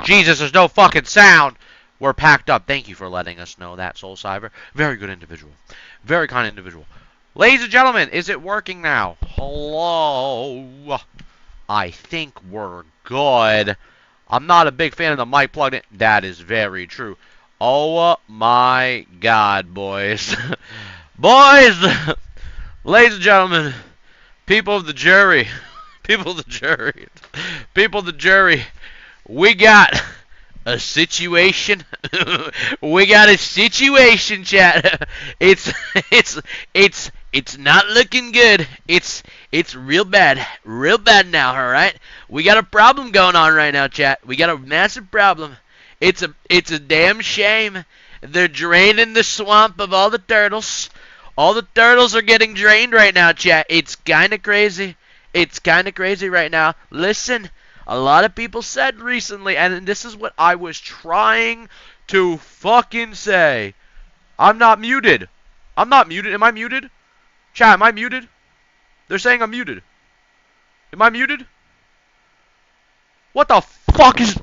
Jesus, there's no fucking sound. We're packed up. Thank you for letting us know that, Soul Cyber. Very good individual. Very kind individual. Ladies and gentlemen, is it working now? Hello? I think we're good. I'm not a big fan of the mic plugged in. That is very true. Oh my God, boys. Boys! Ladies and gentlemen, people of the jury. People of the jury. People of the jury. We got a situation. We got a situation, chat. It's not looking good. It's real bad now. All right, we got a problem going on right now, chat. We got a massive problem. It's a damn shame. They're draining the swamp of all the turtles. All the turtles are getting drained right now, chat. It's kind of crazy. It's kind of crazy right now. Listen. A lot of people said recently, and this is what I was trying to fucking say. I'm not muted. I'm not muted. Am I muted? Chat, am I muted? They're saying I'm muted. Am I muted? What the fuck is...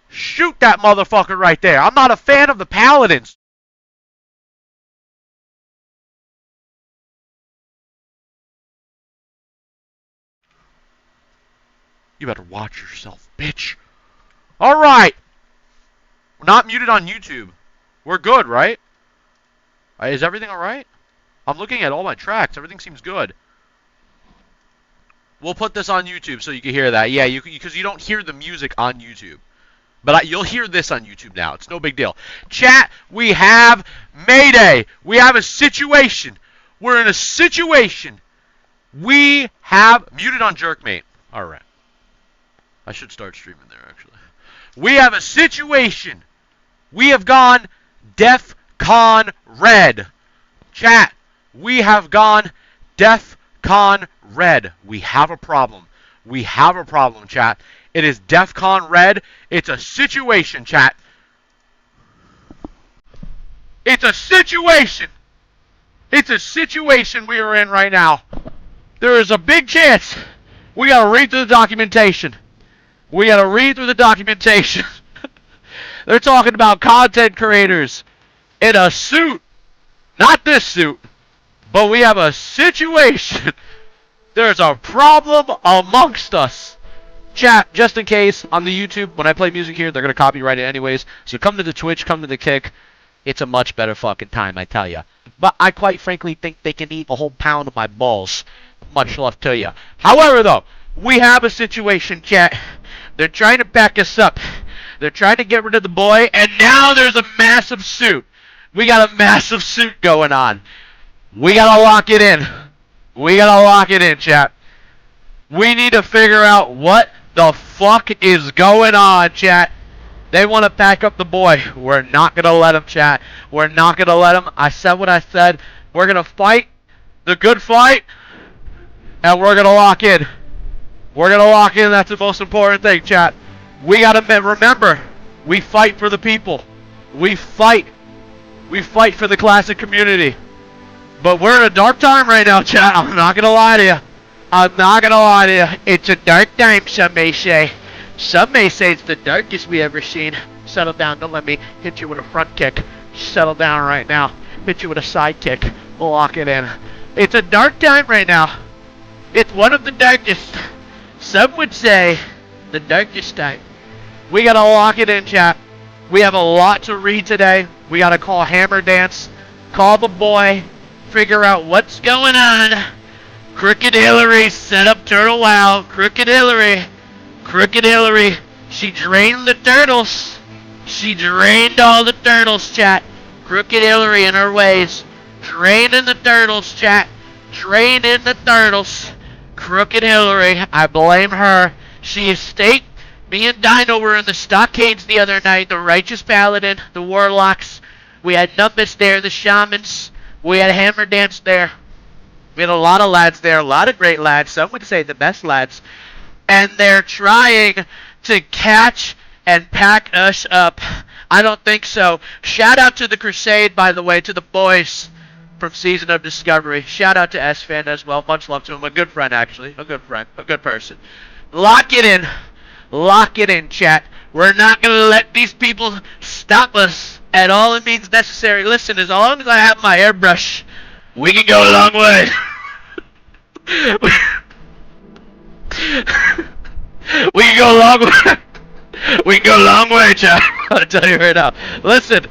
Shoot that motherfucker right there. I'm not a fan of the Paladins. You better watch yourself, bitch. Alright. We're not muted on YouTube. We're good, right? Is everything alright? I'm looking at all my tracks. Everything seems good. We'll put this on YouTube so you can hear that. Yeah, because you don't hear the music on YouTube. But you'll hear this on YouTube now. It's no big deal. Chat, we have Mayday. We have a situation. We're in a situation. We have... Muted on Jerkmate. Alright. I should start streaming there, actually. We have a situation. We have gone Defcon red. Chat, we have gone Defcon red. We have a problem. We have a problem, chat. It is Defcon red. It's a situation, chat. It's a situation. It's a situation we are in right now. There is a big chance we gotta read through the documentation. We gotta read through the documentation. They're talking about content creators in a suit. Not this suit. But we have a situation. There's a problem amongst us. Chat, just in case, on the YouTube, when I play music here, they're gonna copyright it anyways. So come to the Twitch, come to the Kick. It's a much better fucking time, I tell ya. But I quite frankly think they can eat a whole pound of my balls. Much love to ya. However, though, we have a situation, chat. They're trying to back us up. They're trying to get rid of the boy, and now there's a massive suit. We got a massive suit going on. We gotta lock it in. We gotta lock it in, chat. We need to figure out what the fuck is going on, chat. They want to pack up the boy. We're not gonna let him, chat. We're not gonna let him. I said what I said. We're gonna fight the good fight, and we're gonna lock in. We're gonna lock in. That's the most important thing, chat. We gotta remember, we fight for the people. We fight. We fight for the classic community. But we're in a dark time right now, chat. I'm not gonna lie to you. I'm not gonna lie to you. It's a dark time, some may say. Some may say it's the darkest we ever seen. Settle down. Don't let me hit you with a front kick. Settle down right now. Hit you with a side kick. We'll lock it in. It's a dark time right now. It's one of the darkest. Some would say the darkest time. We gotta lock it in, chat. We have a lot to read today. We gotta call Hammer Dance. Call the boy. Figure out what's going on. Crooked Hillary set up Turtle Wow. Crooked Hillary. Crooked Hillary. She drained the turtles. She drained all the turtles, chat. Crooked Hillary in her ways. Draining the turtles, chat. Draining the turtles. Crooked Hillary. I blame her. She escaped. Me and Dino were in the stockades the other night. The Righteous Paladin. The Warlocks. We had Numbus there. The Shamans. We had Hammer Dance there. We had a lot of lads there. A lot of great lads. Some would say the best lads. And they're trying to catch and pack us up. I don't think so. Shout out to the Crusade, by the way, to the boys from Season of Discovery. Shout out to S-Fan as well. Much love to him. A good friend, actually. A good friend. A good person. Lock it in. Lock it in, chat. We're not going to let these people stop us at all it means necessary. Listen, as long as I have my airbrush, we can go a long way. We can go a long way. We can go a long way, chat. I'll tell you right now. Listen,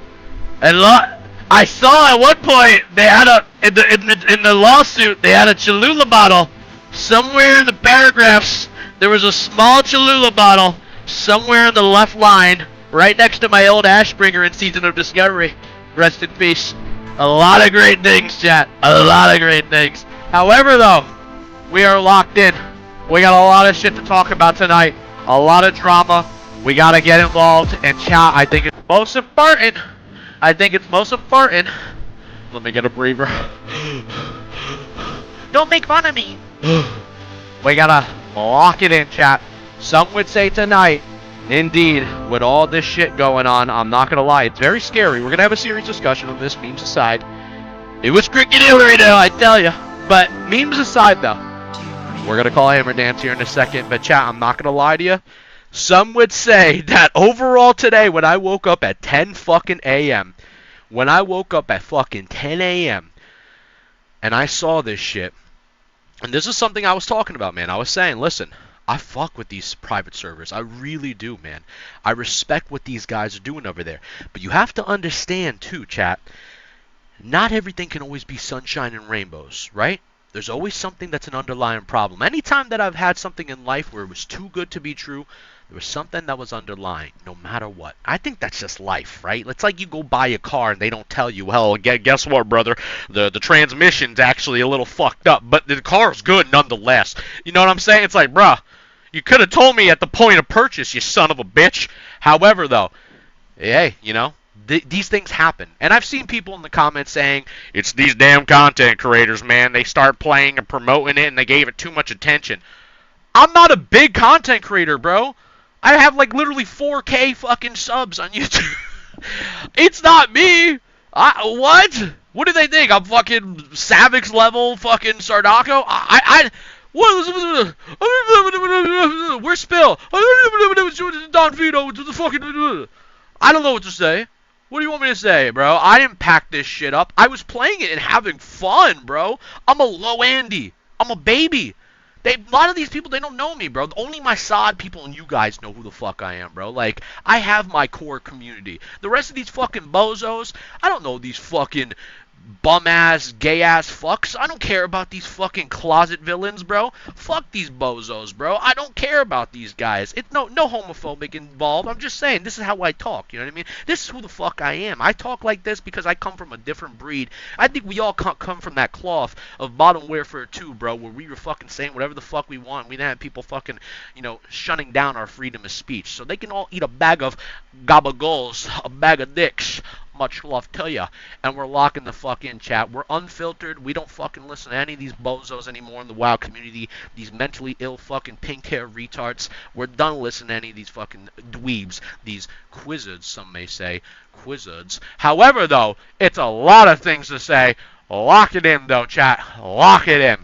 I saw at one point they had in the lawsuit they had a Cholula bottle somewhere in the paragraphs. There was a small Cholula bottle somewhere in the left line, right next to my old Ashbringer in Season of Discovery. Rest in peace. A lot of great things, chat. A lot of great things. However, though, we are locked in. We got a lot of shit to talk about tonight. A lot of drama. We gotta get involved. And chat, I think it's most important. Let me get a breather. Don't make fun of me. We gotta lock it in, chat. Some would say tonight, indeed, with all this shit going on, I'm not gonna lie, it's very scary. We're gonna have a serious discussion on this, memes aside. It was cricket Hillary, though, I tell you. But memes aside, though, we're gonna call Hammer Dance here in a second. But chat, I'm not gonna lie to you. Some would say that overall today, when I woke up at 10 fucking a.m., when I woke up at fucking 10 a.m., and I saw this shit, and this is something I was talking about, man. I was saying, listen, I fuck with these private servers. I really do, man. I respect what these guys are doing over there. But you have to understand, too, chat, not everything can always be sunshine and rainbows, right? There's always something that's an underlying problem. Anytime that I've had something in life where it was too good to be true, there was something that was underlying, no matter what. I think that's just life, right? It's like you go buy a car and they don't tell you, well, guess what, brother? The transmission's actually a little fucked up, but the car's good nonetheless. You know what I'm saying? It's like, bruh, you could have told me at the point of purchase, you son of a bitch. However, though, hey, you know, these things happen. And I've seen people in the comments saying, it's these damn content creators, man. They start playing and promoting it and they gave it too much attention. I'm not a big content creator, bro. I have like literally 4K fucking subs on YouTube. It's not me. What? What do they think? I'm fucking Savix level fucking Sardaco? Where's Spill? Don Vito to the fucking... I don't know what to say. What do you want me to say, bro? I didn't pack this shit up. I was playing it and having fun, bro. I'm a low Andy. I'm a baby. A lot of these people, they don't know me, bro. Only my sod people and you guys know who the fuck I am, bro. Like, I have my core community. The rest of these fucking bozos, I don't know these fucking bum-ass, gay-ass fucks. I don't care about these fucking closet villains, bro. Fuck these bozos, bro. I don't care about these guys. It's no homophobic involved. I'm just saying, this is how I talk, you know what I mean? This is who the fuck I am. I talk like this because I come from a different breed. I think we all come from that cloth of Modern Warfare 2, bro, where we were fucking saying whatever the fuck we want. We didn't have people fucking, you know, shutting down our freedom of speech. So they can all eat a bag of gabagoles, a bag of dicks. Much love to ya. And we're locking the fuck in, chat. We're unfiltered. We don't fucking listen to any of these bozos anymore in the WoW community. These mentally ill fucking pink hair retards. We're done listening to any of these fucking dweebs. These quizzards, some may say. Quizzards. However, though, it's a lot of things to say. Lock it in, though, chat. Lock it in.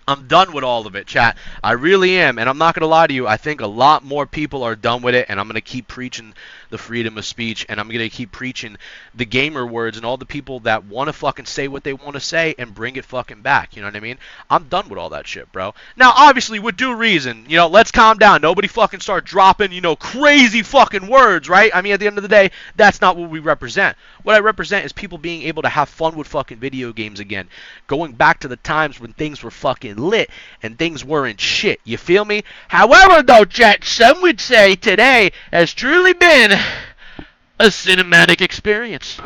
I'm done with all of it, chat. I really am, and I'm not going to lie to you. I think a lot more people are done with it, and I'm going to keep preaching the freedom of speech, and I'm going to keep preaching the gamer words and all the people that want to fucking say what they want to say and bring it fucking back, you know what I mean? I'm done with all that shit, bro. Now, obviously, with due reason, you know, let's calm down. Nobody fucking start dropping, you know, crazy fucking words, right? I mean, at the end of the day, that's not what we represent. What I represent is people being able to have fun with fucking video games again. Going back to the times when things were fucking lit and things weren't shit. You feel me? However, though, chat, some would say today has truly been a cinematic experience.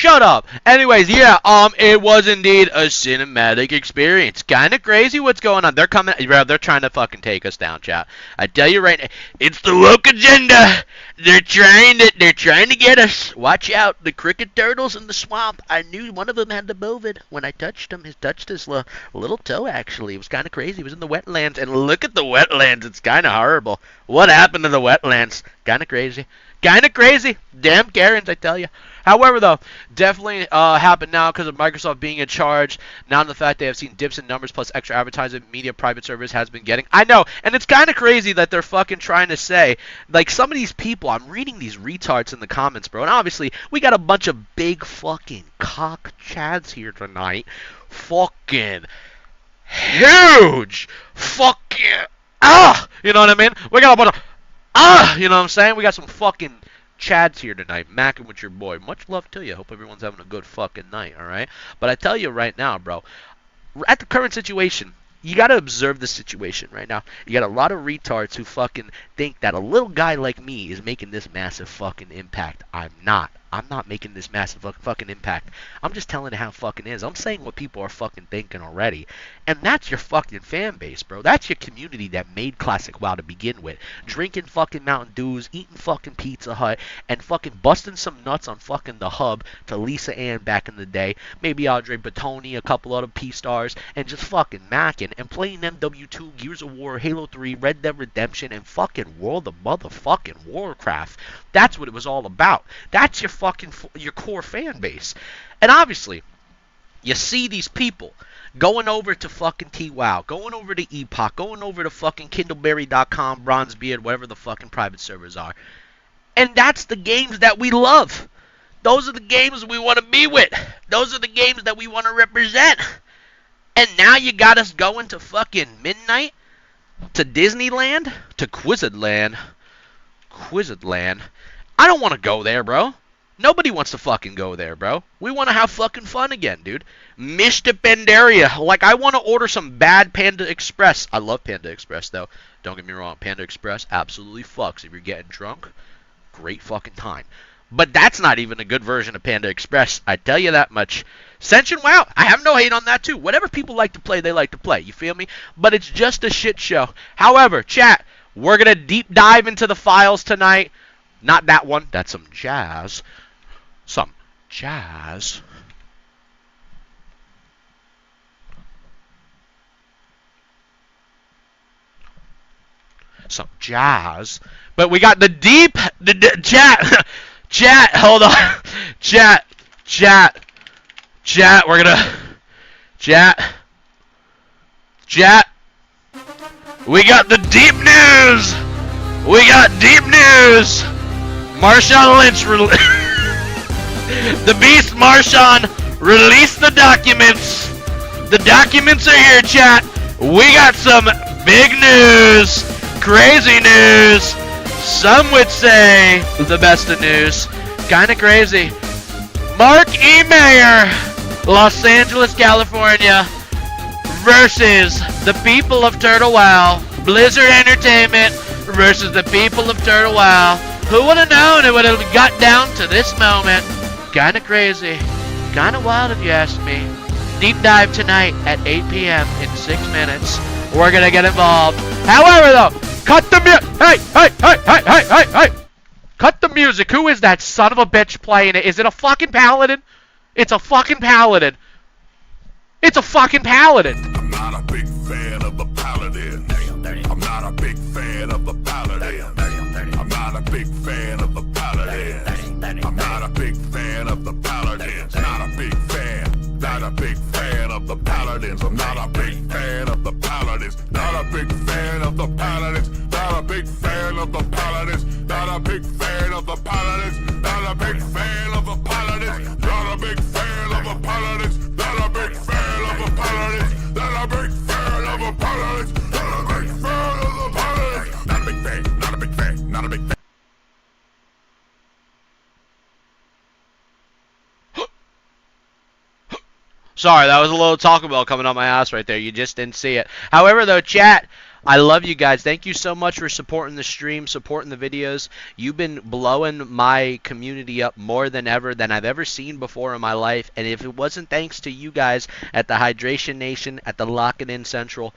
Shut up. Anyways, yeah, it was indeed a cinematic experience. Kind of crazy what's going on. They're coming, bro. They're trying to fucking take us down, chat. I tell you right now, it's the woke agenda. They're trying to get us. Watch out, the cricket turtles in the swamp. I knew one of them had the bovid when I touched him. He touched his little toe. Actually, it was kind of crazy. He was in the wetlands, and look at the wetlands. It's kind of horrible. What happened to the wetlands? Kind of crazy. Kind of crazy. Damn Karens, I tell you. However, though, definitely happened now because of Microsoft being in charge. Now the fact they have seen dips in numbers plus extra advertising media private service has been getting. I know, and it's kind of crazy that they're fucking trying to say, like, some of these people, I'm reading these retards in the comments, bro, and obviously we got a bunch of big fucking cock chads here tonight. Fucking huge. Fucking, you know what I mean? We got a bunch of, you know what I'm saying? We got some fucking Chad's here tonight, macking with your boy. Much love to you. Hope everyone's having a good fucking night, alright? But I tell you right now, bro, at the current situation, you gotta observe the situation right now. You got a lot of retards who fucking think that a little guy like me is making this massive fucking impact. I'm not. I'm not making this massive fucking impact. I'm just telling it how it fucking is. I'm saying what people are fucking thinking already. And that's your fucking fan base, bro. That's your community that made Classic WoW to begin with. Drinking fucking Mountain Dews, eating fucking Pizza Hut, and fucking busting some nuts on fucking the hub to Lisa Ann back in the day. Maybe Audrey Batoni, a couple other P-stars, and just fucking macking and playing MW2, Gears of War, Halo 3, Red Dead Redemption, and fucking World of motherfucking Warcraft. That's what it was all about. That's your core fan base. And obviously, you see these people going over to fucking TWoW, going over to Epoch, going over to fucking Kindleberry.com, Bronzebeard, whatever the fucking private servers are. And that's the games that we love. Those are the games we want to be with. Those are the games that we want to represent. And now you got us going to fucking Midnight, to Disneyland, to Quizadland. I don't want to go there, bro. Nobody wants to fucking go there, bro. We want to have fucking fun again, dude. Mishap Pandaria. Like, I want to order some bad Panda Express. I love Panda Express, though. Don't get me wrong. Panda Express absolutely fucks. If you're getting drunk, great fucking time. But that's not even a good version of Panda Express. I tell you that much. Ascension, wow. I have no hate on that, too. Whatever people like to play, they like to play. You feel me? But it's just a shit show. However, chat, we're going to deep dive into the files tonight. Not that one. That's some jazz. Some jazz. Some jazz. But we got the deep, chat. Chat, hold on. Chat, we're gonna, chat. We got the deep news. Marshawn Lynch, the Beast Marshawn released the documents. The documents are here, chat. We got some big news, crazy news. Some would say the best of news. Kinda crazy. Mark E. Mayer, Los Angeles, California, versus the people of Turtle WoW. Blizzard Entertainment versus the people of Turtle WoW. Who would have known it would have got down to this moment? Kinda crazy. Kinda wild if you ask me. Deep dive tonight at 8 p.m. in 6 minutes. We're gonna get involved. However, though, cut the music. Hey. Cut the music. Who is that son of a bitch playing it? Is it a fucking paladin? It's a fucking paladin. It's a fucking paladin. I'm not a big fan of the paladin. I'm not a big fan of the paladin. I'm not a big fan of the paladin. I'm not a big fan of the paladins. Not a big fan. Not a big fan of the paladins. I'm not a big fan of the paladins. Not a big fan of the paladins. Not a big fan of the paladins. Not a big fan of the paladins. Not a big fan of the paladins. Not a big fan of the paladins. Not a big fan of the paladins. Not a big fan of the paladins. Not a big fan of the paladins. Not a big fan. Not a big fan. Not a big fan. Sorry, that was a little Taco Bell coming out my ass right there. You just didn't see it. However, though, chat, I love you guys. Thank you so much for supporting the stream, supporting the videos. You've been blowing my community up more than ever than I've ever seen before in my life. And if it wasn't thanks to you guys at the Hydration Nation, at the Lock It In Central,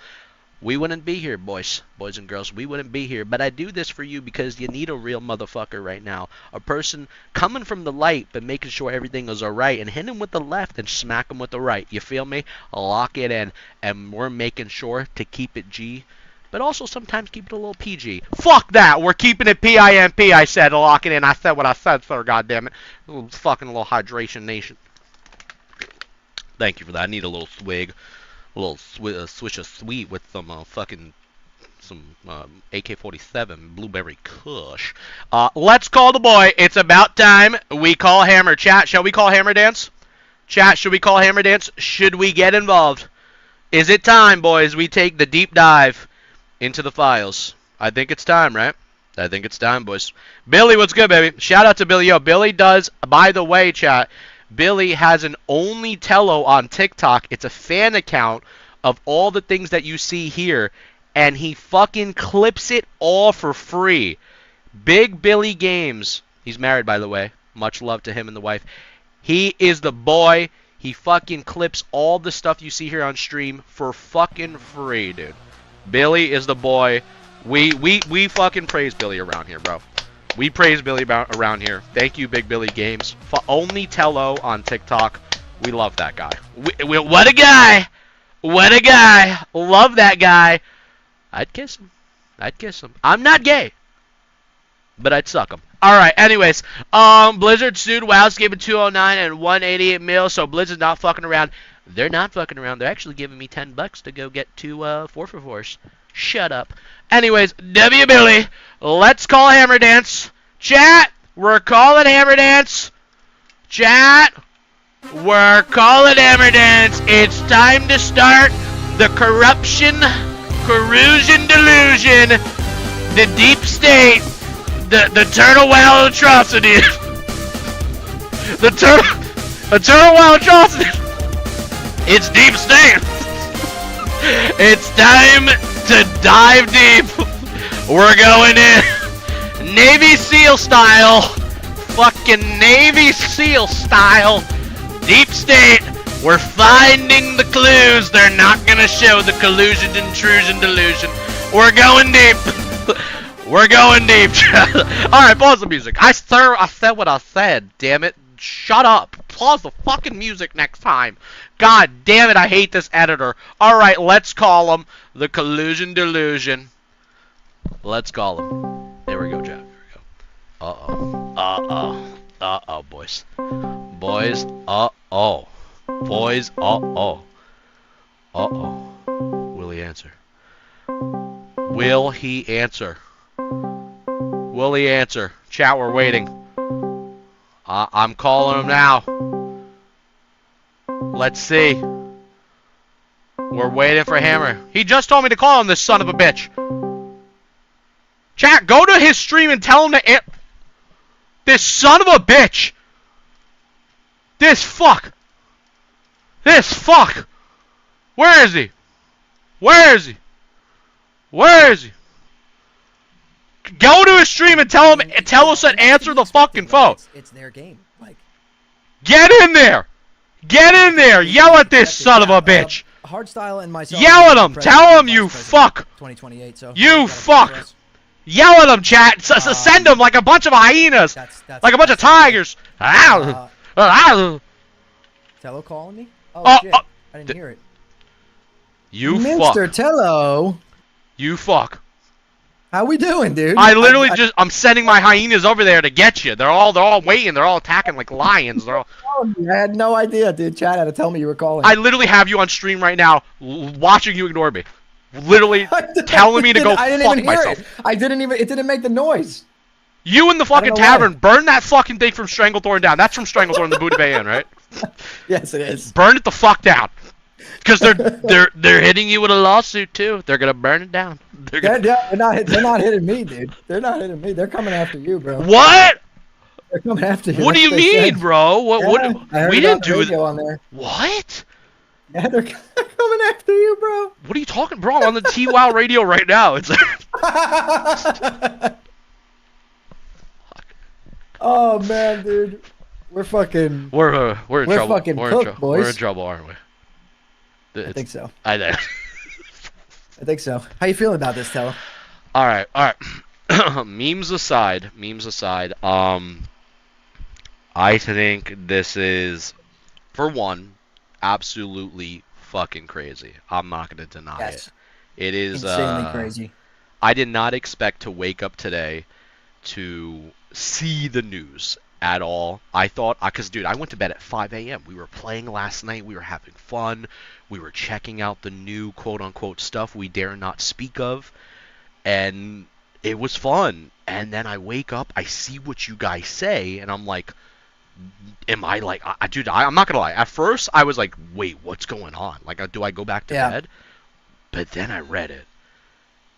we wouldn't be here, boys and girls. We wouldn't be here. But I do this for you because you need a real motherfucker right now. A person coming from the light but making sure everything is alright, and hit him with the left and smack him with the right. You feel me? Lock it in. And we're making sure to keep it G, but also sometimes keep it a little PG. Fuck that! We're keeping it PIMP, I said. Lock it in. I said what I said, sir, goddammit. Fucking little Hydration Nation. Thank you for that. I need a little swig. A little swish of sweet with some AK-47 blueberry kush. Let's call the boy. It's about time we call Hammer. Chat, shall we call Hammer Dance? Chat, should we call Hammer Dance? Should we get involved? Is it time, boys, we take the deep dive into the files? I think it's time, right? I think it's time, boys. Billy, what's good, baby? Shout out to Billy. Yo, Billy does, by the way, chat, Billy has an Only Tello on TikTok. It's a fan account of all the things that you see here, and he fucking clips it all for free. Big Billy Games. He's married, by the way. Much love to him and the wife. He is the boy. He fucking clips all the stuff you see here on stream for fucking free, dude. Billy is the boy. We fucking praise Billy around here, bro. We praise Billy around here. Thank you, Big Billy Games. Only Tello on TikTok. We love that guy. What a guy! What a guy! Love that guy. I'd kiss him. I'd kiss him. I'm not gay, but I'd suck him. Alright, anyways. Blizzard sued Wows, gave it 209 and 188 mil, so Blizzard's not fucking around. They're not fucking around. They're actually giving me $10 to go get 2 444s. Shut up. Anyways, W. Billy, let's call Hammer Dance. Chat, we're calling Hammer Dance. Chat, we're calling Hammer Dance. It's time to start the corruption, corrosion, delusion, the deep state, the turtle wild atrocity, the turtle wild atrocity. It's deep state. It's time to dive deep. We're going in Navy SEAL style. Fucking Navy SEAL style. Deep state. We're finding the clues. They're not gonna show the collusion, intrusion, delusion. We're going deep. We're going deep. Alright, pause the music. I said what I said, damn it. Shut up. Pause the fucking music next time. God damn it, I hate this editor. Alright, let's call him the collusion delusion. Let's call him. There we go, Jack. There we go. Uh-oh. Uh-oh. Uh-oh, boys. Boys, uh-oh. Boys, uh-oh. Uh-oh. Will he answer? Will he answer? Will he answer? Chat, we're waiting. I'm calling him now. Let's see. We're waiting for Hammer. He just told me to call him, this son of a bitch. Chat, go to his stream and tell him to this son of a bitch. This fuck. This fuck. Where is he? Where is he? Where is he? Go to his stream and tell us to answer the fucking phone. It's their game. Like, get in there. Get in there. Yell at this son of a bitch. Hardstyle and myself. Yell at him. Tell him you fuck. 2028. So you fuck. Yell at him, chat. Send him like a bunch of hyenas. That's like a bunch of tigers. Tello calling me? Oh, shit. I didn't hear it. You fuck. Mr. Tello. You fuck. How we doing, dude? I literally I'm sending my hyenas over there to get you. They're all waiting. They're all attacking like lions. They're all. I had no idea, dude. Chad had to tell me you were calling. I literally have you on stream right now, watching you ignore me. Literally telling me to go fuck myself. It didn't make the noise. You in the fucking tavern, burn that fucking thing from Stranglethorn down. That's from Stranglethorn, the Buddha Bay Inn, right? Yes, it is. Burn it the fuck down. Because they're hitting you with a lawsuit too. They're gonna burn it down. They're not hitting me, dude. They're not hitting me. They're coming after you, bro. What? They're coming after you. What do you mean, bro? What? I heard We didn't do it on there. What? Yeah, they're coming after you, bro. What are you talking, bro? I'm on the TWOW radio right now. It's Oh man, dude, we're fucking we're in we're trouble. fucking cooked, boys. We're in trouble, aren't we? I think so. I think. I think so. How you feeling about this, Tella? All right. Memes aside, I think this is, for one, absolutely fucking crazy. I'm not gonna deny it. It is insanely crazy. I did not expect to wake up today to see the news at all. I thought, because dude, I went to bed at 5 a.m. We were playing last night. We were having fun. We were checking out the new quote-unquote stuff we dare not speak of. And it was fun. And then I wake up, I see what you guys say, and I'm like, am I like, dude, I'm not going to lie. At first, I was like, wait, what's going on? Like, do I go back to bed? But then I read it.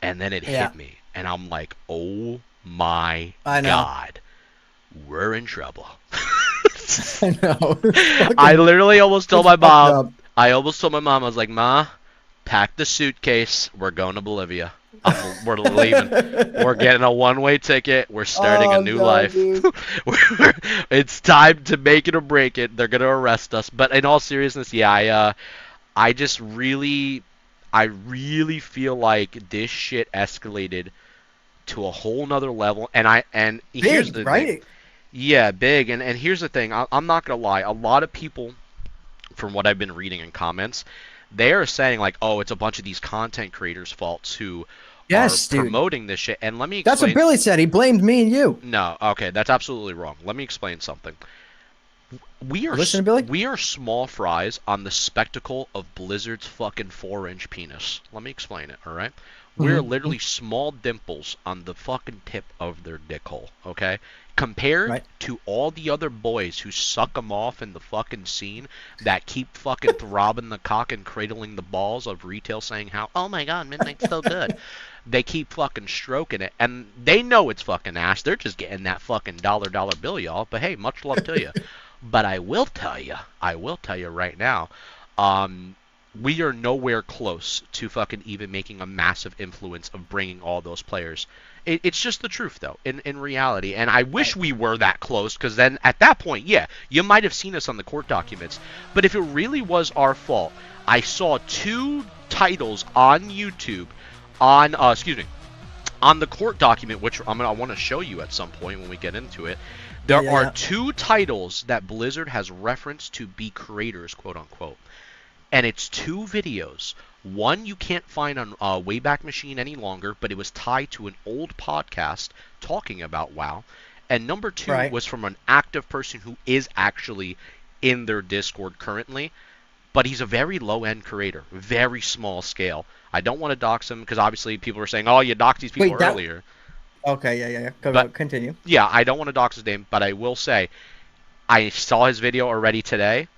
And then it hit me. And I'm like, oh my God. We're in trouble. I know. I literally almost told my mom. I almost told my mom, I was like, Ma, pack the suitcase. We're going to Bolivia. We're leaving. We're getting a one-way ticket. We're starting a new life. It's time to make it or break it. They're going to arrest us. But in all seriousness, I just really feel like this shit escalated to a whole nother level. And here's the thing. Yeah, big. And here's the thing. I'm not going to lie. A lot of people, from what I've been reading in comments, they are saying, like, oh, it's a bunch of these content creators' faults who are promoting this shit. And let me explain. That's what Billy said. He blamed me and you. No, okay, that's absolutely wrong. Let me explain something. We are small fries on the spectacle of Blizzard's fucking 4-inch penis. Let me explain it, all right? We're literally small dimples on the fucking tip of their dick hole, okay? Compared to all the other boys who suck them off in the fucking scene that keep fucking throbbing the cock and cradling the balls of retail saying how, oh my God, Midnight's so good. They keep fucking stroking it, and they know it's fucking ass. They're just getting that fucking dollar bill, y'all. But hey, much love to you. But I will tell you right now, we are nowhere close to fucking even making a massive influence of bringing all those players. It's just the truth, though, in reality. And I wish we were that close, because then at that point, yeah, you might have seen us on the court documents. But if it really was our fault, I saw 2 titles on YouTube on the court document, which I want to show you at some point when we get into it. There are 2 titles that Blizzard has referenced to be creators, quote unquote. And it's 2 videos. One you can't find on Wayback Machine any longer, but it was tied to an old podcast talking about WoW. And number 2 was from an active person who is actually in their Discord currently, but he's a very low-end creator, very small scale. I don't want to dox him, because obviously people are saying, oh, you doxed these people earlier. Okay, yeah. Continue. Yeah, I don't want to dox his name, but I will say, I saw his video already today,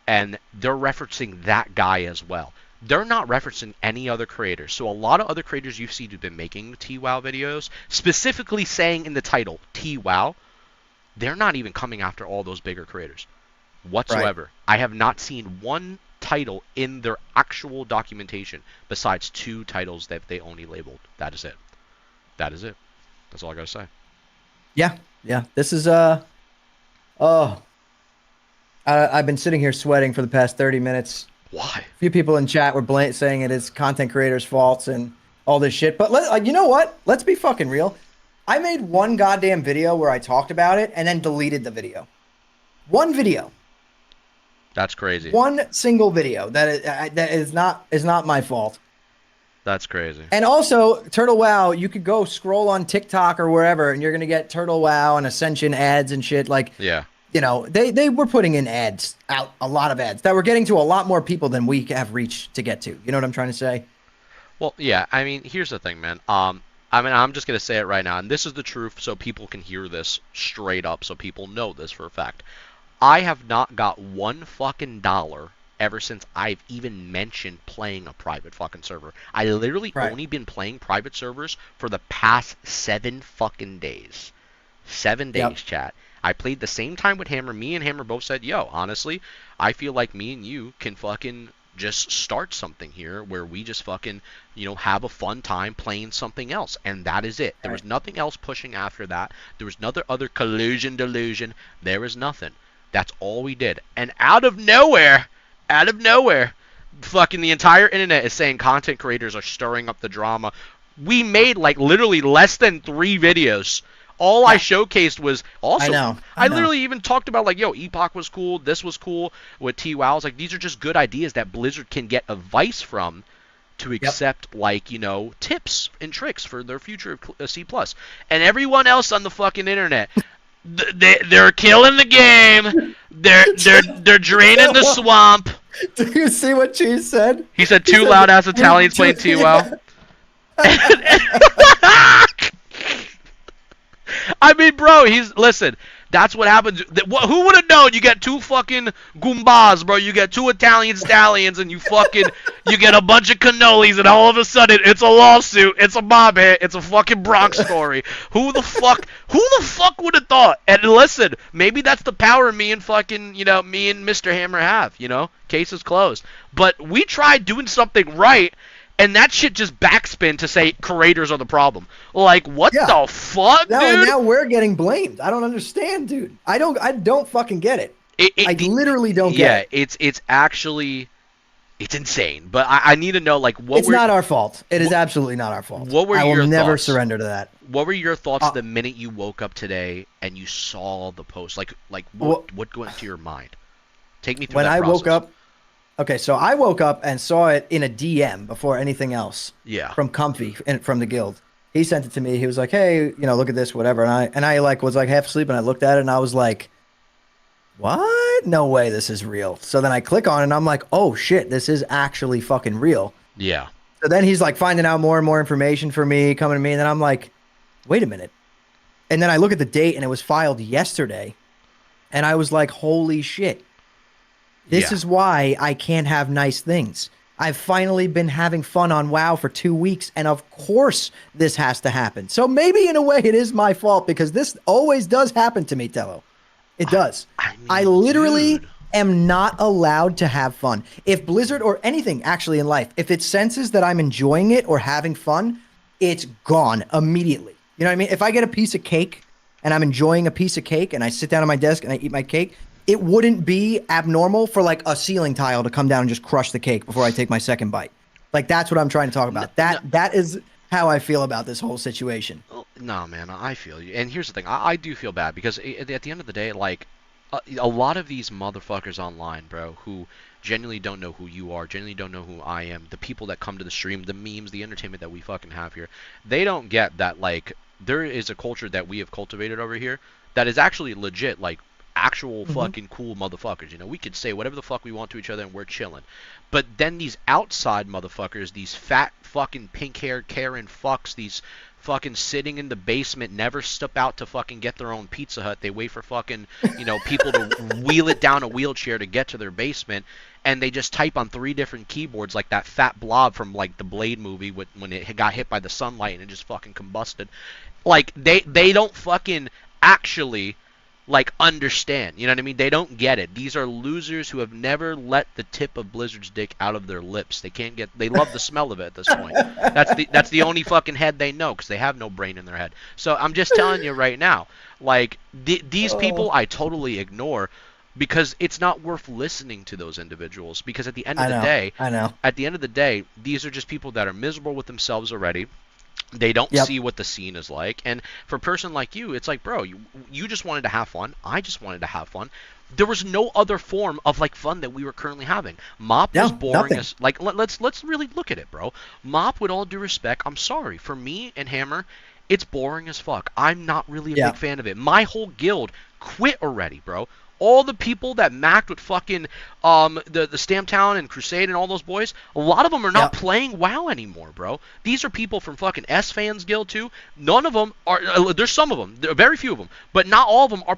and they're referencing that guy as well. They're not referencing any other creators. So a lot of other creators you've seen who've been making TWoW videos, specifically saying in the title, TWoW, they're not even coming after all those bigger creators whatsoever. I have not seen one title in their actual documentation besides 2 titles that they only labeled. That is it. That's all I gotta say. Yeah. This is I've been sitting here sweating for the past 30 minutes. Why? A few people in chat were saying it is content creators' faults and all this shit. But you know what? Let's be fucking real. I made one goddamn video where I talked about it and then deleted the video. One video. That's crazy. One single video that is not my fault. That's crazy. And also, Turtle WoW, you could go scroll on TikTok or wherever, and you're gonna get Turtle WoW and Ascension ads and shit. Like, yeah, you know, they were putting in ads out, a lot of ads that were getting to a lot more people than we have reach to get to. You know what I'm trying to say? Well, yeah. I mean, here's the thing, man. I'm just gonna say it right now, and this is the truth, so people can hear this straight up, so people know this for a fact. I have not got one fucking dollar ever since I've even mentioned playing a private fucking server. I literally only been playing private servers for the past 7 fucking days. 7 days, chat. I played the same time with Hammer. Me and Hammer both said, yo, honestly, I feel like me and you can fucking just start something here where we just fucking, have a fun time playing something else, and that is it. There was nothing else pushing after that. There was no other collusion, delusion. There was nothing. That's all we did. And out of nowhere, fucking the entire internet is saying content creators are stirring up the drama. We made like literally less than 3 videos. All I showcased was also. I literally even talked about like, yo, Epoch was cool. This was cool with T-Wow. I was like, these are just good ideas that Blizzard can get advice from to accept like, tips and tricks for their future of C+. And everyone else on the fucking internet, they're killing the game. They're draining the swamp. Do you see what Cheese said? He said 2 loud ass Italians playing T-Wow. I mean, bro, listen, that's what happens. Who would have known? You get 2 fucking Goombas, bro. You get 2 Italian stallions, and you get a bunch of cannolis, and all of a sudden, it's a lawsuit, it's a mob hit, it's a fucking Bronx story. Who the fuck would have thought? And listen, maybe that's the power me and fucking, me and Mr. Hammer have, Case is closed. But we tried doing something right, and that shit just backspin to say creators are the problem. Like, what the fuck, dude? And now we're getting blamed. I don't understand, dude. I don't fucking get it. I literally don't get it. Yeah, it's actually, it's insane. But I need to know, like, what. It's not our fault. It is absolutely not our fault. What were your thoughts? I will never surrender to that. What were your thoughts the minute you woke up today and you saw the post? Like what went into your mind? Take me through that process. When I woke up. Okay, so I woke up and saw it in a DM before anything else. Yeah. From Comfy and from the guild. He sent it to me. He was like, "Hey, look at this, whatever." And I like was like half asleep, and I looked at it, and I was like, "What? No way, this is real." So then I click on it, and I'm like, "Oh shit, this is actually fucking real." Yeah. So then he's like finding out more and more information for me, coming to me, and then I'm like, "Wait a minute." And then I look at the date, and it was filed yesterday, and I was like, "Holy shit." This is why I can't have nice things. I've finally been having fun on WoW for 2 weeks, and of course this has to happen. So maybe in a way it is my fault, because this always does happen to me, Tello. It does. I literally am not allowed to have fun. If Blizzard or anything actually in life, if it senses that I'm enjoying it or having fun, it's gone immediately. You know what I mean? If I get a piece of cake and I'm enjoying a piece of cake and I sit down at my desk and I eat my cake, it wouldn't be abnormal for like a ceiling tile to come down and just crush the cake before I take my second bite. Like, that's what I'm trying to talk about. That is how I feel about this whole situation. No, man, I feel you. And here's the thing. I do feel bad because at the end of the day, like, a lot of these motherfuckers online, bro, who genuinely don't know who you are, genuinely don't know who I am, the people that come to the stream, the memes, the entertainment that we fucking have here, they don't get that, like, there is a culture that we have cultivated over here that is actually legit, like, actual fucking cool motherfuckers. We could say whatever the fuck we want to each other and we're chilling. But then these outside motherfuckers, these fat fucking pink-haired Karen fucks, these fucking sitting in the basement, never step out to fucking get their own Pizza Hut. They wait for fucking, people to wheel it down a wheelchair to get to their basement, and they just type on 3 different keyboards like that fat blob from like the Blade movie when it got hit by the sunlight and it just fucking combusted. Like, they don't fucking actually like understand, you know what I mean? They don't get it. These are losers who have never let the tip of Blizzard's dick out of their lips. They love the smell of it at this point. That's the only fucking head they know, because they have no brain in their head. So I'm just telling you right now, like, these people I totally ignore, because it's not worth listening to those individuals, because at the end of the day, these are just people that are miserable with themselves already. They don't see what the scene is like. And for a person like you, it's like, bro, you just wanted to have fun. I just wanted to have fun. There was no other form of like fun that we were currently having. Mop was boring as like, let's really look at it, bro. Mop, with all due respect, I'm sorry. For me and Hammer, it's boring as fuck. I'm not really a big fan of it. My whole guild quit already, bro. All the people that macked with fucking the Stamptown and Crusade and all those boys, a lot of them are not playing WoW anymore, bro. These are people from fucking S-Fans Guild too. None of them are. There's some of them. There are very few of them, but not all of them are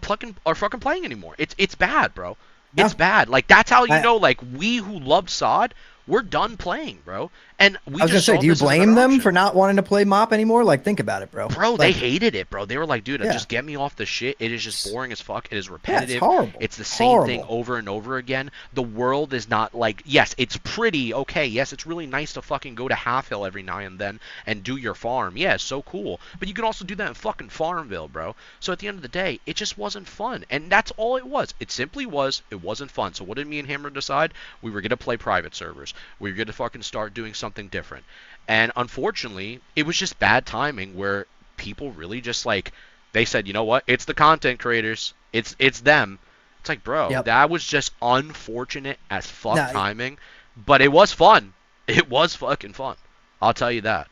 fucking playing anymore. It's bad, bro. It's bad. Like, that's how you know. Like, we who love SOD, we're done playing, bro. And we I was gonna just say, saw do you this as a blame better them option. for not wanting to play MOP anymore? Like, think about it, bro. Bro, they hated it, bro. They were like, dude, Like, just yeah, get me off the shit. It is just boring as fuck. It is yeah, it's repetitive. horrible. It's the same thing Horrible. over and over again. The world is not like, yes, it's pretty, okay, yes, it's really nice to fucking go to Half Hill every now and then and do your farm. Yeah, it's so cool. But you can also do that in fucking Farmville, bro. So at the end of the day, it just wasn't fun. And that's all it was. It simply was, it wasn't fun. So what did me and Hammer decide? We were going to play private servers. We were going to fucking start doing something different. And unfortunately, it was just bad timing where people really just like, they said, you know what? It's the content creators. It's them. It's like, bro, Yep. that was just unfortunate as fuck Nah, timing. But it was fun. It was fucking fun. I'll tell you that.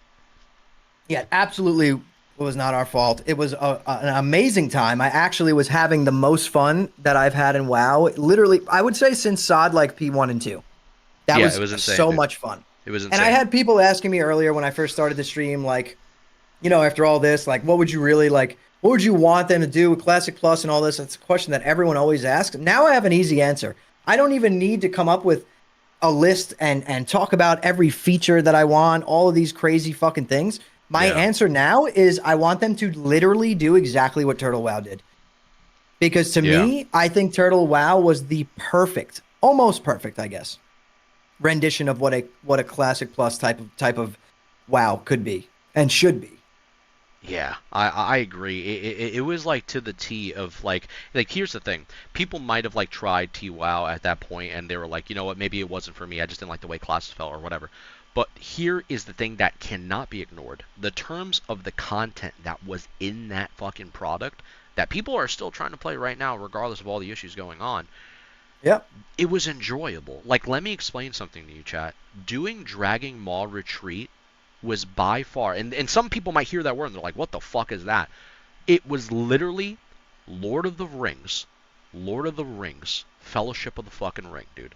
Yeah, absolutely was not our fault. It was an amazing time. I actually was having the most fun that I've had in WoW. Literally, I would say since SOD like P1 and 2. That Yeah, was it was insane, so dude. much fun. It was And insane. I had people asking me earlier when I first started the stream, like, after all this, like, what would you really like? What would you want them to do with Classic Plus and all this? It's a question that everyone always asks. Now I have an easy answer. I don't even need to come up with a list and talk about every feature that I want, all of these crazy fucking things. My Yeah. answer now is I want them to literally do exactly what Turtle WoW did. Because to Yeah. me, I think Turtle WoW was the perfect, almost perfect, I guess, rendition of what a Classic Plus type of WoW could be and should be. Yeah, I agree. It was like to the T of like here's the thing. People might have like tried TWoW at that point and they were like, you know what, maybe it wasn't for me. I just didn't like the way classes felt or whatever. But here is the thing that cannot be ignored. The terms of the content that was in that fucking product that people are still trying to play right now regardless of all the issues going on. Yep. It was enjoyable. Like, let me explain something to you, chat. Doing Dragging Maw Retreat was by far, and some people might hear that word and they're like, what the fuck is that? It was literally Lord of the Rings, Fellowship of the fucking Ring, dude.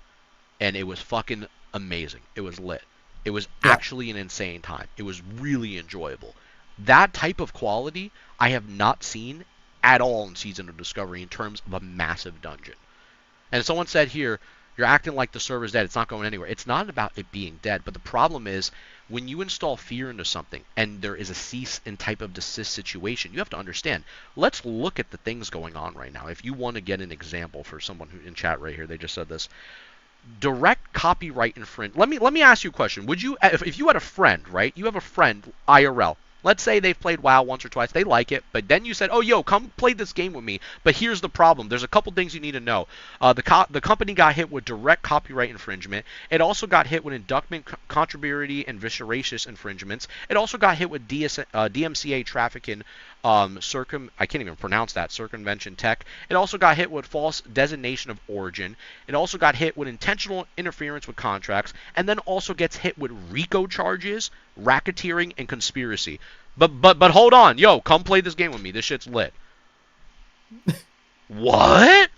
And it was fucking amazing. It was lit. It was actually an insane time. It was really enjoyable. That type of quality I have not seen at all in Season of Discovery in terms of a massive dungeon. And someone said here, you're acting like the server's dead. It's not going anywhere. It's not about it being dead. But the problem is when you install fear into something and there is a cease and type of desist situation, you have to understand. Let's look at the things going on right now. If you want to get an example for someone who in chat right here, they just said this. Direct copyright infringement. Let me ask you a question. Would you, if you had a friend, right? You have a friend, IRL. Let's say they've played WoW once or twice. They like it, but then you said, "Oh, yo, come play this game with me." But here's the problem. There's a couple things you need to know. The company got hit with direct copyright infringement. It also got hit with inducement, controversy, and vicious infringements. It also got hit with DMCA trafficking, I can't even pronounce that, circumvention tech. It also got hit with false designation of origin. It also got hit with intentional interference with contracts, and then also gets hit with RICO charges, racketeering, and conspiracy. But hold on, yo, come play this game with me. This shit's lit. What?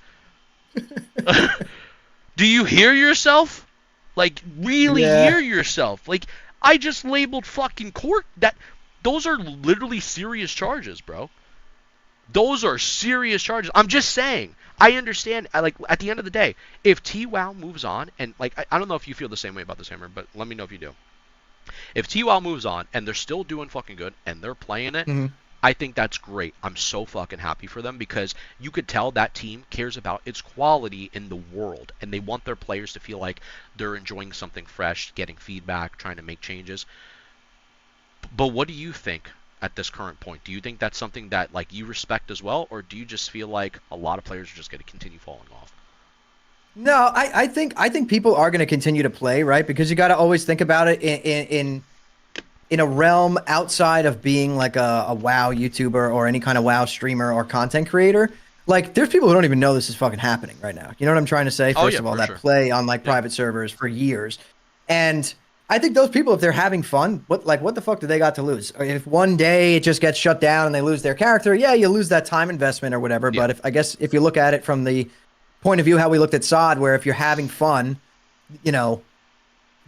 Do you hear yourself? Like, really hear yourself? Like, I just labeled fucking court that. Those are literally serious charges, bro. Those are serious charges. I'm just saying. I understand. Like, at the end of the day, if TWoW moves on, and like, I don't know if you feel the same way about this, Hammer, but let me know if you do. If TWoW moves on and they're still doing fucking good and they're playing it, I think that's great. I'm so fucking happy for them because you could tell that team cares about its quality in the world and they want their players to feel like they're enjoying something fresh, getting feedback, trying to make changes. But what do you think at this current point? Do you think that's something that like you respect as well, or do you just feel like a lot of players are just going to continue falling off? No, I think people are going to continue to play, right? Because you got to always think about it in a realm outside of being like a WoW YouTuber or any kind of WoW streamer or content creator. Like, there's people who don't even know this is fucking happening right now. You know what I'm trying to say? First of all, that play on like private servers for years. And I think those people, if they're having fun, what the fuck do they got to lose? Or if one day it just gets shut down and they lose their character, yeah, you lose that time investment or whatever. Yeah. But if you look at it from the point of view how we looked at SOD, where if you're having fun, the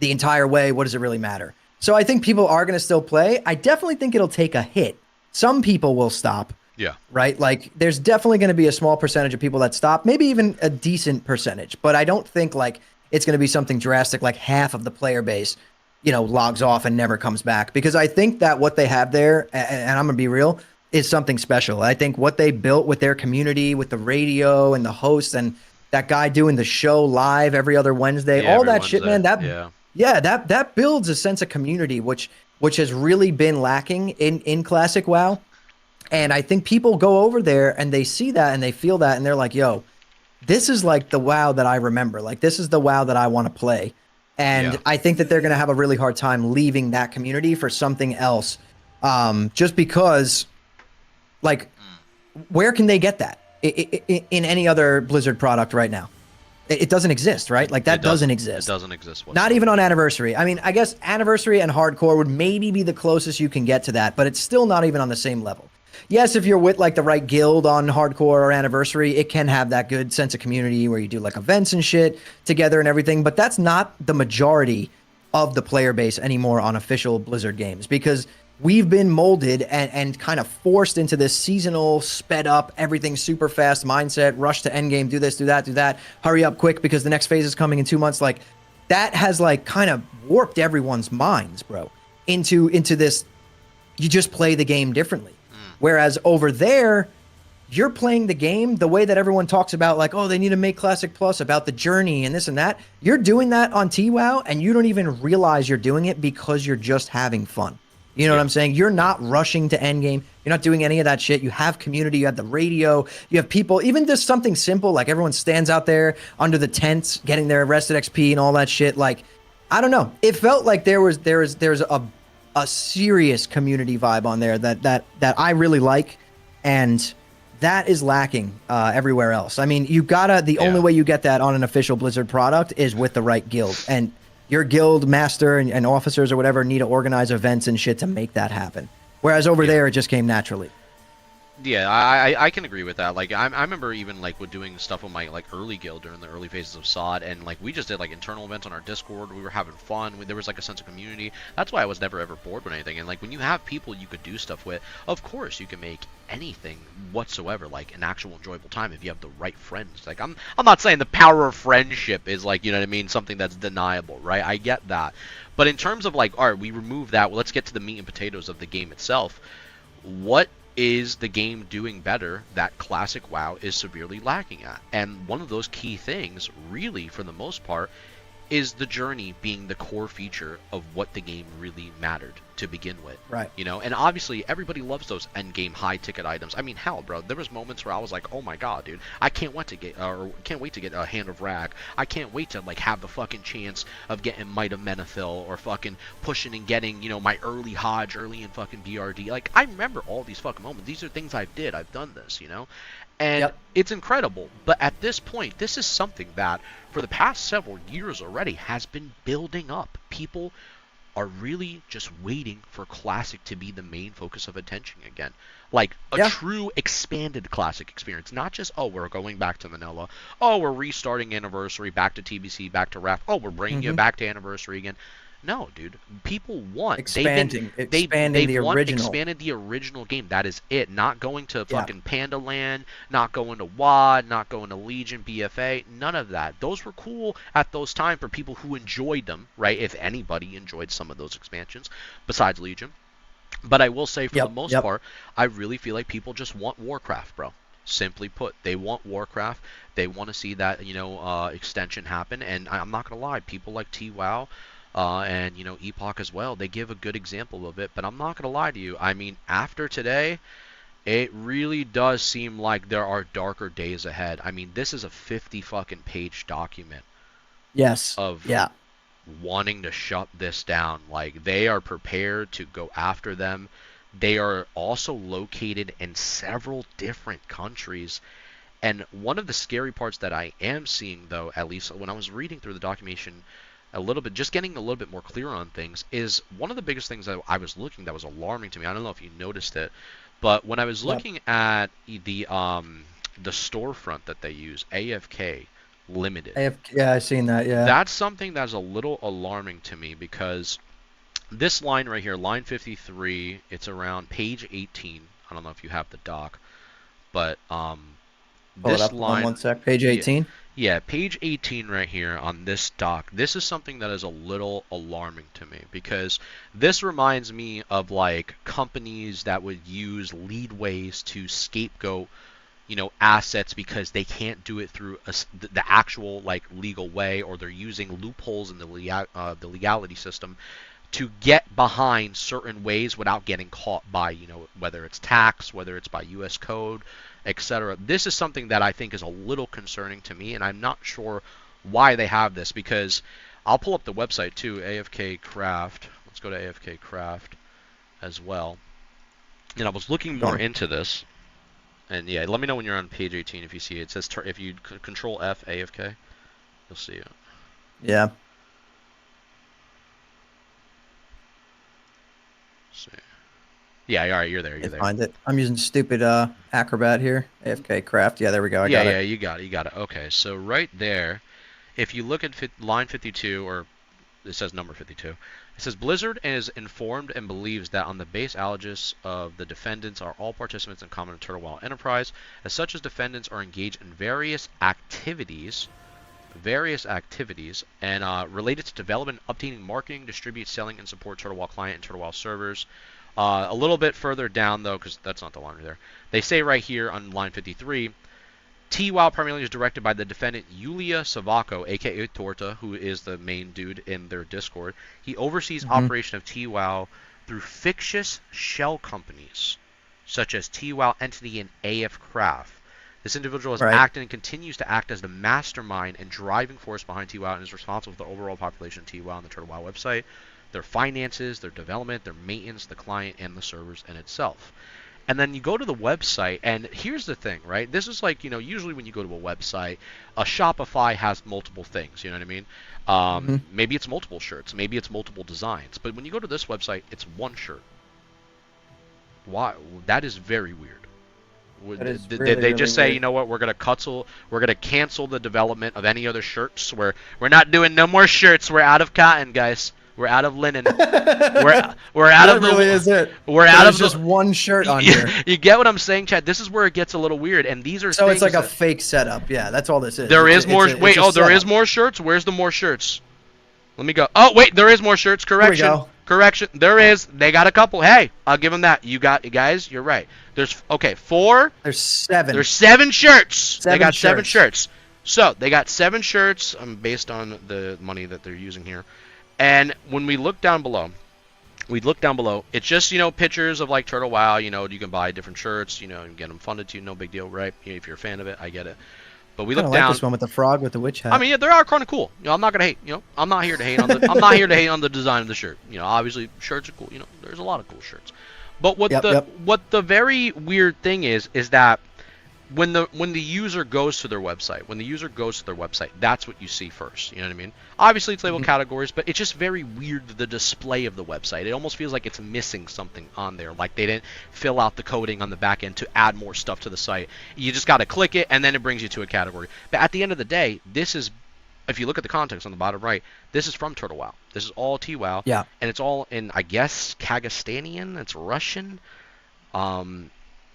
entire way, what does it really matter? So I think people are going to still play. I definitely think it'll take a hit. Some people will stop. Yeah. Right? Like, there's definitely going to be a small percentage of people that stop, maybe even a decent percentage. But I don't think, like, it's going to be something drastic, like half of the player base logs off and never comes back. Because I think that what they have there, and I'm gonna be real, is something special. I think what they built with their community, with the radio and the hosts, and that guy doing the show live every other Wednesday, Yeah, all every that shit, man. Wednesday. That builds a sense of community, which has really been lacking in Classic WoW. And I think people go over there and they see that and they feel that and they're like, yo, this is like the WoW that I remember. Like, this is the WoW that I want to play. And Yeah. I think that they're going to have a really hard time leaving that community for something else. Just because, like, where can they get that in any other Blizzard product right now? It doesn't exist, right? Like, that doesn't exist. It doesn't exist. Not even on Anniversary. I mean, I guess Anniversary and Hardcore would maybe be the closest you can get to that, but it's still not even on the same level. Yes, if you're with like the right guild on Hardcore or Anniversary, it can have that good sense of community where you do like events and shit together and everything, but that's not the majority of the player base anymore on official Blizzard games, because we've been molded and kind of forced into this seasonal, sped up, everything super fast mindset, rush to endgame, do this, do that, hurry up quick because the next phase is coming in 2 months. Like, that has like kind of warped everyone's minds, bro, into this. You just play the game differently. Whereas over there, you're playing the game the way that everyone talks about, like, oh, they need to make Classic Plus about the journey and this and that. You're doing that on TWoW, and you don't even realize you're doing it because you're just having fun. You know what I'm saying? You're not rushing to endgame. You're not doing any of that shit. You have community. You have the radio. You have people. Even just something simple, like everyone stands out there under the tents getting their Arrested XP and all that shit. Like, I don't know. It felt like there's a serious community vibe on there that I really like, and that is lacking everywhere else. I mean, the only way you get that on an official Blizzard product is with the right guild, and your guild master and officers or whatever need to organize events and shit to make that happen. Whereas over there, it just came naturally. Yeah, I can agree with that. Like, I remember even like with doing stuff with my like early guild during the early phases of SOD, and like we just did like internal events on our Discord. We were having fun. There was like a sense of community. That's why I was never ever bored with anything. And like when you have people you could do stuff with, of course you can make anything whatsoever like an actual enjoyable time if you have the right friends. Like I'm not saying the power of friendship is like, you know what I mean, something that's deniable, right? I get that. But in terms of like, all right, we remove that. Well, let's get to the meat and potatoes of the game itself. What is the game doing better that Classic WoW is severely lacking at? And one of those key things, really, for the most part, is the journey being the core feature of what the game really mattered to begin with. Right. You know, and obviously everybody loves those end game high ticket items. I mean, hell, bro, there was moments where I was like, oh my god, dude, I can't wait to get a Hand of Rag. I can't wait to like have the fucking chance of getting Might of Menethil or fucking pushing and getting, you know, my early Hodge early in fucking BRD. Like, I remember all these fucking moments. These are things I've done this, you know? And it's incredible. But at this point, this is something that for the past several years already has been building up. People are really just waiting for Classic to be the main focus of attention again. Like a true expanded Classic experience. Not just, oh, we're going back to vanilla. Oh, we're restarting Anniversary, back to TBC, back to RAF. Oh, we're bringing you back to Anniversary again. No, dude. People want expanding the original. Expanded the original game. That is it. Not going to fucking Panda Land, not going to WoD, not going to Legion, BFA. None of that. Those were cool at those times for people who enjoyed them, right? If anybody enjoyed some of those expansions, besides Legion. But I will say, for the most part, I really feel like people just want Warcraft, bro. Simply put, they want Warcraft. They want to see that, you know, extension happen. And I'm not gonna lie, people like TWoW. And, you know, Epoch as well, they give a good example of it. But I'm not going to lie to you. I mean, after today, it really does seem like there are darker days ahead. I mean, this is a 50 fucking page document. Yes. Of wanting to shut this down. Like, they are prepared to go after them. They are also located in several different countries. And one of the scary parts that I am seeing, though, at least when I was reading through the documentation a little bit, just getting a little bit more clear on things, is one of the biggest things that I was looking that was alarming to me. I don't know if you noticed it, but when I was looking at the storefront that they use, AFK Limited. Yeah, I've seen that. Yeah, that's something that's a little alarming to me, because this line right here, line 53, it's around page 18. I don't know if you have the doc, but this line. One sec. Page 18. Yeah, page 18 right here on this doc. This is something that is a little alarming to me because this reminds me of like companies that would use leadways to scapegoat, assets because they can't do it through the actual like legal way, or they're using loopholes in the legality system to get behind certain ways without getting caught by, whether it's tax, whether it's by U.S. code, etc. This is something that I think is a little concerning to me, and I'm not sure why they have this, because I'll pull up the website too, AFK Craft. Let's go to AFK Craft as well. And I was looking more into this, and yeah, let me know when you're on page 18 if you see it. It says if you control F AFK, you'll see it. Yeah. See. Yeah, all right, you're there. You're there. Find it. I'm using stupid Acrobat here. AFK Craft. Yeah, there we go. I got it. Yeah, you got it. Okay, so right there, if you look at line 52, or it says number 52, it says Blizzard is informed and believes that on the base alleges of the defendants are all participants in common Turtle Wow enterprise. As such, as defendants are engaged in various activities and related to development, updating, marketing, distribute, selling, and support Turtle Wow client and Turtle Wow servers. A little bit further down, though, because that's not the line there, they say right here on line 53, TWOW primarily is directed by the defendant Yulia Savako, aka Torta, who is the main dude in their Discord. He oversees operation of TWOW through fictitious shell companies, such as TWOW Entity and AF Craft. This individual has acted and continues to act as the mastermind and driving force behind TWOW and is responsible for the overall population of TWOW on the Turtle Wow website, their finances, their development, their maintenance, the client, and the servers in itself. And then you go to the website, and here's the thing, right? This is like, usually when you go to a website, a Shopify has multiple things, you know what I mean? Maybe it's multiple shirts, maybe it's multiple designs. But when you go to this website, it's one shirt. Why? That is very weird. They just say, you know what, we're gonna cancel the development of any other shirts. We're not doing no more shirts. We're out of cotton, guys. We're out of linen. We're out of the. Really is it? We're out of just one shirt on here. You get what I'm saying, Chad? This is where it gets a little weird, and these are so it's like a fake setup. Yeah, that's all this is. There is more. Wait, there is more shirts. Where's the more shirts? Let me go. Oh, wait, there is more shirts. Correction. Here we go. Correction. There is. They got a couple. Hey, I'll give them that. You guys. You're right. There's 4. There's 7. There's 7 shirts. They got 7 shirts. So they got 7 shirts. Based on the money that they're using here. And when we look down below, it's just, pictures of like Turtle Wow, you can buy different shirts, you can get them funded to you, no big deal, right? If you're a fan of it, I get it. But we look down. Like this one with the frog with the witch hat. I mean, yeah, they are kind of cool. I'm not gonna hate. I'm not here to hate on the. I'm not here to hate on the design of the shirt. Obviously shirts are cool. There's a lot of cool shirts. But what the very weird thing is that when the user goes to their website, that's what you see first. You know what I mean? Obviously, it's labeled categories, but it's just very weird, the display of the website. It almost feels like it's missing something on there, like they didn't fill out the coding on the back end to add more stuff to the site. You just got to click it, and then it brings you to a category. But at the end of the day, this is, if you look at the context on the bottom right, this is from Turtle Wow. This is all TWOW. Yeah. And it's all in, I guess, Kazakstanian. It's Russian.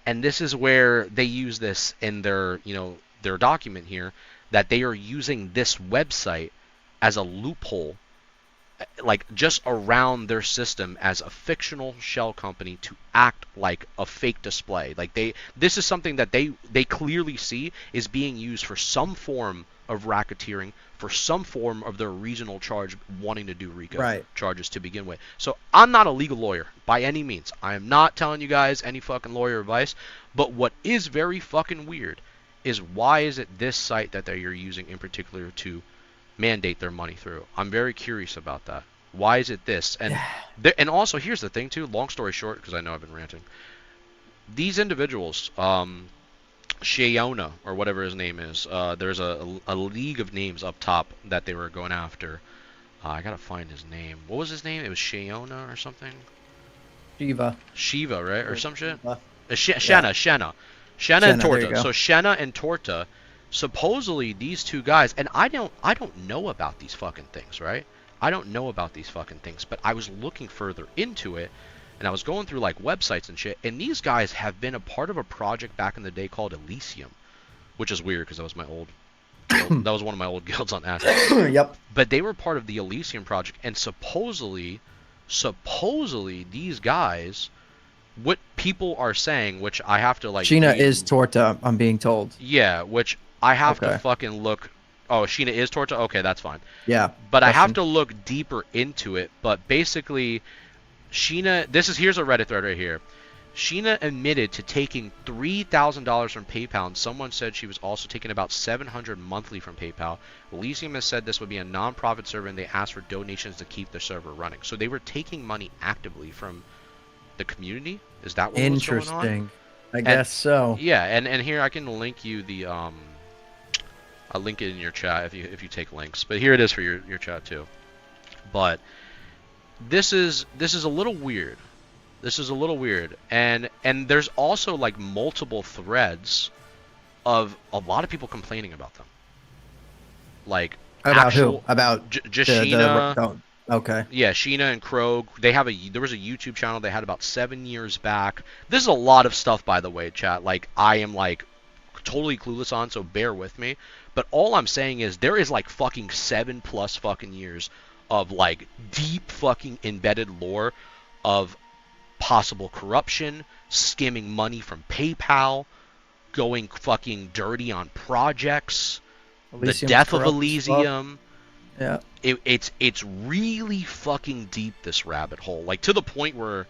And this is where they use this in their document here, that they are using this website as a loophole, like just around their system as a fictional shell company to act like a fake display. Like this is something that they clearly see is being used for some form of racketeering, for some form of their regional charge wanting to do RICO charges to begin with. So I'm not a legal lawyer by any means. I am not telling you guys any fucking lawyer advice. But what is very fucking weird is, why is it this site that you're using in particular to mandate their money through? I'm very curious about that. Why is it this? And and also, here's the thing too, long story short, because I know I've been ranting. These individuals, Shayona, or whatever his name is, there's a league of names up top that they were going after. I gotta find his name. What was his name? It was Shayona or something? Shiva, right? Or some shit? Shenna and Torta. So Shenna and Torta, supposedly these two guys, and I don't know about these fucking things, right? I don't know about these fucking things, but I was looking further into it, and I was going through like websites and shit, and these guys have been a part of a project back in the day called Elysium, which is weird because that was my old guild. That was one of my old guilds on Ash. Yep. But they were part of the Elysium project, and supposedly these guys, what people are saying, which I have to like. Sheena is Torta, I'm being told. Yeah, which I have to fucking look. Oh, Sheena is Torta? Okay, that's fine. Yeah. But I have to look deeper into it. But basically, Sheena, here's a Reddit thread right here. Sheena admitted to taking $3,000 from PayPal, and someone said she was also taking about $700 monthly from PayPal. Elysium has said this would be a non-profit server, and they asked for donations to keep the server running. So they were taking money actively from the community? Is that what was going on? Interesting. I guess so. Yeah, and here I can link you the I'll link it in your chat if you take links. But here it is for your chat too. But this is a little weird. This is a little weird. And there's also like multiple threads of a lot of people complaining about them. Like about who? About just Sheena. Okay. Yeah, Sheena and Krog. There was a YouTube channel they had about 7 years back. This is a lot of stuff, by the way, chat. Like I am like totally clueless on, so bear with me. But all I'm saying is there is like fucking 7+ fucking years of like deep fucking embedded lore of possible corruption, skimming money from PayPal, going fucking dirty on projects, the death of Elysium. Yeah. It's really fucking deep, this rabbit hole. Like to the point where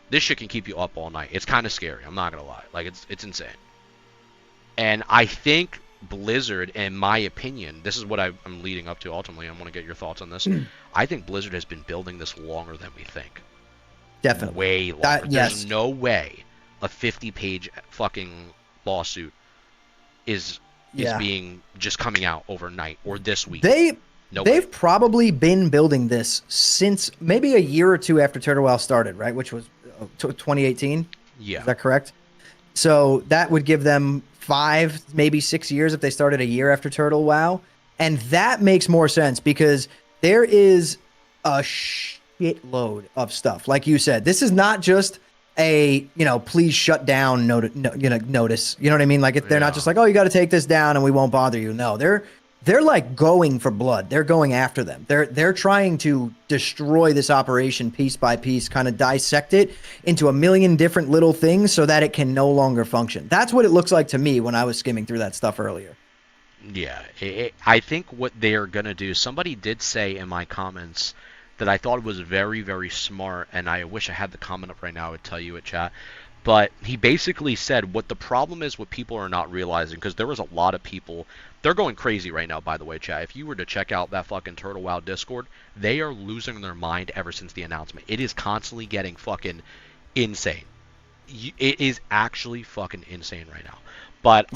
this shit can keep you up all night. It's kind of scary. I'm not gonna lie. Like it's insane. And I think Blizzard, in my opinion, this is what I'm leading up to ultimately. I want to get your thoughts on this. I think Blizzard has been building this longer than we think. Definitely. Way longer. Yes. There's no way a 50-page fucking lawsuit is being just coming out overnight or this week. They've probably been building this since maybe a year or two after Turtle Well started, right? Which was 2018. Yeah. Is that correct? So that would give them 5, maybe 6 years if they started a year after Turtle WoW. And that makes more sense because there is a shitload of stuff. Like you said, this is not just a, please shut down notice. You know what I mean? Like they're not just like, oh, you got to take this down and we won't bother you. No, they're like going for blood. They're going after them. They're trying to destroy this operation piece by piece, kind of dissect it into a million different little things so that it can no longer function. That's what it looks like to me when I was skimming through that stuff earlier. Yeah, I think what they're going to do, somebody did say in my comments that I thought was very, very smart, and I wish I had the comment up right now, I would tell you it, chat. But he basically said what the problem is, what people are not realizing, because there was a lot of people, they're going crazy right now, by the way, chat. If you were to check out that fucking Turtle WoW Discord, they are losing their mind ever since the announcement. It is constantly getting fucking insane. It is actually fucking insane right now. But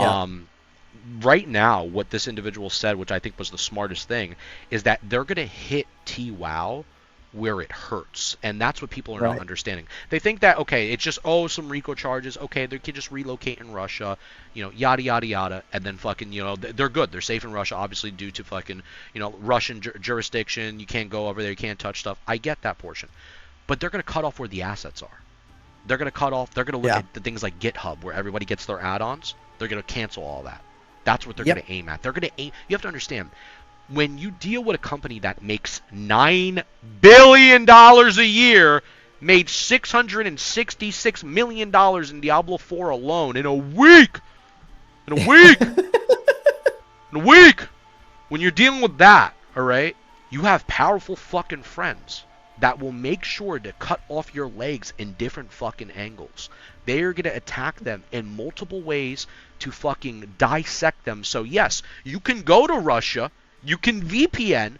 right now, what this individual said, which I think was the smartest thing, is that they're going to hit TWoW where it hurts, and that's what people are not understanding. They think that, okay, it's just, some RICO charges, okay, they can just relocate in Russia, yada yada yada, and then fucking, they're good, they're safe in Russia, obviously due to fucking, Russian jurisdiction, you can't go over there, you can't touch stuff. I get that portion, but they're going to cut off where the assets are. They're going to cut off, they're going to look at the things like GitHub, where everybody gets their add-ons. They're going to cancel all that. That's what they're going to aim at. They're going to aim, you have to understand, when you deal with a company that makes $9 billion a year, made $666 million in Diablo 4 alone in a week, in a week, when you're dealing with that, all right, you have powerful fucking friends that will make sure to cut off your legs in different fucking angles. They are going to attack them in multiple ways to fucking dissect them. So yes, you can go to Russia, you can VPN,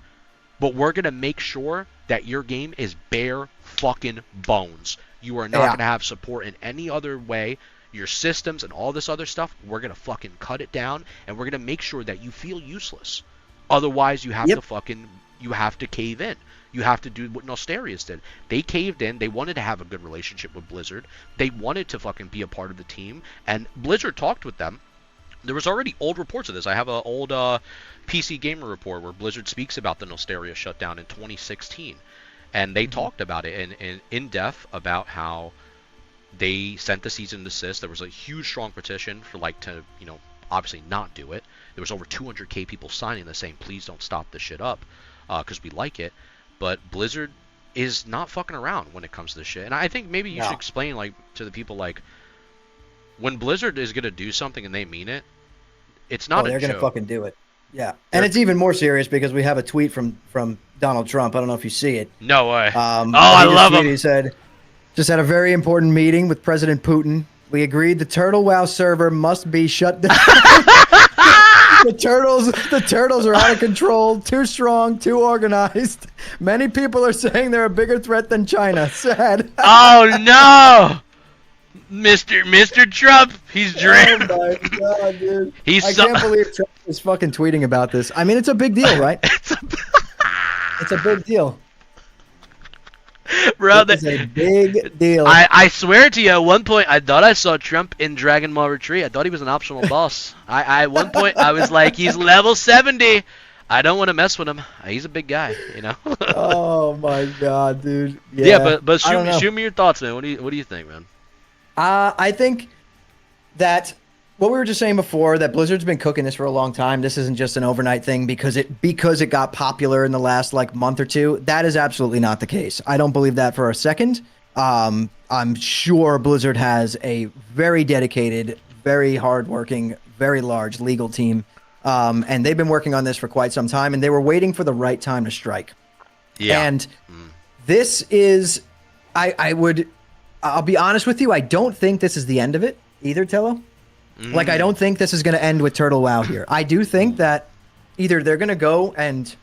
but we're going to make sure that your game is bare fucking bones. You are not going to have support in any other way. Your systems and all this other stuff, we're going to fucking cut it down, and we're going to make sure that you feel useless. Otherwise, you have to cave in. You have to do what Nostarius did. They caved in. They wanted to have a good relationship with Blizzard. They wanted to fucking be a part of the team, and Blizzard talked with them. There was already old reports of this. I have an old PC Gamer report where Blizzard speaks about the Nostarius shutdown in 2016. And they talked about it in depth about how they sent the cease and desist. There was a huge, strong petition for to obviously not do it. There was over 200K people signing this saying, please don't stop this shit up, because we like it. But Blizzard is not fucking around when it comes to this shit. And I think maybe you should explain, like, to the people, like, when Blizzard is gonna do something and they mean it, it's not a joke. They're gonna fucking do it. Yeah, and it's even more serious because we have a tweet from Donald Trump. I don't know if you see it. No way. I love him. He said, just had a very important meeting with President Putin. We agreed the Turtle WoW server must be shut down. The turtles are out of control, too strong, too organized. Many people are saying they're a bigger threat than China. Sad. Oh no, Mr. Trump, he's dreaming. Oh my god, dude! I can't believe Trump is fucking tweeting about this. I mean, it's a big deal, right? It's a big deal. Bro, it's a big deal. I swear to you, at one point, I thought I saw Trump in Dragon Ball Retreat. I thought he was an optional boss. At one point, I was like, he's level 70. I don't want to mess with him. He's a big guy, you know. Oh my god, dude. Yeah, but shoot me your thoughts, man. What do you think, man? I think that what we were just saying before, that Blizzard's been cooking this for a long time. This isn't just an overnight thing because it got popular in the last like month or two. That is absolutely not the case. I don't believe that for a second. I'm sure Blizzard has a very dedicated, very hardworking, very large legal team. And they've been working on this for quite some time, and they were waiting for the right time to strike. Yeah. And this is, I'll be honest with you, I don't think this is the end of it either, Tello. Like, I don't think this is going to end with Turtle WoW here. I do think that either they're going to go and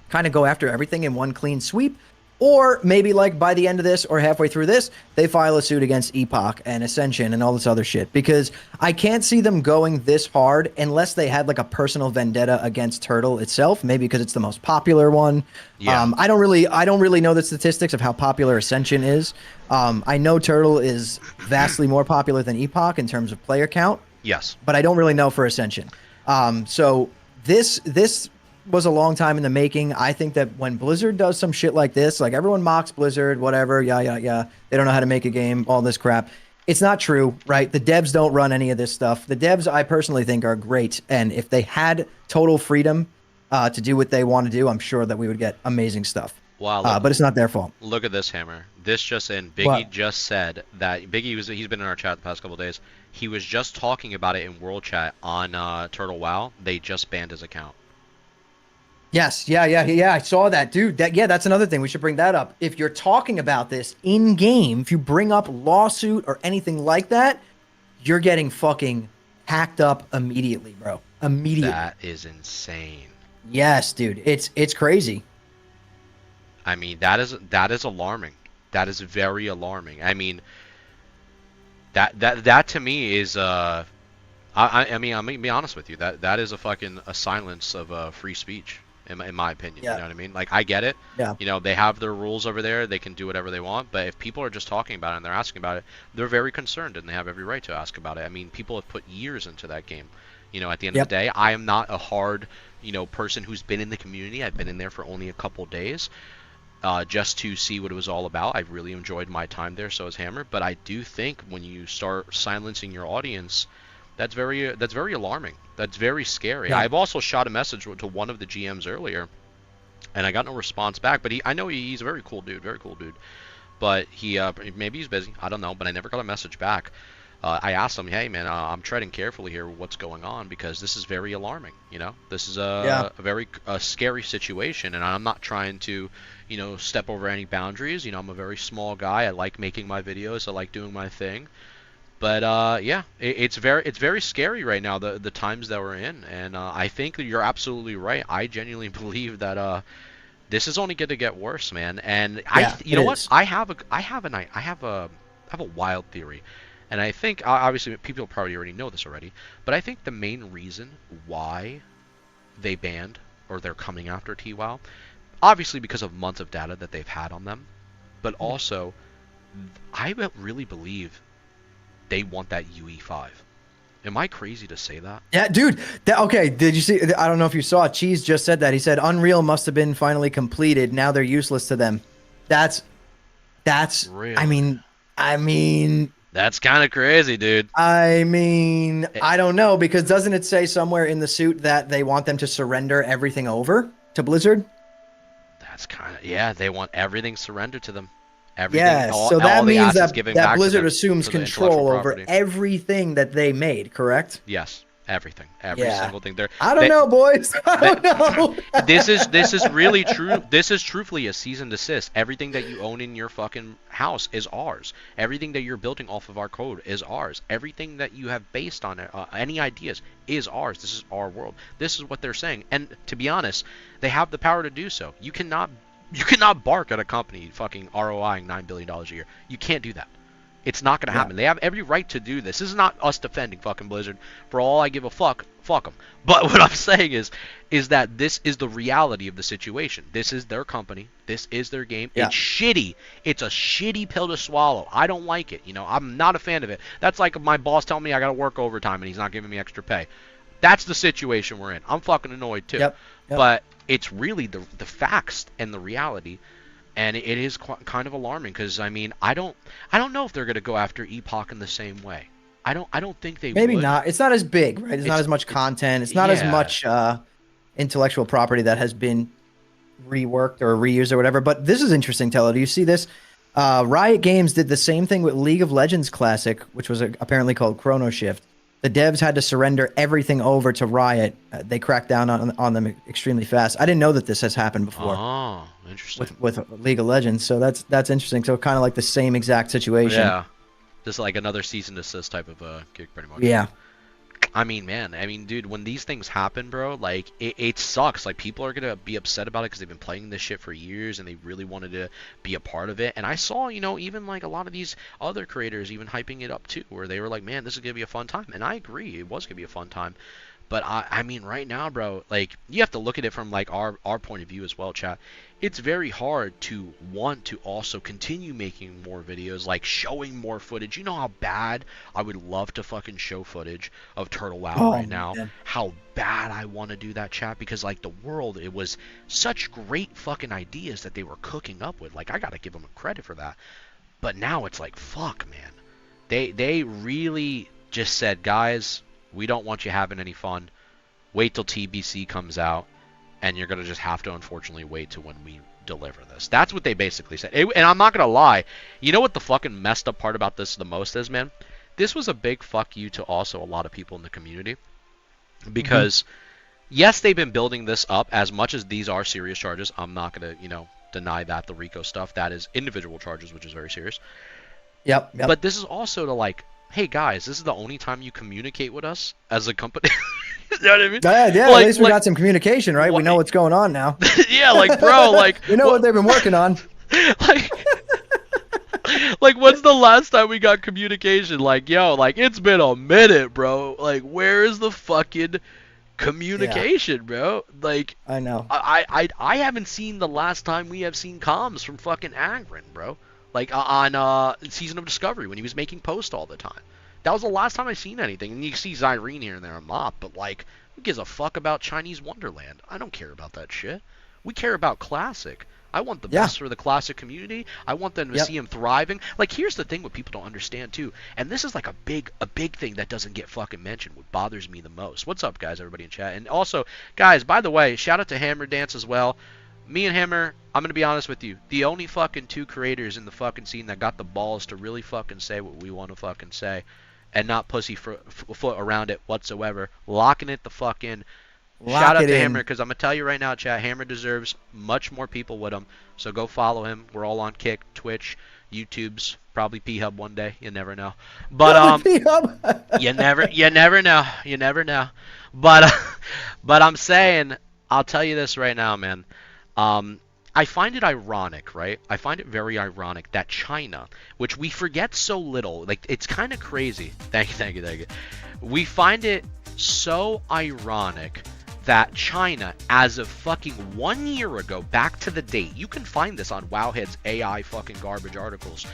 kind of go after everything in one clean sweep, or maybe like by the end of this or halfway through this, they file a suit against Epoch and Ascension and all this other shit. Because I can't see them going this hard unless they had like a personal vendetta against Turtle itself. Maybe because it's the most popular one. Yeah. I don't really know the statistics of how popular Ascension is. I know Turtle is vastly more popular than Epoch in terms of player count. Yes. But I don't really know for Ascension. So this was a long time in the making. I think that when Blizzard does some shit like this, like everyone mocks Blizzard, whatever, yeah, they don't know how to make a game, all this crap. It's not true, right? The devs don't run any of this stuff. The devs, I personally think, are great. And if they had total freedom to do what they want to do, I'm sure that we would get amazing stuff. Wow, but it's not their fault. Look at this, Hammer. This just in. Biggie just said that he's been in our chat the past couple of days. He was just talking about it in World Chat on Turtle WoW. They just banned his account. Yes, yeah. I saw that, dude. That's another thing. We should bring that up. If you're talking about this in game, if you bring up lawsuit or anything like that, you're getting fucking hacked up immediately, bro. Immediately. That is insane. Yes, dude. It's crazy. I mean, that is alarming. That is very alarming. I mean, that to me is I mean, I'm gonna be honest with you. That is a silence of free speech. In my opinion, you know what I mean? Like, I get it. Yeah. You know, they have their rules over there. They can do whatever they want. But if people are just talking about it and they're asking about it, they're very concerned and they have every right to ask about it. I mean, people have put years into that game. You know, at the end of the day, I am not a hard, person who's been in the community. I've been in there for only a couple days, just to see what it was all about. I really enjoyed my time there. So has Hammer. But I do think when you start silencing your audience, that's very alarming. That's very scary. Yeah. I've also shot a message to one of the GMs earlier, and I got no response back. But I know he's a very cool dude. But he maybe he's busy. I don't know. But I never got a message back. I asked him, hey man, I'm treading carefully here. What's going on? Because this is very alarming. This is a very scary situation, and I'm not trying to, step over any boundaries. I'm a very small guy. I like making my videos. I like doing my thing. But it's very scary right now, the times that we're in, and I think that you're absolutely right. I genuinely believe that this is only going to get worse, man. And what? I have a wild theory, and I think obviously people probably already know this already, but I think the main reason why they banned or they're coming after TWoW, obviously because of months of data that they've had on them, but also I really believe they want that UE5. Am I crazy to say that? Yeah, dude. Okay, did you see? I don't know if you saw it. Cheese just said that. He said Unreal must have been finally completed. Now they're useless to them. That's real. I mean, That's kind of crazy, dude. I mean, I don't know, because doesn't it say somewhere in the suit that they want them to surrender everything over to Blizzard? That's kind of, yeah, they want everything surrendered to them. Everything, Yeah, all, so that all the means assets that, given that back to Blizzard them assumes for the control intellectual over property. everything that they made, correct? Yes, everything, every Yeah. single thing. They're, I don't know, boys. I don't know. this is really true. This is truthfully a cease and desist. Everything that you own in your fucking house is ours. Everything that you're building off of our code is ours. Everything that you have based on it, any ideas, is ours. This is our world. This is what they're saying. And to be honest, they have the power to do so. You cannot bark at a company fucking ROIing $9 billion a year. You can't do that. It's not going to happen. They have every right to do this. This is not us defending fucking Blizzard. For all I give a fuck them. But what I'm saying is that this is the reality of the situation. This is their company. This is their game. Yeah. It's shitty. It's a shitty pill to swallow. I don't like it. You know, I'm not a fan of it. That's like my boss telling me I got to work overtime and he's not giving me extra pay. That's the situation we're in. I'm fucking annoyed too. Yep. But it's really the facts and the reality. And it is kind of alarming because, I mean, I don't know if they're going to go after Epoch in the same way. I don't think they Maybe would. not. It's not as big, right? It's not as much content. It's not as much intellectual property that has been reworked or reused or whatever. But this is interesting, Teller. Do you see this? Riot Games did the same thing with League of Legends Classic, which was apparently called Chrono Shift. The devs had to surrender everything over to Riot. They cracked down on them extremely fast. I didn't know that this has happened before. Oh, interesting. With League of Legends, so that's interesting. So kind of like the same exact situation. Yeah, just like another cease and desist type of gig, pretty much. Yeah. I mean, dude, when these things happen, bro, like, it sucks. Like, people are going to be upset about it because they've been playing this shit for years and they really wanted to be a part of it. And I saw, you know, even, like, a lot of these other creators even hyping it up, too, where they were like, man, this is going to be a fun time. And I agree, it was going to be a fun time. But, I mean, right now, bro, like, you have to look at it from, like, our point of view as well, chat. It's very hard to want to also continue making more videos, like showing more footage. You know how bad I would love to fucking show footage of Turtle Wow right now? Man. How bad I want to do that, chat, because, like, the world, it was such great fucking ideas that they were cooking up with. Like, I got to give them credit for that. But now it's like, fuck, man. They really just said, guys, we don't want you having any fun. Wait till TBC comes out, and you're going to just have to, unfortunately, wait till when we deliver this. That's what they basically said. And I'm not going to lie. You know what the fucking messed up part about this the most is, man? This was a big fuck you to also a lot of people in the community. Because, yes, they've been building this up as much as these are serious charges. I'm not going to, you know, deny that. The RICO stuff, that is individual charges, which is very serious. Yep. But this is also to, like, hey, guys, this is the only time you communicate with us as a company. You know what I mean? Yeah, like, at least we got some communication, right? We know what's going on now. Yeah, like, bro, like... we know what they've been working on. Like, when's the last time we got communication? Like, yo, like, it's been a minute, bro. Like, where is the fucking communication, bro? Like... I know. I haven't seen the last time we have seen comms from fucking Agron, bro. Like, on Season of Discovery, when he was making posts all the time. That was the last time I seen anything. And you see Zyrene here and there a lot, but, like, who gives a fuck about Chinese Wonderland? I don't care about that shit. We care about Classic. I want the best for the Classic community. I want them to see him thriving. Like, here's the thing what people don't understand, too. And this is, like, a big thing that doesn't get fucking mentioned. What bothers me the most. What's up, guys, everybody in chat? And also, guys, by the way, shout out to Hammer Dance as well. Me and Hammer, I'm going to be honest with you, the only fucking two creators in the fucking scene that got the balls to really fucking say what we want to fucking say and not pussyfoot around it whatsoever. Locking it the fuck in. Shout out to Hammer, because I'm going to tell you right now, chat, Hammer deserves much more people with him. So go follow him. We're all on Kick, Twitch, YouTube's, probably P-Hub one day. You never know. But you never know. You never know. But I'm saying, I'll tell you this right now, man. I find it ironic, right? I find it very ironic that China, which we forget so little, like, it's kind of crazy. Thank you. We find it so ironic that China, as of fucking 1 year ago, back to the date, you can find this on Wowhead's AI fucking garbage articles.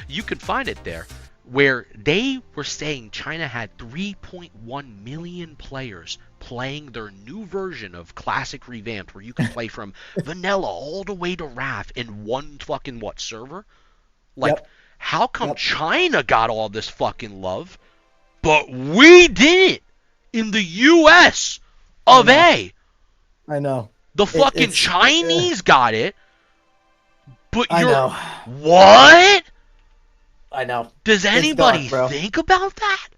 You can find it there, where they were saying China had 3.1 million players playing their new version of Classic Revamped, where you can play from vanilla all the way to RAF in one fucking server? Like, How come Yep. China got all this fucking love, but we didn't in the U.S. of A? I know. The fucking It's Chinese got it, but I know. What? I know. Does It's anybody dark, bro. think about that?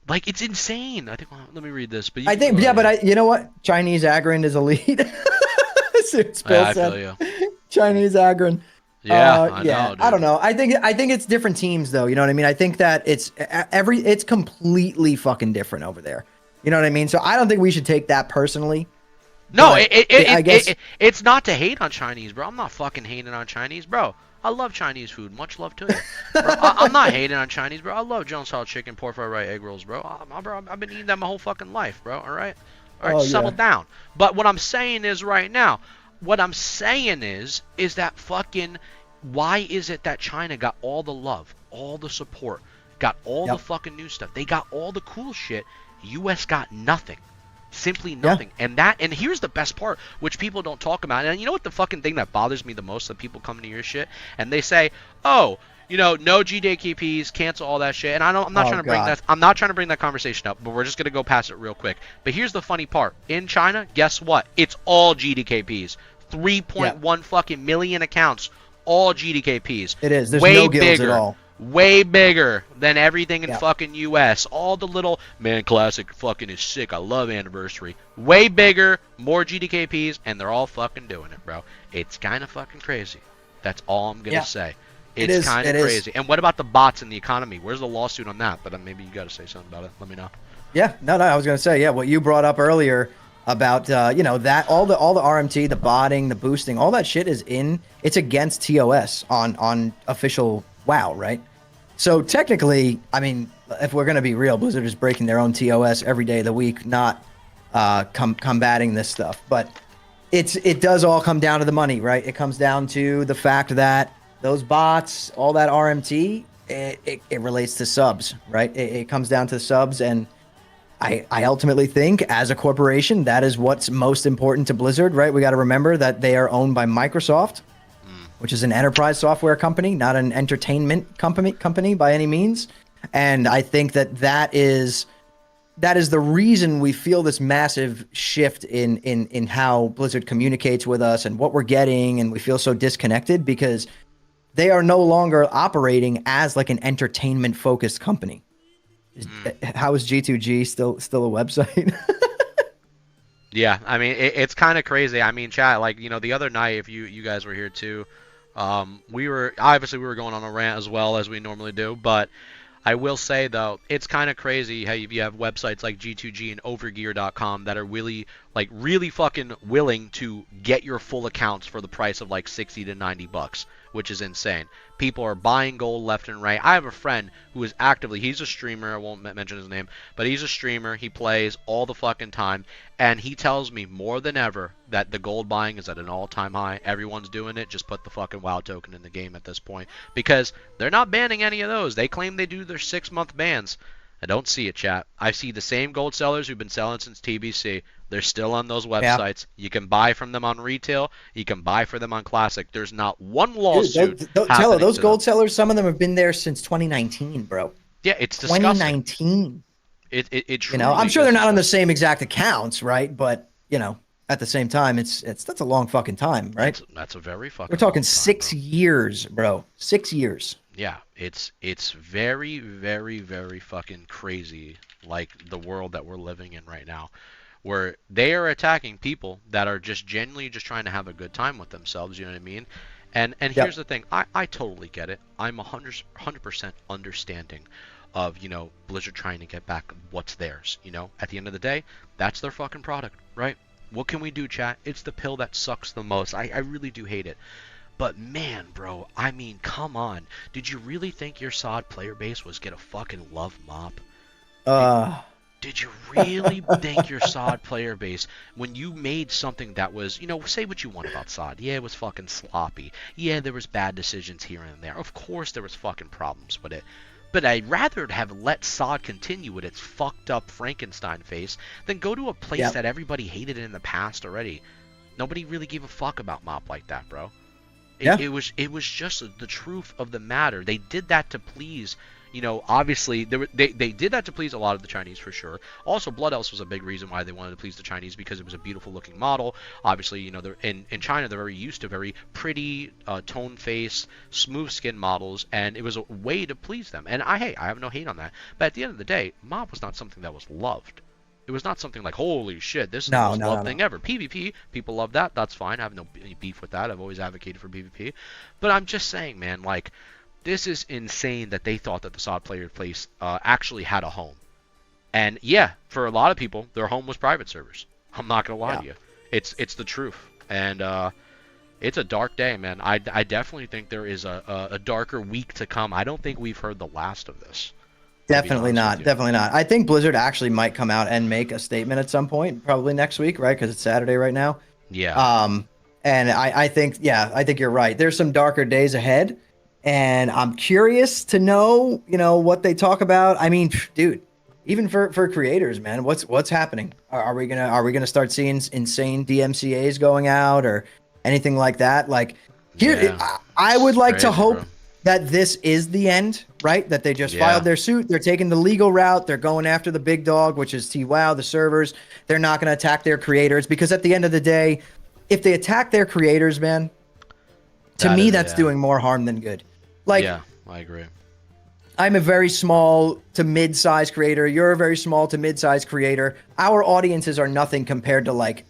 Like, it's insane. I think. Let me read this. But I think, yeah, but you know what? Chinese Agron is elite. As Bill I said. feel you. Chinese Agron. Yeah, I yeah. know, dude. I don't know. I think it's different teams though. You know what I mean? I think that it's completely fucking different over there. You know what I mean? So I don't think we should take that personally. No, but I guess it's not to hate on Chinese, bro. I'm not fucking hating on Chinese, bro. I love Chinese food. Much love to you. Bro, I'm not hating on Chinese, bro. I love Jones Style chicken, pork fried rice, egg rolls, bro. I've been eating that my whole fucking life, bro. All right, settle down. But what I'm saying is right now, is that fucking, why is it that China got all the love, all the support, got all the fucking new stuff? They got all the cool shit. U.S. got nothing. Simply nothing. Yeah. And here's the best part, which people don't talk about. And you know what the fucking thing that bothers me the most? That people come to your shit and they say, oh, you know, no GDKPs, cancel all that shit. And I'm not trying to bring that conversation up, but we're just gonna go past it real quick. But here's the funny part. In China, guess what? It's all GDKPs. 3.1 fucking million accounts, all GDKPs. It is. There's way no guilds bigger, at all. Way bigger than everything in fucking US. All the little, man, classic fucking is sick. I love anniversary. Way bigger, more GDKPs, and they're all fucking doing it, bro. It's kind of fucking crazy. That's all I'm gonna say. It's kind of crazy. And what about the bots in the economy? Where's the lawsuit on that? But maybe you got to say something about it. Let me know. Yeah, no, I was gonna say, yeah, what you brought up earlier about you know, that all the RMT, the botting, the boosting, all that shit it's against TOS on official WoW, right? So technically, I mean, if we're gonna be real, Blizzard is breaking their own TOS every day of the week, not combating this stuff. But it does all come down to the money, right? It comes down to the fact that those bots, all that RMT, it relates to subs, right? It comes down to subs, and I ultimately think, as a corporation, that is what's most important to Blizzard, right? We got to remember that they are owned by Microsoft, which is an enterprise software company, not an entertainment company by any means. And I think that is the reason we feel this massive shift in how Blizzard communicates with us and what we're getting, and we feel so disconnected because they are no longer operating as like an entertainment-focused company. How is G2G still a website? Yeah, I mean, it's kind of crazy. I mean, chat, like, you know, the other night, if you guys were here too, we were going on a rant as well as we normally do, but I will say, though, it's kind of crazy how you have websites like G2G and Overgear.com that are really fucking willing to get your full accounts for the price of like $60 to $90, which is insane. People are buying gold left and right. I have a friend who is he's a streamer, I won't mention his name, but he's a streamer, he plays all the fucking time, and he tells me more than ever that the gold buying is at an all-time high. Everyone's doing it, just put the fucking WoW token in the game at this point, because they're not banning any of those. They claim they do their 6-month bans. I don't see it, chat. I see the same gold sellers who've been selling since TBC. They're still on those websites. Yeah. You can buy from them on retail. You can buy for them on Classic. There's not one lawsuit. Dude, those gold sellers, some of them have been there since 2019, bro. Yeah, it's disgusting. 2019. It you know, I'm sure they're not on the same exact accounts, right? But you know, at the same time, that's a long fucking time, right? That's a very fucking. We're talking long time, 6 years, bro. 6 years. Yeah, it's very, very, very fucking crazy, like the world that we're living in right now, where they are attacking people that are just genuinely just trying to have a good time with themselves, you know what I mean? And here's the thing, I totally get it. I'm 100% understanding of, you know, Blizzard trying to get back what's theirs, you know? At the end of the day, that's their fucking product, right? What can we do, chat? It's the pill that sucks the most. I really do hate it. But man, bro, I mean, come on. Did you really think your SOD player base was gonna fucking love MOP? Did you really think your SOD player base, when you made something that was, you know, say what you want about SOD. Yeah, it was fucking sloppy. Yeah, there was bad decisions here and there. Of course there was fucking problems with it. But I'd rather have let SOD continue with its fucked up Frankenstein face than go to a place that everybody hated in the past already. Nobody really gave a fuck about MOP like that, bro. Yeah. It was just the truth of the matter. They did that to please, obviously they did that to please a lot of the Chinese for sure. Also, Blood Elves was a big reason why they wanted to please the Chinese, because it was a beautiful looking model. Obviously, they're in China, they're very used to very pretty, tone face, smooth skin models, and it was a way to please them. And I have no hate on that. But at the end of the day, mob was not something that was loved. It was not something like, holy shit, this is the most loved thing ever. PvP, people love that. That's fine. I have no beef with that. I've always advocated for PvP. But I'm just saying, man, like, this is insane that they thought that the SOD player place actually had a home. And yeah, for a lot of people, their home was private servers. I'm not going to lie to you. It's the truth. And it's a dark day, man. I definitely think there is a darker week to come. I don't think we've heard the last of this. Definitely not. Definitely not. I think Blizzard actually might come out and make a statement at some point, probably next week, right? Because it's Saturday right now. Yeah. And I think you're right. There's some darker days ahead, and I'm curious to know, what they talk about. I mean, dude, even for creators, man, what's happening? Are we gonna start seeing insane DMCA's going out or anything like that? Like, here, I would like to hope that this is the end, right? That they just filed their suit. They're taking the legal route. They're going after the big dog, which is TWOW, the servers. They're not going to attack their creators, because at the end of the day, if they attack their creators, man, to me, that's doing more harm than good. Like, yeah, I agree. I'm a very small to mid-size creator. You're a very small to mid-size creator. Our audiences are nothing compared to like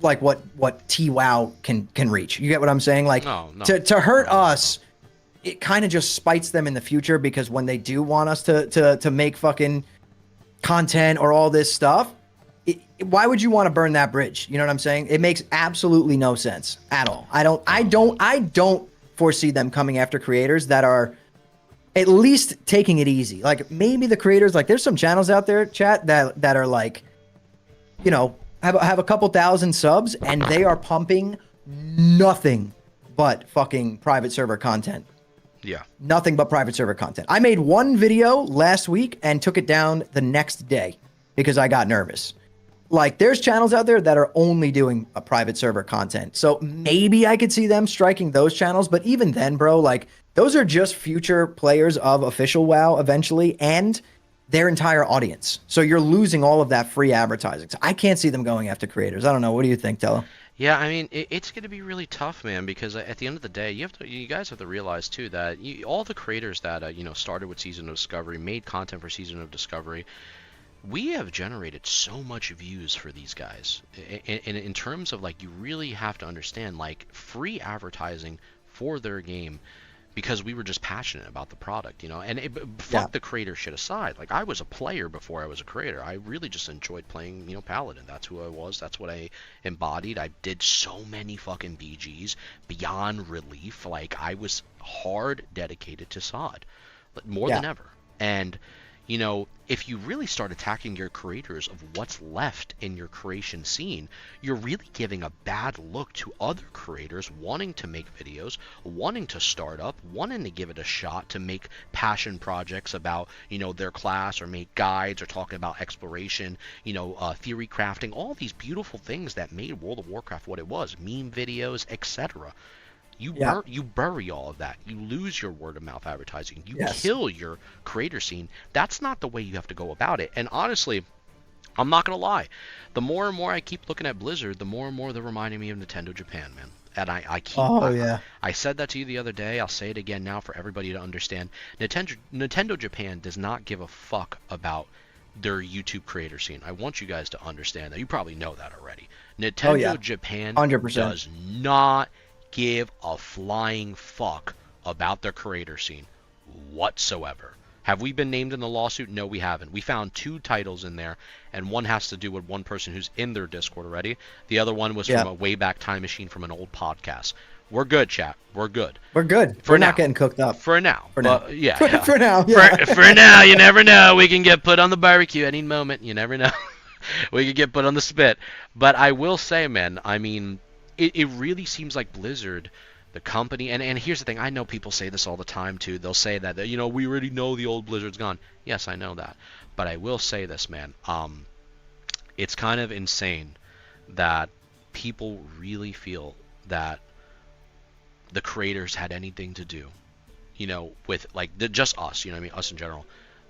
what TWOW can reach. You get what I'm saying? Like, to hurt us, it kind of just spites them in the future, because when they do want us to make fucking content or all this stuff, why would you want to burn that bridge? You know what I'm saying? It makes absolutely no sense at all. I don't foresee them coming after creators that are at least taking it easy. Like, maybe the creators, like, there's some channels out there, chat, that are like, have a couple thousand subs, and they are pumping nothing but fucking private server content. Yeah. Nothing but private server content. I made one video last week and took it down the next day because I got nervous. Like, there's channels out there that are only doing a private server content. So maybe I could see them striking those channels. But even then, bro, like, those are just future players of official WoW eventually, and their entire audience. So you're losing all of that free advertising. So I can't see them going after creators. I don't know. What do you think, Tello? Yeah, I mean, it's going to be really tough, man, because at the end of the day, you guys have to realize too that all the creators that started with Season of Discovery, made content for Season of Discovery, we have generated so much views for these guys. In terms of, like, you really have to understand, like, free advertising for their game, because we were just passionate about the product, and fuck the creator shit aside. Like, I was a player before I was a creator. I really just enjoyed playing, Paladin. That's who I was. That's what I embodied. I did so many fucking BGs beyond relief. Like, I was hard dedicated to SOD, more than ever. And, if you really start attacking your creators of what's left in your creation scene, you're really giving a bad look to other creators wanting to make videos, wanting to start up, wanting to give it a shot to make passion projects about, their class, or make guides, or talking about exploration, theory crafting, all these beautiful things that made World of Warcraft what it was, meme videos, etc. You bury all of that. You lose your word of mouth advertising. You kill your creator scene. That's not the way you have to go about it. And honestly, I'm not going to lie. The more and more I keep looking at Blizzard, the more and more they're reminding me of Nintendo Japan, man. And I said that to you the other day. I'll say it again now for everybody to understand. Nintendo Japan does not give a fuck about their YouTube creator scene. I want you guys to understand that. You probably know that already. Nintendo Japan 100%. Does not give a flying fuck about their creator scene whatsoever. Have we been named in the lawsuit? No, we haven't. We found 2 titles in there, and one has to do with one person who's in their Discord already. The other one was from a Wayback Time Machine from an old podcast. We're good, chat. We're good. We're good. We're not getting cooked up. For now. For now. For now. Yeah. For now, you never know. We can get put on the barbecue any moment. You never know. We could get put on the spit. But I will say, man, I mean, it really seems like Blizzard, the company, and here's the thing, I know people say this all the time too. They'll say that, we already know the old Blizzard's gone. Yes, I know that. But I will say this, man. It's kind of insane that people really feel that the creators had anything to do, you know, with like just us, you know what I mean, us in general,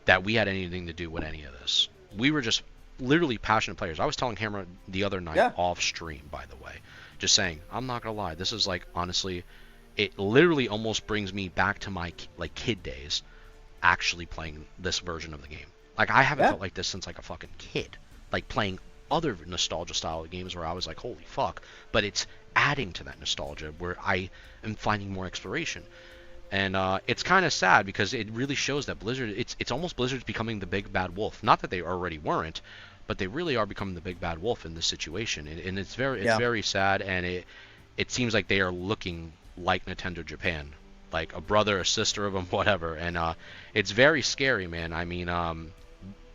that we had anything to do with any of this. We were just literally passionate players. I was telling Hammer the other night off stream, by the way, just saying, I'm not gonna lie, this is like, honestly, it literally almost brings me back to my like kid days, actually playing this version of the game. Like, I haven't felt like this since like a fucking kid, like playing other nostalgia style games where I was like, holy fuck, but it's adding to that nostalgia where I am finding more exploration. And it's kind of sad because it really shows that Blizzard, it's almost Blizzard's becoming the big bad wolf. Not that they already weren't, but they really are becoming the big bad wolf in this situation. And it's very sad, and it seems like they are looking like Nintendo Japan, like a brother, a sister of them, whatever. And it's very scary, man. I mean,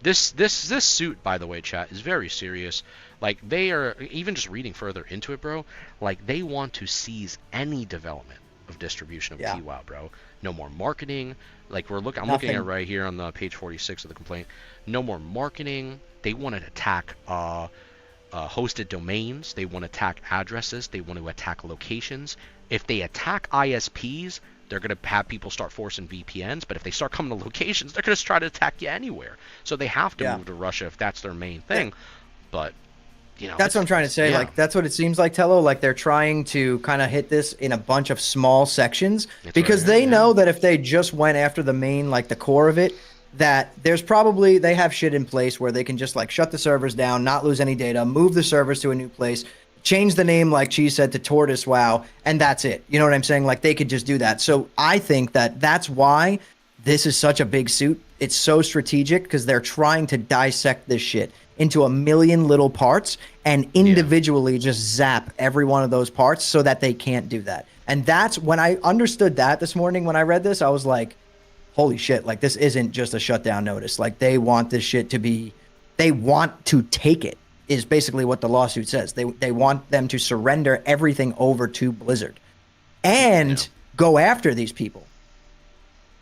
this suit, by the way, chat, is very serious. Like, they are, even just reading further into it, bro, like, they want to seize any development of distribution of TWOW, bro. No more marketing. Like, I'm looking at right here on the page 46 of the complaint. No more marketing. They want to attack hosted domains. They want to attack addresses. They want to attack locations. If they attack ISPs, they're going to have people start forcing VPNs. But if they start coming to locations, they're going to try to attack you anywhere. So they have to move to Russia if that's their main thing. But you know, that's what I'm trying to say. Like, that's what it seems like, Tello. Like, they're trying to kind of hit this in a bunch of small sections because they know that if they just went after the main, like the core of it, that there's probably, they have shit in place where they can just like shut the servers down, not lose any data, move the servers to a new place, change the name, like Cheese said, to Tortoise WoW, and that's it. You know what I'm saying? Like, they could just do that. So I think that that's why this is such a big suit. It's so strategic because they're trying to dissect this shit into a million little parts and individually just zap every one of those parts so that they can't do that. And that's when I understood that this morning when I read this, I was like, holy shit, like, this isn't just a shutdown notice. Like, they want this shit to be, they want to take it, is basically what the lawsuit says. They want them to surrender everything over to Blizzard and go after these people.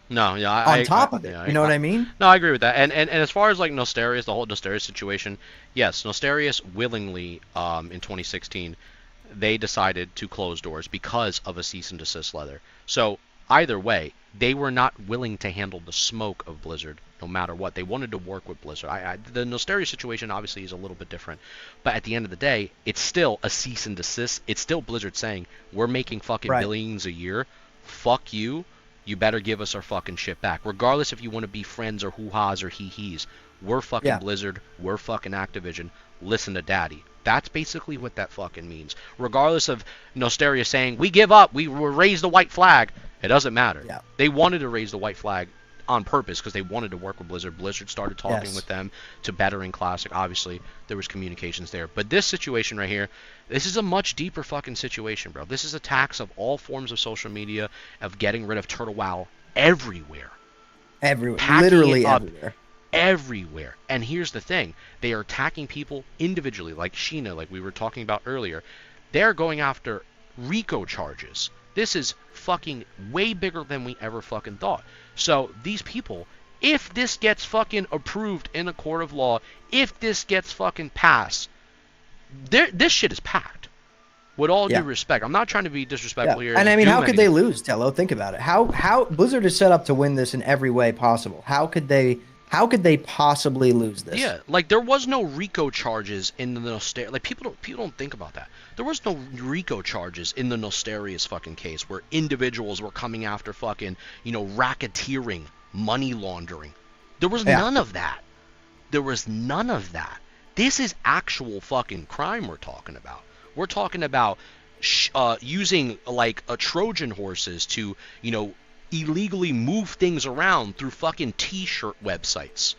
No, yeah, on top of it, you know what I mean? No, I agree with that. And as far as like Nostarius, the whole Nostarius situation, yes, Nostarius willingly, in 2016, they decided to close doors because of a cease and desist letter. So either way, they were not willing to handle the smoke of Blizzard, no matter what. They wanted to work with Blizzard. The Nostarius situation obviously is a little bit different, but at the end of the day, it's still a cease and desist. It's still Blizzard saying, we're making fucking billions a year. Fuck you. You better give us our fucking shit back. Regardless if you want to be friends or hoo-ha's or hee-hees. We're fucking Blizzard. We're fucking Activision. Listen to daddy. That's basically what that fucking means. Regardless of Nostarius saying, we give up. We raise the white flag. It doesn't matter. Yeah. They wanted to raise the white flag on purpose because they wanted to work with Blizzard. Blizzard started talking with them to bettering Classic. Obviously, there was communications there. But this situation right here, this is a much deeper fucking situation, bro. This is attacks of all forms of social media, of getting rid of Turtle WoW everywhere. Everywhere. Literally everywhere. Everywhere. And here's the thing. They are attacking people individually, like Sheena, like we were talking about earlier. They're going after RICO charges. This is fucking way bigger than we ever fucking thought. So these people, if this gets fucking approved in a court of law, if this gets fucking passed, this shit is packed. With all due respect. I'm not trying to be disrespectful here. And I mean, how could they lose, Tello? Think about it. How Blizzard is set up to win this in every way possible. How could they possibly lose this? Yeah, like there was no RICO charges in the Nostarius. Like people don't think about that. There was no RICO charges in the Nostarius fucking case where individuals were coming after fucking, racketeering, money laundering. There was none of that. There was none of that. This is actual fucking crime we're talking about. We're talking about using like a Trojan horses to, illegally move things around through fucking T-shirt websites,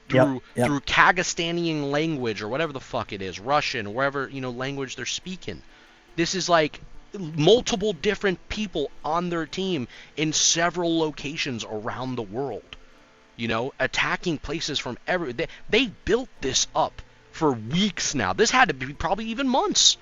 through Kagastanian language or whatever the fuck it is, Russian or whatever language they're speaking. This is like multiple different people on their team in several locations around the world, attacking places from they built this up for weeks now. This had to be probably even months.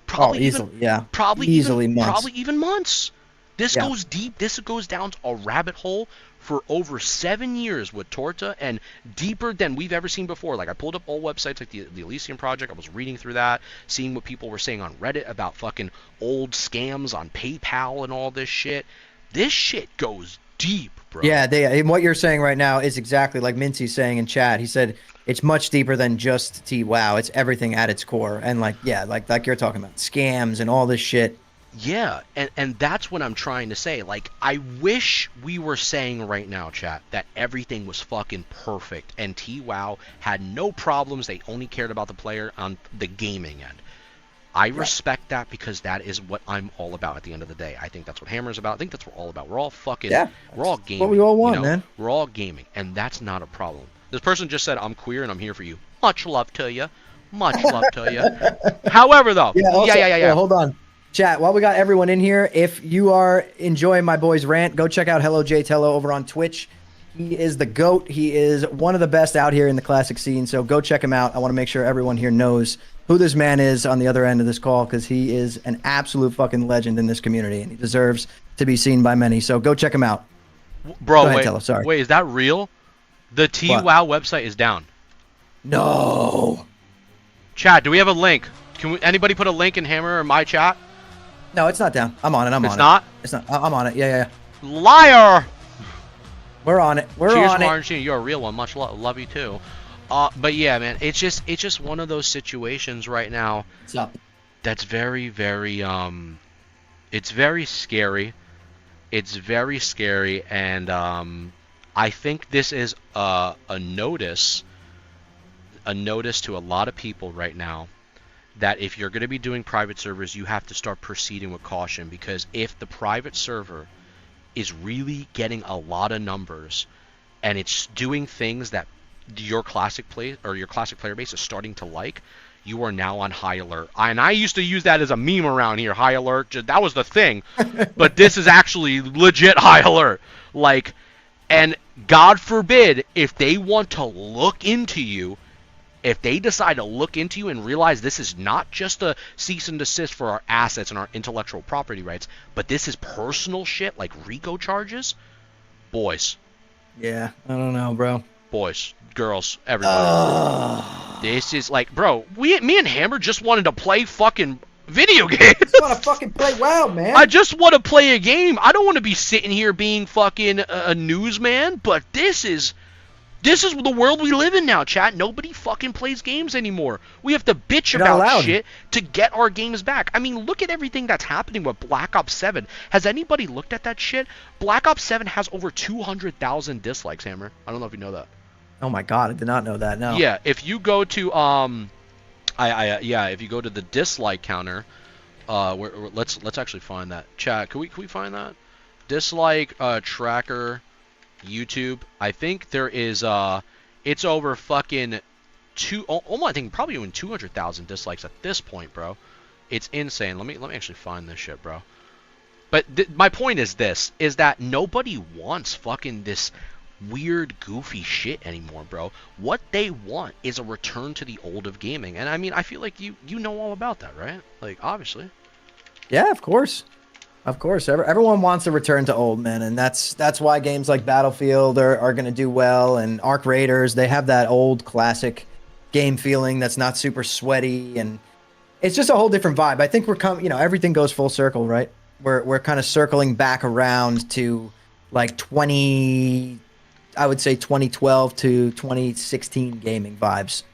Probably even months. This goes deep. This goes down to a rabbit hole for over 7 years with Torta, and deeper than we've ever seen before. Like, I pulled up old websites like the Elysium Project. I was reading through that, seeing what people were saying on Reddit about fucking old scams on PayPal and all this shit. This shit goes deep, bro. Yeah, and what you're saying right now is exactly like Mincy's saying in chat. He said it's much deeper than just T-WoW. It's everything at its core. And like you're talking about scams and all this shit. Yeah, and that's what I'm trying to say. Like, I wish we were saying right now, chat, that everything was fucking perfect and T-WoW had no problems. They only cared about the player on the gaming end. I respect that, because that is what I'm all about at the end of the day. I think that's what Hammer's about. I think that's what we're all about. We're all fucking, we're all gaming. What we all want, man. We're all gaming, and that's not a problem. This person just said, I'm queer and I'm here for you. Much love to you. Much love to you. However, though, yeah. Hold on. Chat, while we got everyone in here, if you are enjoying my boy's rant, go check out Hello J Tello over on Twitch. He is the GOAT. He is one of the best out here in the classic scene, so go check him out. I want to make sure everyone here knows who this man is on the other end of this call, because he is an absolute fucking legend in this community, and he deserves to be seen by many. So go check him out. Bro, go ahead, Tello, sorry. Wait, is that real? The T-WoW website is down. No. Chat, do we have a link? Can anybody put a link in Hammer or my chat? No, it's not down. I'm on it. It's not? It's not. I'm on it. Yeah. Liar! We're on it. Cheers, Martin. You're a real one. Much love you too. But yeah, man, it's just one of those situations right now. What's up? That's very, very it's very scary. It's very scary, and I think this is a notice to a lot of people right now, that if you're going to be doing private servers, you have to start proceeding with caution, because if the private server is really getting a lot of numbers and it's doing things that your classic player base is starting to like, you are now on high alert. And I used to use that as a meme around here, high alert. That was the thing. But this is actually legit high alert. Like, and God forbid, if they want to look into you, if they decide to look into you and realize this is not just a cease and desist for our assets and our intellectual property rights, but this is personal shit like RICO charges, boys. Yeah, I don't know, bro. Boys, girls, everybody. This is like, bro, me and Hammer just wanted to play fucking video games. I just want to fucking play WoW, man. I just want to play a game. I don't want to be sitting here being fucking a newsman, but this is the world we live in now, chat. Nobody fucking plays games anymore. We have to bitch about shit to get our games back. I mean, look at everything that's happening with Black Ops 7. Has anybody looked at that shit? Black Ops 7 has over 200,000 dislikes, Hammer. I don't know if you know that. Oh my god, I did not know that. No. Yeah, if you go to if you go to the dislike counter, let's actually find that. Chat, can we find that? Dislike tracker YouTube. I think there is it's over fucking I think probably even 200,000 dislikes at this point, bro. It's insane. Let me actually find this shit, bro. But my point is this, is that nobody wants fucking this weird, goofy shit anymore, bro. What they want is a return to the old of gaming. And I mean, I feel like you know all about that, right? Like, obviously. Yeah, of course. Of course. Everyone wants a return to old, man. And that's why games like Battlefield are going to do well. And Arc Raiders, they have that old classic game feeling that's not super sweaty. And it's just a whole different vibe. I think everything goes full circle, right? We're kind of circling back around to like 2012 to 2016 gaming vibes,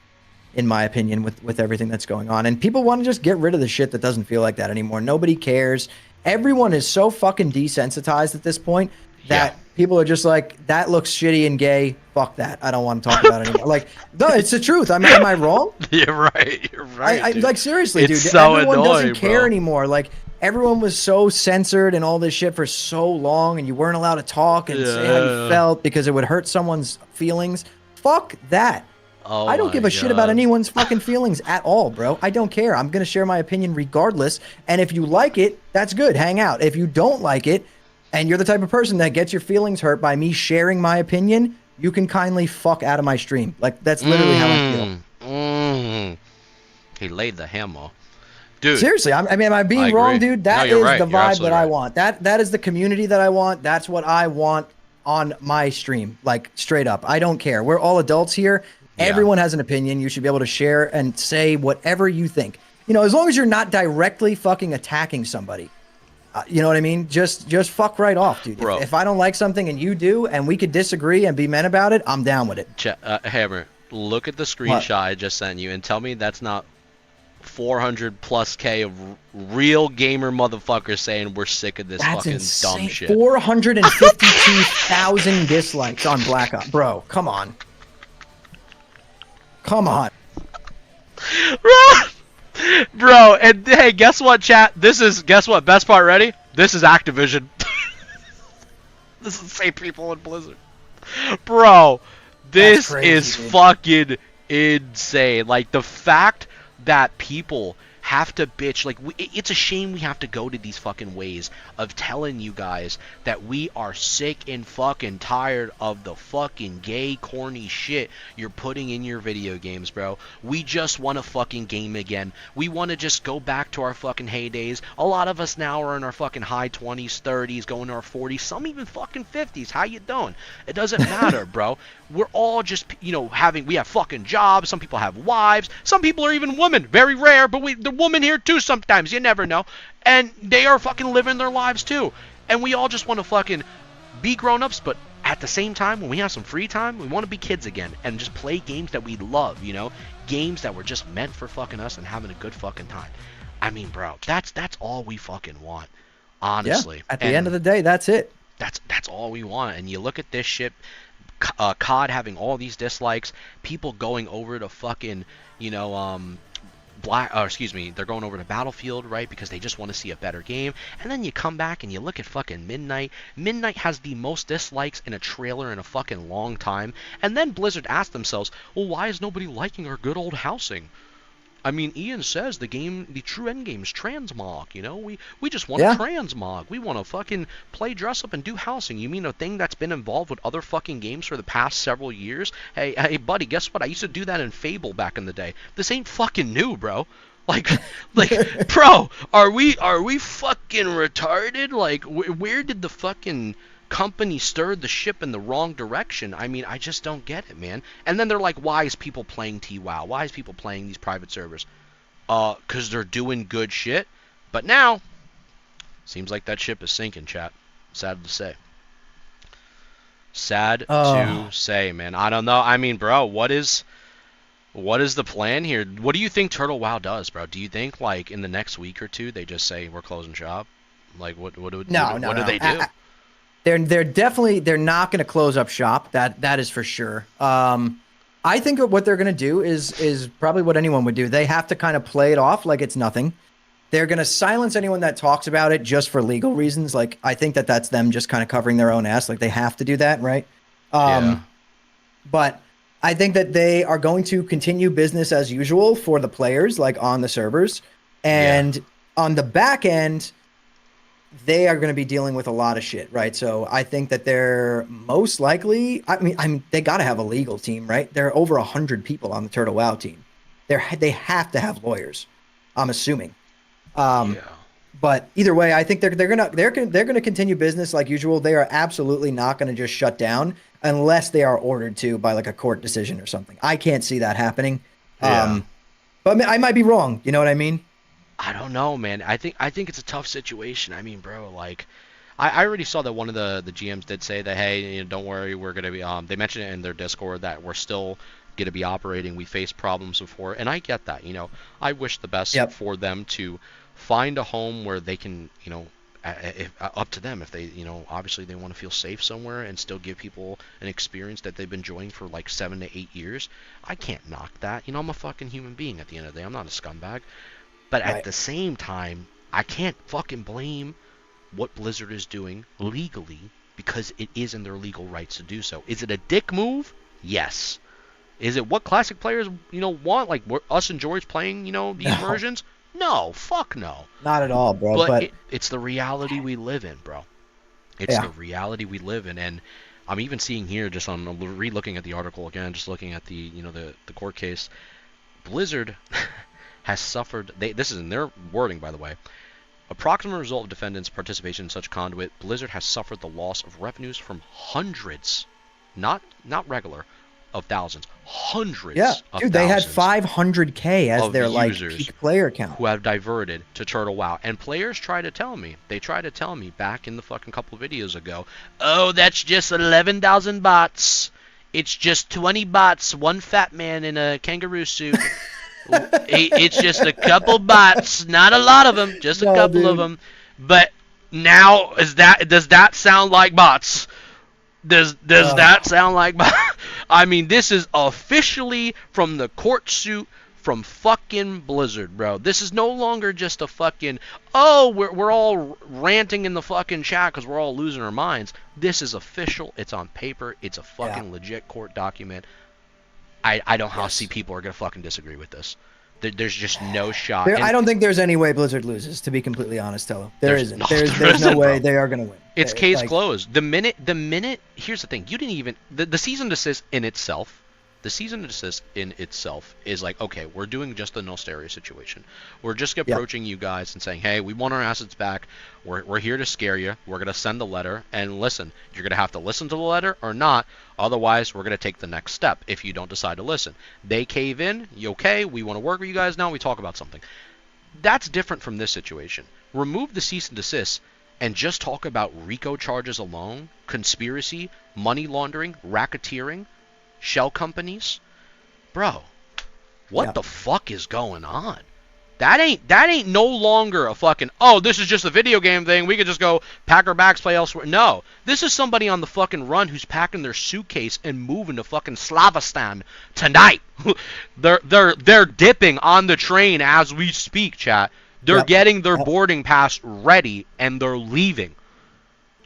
in my opinion, with everything that's going on. And people want to just get rid of the shit that doesn't feel like that anymore. Nobody cares. Everyone is so fucking desensitized at this point that people are just like, that looks shitty and gay. Fuck that. I don't want to talk about it anymore. Like, no, it's the truth. I mean, am I wrong? You're right. You're right. I like, seriously, it's dude. So everyone annoying, doesn't care bro. anymore. Like, everyone was so censored and all this shit for so long, and you weren't allowed to talk and say how you felt because it would hurt someone's feelings. Fuck that. Oh, I don't give a shit about anyone's fucking feelings at all, bro. I don't care. I'm going to share my opinion regardless. And if you like it, that's good. Hang out. If you don't like it, and you're the type of person that gets your feelings hurt by me sharing my opinion, you can kindly fuck out of my stream. Like, that's literally how I feel. He laid the hammer. Dude. Seriously, I mean, am I being wrong, dude? That you're is right. the You're vibe that I right. want. That is the community that I want. That's what I want on my stream. Like, straight up. I don't care. We're all adults here. Yeah. Everyone has an opinion. You should be able to share and say whatever you think. You know, as long as you're not directly fucking attacking somebody. You know what I mean? Just fuck right off, dude. Bro. If I don't like something and you do, and we could disagree and be men about it, I'm down with it. Hammer, look at the screenshot I just sent you and tell me that's not 400+ K of real gamer motherfuckers saying we're sick of this fucking dumb shit. 452,000 dislikes on Black Ops. Bro, come on. Come on. Bro, and hey, guess what, chat? Guess what? Best part, ready? This is Activision. This is the same people in Blizzard. Bro, this crazy, is dude. fucking insane. Like, the fact that people have to bitch, like, it's a shame we have to go to these fucking ways of telling you guys that we are sick and fucking tired of the fucking gay, corny shit you're putting in your video games, bro. We just want to fucking game again. We want to just go back to our fucking heydays. A lot of us now are in our fucking high 20s, 30s, going to our 40s, some even fucking 50s. How you doing? It doesn't matter, bro. We're all just, you know, we have fucking jobs. Some people have wives. Some people are even women. Very rare, but the women here too sometimes. You never know. And they are fucking living their lives too. And we all just want to fucking be grown-ups, but at the same time, when we have some free time, we want to be kids again and just play games that we love, you know? Games that were just meant for fucking us and having a good fucking time. I mean, bro, that's all we fucking want, honestly. Yeah, at the end of the day, that's it. That's all we want. And you look at this shit, COD having all these dislikes, people going over to fucking, you know, they're going over to Battlefield, right, because they just want to see a better game. And then you come back and you look at fucking Midnight. Midnight has the most dislikes in a trailer in a fucking long time. And then Blizzard asked themselves, well, why is nobody liking our good old housing? I mean, Ian says the true end game is transmog, you know? We just want to transmog. We want to fucking play dress up and do housing. You mean a thing that's been involved with other fucking games for the past several years? Hey, buddy, guess what? I used to do that in Fable back in the day. This ain't fucking new, bro. Like, bro, are we fucking retarded? Like, where did the fucking company stirred the ship in the wrong direction? I mean, I just don't get it, man. And then they're like, why is people playing TWoW? Why is people playing these private servers? Because they're doing good shit. But now, seems like that ship is sinking, chat. Sad to say. Sad to say, man. I don't know. I mean, bro, what is the plan here? What do you think Turtle WoW does, bro? Do you think, like, in the next week or two, they just say, we're closing shop? Like, what do they do? They're not going to close up shop. That is for sure. I think what they're going to do is probably what anyone would do. They have to kind of play it off like it's nothing. They're going to silence anyone that talks about it just for legal reasons. Like, I think that's them just kind of covering their own ass. Like, they have to do that, right? But I think that they are going to continue business as usual for the players, like on the servers. And on the back end, they are going to be dealing with a lot of shit, right? So I think that they're most likely, I mean, they got to have a legal team, right? There are over 100 people on the Turtle WoW team. They have to have lawyers, I'm assuming. But either way, I think they're gonna continue business like usual. They are absolutely not going to just shut down unless they are ordered to by like a court decision or something. I can't see that happening. But I might be wrong. You know what I mean? I don't know, man. I think it's a tough situation. I mean, bro, like, I already saw that one of the GMs did say that, hey, you know, don't worry, we're gonna be. They mentioned it in their Discord that we're still gonna be operating. We faced problems before, and I get that. You know, I wish the best for them to find a home where they can, you know, up to them if they, you know, obviously they want to feel safe somewhere and still give people an experience that they've been enjoying for like 7 to 8 years. I can't knock that. You know, I'm a fucking human being at the end of the day. I'm not a scumbag. But at the same time, I can't fucking blame what Blizzard is doing legally because it is in their legal rights to do so. Is it a dick move? Yes. Is it what classic players, you know, want? Like us and George playing, you know, these versions? No, fuck no. Not at all, bro. But it's the reality we live in, bro. It's the reality we live in, and I'm even seeing here, just on re-looking at the article again, just looking at the, you know, the court case. Blizzard has suffered. This is in their wording, by the way. A proximate result of defendants' participation in such conduit, Blizzard has suffered the loss of revenues from hundreds, not regular, of thousands, hundreds Yeah, of dude, they had thousands 500K as of their like users peak player count. who have diverted to Turtle WoW. And players try to tell me, back in the fucking couple videos ago, oh, that's just 11,000 bots. It's just 20 bots, one fat man in a kangaroo suit. It's just a couple bots, not a lot of them, just a couple of them. But now, does that sound like bots? Does that sound like bots? I mean, this is officially from the court suit from fucking Blizzard, bro. This is no longer just a fucking, oh, we're all ranting in the fucking chat because we're all losing our minds. This is official. It's on paper. It's a fucking legit court document. I don't see people are going to fucking disagree with this. There's just no shot. I don't think there's any way Blizzard loses, to be completely honest, Tello. There's no way they are going to win. It's case closed. The minute, here's the thing. You didn't even, the cease and desist in itself, is like, okay, we're doing just the Nostria situation. We're just approaching you guys and saying, hey, we want our assets back. We're here to scare you. We're going to send the letter. And listen, you're going to have to listen to the letter or not. Otherwise, we're going to take the next step if you don't decide to listen. They cave in. You okay? We want to work with you guys now. We talk about something. That's different from this situation. Remove the cease and desist and just talk about RICO charges alone, conspiracy, money laundering, racketeering, shell companies. Bro, what the fuck is going on? That ain't no longer a fucking, oh, this is just a video game thing. We could just go pack our bags, play elsewhere. No. This is somebody on the fucking run who's packing their suitcase and moving to fucking Slavistan tonight. They're dipping on the train as we speak, chat. They're getting their boarding pass ready and they're leaving.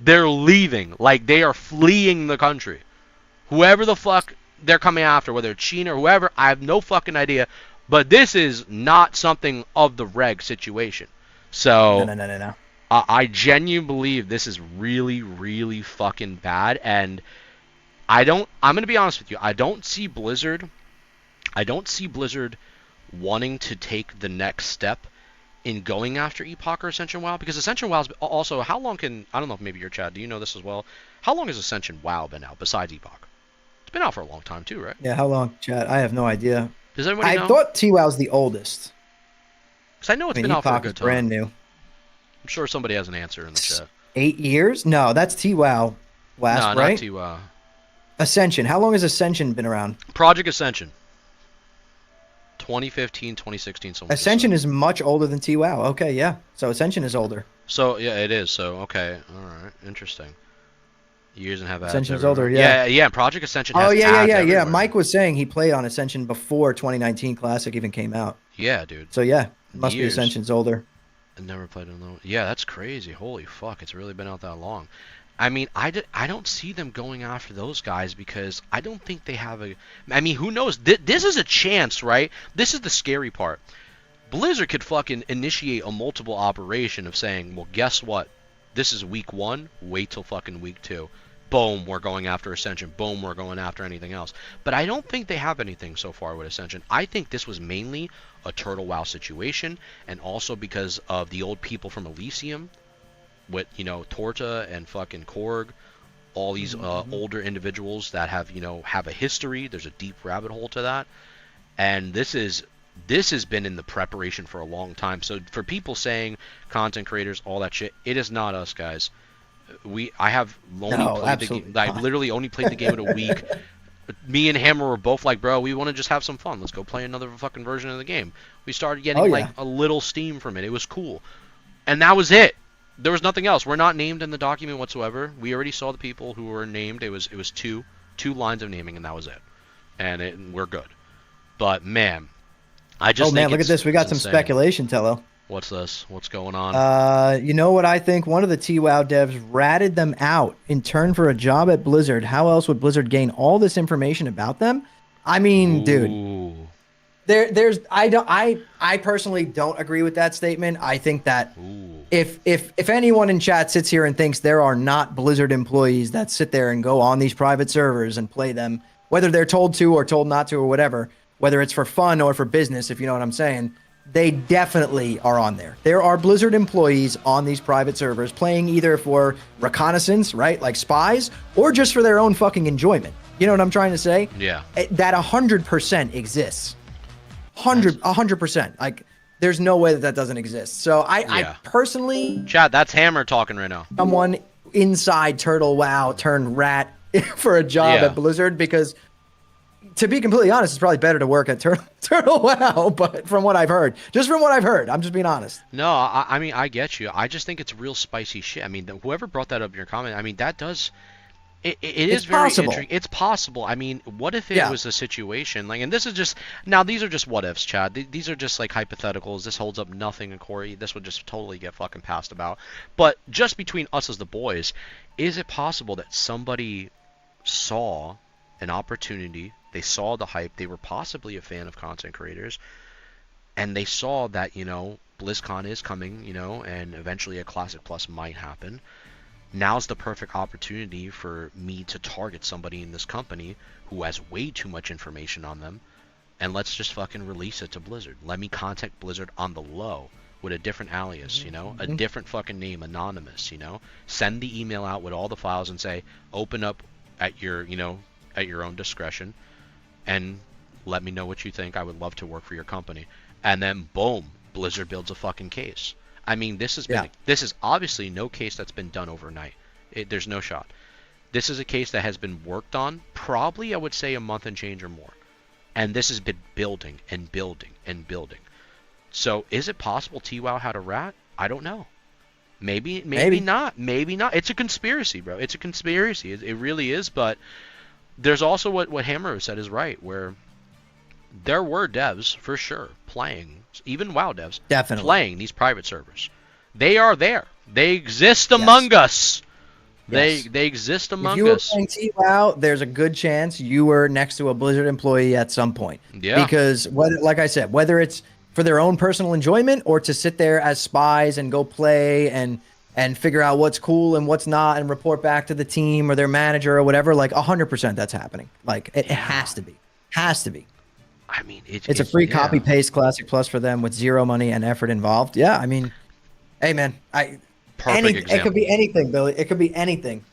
They're leaving. Like they are fleeing the country. Whoever the fuck they're coming after, whether it's Sheena or whoever, I have no fucking idea. But this is not something of the reg situation. So No. I genuinely believe this is really, really fucking bad. And I'm going to be honest with you. I don't see Blizzard wanting to take the next step in going after Epoch or Ascension WoW. Because Ascension WoW's also, how long I don't know if maybe your chat, do you know this as well? How long has Ascension WoW been out besides Epoch? It's been out for a long time too, right? Yeah, how long, chat? I have no idea. Does anybody know? I thought TWOW's the oldest. Because I know it's been out for a good time. Brand new. I'm sure somebody has an answer in the chat. 8 years? No, that's TWOW last, no, right? not TWOW. Ascension. How long has Ascension been around? Project Ascension. 2015, 2016, something. Ascension is much older than TWOW. Okay, yeah. So Ascension is older. So, yeah, it is. So, okay. All right. Interesting. Years and have ads Ascension's everywhere. older, yeah. Yeah, Project Ascension has ads everywhere. Mike was saying he played on Ascension before 2019 Classic even came out. Yeah, dude. So, yeah, must be Ascension's older. I never played on the... Yeah, that's crazy. Holy fuck, it's really been out that long. I mean, I don't see them going after those guys because I don't think they have a... I mean, who knows? This is a chance, right? This is the scary part. Blizzard could fucking initiate a multiple operation of saying, well, guess what? This is week 1. Wait till fucking week 2. Boom, we're going after Ascension. Boom, we're going after anything else. But I don't think they have anything so far with Ascension. I think this was mainly a Turtle WoW situation, and also because of the old people from Elysium, with, Torta and fucking Korg, all these older individuals that have, have a history. There's a deep rabbit hole to that. And this has been in the preparation for a long time. So for people saying, content creators, all that shit, it is not us, guys. I have only played the game. I literally only played the game in a week. Me and him were both like, bro, we want to just have some fun. Let's go play another fucking version of the game. We started getting a little steam from it. It was cool. And that was it. There was nothing else. We're not named in the document whatsoever. We already saw the people who were named. It was two lines of naming, and that was it. And we're good. But man, I just think look at this. We got some speculation, Tello. What's this? What's going on? You know what I think? One of the TWOW devs ratted them out in turn for a job at Blizzard. How else would Blizzard gain all this information about them? I mean, dude. I personally don't agree with that statement. I think that if anyone in chat sits here and thinks there are not Blizzard employees that sit there and go on these private servers and play them, whether they're told to or told not to or whatever, whether it's for fun or for business, if you know what I'm saying, they definitely are on there. There are Blizzard employees on these private servers playing either for reconnaissance, right, like spies, or just for their own fucking enjoyment. You know what I'm trying to say? Yeah. That 100% exists. 100%. Like, there's no way that doesn't exist. So I personally, Chad, that's Hammer talking right now. someone inside Turtle WoW turned rat for a job at Blizzard, because to be completely honest, it's probably better to work at Turtle WoW, but from what I've heard, I'm just being honest. No, I mean, I get you. I just think it's real spicy shit. I mean, whoever brought that up in your comment, I mean, that does... It is very interesting. It's possible. I mean, what if it was a situation like, and this is just, now these are just what ifs, Chad. These are just like hypotheticals. This holds up nothing in Corey. This would just totally get fucking passed about. But just between us as the boys, is it possible that somebody saw an opportunity, they saw the hype, they were possibly a fan of content creators, and they saw that, you know, BlizzCon is coming, you know, and eventually a Classic Plus might happen. Now's the perfect opportunity for me to target somebody in this company who has way too much information on them, and let's just fucking release it to Blizzard. Let me contact Blizzard on the low with a different alias, you know, a different fucking name, anonymous, you know. Send the email out with all the files and say, open up at your, you know, at your own discretion, and let me know what you think. I would love to work for your company. And then boom, Blizzard builds a fucking case. I mean, this has been this is obviously no case that's been done overnight. There's no shot. This is a case that has been worked on probably, I would say, a month and change or more. And this has been building and building and building. So is it possible TWOW had a rat? I don't know. Maybe not. Maybe not. It's a conspiracy, bro. It's a conspiracy. It really is. But there's also what Hammer said is right, where there were devs, for sure, playing, even WoW devs, playing these private servers. They are there. They exist among us. They exist among us. If you were playing TWoW, there's a good chance you were next to a Blizzard employee at some point. Yeah. Because, like I said, whether it's for their own personal enjoyment or to sit there as spies and go play and figure out what's cool and what's not and report back to the team or their manager or whatever, like 100% that's happening. Like, it has to be. Has to be. I mean, it's a free copy paste Classic Plus for them with zero money and effort involved. Yeah, I mean, hey man, example. It could be anything, Billy. It could be anything.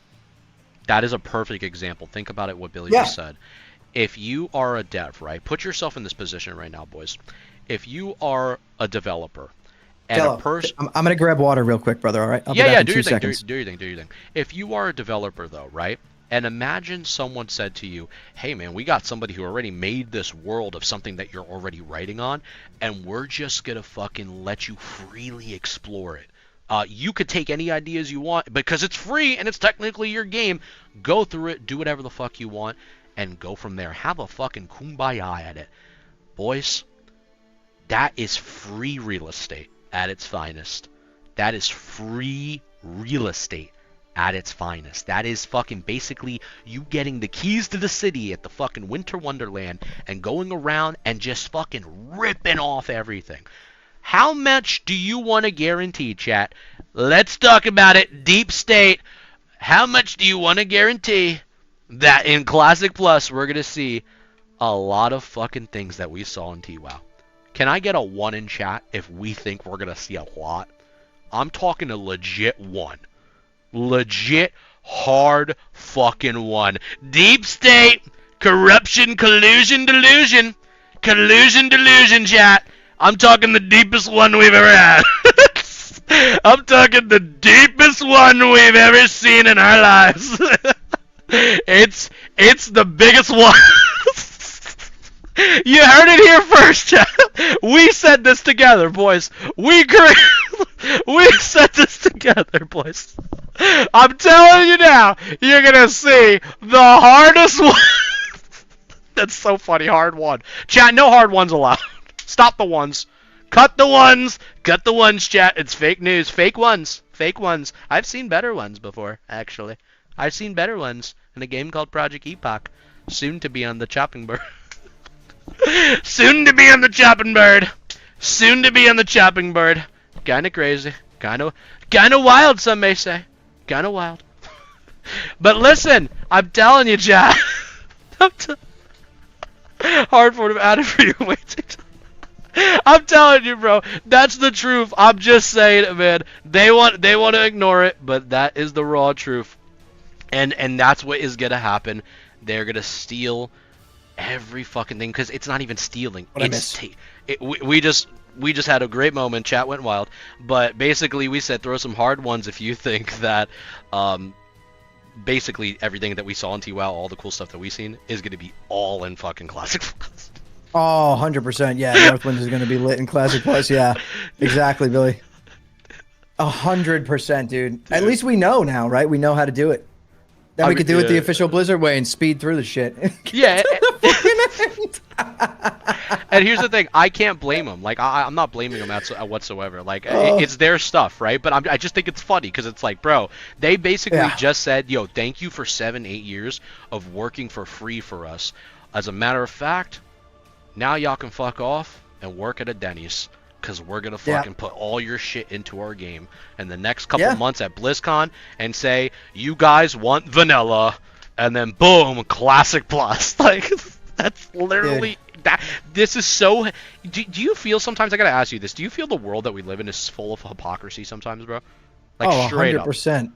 That is a perfect example. Think about it, what Billy just said. If you are a dev, right? Put yourself in this position right now, boys. If you are a developer and a person, I'm gonna grab water real quick, brother. All right? Do your thing. Do your thing. If you are a developer, though, right? And imagine someone said to you, hey man, we got somebody who already made this world of something that you're already writing on, and we're just gonna fucking let you freely explore it. You could take any ideas you want because it's free and it's technically your game. Go through it, do whatever the fuck you want, and go from there. Have a fucking kumbaya at it. Boys, that is free real estate at its finest. That is free real estate at its finest. That is fucking basically you getting the keys to the city at the fucking Winter Wonderland and going around and just fucking ripping off everything. How much do you want to guarantee, chat? Let's talk about it. Deep State. How much do you want to guarantee that in Classic Plus we're going to see a lot of fucking things that we saw in TWoW? Can I get a 1 in chat if we think we're going to see a lot? I'm talking a legit 1. Legit hard fucking 1. Deep State, corruption, collusion, delusion. Collusion, delusion, chat. I'm talking the deepest one we've ever had. I'm talking the deepest one we've ever seen in our lives. It's the biggest one. You heard it here first, chat. We said this together, boys. We said this together, boys. I'm telling you now, you're gonna see the hardest one. That's so funny, hard one. Chat, no hard ones allowed. Stop the ones. Cut the ones. Cut the ones, chat. It's fake news. Fake ones. Fake ones. I've seen better ones before, actually. I've seen better ones in a game called Project Epoch. Soon to be on the chopping board. Soon to be on the chopping board. Soon to be on the chopping board. Kinda crazy. Kinda wild, some may say. Kinda wild. But listen, I'm telling you, chat. Hard for them out of for you. Wait. I'm telling you, bro. That's the truth. I'm just saying it, man. They want to ignore it, but that is the raw truth. And that's what is gonna happen. They're gonna steal every fucking thing, because it's not even stealing. We just had a great moment. Chat went wild, but basically we said throw some hard ones if you think that basically everything that we saw in TWoW, all the cool stuff that we've seen, is gonna be all in fucking Classic Plus. Oh, 100%. Yeah, Northwind is going to be lit in Classic Plus. Yeah, exactly, Billy. 100%, dude. At least we know now, right? We know how to do it. Then we could do it the official Blizzard way and speed through the shit. Yeah. And here's the thing, I can't blame them. Like, I'm not blaming them whatsoever. Like, it's their stuff, right? But I just think it's funny, because it's like, bro, they basically just said, yo, thank you for 7-8 years of working for free for us. As a matter of fact, now y'all can fuck off and work at a Denny's, because we're going to fucking put all your shit into our game in the next couple months at BlizzCon and say, you guys want vanilla, and then boom, Classic Plus. Like, that's literally... This is so... Do you feel sometimes... I gotta ask you this. Do you feel the world that we live in is full of hypocrisy sometimes, bro? Like, straight 100%.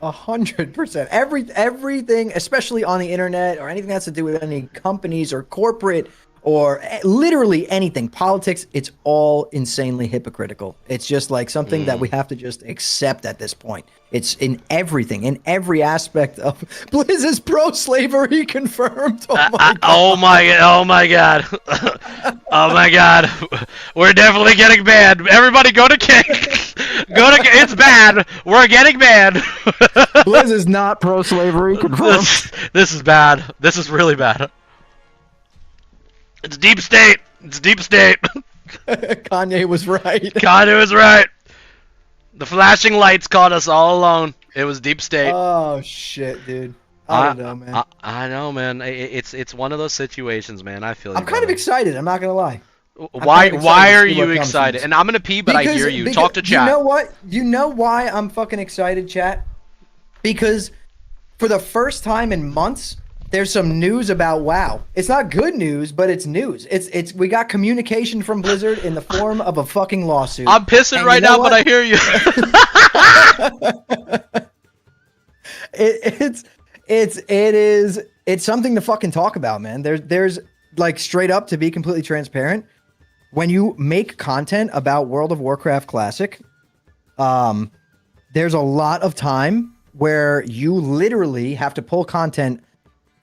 100%. Everything, especially on the internet or anything that has to do with any companies or corporate or literally anything, politics, it's all insanely hypocritical. It's just like something that we have to just accept at this point. It's in everything, in every aspect of Blizz's pro-slavery confirmed. Oh my god. Oh my god. We're definitely getting banned. Everybody go to King. It's bad. We're getting banned. Blizz is not pro-slavery confirmed. This is bad. This is really bad. It's deep state. It's deep state. Kanye was right. Kanye was right. The flashing lights caught us all alone. It was deep state. Oh shit, dude. I don't know, man. I know, man. It's one of those situations, man. I feel. I'm kind of excited. I'm not gonna lie. Why are you excited? And I'm gonna pee, but I hear you. Talk to chat. You know what? You know why I'm fucking excited, chat? Because for the first time in months, there's some news about WoW. It's not good news, but it's news. We got communication from Blizzard in the form of a fucking lawsuit. I'm pissing right now, but I hear you. It's something to fucking talk about, man. There's like, straight up, to be completely transparent, when you make content about World of Warcraft Classic, there's a lot of time where you literally have to pull content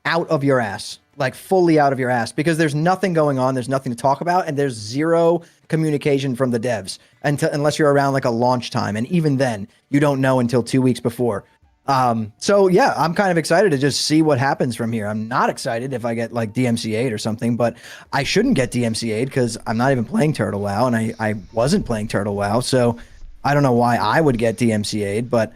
out of your ass, like fully out of your ass, because there's nothing going on, there's nothing to talk about, and there's zero communication from the devs unless you're around like a launch time, and even then, you don't know until 2 weeks before. So yeah, I'm kind of excited to just see what happens from here. I'm not excited if I get like DMCA'd or something, but I shouldn't get DMCA'd because I'm not even playing Turtle WoW, and I wasn't playing Turtle WoW, so I don't know why I would get DMCA'd, but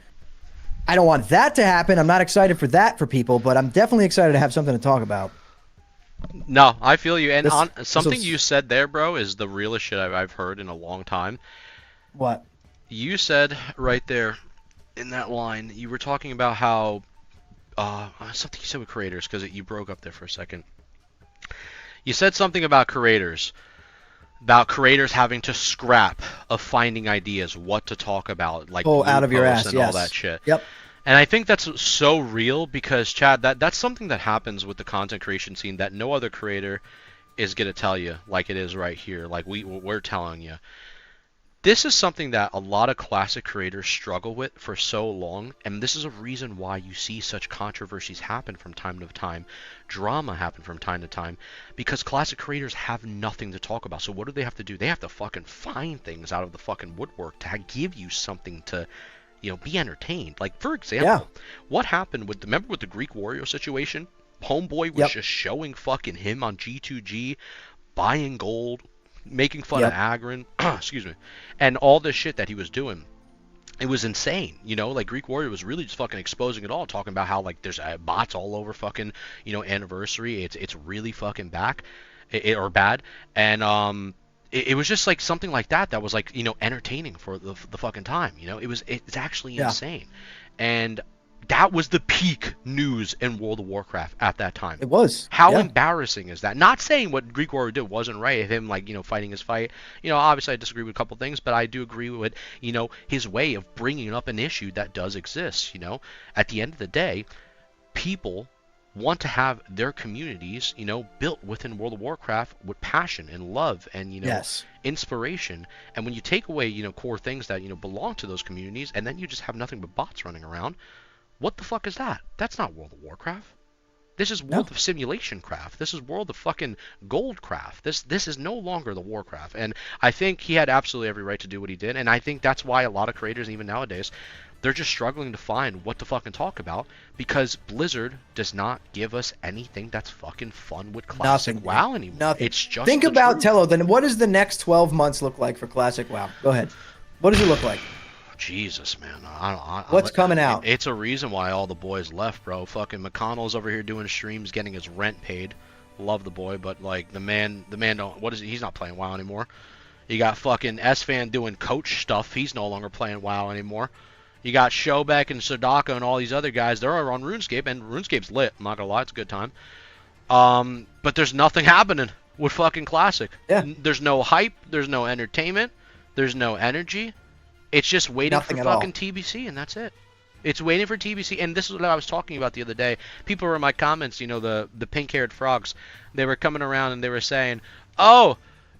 I don't want that to happen. I'm not excited for that for people, but I'm definitely excited to have something to talk about. No, I feel you. And something you said there, bro, is the realest shit I've heard in a long time. What? You said right there in that line, you were talking about how something you said with creators, because you broke up there for a second. You said something about creators having to scrap of finding ideas, what to talk about, like out of your ass, and all that shit. Yep. And I think that's so real, because Chad, that's something that happens with the content creation scene that no other creator is gonna tell you, like it is right here, like we're telling you. This is something that a lot of classic creators struggle with for so long, and this is a reason why you see such controversies happen from time to time, drama happen from time to time, because classic creators have nothing to talk about. So what do they have to do? They have to fucking find things out of the fucking woodwork to give you something to, be entertained. Like, for example, what happened remember with the Greek warrior situation? Homeboy was just showing fucking him on G2G, buying gold, making fun of Agron, excuse me, and all this shit that he was doing. It was insane, like Greek Warrior was really just fucking exposing it all, talking about how like there's bots all over fucking, Anniversary. It's really fucking back, or bad, and it was just like something like that was like entertaining for the fucking time, it's actually insane, and That was the peak news in World of Warcraft at that time. It was. How Yeah. embarrassing is that? Not saying what Greek Warrior did wasn't right, of him, like, fighting his fight. Obviously I disagree with a couple things, but I do agree with, his way of bringing up an issue that does exist. At the end of the day, people want to have their communities, built within World of Warcraft with passion and love and, Yes. inspiration. And when you take away, core things that, belong to those communities, and then you just have nothing but bots running around, what the fuck is that? That's not World of Warcraft. This is World of Simulation Craft. This is World of fucking Gold Craft. This is no longer the Warcraft. And I think he had absolutely every right to do what he did. And I think that's why a lot of creators, even nowadays, they're just struggling to find what to fucking talk about, because Blizzard does not give us anything that's fucking fun with Classic Nothing, WoW anymore. Nothing. It's just Think the about truth. Tello. Then what does the next 12 months look like for Classic WoW? Go ahead. What does it look like? Jesus, man. What's coming out? It's a reason why all the boys left, bro. Fucking McConnell's over here doing streams, getting his rent paid. Love the boy, but like the man don't. What is he? He's not playing WoW anymore. You got fucking S-Fan doing coach stuff. He's no longer playing WoW anymore. You got Showbeck and Sodaka and all these other guys. They're on RuneScape, and RuneScape's lit. I'm not gonna lie, it's a good time. But there's nothing happening with fucking Classic. Yeah. There's no hype. There's no entertainment. There's no energy. It's just waiting Nothing for at all. fucking TBC, and that's it. It's waiting for TBC, and this is what I was talking about the other day. People were in my comments, the pink-haired frogs. They were coming around and they were saying, "Oh,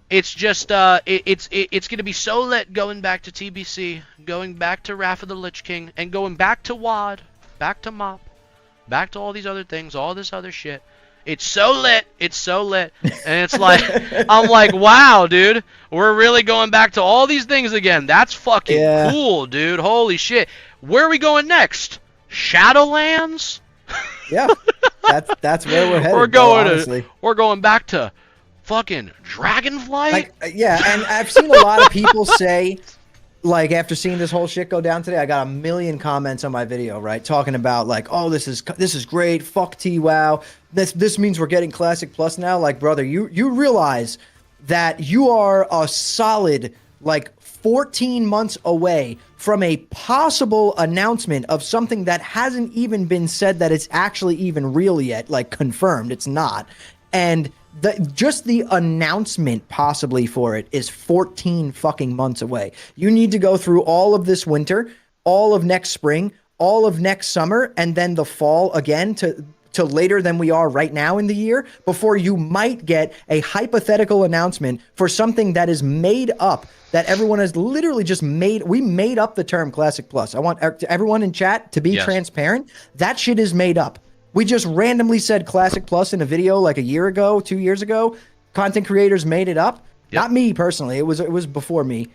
it's just it's gonna be so lit going back to TBC, going back to Wrath of the Lich King, and going back to WoD, back to MOP, back to all these other things, all this other shit. It's so lit, and it's like, I'm like, wow, dude, we're really going back to all these things again. That's fucking cool, dude. Holy shit. Where are we going next? Shadowlands? Yeah, that's where we're headed. We're going back to fucking Dragonflight. And I've seen a lot of people say, like, after seeing this whole shit go down today, I got a million comments on my video, right, talking about like, oh, this is great, fuck T-WoW, this means we're getting Classic Plus now. Like, brother, you realize that you are a solid like 14 months away from a possible announcement of something that hasn't even been said that it's actually even real yet, like confirmed. It's not. And just the announcement possibly for it is 14 fucking months away. You need to go through all of this winter, all of next spring, all of next summer, and then the fall again to later than we are right now in the year before you might get a hypothetical announcement for something that is made up, that everyone has literally just made. We made up the term Classic Plus. I want everyone in chat to be transparent. That shit is made up. We just randomly said Classic Plus in a video like a year ago, 2 years ago. Content creators made it up. Yep. Not me personally. It was before me.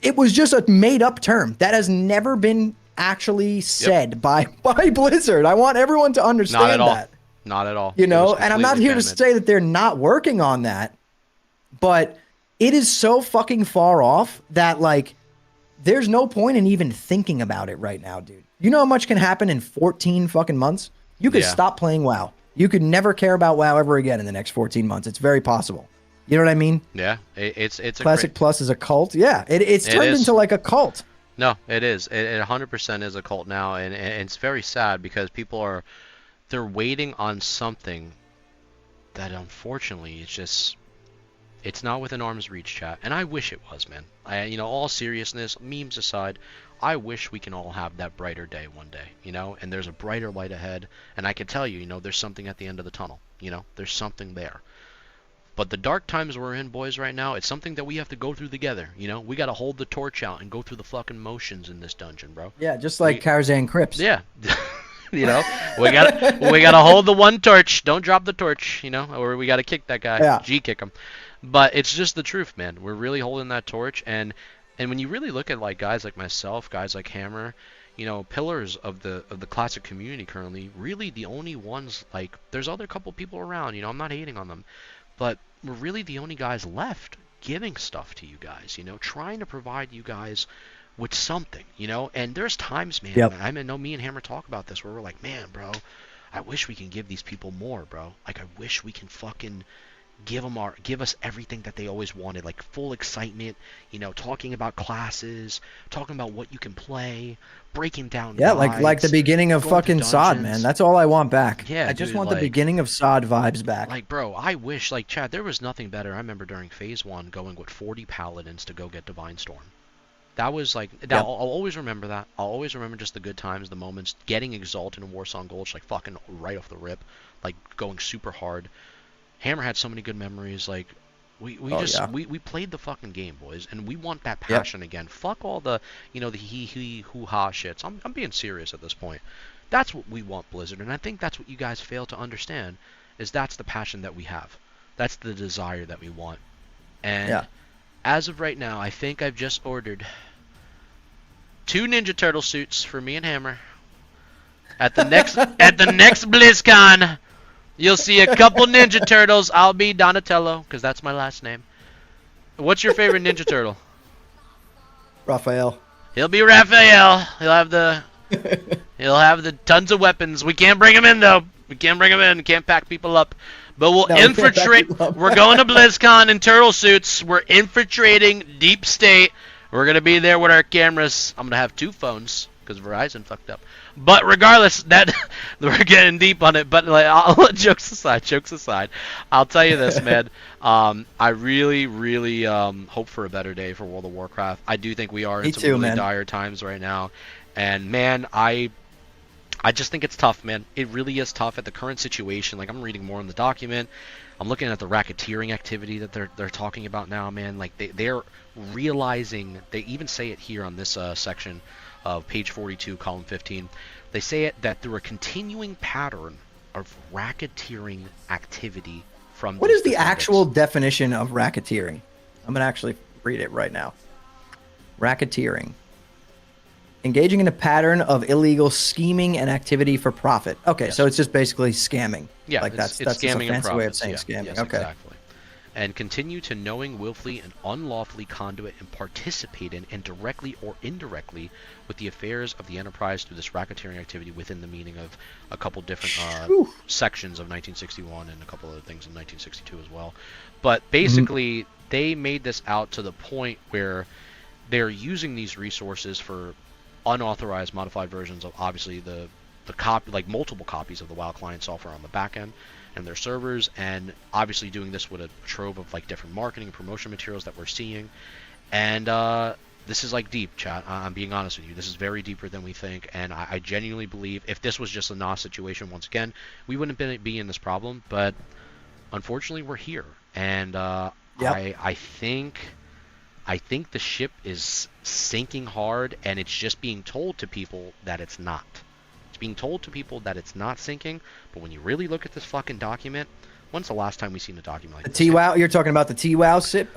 It was just a made up term that has never been actually said by Blizzard. I want everyone to understand that. Not at all. And I'm not here to say that they're not working on that, but it is so fucking far off that like there's no point in even thinking about it right now, dude. You know how much can happen in 14 fucking months? You could stop playing WoW. You could never care about WoW ever again in the next 14 months. It's very possible. You know what I mean? Yeah, it's Classic Plus is a cult. Yeah, it's turned into like a cult. No, it is. It 100% is a cult now, and it's very sad because people they're waiting on something that unfortunately it's not within arm's reach, chat. And I wish it was, man. All seriousness, memes aside, I wish we can all have that brighter day one day, and there's a brighter light ahead, and I can tell you, there's something at the end of the tunnel, there's something there. But the dark times we're in, boys, right now, it's something that we have to go through together, We got to hold the torch out and go through the fucking motions in this dungeon, bro. Yeah, just like Karzhan Crips. Yeah. We gotta hold the one torch. Don't drop the torch, or we gotta kick that guy. Yeah. G-kick him. But it's just the truth, man. We're really holding that torch, and when you really look at like guys like myself, guys like Hammer, pillars of the Classic community currently, really the only ones, like, there's other couple people around, I'm not hating on them, but we're really the only guys left giving stuff to you guys, trying to provide you guys with something, and there's times, man, I know me and Hammer talk about this where we're like, man, bro, I wish we can give these people more, bro. Like, I wish we can fucking give us everything that they always wanted, like full excitement, talking about classes, talking about what you can play, breaking down Yeah, guides, like the beginning of going to fucking SOD, man. dungeons. That's all I want back. Yeah, I just dude, want like, the beginning of SOD vibes back. Like, bro, I wish, like, Chad, there was nothing better. I remember during Phase 1 going with 40 Paladins to go get Divine Storm. That was like, I'll always remember that. I'll always remember just the good times, the moments, getting Exalted in Warsong Gulch, like, fucking right off the rip, like, going super hard. Hammer had so many good memories, like, we played the fucking game, boys, and we want that passion again. Fuck all the, the hee hoo-ha shits. I'm being serious at this point. That's what we want, Blizzard, and I think that's what you guys fail to understand, is that's the passion that we have. That's the desire that we want. And as of right now, I think I've just ordered 2 Ninja Turtle suits for me and Hammer. At the next BlizzCon, you'll see a couple Ninja Turtles. I'll be Donatello, because that's my last name. What's your favorite Ninja Turtle? Raphael. He'll be Raphael. He'll have the tons of weapons. We can't bring him in, though. We can't bring him in. Can't pack people up. But we'll infiltrate. We're going to BlizzCon in turtle suits. We're infiltrating Deep State. We're going to be there with our cameras. I'm going to have 2 phones because Verizon fucked up. But regardless, that we're getting deep on it. But like, jokes aside, I'll tell you this, man. I really, really hope for a better day for World of Warcraft. I do think we are in some really dire times right now. And, man, I just think it's tough, man. It really is tough at the current situation. Like, I'm reading more in the document. I'm looking at the racketeering activity that they're talking about now, man. Like, they're realizing, they even say it here on this section of page 42, column 15. They say it that through a continuing pattern of racketeering activity from What is the actual definition of racketeering? I'm going to actually read it right now. Racketeering. Engaging in a pattern of illegal scheming and activity for profit. Okay, so it's just basically scamming. Yeah, like that's scamming a fancy way of saying yeah, scamming. Yes, okay. Exactly. And continue to knowing, willfully, and unlawfully conduit and participate in, and directly or indirectly, with the affairs of the enterprise through this racketeering activity within the meaning of a couple different sections of 1961 and a couple other things in 1962 as well. But basically, they made this out to the point where they're using these resources for unauthorized modified versions of obviously the copy, like multiple copies of the WoW client software on the back end and their servers, and obviously doing this with a trove of like different marketing and promotion materials that we're seeing. And this is like deep, chat. I'm being honest with you. This is very deeper than we think, and I genuinely believe if this was just a NOS situation, once again, we wouldn't be in this problem. But unfortunately, we're here, and I think the ship is sinking hard, and it's just being told to people that it's not. It's being told to people that it's not sinking, but when you really look at this fucking document, when's the last time we've seen a document like The this? T-WoW? You're talking about the T-WoW ship?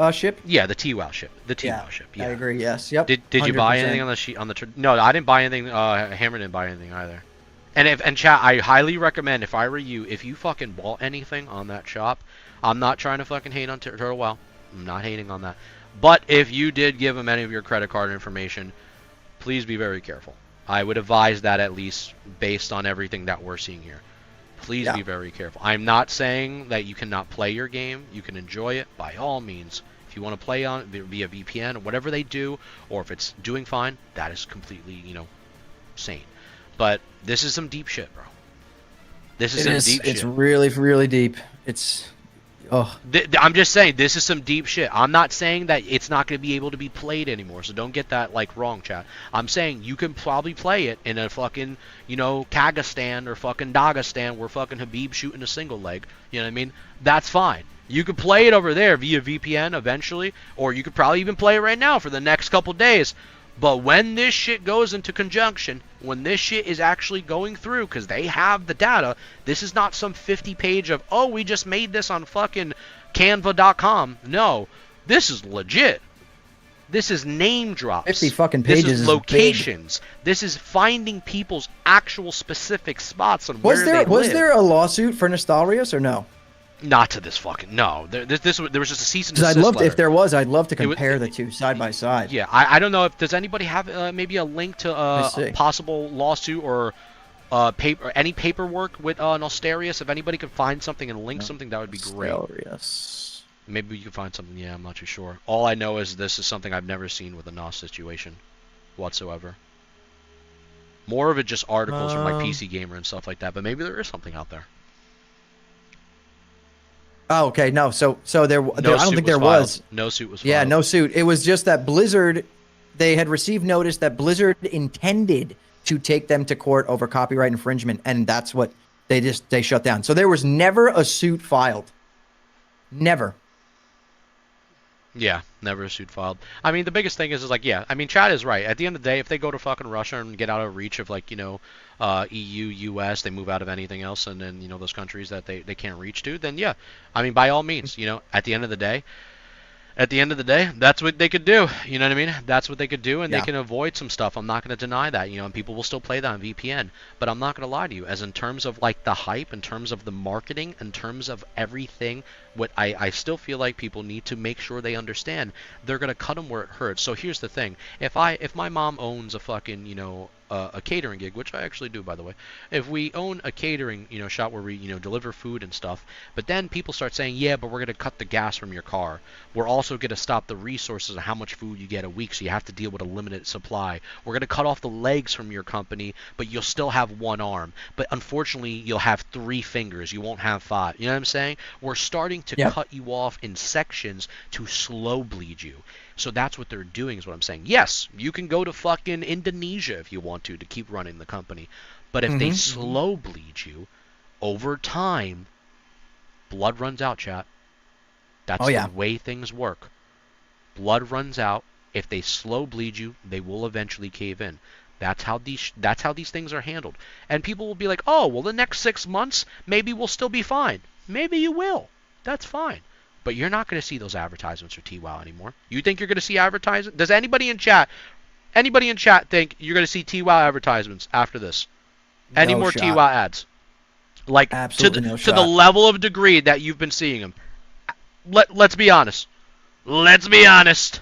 Yeah, the T-WoW ship. The T-WoW ship, yeah. I agree, yes. Yep. Did you buy 100%. anything on the sheet? No, I didn't buy anything. Hammer didn't buy anything either. And chat, I highly recommend, if I were you, if you fucking bought anything on that shop, I'm not trying to fucking hate on Turtle WoW. I'm not hating on that. But if you did give them any of your credit card information, please be very careful. I would advise that, at least based on everything that we're seeing here. Please be very careful. I'm not saying that you cannot play your game. You can enjoy it by all means. If you want to play on it via VPN or whatever they do, or if it's doing fine, that is completely, sane. But this is some deep shit, bro. This is some deep shit. It's really, really deep. It's... Oh. I'm just saying, this is some deep shit. I'm not saying that it's not going to be able to be played anymore, so don't get that, wrong, chat. I'm saying you can probably play it in a fucking, Kazakhstan or fucking Dagestan where fucking Habib shooting a single leg. You know what I mean? That's fine. You could play it over there via VPN eventually, or you could probably even play it right now for the next couple days. But when this shit goes into conjunction, when this shit is actually going through, because they have the data, this is not some 50-page of, oh, we just made this on fucking Canva.com. No, this is legit. This is name drops. 50 fucking pages. This is locations. This is finding people's actual specific spots on where they live. Was there a lawsuit for Nostalrius or no? Not to this fucking no. There was just a cease and desist letter. If there was, I'd love to compare the two side by side. Yeah, I don't know if does anybody have maybe a link to a possible lawsuit or any paperwork with Nostarius. If anybody could find something and link something, that would be great. Nostarius. Maybe you can find something. Yeah, I'm not too sure. All I know is this is something I've never seen with a NOS situation whatsoever. More of it just articles from like PC Gamer and stuff like that, but maybe there is something out there. Oh, okay. No, so there I don't think there was. No suit was filed. Yeah, no suit. It was just that Blizzard, they had received notice that Blizzard intended to take them to court over copyright infringement, and that's what they shut down. So there was never a suit filed. Never. Yeah, never a suit filed. I mean, the biggest thing is like, yeah, I mean, Chad is right. At the end of the day, if they go to fucking Russia and get out of reach of, like, EU, US, they move out of anything else, and then, those countries that they can't reach to, then yeah. I mean, by all means, at the end of the day, that's what they could do. You know what I mean? That's what they could do, and they can avoid some stuff. I'm not going to deny that, and people will still play that on VPN. But I'm not going to lie to you. As in terms of, like, the hype, in terms of the marketing, in terms of everything, what I still feel like people need to make sure they understand. They're going to cut them where it hurts. So here's the thing. If my mom owns a fucking, a catering gig, which I actually do, by the way. If we own a catering, shop where we, deliver food and stuff, but then people start saying, yeah, but we're going to cut the gas from your car. We're also going to stop the resources of how much food you get a week, so you have to deal with a limited supply. We're going to cut off the legs from your company, but you'll still have one arm. But unfortunately, you'll have 3 fingers. You won't have 5. You know what I'm saying? We're starting to cut you off in sections to slow bleed you. So that's what they're doing is what I'm saying. Yes, you can go to fucking Indonesia if you want to keep running the company. But if they slow bleed you, over time, blood runs out, chat. That's the way things work. Blood runs out. If they slow bleed you, they will eventually cave in. That's how these things are handled. And people will be like, oh, well, the next 6 months, maybe we'll still be fine. Maybe you will. That's fine. But you're not going to see those advertisements for TWOW anymore. You think you're going to see advertisements? Does anybody in chat think you're going to see TWOW advertisements after this? Any more TWOW ads? Like, to the level of degree that you've been seeing them. Let's be honest. Let's be honest.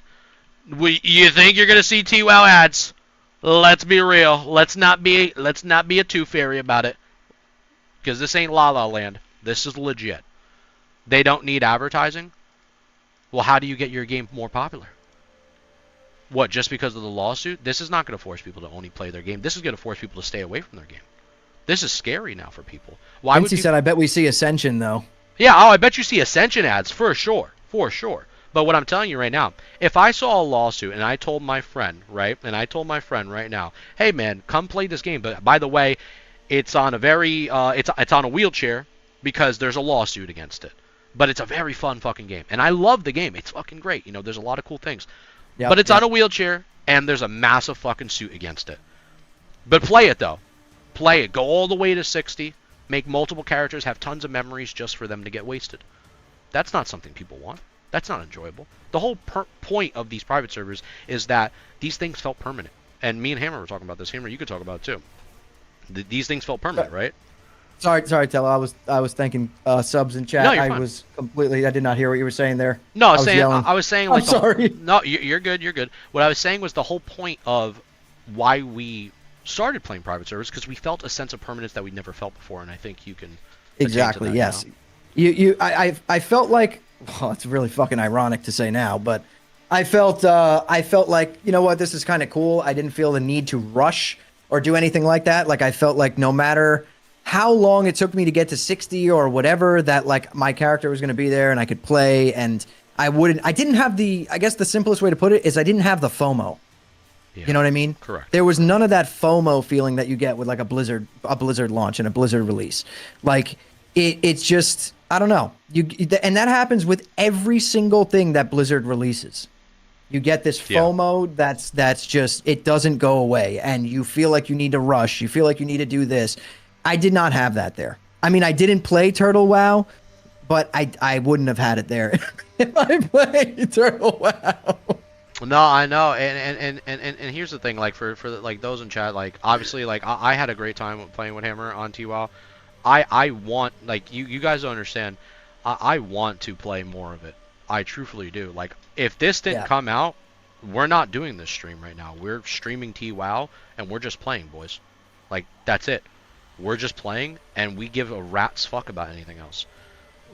You think you're going to see TWOW ads? Let's be real. Let's not be a tooth fairy about it. Because this ain't La La Land. This is legit. They don't need advertising? Well, how do you get your game more popular? What, just because of the lawsuit? This is not going to force people to only play their game. This is going to force people to stay away from their game. This is scary now for people. Why would said, I bet we see Ascension, though. Yeah, I bet you see Ascension ads, for sure. For sure. But what I'm telling you right now, if I saw a lawsuit and I told my friend, right, now, hey, man, come play this game. But, by the way, it's on a it's on a wheelchair because there's a lawsuit against it. But it's a very fun fucking game. And I love the game. It's fucking great. There's a lot of cool things. But it's on a wheelchair, and there's a massive fucking suit against it. But play it, though. Play it. Go all the way to 60. Make multiple characters. Have tons of memories just for them to get wasted. That's not something people want. That's not enjoyable. The whole point of these private servers is that these things felt permanent. And me and Hammer were talking about this. Hammer, you could talk about it, too. These things felt permanent, right? Sorry, Tella. I was thinking subs in chat. No, you're fine. I did not hear what you were saying there. No, I was saying like I'm sorry. No, you're good. You're good. What I was saying was the whole point of why we started playing private servers because we felt a sense of permanence that we never felt before, and I think you can. Exactly. That, yes. I felt like. Well, it's really fucking ironic to say now, but I felt like, you know what, this is kind of cool. I didn't feel the need to rush or do anything like that. Like I felt like no matter how long it took me to get to 60 or whatever, that like my character was going to be there and I could play, and I didn't have I guess the simplest way to put it is I didn't have the FOMO. Yeah, you know what I mean? Correct. There was none of that FOMO feeling that you get with like a Blizzard launch and a Blizzard release. Like it's just, I don't know. And that happens with every single thing that Blizzard releases. You get this FOMO that's just, it doesn't go away, and you feel like you need to rush. You feel like you need to do this. I did not have that there. I mean, I didn't play Turtle WoW, but I wouldn't have had it there if I played Turtle WoW. No, I know, and here's the thing, like for like those in chat, like obviously, like I had a great time playing with Hammer on TWoW. I want, like you guys don't understand. I want to play more of it. I truthfully do. Like if this didn't come out, we're not doing this stream right now. We're streaming TWoW and we're just playing, boys. Like that's it. We're just playing, and we give a rat's fuck about anything else.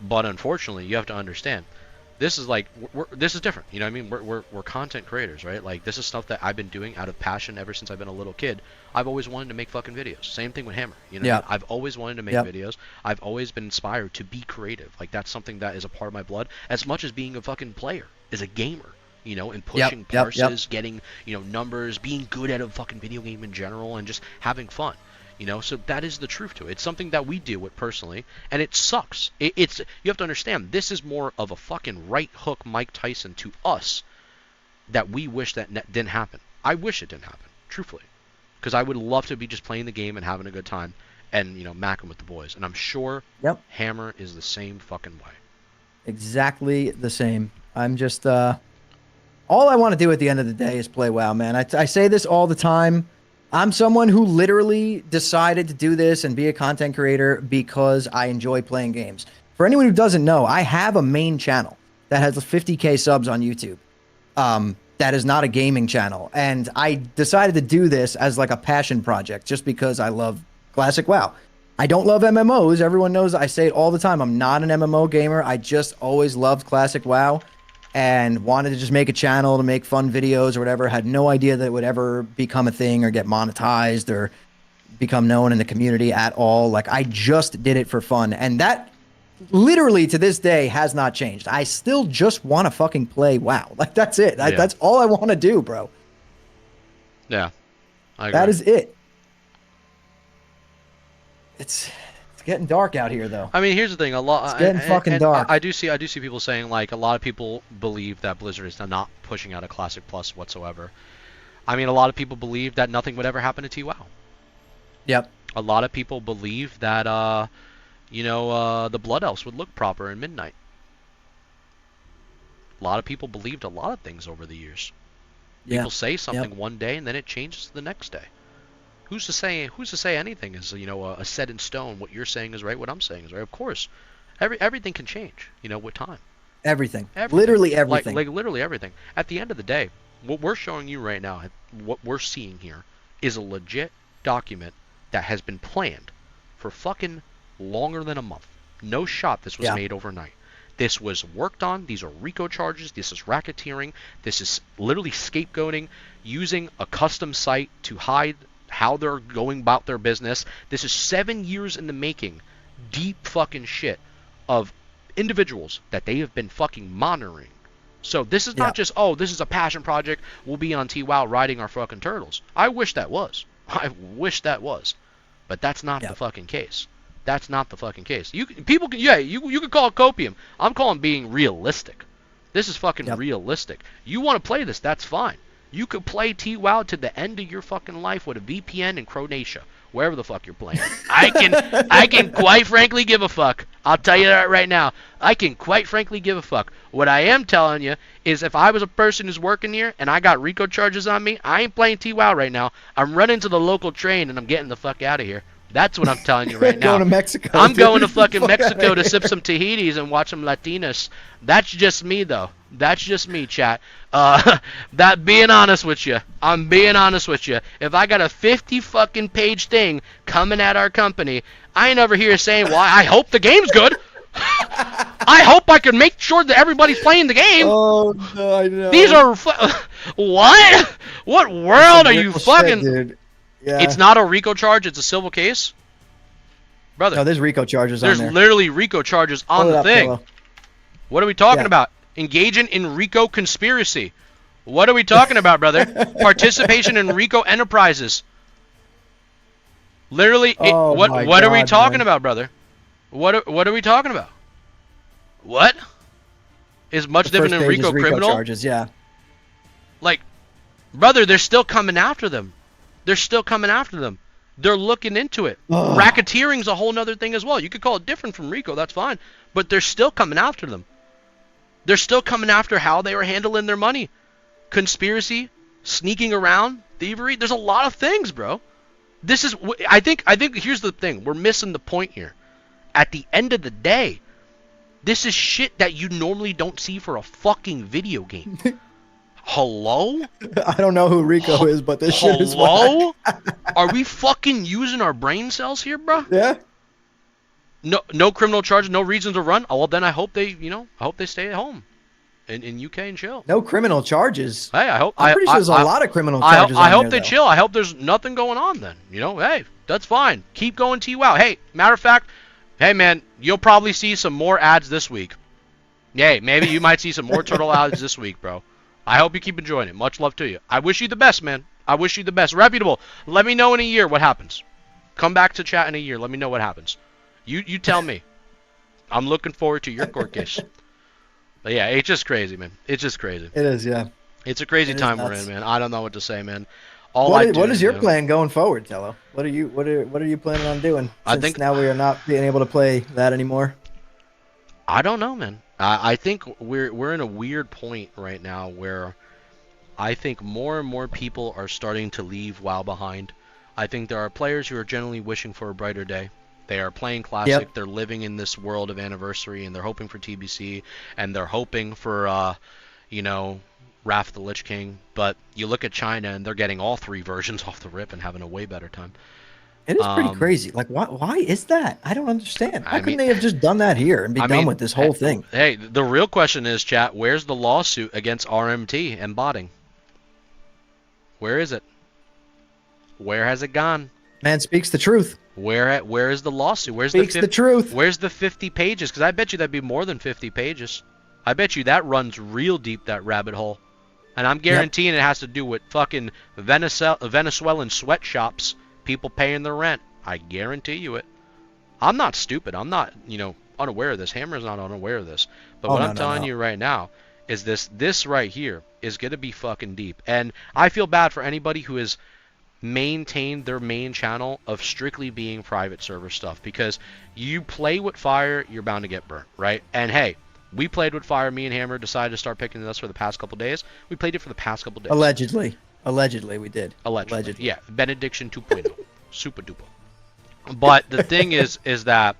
But unfortunately, you have to understand, this is like this is different. You know what I mean? We're content creators, right? Like, this is stuff that I've been doing out of passion ever since I've been a little kid. I've always wanted to make fucking videos. Same thing with Hammer. You know, I've always wanted to make videos. I've always been inspired to be creative. Like, that's something that is a part of my blood, as much as being a fucking player, as a gamer. You know, and pushing parses, getting, you know, numbers, being good at a fucking video game in general, and just having fun. You know, so that is the truth to it. It's something that we deal with personally, and it sucks. It's you have to understand, this is more of a fucking right hook Mike Tyson to us that we wish that didn't happen. I wish it didn't happen, truthfully, because I would love to be just playing the game and having a good time, and, you know, macking with the boys. And I'm sure Hammer is the same fucking way. Exactly the same. I'm just all I want to do at the end of the day is play WoW, man. I say this all the time. I'm someone who literally decided to do this and be a content creator because I enjoy playing games. For anyone who doesn't know, I have a main channel that has 50K subs on YouTube. That is not a gaming channel. And I decided to do this as like a passion project just because I love classic WoW. I don't love MMOs. Everyone knows I say it all the time. I'm not an MMO gamer. I just always loved classic WoW and wanted to just make a channel to make fun videos or whatever. Had no idea that it would ever become a thing or get monetized or become known in the community at all. Like, I just did it for fun. And that literally to this day has not changed. I still just want to fucking play WoW. Like, that's it. That's all I want to do, bro. Yeah, I agree. That is it. It's getting dark out here, though. I mean, here's the thing. It's getting fucking dark. I do see people saying, like, a lot of people believe that Blizzard is not pushing out a Classic Plus whatsoever. I mean, a lot of people believe that nothing would ever happen to TWoW. Yep. A lot of people believe that, you know, the Blood Elves would look proper in Midnight. A lot of people believed a lot of things over the years. People say something one day, and then it changes the next day. Who's to say anything is, you know, a set in stone? What you're saying is right. What I'm saying is right. Of course, everything can change, you know, with time. Everything. Literally everything. Like literally everything. At the end of the day, what we're showing you right now, what we're seeing here, is a legit document that has been planned for fucking longer than a month. No shot this was made overnight. This was worked on. These are RICO charges. This is racketeering. This is literally scapegoating, using a custom site to hide how they're going about their business. This is 7 years in the making, deep fucking shit of individuals that they have been fucking monitoring. So this is not just, oh, this is a passion project, we'll be on TWoW riding our fucking turtles. I wish that was. I wish that was. But that's not the fucking case. That's not the fucking case. You can call it copium. I'm calling being realistic. This is fucking realistic. You want to play this, that's fine. You could play TWoW to the end of your fucking life with a VPN in Croatia, wherever the fuck you're playing. I can quite frankly give a fuck. I'll tell you that right now. I can quite frankly give a fuck. What I am telling you is, if I was a person who's working here and I got RICO charges on me, I ain't playing TWoW right now. I'm running to the local train and I'm getting the fuck out of here. That's what I'm telling you right now. Going to Mexico. I'm going to fucking Mexico to sip some Tahitis and watch some Latinas. That's just me, though. That's just me, chat. That being honest with you, I'm being honest with you. If I got a 50 fucking page thing coming at our company, I ain't ever here saying, well, I hope the game's good. I hope I can make sure that everybody's playing the game. Oh, no, I know. These are what? What world are you fucking? Shit, dude. Yeah. It's not a RICO charge. It's a civil case, brother. No, there's RICO charges on there. There's literally RICO charges on the thing. Pillow. What are we talking about? Engaging in RICO conspiracy. What are we talking about, brother? Participation in RICO enterprises. Literally, what are we talking about, brother? What are we talking about? What is much different than RICO criminal? Charges, yeah. Like, brother, they're still coming after them. They're still coming after them. They're looking into it. Racketeering's a whole nother thing as well. You could call it different from RICO, that's fine. But they're still coming after them. They're still coming after how they were handling their money. Conspiracy, sneaking around, thievery. There's a lot of things, bro. This is, I think here's the thing. We're missing the point here. At the end of the day, this is shit that you normally don't see for a fucking video game. Hello? I don't know who Rico is, but this shit is whack. Hello? Are we fucking using our brain cells here, bro? Yeah. No criminal charges, no reason to run. Oh, well, then I hope they, I hope they stay at home in UK and chill. No criminal charges. Hey, I hope. I'm pretty sure there's a lot of criminal charges. I hope there, they though. chill. I hope there's nothing going on then. Hey, that's fine. Keep going to you out. Hey, matter of fact, hey man, you'll probably see some more ads this week. Yay, maybe you might see some more turtle ads this week, bro. I hope you keep enjoying it. Much love to you. I wish you the best, man. I wish you the best. Reputable. Let me know in a year what happens. Come back to chat in a year. Let me know what happens. You tell me. I'm looking forward to your court case. But yeah, it's just crazy, man. It's just crazy. It is, yeah. It's a crazy It is time we're nuts. in, man. I don't know what to say, man. What is your plan going forward, Tello? What are you planning on doing? I think now we are not being able to play that anymore. I don't know, man. I think we're in a weird point right now where I think more and more people are starting to leave WoW behind. I think there are players who are generally wishing for a brighter day. They are playing Classic. Yep. They're living in this world of Anniversary, and they're hoping for TBC, and they're hoping for, Wrath the Lich King. But you look at China, and they're getting all 3 versions off the rip and having a way better time. It is pretty crazy. Like, why is that? I don't understand. How I couldn't mean- they have just done that here and be done with this whole thing? Hey, the real question is, chat, where's the lawsuit against RMT and botting? Where is it? Where has it gone? Man speaks the truth. Where is the lawsuit? Where's Speaks the truth. Where's the 50 pages? Because I bet you that'd be more than 50 pages. I bet you that runs real deep, that rabbit hole. And I'm guaranteeing it has to do with fucking Venezuelan sweatshops, people paying their rent. I guarantee you it. I'm not stupid. I'm not, unaware of this. Hammer's not unaware of this. But what I'm telling you right now is this right here is going to be fucking deep. And I feel bad for anybody who has maintained their main channel of strictly being private server stuff, because you play with fire, you're bound to get burnt, right? And hey, we played with fire. Me and Hammer decided to start picking this for the past couple days. We played it for the past couple days. Allegedly we did. Allegedly. Yeah, Benediction 2.0. Super duper. But the thing is that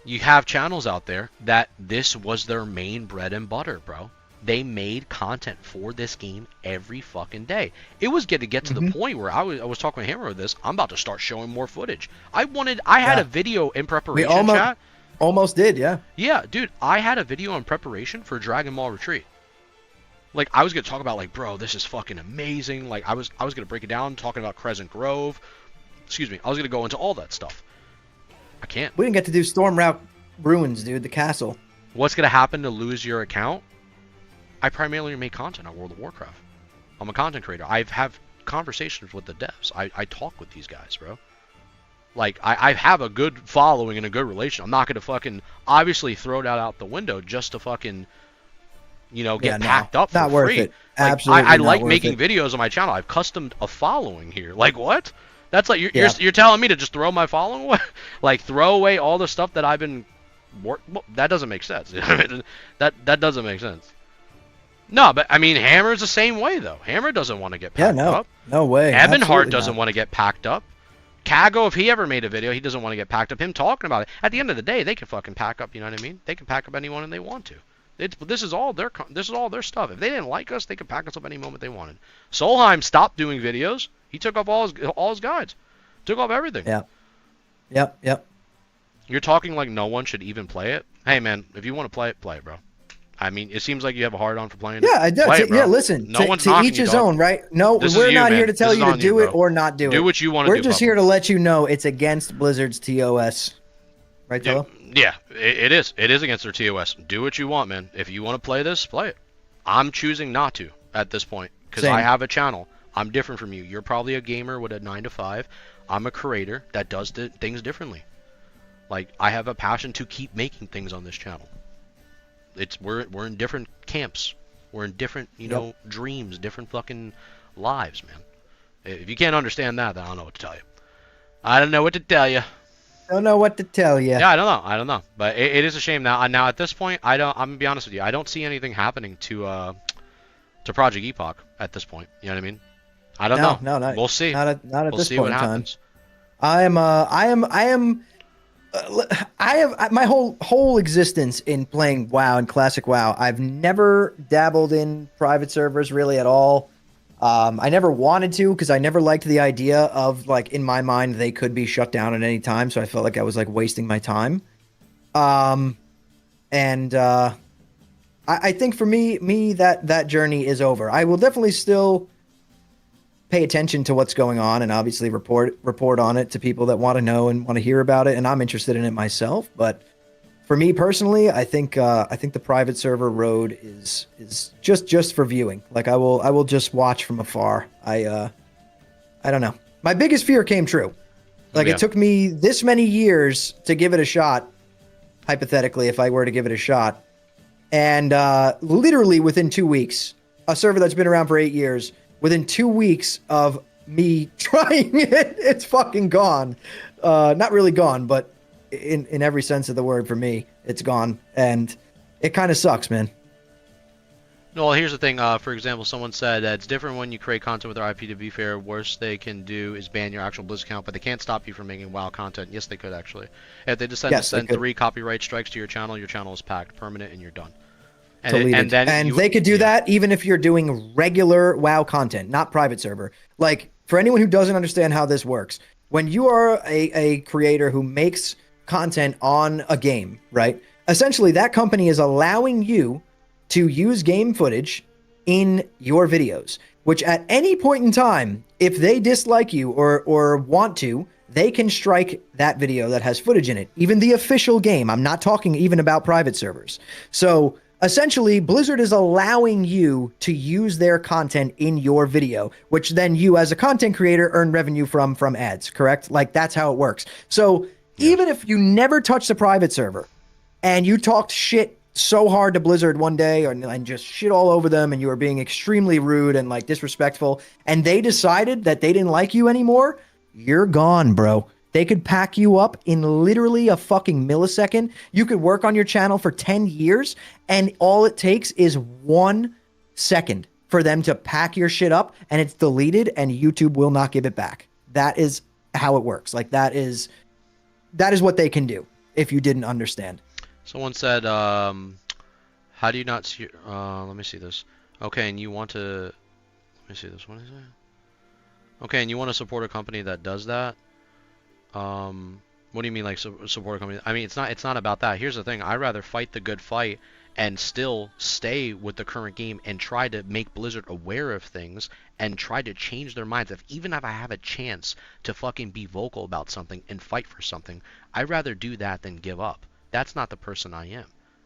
you have channels out there that this was their main bread and butter, bro. They made content for this game every fucking day. It was getting to get to the point where I was talking with Hammer with this. I'm about to start showing more footage. I had a video in preparation, chat. Almost did, yeah. Yeah, dude, I had a video in preparation for Dragon Ball Retreat. Like, I was gonna talk about, like, bro, this is fucking amazing. Like, I was gonna break it down, talking about Crescent Grove. Excuse me. I was gonna go into all that stuff. I can't. We didn't get to do Storm Route Ruins, dude. The castle. What's gonna happen to lose your account? I primarily make content on World of Warcraft. I'm a content creator. I have conversations with the devs. I talk with these guys, bro. Like, I have a good following and a good relation. I'm not going to fucking obviously throw that out the window just to fucking, get packed up for not worth free. it. Absolutely I not like worth making it. videos on my channel. I've customed a following here. Like, what? That's like, you're telling me to just throw my following away? Like, throw away all the stuff that I've been... Well, that doesn't make sense. that doesn't make sense. No, but I mean, Hammer's the same way though. Hammer doesn't want to get packed up. No way. Ebonheart doesn't want to get packed up. Kago, if he ever made a video, he doesn't want to get packed up. Him talking about it. At the end of the day, they can fucking pack up. You know what I mean? They can pack up anyone and they want to. This is all their stuff. If they didn't like us, they could pack us up any moment they wanted. Solheim stopped doing videos. He took off all his guides. Took off everything. Yeah. Yep. You're talking like no one should even play it. Hey man, if you want to play it, bro. I mean, it seems like you have a hard on for playing it. Yeah, I do. Play it, bro. Yeah, listen. No one's to knocking each you, his dog. own, right? No, This is we're you, not man. here to tell This is you to on do you, it bro. or not do it. Do what you want to do. We're just Bubba. here to let you know it's against Blizzard's TOS. Right, Tello? Yeah, it is. It is against their TOS. Do what you want, man. If you want to play this, play it. I'm choosing not to at this point because Same. I have a channel. I'm different from you. You're probably a gamer with a 9 to 5. I'm a creator that does things differently. Like, I have a passion to keep making things on this channel. We're in different camps. We're in different, dreams, different fucking lives, man. If you can't understand that, then I don't know what to tell you. I don't know what to tell you. Don't know what to tell you. Yeah, I don't know. But it is a shame now. Now at this point, I'm gonna be honest with you. I don't see anything happening to Project Epoch at this point. You know what I mean? I don't know. No, we'll see. Not at We'll this see point what in time. happens. I am I have my whole existence in playing WoW and classic WoW. I've never dabbled in private servers really at all. I never wanted to because I never liked the idea of like in my mind they could be shut down at any time, so I felt like I was like wasting my time. Um, and I think for me that journey is over. I will definitely still pay attention to what's going on and obviously report on it to people that want to know and want to hear about it, and I'm interested in it myself. But for me personally, I think the private server road is just for viewing. Like I will just watch from afar. I don't know. My biggest fear came true. Like Yeah. it took me this many years to give it a shot. Hypothetically, if I were to give it a shot, and literally within 2 weeks, a server that's been around for 8 years, within 2 weeks of me trying it, it's fucking gone. Not really gone, but in every sense of the word for me, it's gone. And it kind of sucks, man. No, well, here's the thing. For example, someone said that it's different when you create content with their IP. To be fair, worst they can do is ban your actual Blizz account, but they can't stop you from making WoW content. Yes, they could actually. If they decide to send 3 copyright strikes to your channel is packed, permanent, and you're done. And then they could do that even if you're doing regular WoW content, not private server. Like for anyone who doesn't understand how this works, when you are a creator who makes content on a game, right? Essentially, that company is allowing you to use game footage in your videos, which at any point in time, if they dislike you or want to, they can strike that video that has footage in it, even the official game. I'm not talking even about private servers. So essentially, Blizzard is allowing you to use their content in your video, which then you as a content creator earn revenue from ads, correct? Like that's how it works. So even if you never touched a private server and you talked shit so hard to Blizzard one day and just shit all over them and you were being extremely rude and like disrespectful and they decided that they didn't like you anymore, you're gone, bro. They could pack you up in literally a fucking millisecond. You could work on your channel for 10 years and all it takes is 1 second for them to pack your shit up and it's deleted and YouTube will not give it back. That is how it works. Like that is what they can do if you didn't understand. someone said, how do you not see? Let me see this. Okay, and you want to? Let me see this. What is it? Okay, and you want to support a company that does that? What do you mean, like support a company? I mean, it's not about that. Here's the thing. I'd rather fight the good fight and still stay with the current game and try to make Blizzard aware of things and try to change their minds. Even if I have a chance to fucking be vocal about something and fight for something, I'd rather do that than give up. That's not the person I am.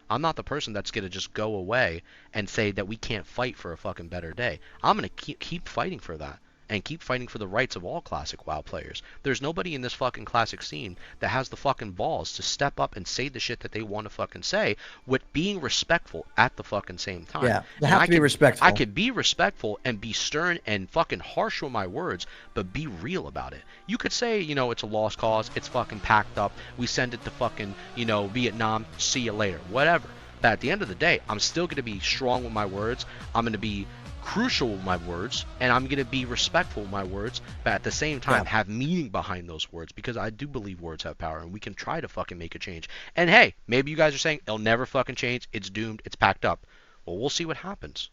I'm not the person that's going to just go away and say that we can't fight for a fucking better day. I'm going to keep fighting for that. And keep fighting for the rights of all classic WoW players. There's nobody in this fucking classic scene that has the fucking balls to step up and say the shit that they want to fucking say with being respectful at the fucking same time. Yeah, they have to be respectful. I could be respectful and be stern and fucking harsh with my words, but be real about it. You could say, it's a lost cause, it's fucking packed up, we send it to fucking, Vietnam, see you later, whatever. But at the end of the day, I'm still going to be strong with my words. I'm going to be crucial with my words, and I'm going to be respectful with my words, but at the same time have meaning behind those words, because I do believe words have power and we can try to fucking make a change. And hey, maybe you guys are saying it'll never fucking change, it's doomed, it's packed up. Well, we'll see what happens.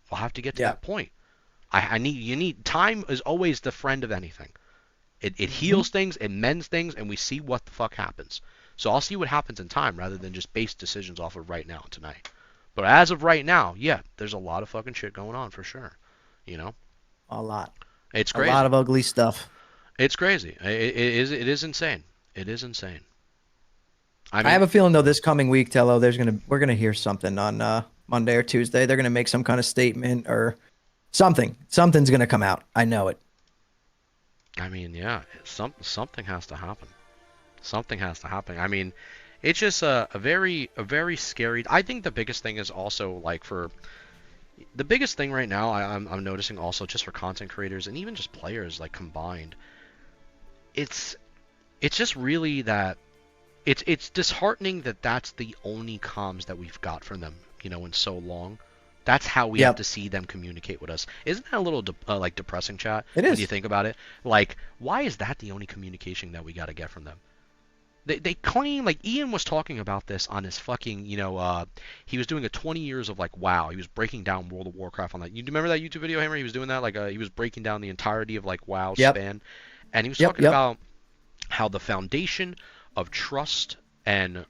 We'll have to get to that point. Time is always the friend of anything. It heals things, it mends things, and we see what the fuck happens. So I'll see what happens in time rather than just base decisions off of right now and tonight. But as of right now, yeah, there's a lot of fucking shit going on for sure. A lot. It's crazy. A lot of ugly stuff. It's crazy. It is insane. It is insane. I have a feeling though this coming week, Tello, we're gonna hear something on Monday or Tuesday. They're gonna make some kind of statement or something. Something's gonna come out. I know it. I mean, yeah, something has to happen. Something has to happen. I mean, it's just a very scary. I think the biggest thing is also the biggest thing right now. I'm noticing also just for content creators and even just players like combined. It's just really that it's disheartening that that's the only comms that we've got from them, in so long. That's how we have to see them communicate with us. Isn't that a little depressing, chat? It is. When you think about it, like, why is that the only communication that we got to get from them? they claim, like, Ian was talking about this on his fucking, he was doing a 20 years of, like, WoW. He was breaking down World of Warcraft on that. You remember that YouTube video, Hammer? He was doing that, like, he was breaking down the entirety of, like, WoW Yep. span. And he was Yep, talking yep. about how the foundation of trust and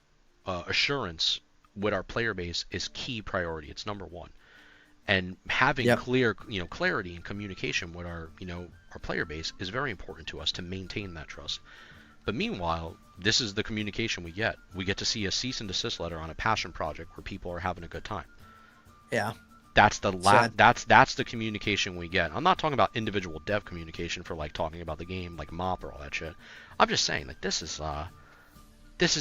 assurance with our player base is key priority. It's number one. And having Yep. clear, clarity and communication with our player base is very important to us to maintain that trust. But meanwhile, this is the communication we get. We get to see a cease and desist letter on a passion project where people are having a good time. Yeah. That's the Sad. that's the communication we get. I'm not talking about individual dev communication for, like, talking about the game, like mop or all that shit. I'm just saying, like, this is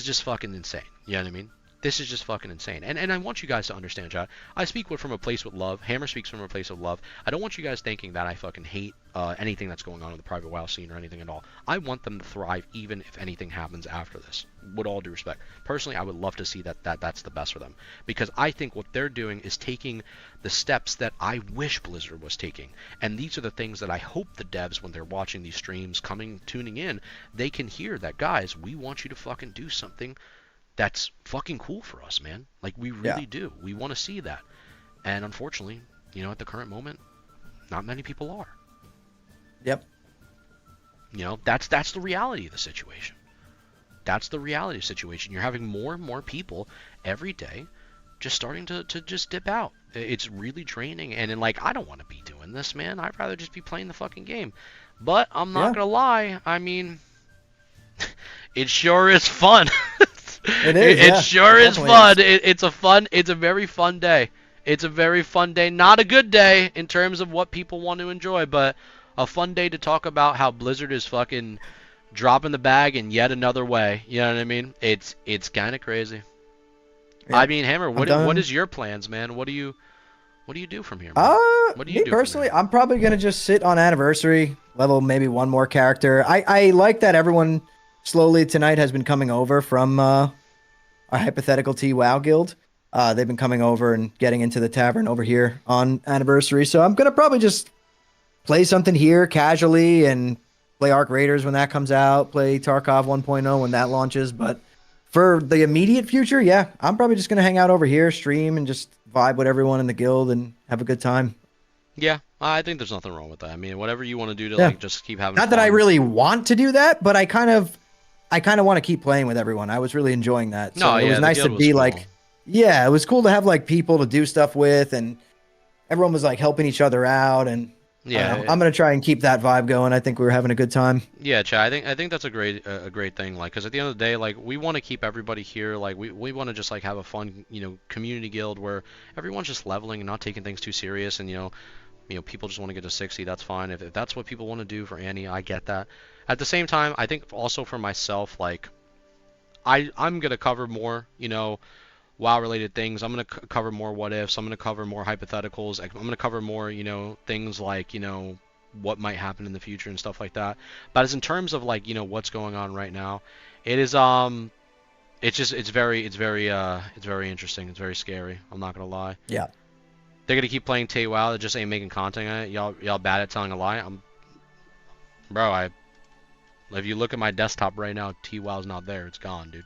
just fucking insane. You know what I mean? This is just fucking insane. And I want you guys to understand, chat. I speak from a place with love. Hammer speaks from a place of love. I don't want you guys thinking that I fucking hate anything that's going on in the private WoW scene or anything at all. I want them to thrive even if anything happens after this. With all due respect. Personally, I would love to see that's the best for them. Because I think what they're doing is taking the steps that I wish Blizzard was taking. And these are the things that I hope the devs, when they're watching these streams, tuning in, they can hear that, guys, we want you to fucking do something that's fucking cool for us, man. Like, we really do. We want to see that. And unfortunately, at the current moment, not many people are. Yep. That's the reality of the situation. That's the reality of the situation. You're having more and more people every day just starting to just dip out. It's really draining. And then, like, I don't want to be doing this, man. I'd rather just be playing the fucking game. But I'm not going to lie. I mean, it sure is fun. It is. It yeah. sure It is definitely fun. It's a very fun day. It's a very fun day. Not a good day in terms of what people want to enjoy, but a fun day to talk about how Blizzard is fucking dropping the bag in yet another way. You know what I mean? It's kind of crazy. Yeah. I mean, Hammer, what is your plans, man? What do you do from here, man? What do you Me do from personally, here? I'm probably gonna just sit on anniversary, level maybe one more character. I like that everyone slowly tonight has been coming over from our hypothetical T-WoW guild. They've been coming over and getting into the tavern over here on anniversary. So I'm gonna probably just play something here casually and play Arc Raiders when that comes out, play Tarkov 1.0 when that launches. But for the immediate future, yeah, I'm probably just gonna hang out over here, stream, and just vibe with everyone in the guild and have a good time. Yeah, I think there's nothing wrong with that. I mean, whatever you want to do to Yeah. like just keep having Not fun. that I really want to do that, but I kind of want to keep playing with everyone. I was really enjoying that. So No, it yeah, was the nice to guild be was like, cool. yeah, it was cool to have like people to do stuff with, and everyone was like helping each other out. And Yeah, I'm gonna try and keep that vibe going. I think we were having a good time. Yeah, Chad, I think that's a great thing. Like, because at the end of the day, like, we want to keep everybody here. Like, we want to just like have a fun, community guild where everyone's just leveling and not taking things too serious. And people just want to get to 60. That's fine. If that's what people want to do for Annie, I get that. At the same time, I think also for myself, like, I'm gonna cover more, WoW related things. I'm gonna cover more what ifs. I'm gonna cover more hypotheticals. I'm gonna cover more, things like, what might happen in the future and stuff like that. But as in terms of like, what's going on right now, it is it's very interesting. It's very scary. I'm not gonna lie. Yeah. They're gonna keep playing TWoW. They just ain't making content on it. Y'all bad at telling a lie. If you look at my desktop right now, TWoW's not there. It's gone, dude.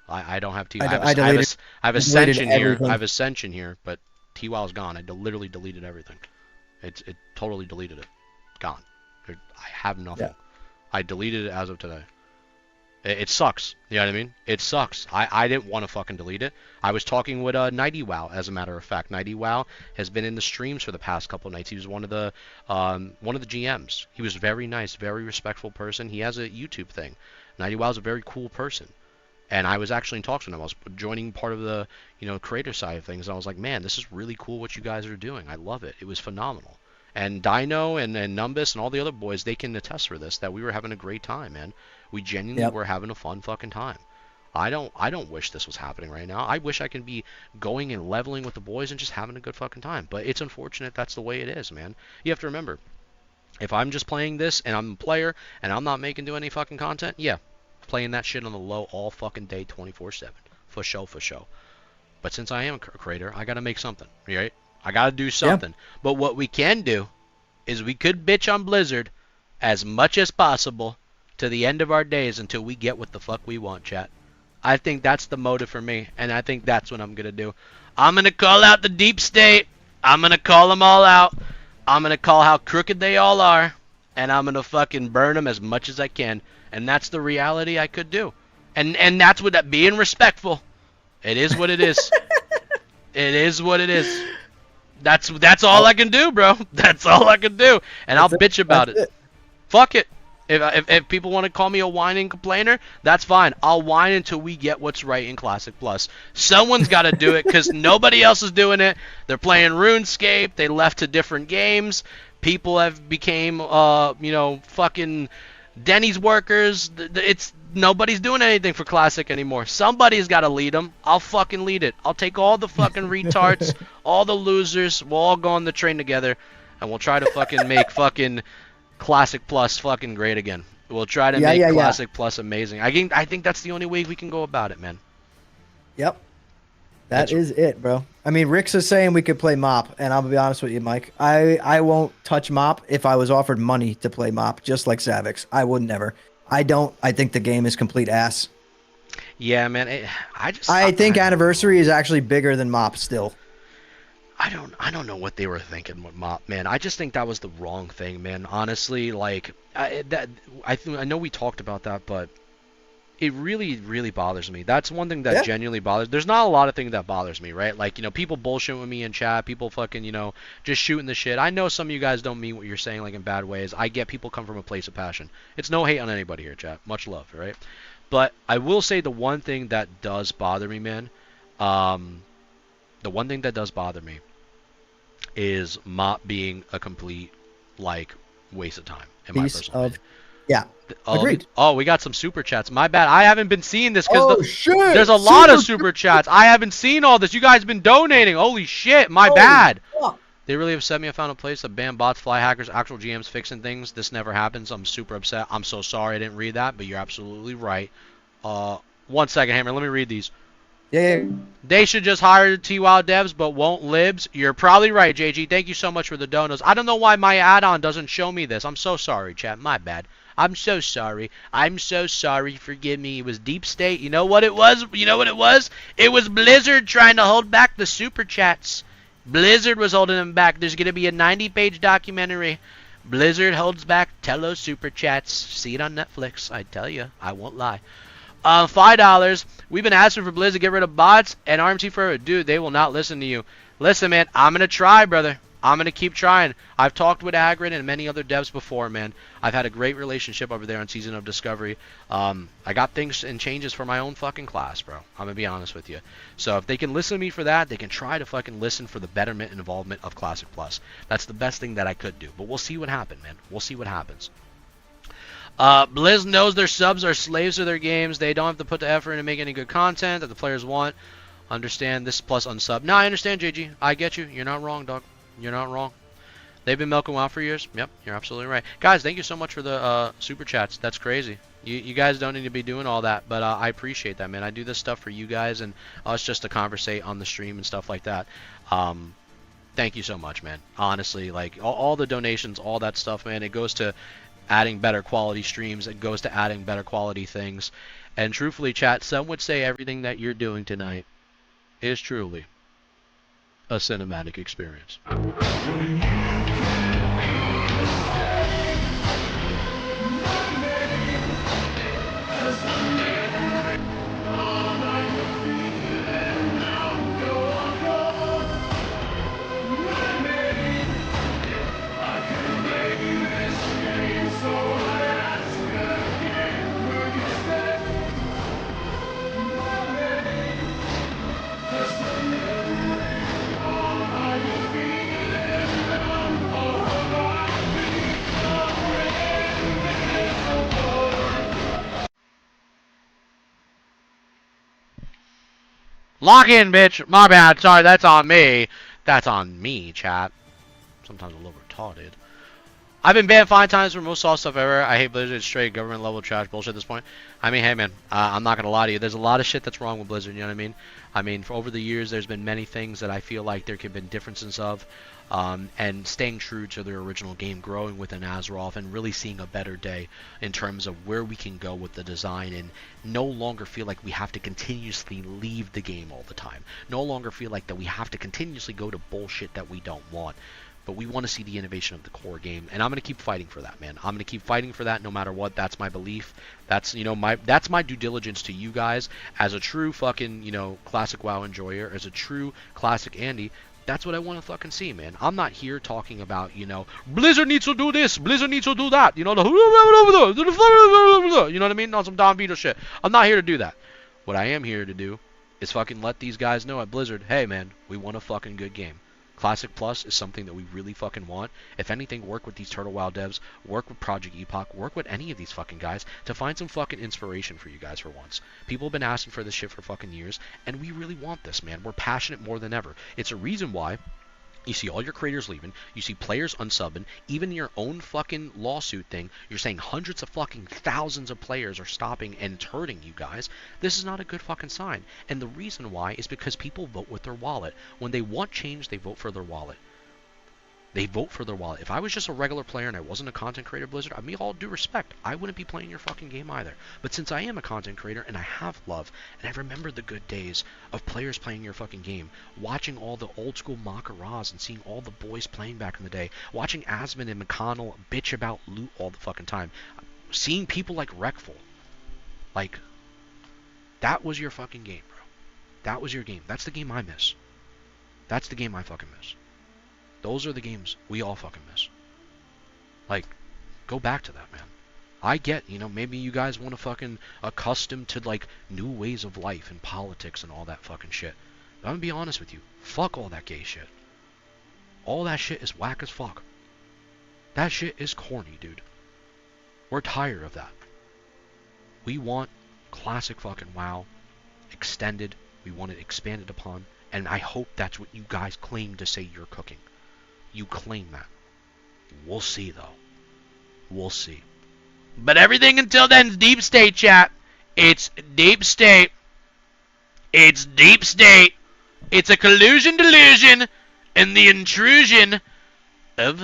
I don't have TWoW. I have Ascension here. everything. I have Ascension here, but TWoW's gone. I literally deleted everything. It totally deleted it. Gone. I have nothing. Yeah. I deleted it as of today. It sucks. You know what I mean? It sucks. I didn't want to fucking delete it. I was talking with Nighty Wow, as a matter of fact. Nighty Wow has been in the streams for the past couple of nights. He was one of the GMs. He was very nice, very respectful person. He has a YouTube thing. Nighty Wow is a very cool person. And I was actually in talks with him. I was joining part of the, creator side of things. And I was like, man, this is really cool what you guys are doing. I love it. It was phenomenal. And Dino and Numbus and all the other boys, they can attest for this, that we were having a great time, man. We genuinely were having a fun fucking time. I don't wish this was happening right now. I wish I could be going and leveling with the boys and just having a good fucking time. But it's unfortunate that's the way it is, man. You have to remember, if I'm just playing this and I'm a player and I'm not making do any fucking content, yeah, playing that shit on the low all fucking day 24/7. For sure. But since I am a creator, I gotta make something, right? I gotta do something. But what we can do is we could bitch on Blizzard as much as possible to the end of our days until we get what the fuck we want, chat. I think that's the motive for me, and I think that's what I'm going to do. I'm going to call out the deep state. I'm going to call them all out. I'm going to call how crooked they all are, and I'm going to fucking burn them as much as I can. And that's the reality I could do. And that's what that being respectful. It is what it is. It is what it is. That's all I can do, bro. That's all I can do. And I'll bitch about it. Fuck it. If people want to call me a whining complainer, that's fine. I'll whine until we get what's right in Classic Plus. Someone's got to do it because nobody else is doing it. They're playing RuneScape. They left to different games. People have became, fucking Denny's workers. Nobody's doing anything for Classic anymore. Somebody's got to lead them. I'll fucking lead it. I'll take all the fucking retards, all the losers. We'll all go on the train together, and we'll try to fucking make fucking Classic Plus fucking great again. We'll try to make Classic Plus amazing. I think that's the only way we can go about it, man. Yep. That is it, bro. I mean, Rick's is saying we could play MOP, and I'll be honest with you, Mike. I won't touch MOP if I was offered money to play MOP, just like Savix. I would never. I don't. I think the game is complete ass. Yeah, man. I think Anniversary is actually bigger than MOP still. I don't know what they were thinking with MOP, man. I just think that was the wrong thing, man. Honestly, like I know we talked about that, but it really, really bothers me. That's one thing that genuinely bothers. There's not a lot of things that bothers me, right? Like, people bullshit with me in chat, people fucking, just shooting the shit. I know some of you guys don't mean what you're saying, like, in bad ways. I get people come from a place of passion. It's no hate on anybody here, chat. Much love, right? But I will say the one thing that does bother me, man, the one thing that does bother me is MOP being a complete, like, waste of time, in my personal opinion. Yeah. Agreed. Oh, we got some super chats. My bad. I haven't been seeing this because shit. There's a lot of super chats. I haven't seen all this. You guys have been donating. Holy shit. My bad. Fuck. They really upset me. I found a place to ban bots, fly hackers, actual GMs fixing things. This never happens. I'm super upset. I'm so sorry I didn't read that, but you're absolutely right. 1 second, Hammer. Let me read these. Yeah. They should just hire TWOW devs, but won't libs. You're probably right, JG. Thank you so much for the donos. I don't know why my add-on doesn't show me this. I'm so sorry, chat. My bad. I'm so sorry. I'm so sorry. Forgive me. It was Deep State. You know what it was? You know what it was? It was Blizzard trying to hold back the super chats. Blizzard was holding them back. There's going to be a 90-page documentary. Blizzard holds back Tello super chats. See it on Netflix. I tell you. I won't lie. $5. We've been asking for Blizzard to get rid of bots and RMT forever. Dude, they will not listen to you. Listen, man. I'm going to try, brother. I'm going to keep trying. I've talked with Agrid and many other devs before, man. I've had a great relationship over there on Season of Discovery. I got things and changes for my own fucking class, bro. I'm going to be honest with you. So if they can listen to me for that, they can try to fucking listen for the betterment and involvement of Classic Plus. That's the best thing that I could do. But we'll see what happens, man. We'll see what happens. Blizz knows their subs are slaves to their games. They don't have to put the effort in to make any good content that the players want. Understand this plus unsub. No, I understand, JG. I get you. You're not wrong, dog. You're not wrong. They've been milking WoW for years. Yep, you're absolutely right. Guys, thank you so much for the super chats. That's crazy. You guys don't need to be doing all that, but I appreciate that, man. I do this stuff for you guys and us just to conversate on the stream and stuff like that. Thank you so much, man. Honestly, like all the donations, all that stuff, man, it goes to adding better quality streams. It goes to adding better quality things. And truthfully, chat, some would say everything that you're doing tonight is truly a cinematic experience. Lock in, bitch. My bad. Sorry, that's on me. That's on me, chat. Sometimes a little retarded. I've been banned 5 times for most soft stuff ever. I hate Blizzard. It's straight government level trash bullshit at this point. I mean, hey man, I'm not gonna lie to you. There's a lot of shit that's wrong with Blizzard. You know what I mean? I mean, for over the years, there's been many things that I feel like there could have been differences of, and staying true to their original game, growing within Azeroth, and really seeing a better day in terms of where we can go with the design, and no longer feel like we have to continuously leave the game all the time. No longer feel like that we have to continuously go to bullshit that we don't want. But we want to see the innovation of the core game, and I'm gonna keep fighting for that, man. I'm gonna keep fighting for that no matter what. That's my belief. That's that's my due diligence to you guys as a true fucking classic WoW enjoyer, as a true classic Andy. That's what I want to fucking see, man. I'm not here talking about Blizzard needs to do this, Blizzard needs to do that. You know what I mean? On some Don Vito shit. I'm not here to do that. What I am here to do is fucking let these guys know at Blizzard, hey man, we want a fucking good game. Classic Plus is something that we really fucking want. If anything, work with these Turtle WoW devs, work with Project Epoch, work with any of these fucking guys to find some fucking inspiration for you guys for once. People have been asking for this shit for fucking years, and we really want this, man. We're passionate more than ever. It's a reason why you see all your creators leaving, you see players unsubbing, even your own fucking lawsuit thing, you're saying hundreds of fucking thousands of players are stopping and it's hurting you guys. This is not a good fucking sign. And the reason why is because people vote with their wallet. When they want change, they vote for their wallet. They vote for their wallet. If I was just a regular player and I wasn't a content creator, Blizzard, I mean, all due respect, I wouldn't be playing your fucking game either. But since I am a content creator and I have love, and I remember the good days of players playing your fucking game, watching all the old school Makaras and seeing all the boys playing back in the day, watching Asmon and McConnell bitch about loot all the fucking time, seeing people like Wreckful, like, that was your fucking game, bro. That was your game. That's the game I miss. That's the game I fucking miss. Those are the games we all fucking miss. Like, go back to that, man. I get, maybe you guys want to fucking accustom to, like, new ways of life and politics and all that fucking shit. But I'm gonna be honest with you. Fuck all that gay shit. All that shit is whack as fuck. That shit is corny, dude. We're tired of that. We want classic fucking WoW extended. We want it expanded upon. And I hope that's what you guys claim to say you're cooking. You claim that. We'll see, though. We'll see. But everything until then's deep state, chat. It's deep state. It's deep state. It's a collusion delusion and the intrusion of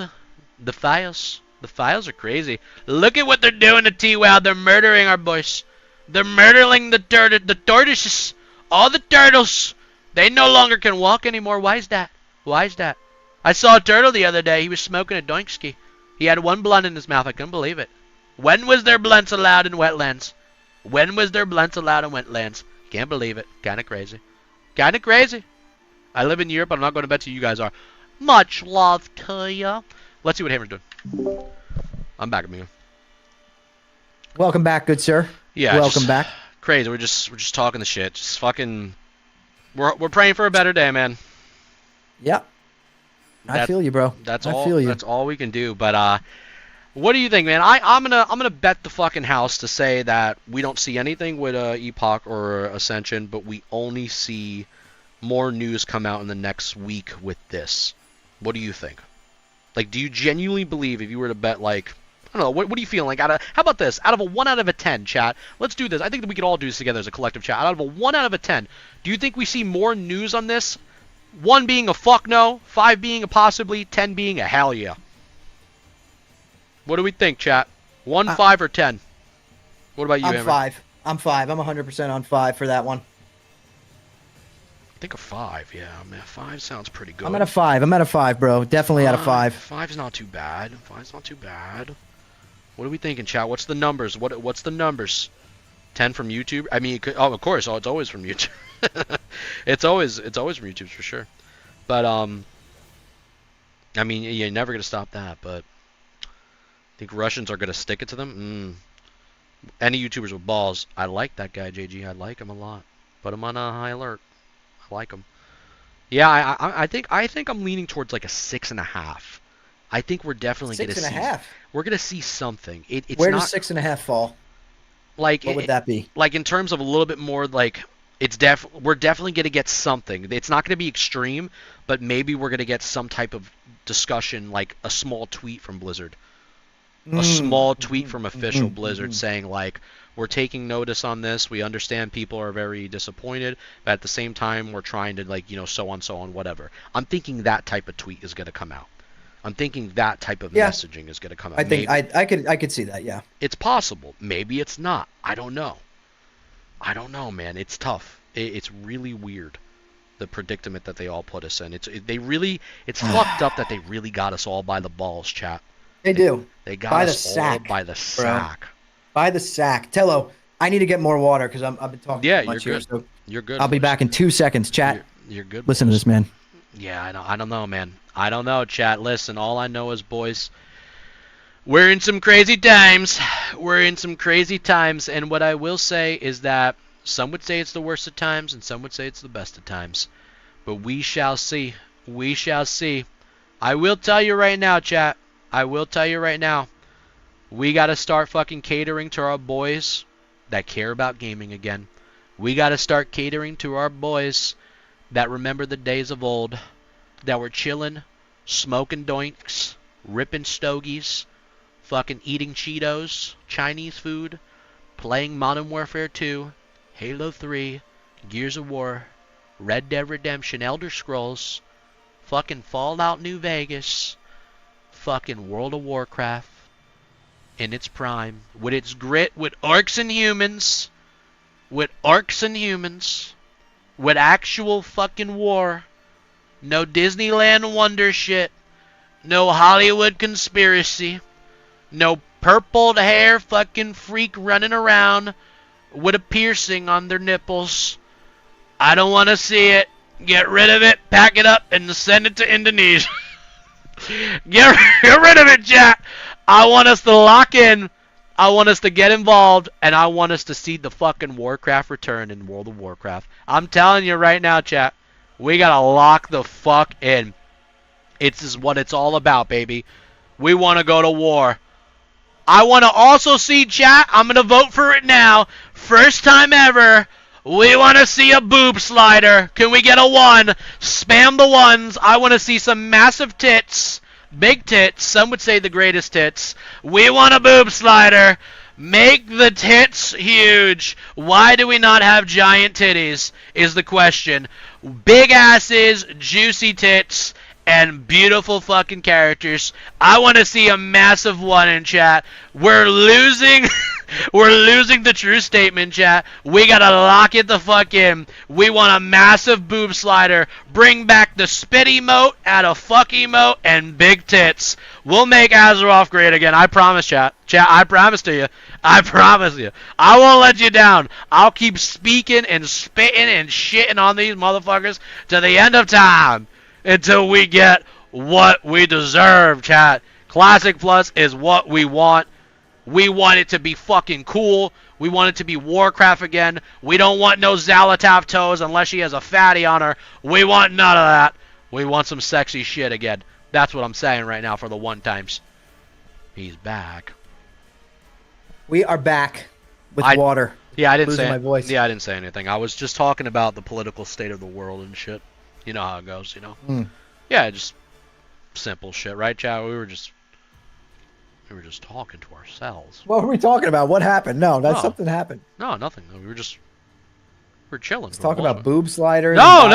the files. The files are crazy. Look at what they're doing to T-WoW. They're murdering our boys. They're murdering the tortoises. All the turtles. They no longer can walk anymore. Why is that? Why is that? I saw a turtle the other day. He was smoking a doinkski. He had one blunt in his mouth. I couldn't believe it. When was there blunts allowed in wetlands? When was there blunts allowed in wetlands? Can't believe it. Kinda crazy. Kinda crazy. I live in Europe. I'm not going to bet you guys are. Much love to ya. Let's see what Hammer's doing. I'm back, amigo. Welcome back, good sir. Yeah. Welcome back. Crazy. We're just talking the shit. Just fucking. We're praying for a better day, man. Yep. I feel you, bro. That's I all. feel you. That's all we can do. But what do you think, man? I'm gonna bet the fucking house to say that we don't see anything with Epoch or Ascension, but we only see more news come out in the next week with this. What do you think? Like, do you genuinely believe if you were to bet, like, I don't know, what do you feel like? How about this? Out of a 1 out of a 10, chat, let's do this. I think that we could all do this together as a collective chat. Out of a 1 out of a 10, do you think we see more news on this? 1 being a fuck no, 5 being a possibly, 10 being a hell yeah. What do we think, chat? 1, 5, or 10? What about you, I'm Amber? 5. I'm 5. I'm 100% on 5 for that one. I think a 5, yeah. Man, 5 sounds pretty good. I'm at a 5. I'm at a 5, bro. Definitely at a 5. 5's not too bad. 5's not too bad. What are we thinking, chat? What's the numbers? What's the numbers? 10 from YouTube? I mean, of course. Oh, it's always from YouTube. it's always from YouTube for sure. But I mean, you're never gonna stop that. But I think Russians are gonna stick it to them. Any YouTubers with balls? I like that guy, JG. I like him a lot. Put him on a high alert. I like him. Yeah, I think I'm leaning towards like a 6.5. I think we're definitely gonna see. 6.5. We're gonna see something. It's Where not, does 6.5 fall? Like, what would that be? Like in terms of a little bit more like. We're definitely going to get something. It's not going to be extreme, but maybe we're going to get some type of discussion, like a small tweet from Blizzard. a small tweet from official Blizzard saying like, we're taking notice on this. We understand people are very disappointed, but at the same time, we're trying to like, so on, whatever. I'm thinking that type of tweet is going to come out. I'm thinking that type of messaging is going to come out. I think I could see that. Yeah. It's possible. Maybe it's not. I don't know. Man. It's tough. It's really weird, the predicament that they all put us in. It's fucked up that they really got us all by the balls, chat. They do. They got us all by the sack. Bro. By the sack. Tello, I need to get more water because I've been talking too much you're here. good. So You're good. I'll be back in 2 seconds, chat. You're good. Listen to this, man. Yeah, I don't know, man. I don't know, chat. Listen, all I know is, boys, we're in some crazy times. And what I will say is that some would say it's the worst of times, and some would say it's the best of times. But we shall see. We shall see. I will tell you right now, chat. We got to start fucking catering to our boys that care about gaming again. We got to start catering to our boys that remember the days of old, that were chilling, smoking doinks, ripping stogies, fucking eating Cheetos, Chinese food, playing Modern Warfare 2, Halo 3, Gears of War, Red Dead Redemption, Elder Scrolls, fucking Fallout New Vegas, fucking World of Warcraft in its prime, with its grit, with orcs and humans, with actual fucking war. No Disneyland wonder shit. No Hollywood conspiracy. No purpled hair fucking freak running around with a piercing on their nipples. I don't want to see it. Get rid of it, pack it up, and send it to Indonesia. Get rid of it, chat. I want us to lock in. I want us to get involved, and I want us to see the fucking Warcraft return in World of Warcraft. I'm telling you right now, chat, we gotta lock the fuck in. It's is what it's all about, baby. We want to go to war. I want to also see, chat, I'm gonna vote for it now. First time ever, we want to see a boob slider. Can we get a 1? Spam the 1s. I want to see some massive tits. Big tits. Some would say the greatest tits. We want a boob slider. Make the tits huge. Why do we not have giant titties is the question. Big asses, juicy tits, and beautiful fucking characters. I want to see a massive 1 in chat. We're losing. We're losing the true statement, chat. We gotta lock it the fuck in. We want a massive boob slider. Bring back the spit emote, add a fuck emote, and big tits. We'll make Azeroth great again. I promise, chat. Chat, I promise to you. I promise you. I won't let you down. I'll keep speaking and spitting and shitting on these motherfuckers to the end of time until we get what we deserve, chat. Classic Plus is what we want. We want it to be fucking cool. We want it to be Warcraft again. We don't want no Zalatav toes unless she has a fatty on her. We want none of that. We want some sexy shit again. That's what I'm saying right now for the 1 times. He's back. We are back with water. Yeah, I didn't say my voice. Yeah, I didn't say anything. I was just talking about the political state of the world and shit. You know how it goes, you know? Yeah, just simple shit, right, Chad? We were just talking to ourselves. What were we talking about? What happened? No, something happened. No, nothing. We're chilling. Let's talk about boob sliders. No.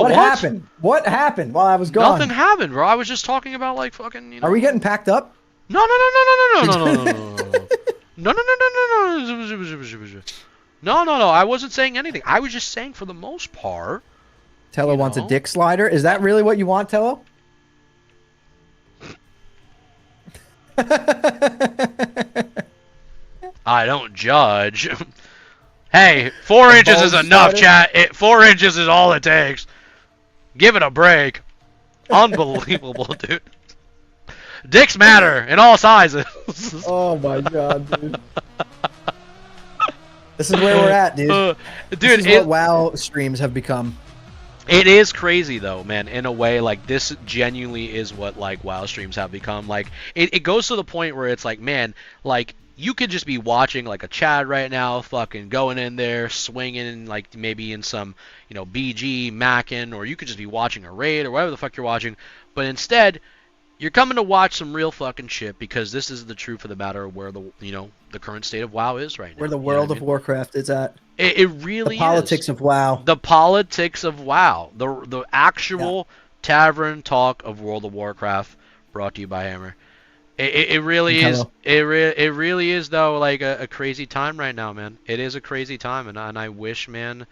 What happened? What happened while I was gone? Nothing happened, bro. I was just talking about like fucking. Are we getting packed up? No. No. I wasn't saying anything. I was just saying for the most part. Tello wants a dick slider. Is that really what you want, Tello? I don't judge. Hey, 4 inches is enough, chat. 4 inches is all it takes. Give it a break. Unbelievable, dude. Dicks matter in all sizes. Oh my god, dude. This is where we're at, dude. This is what WoW streams have become. It is crazy though, man, in a way. Like, this genuinely is what like WoW streams have become. Like, it goes to the point where it's like, man, like, you could just be watching like a Chad right now, fucking going in there, swinging, like maybe in some, you know, BG, Mackin, or you could just be watching a raid or whatever the fuck you're watching. But instead, You're coming to watch some real fucking shit because this is the truth of the matter of where the current state of WoW is right now. Where the You know World what I of mean? Warcraft is at. It really The politics is. of WoW. The politics of WoW. The actual tavern talk of World of Warcraft, brought to you by Hammer. It really And is. Kello. It really is though, like a crazy time right now, man. It is a crazy time, and I wish, man.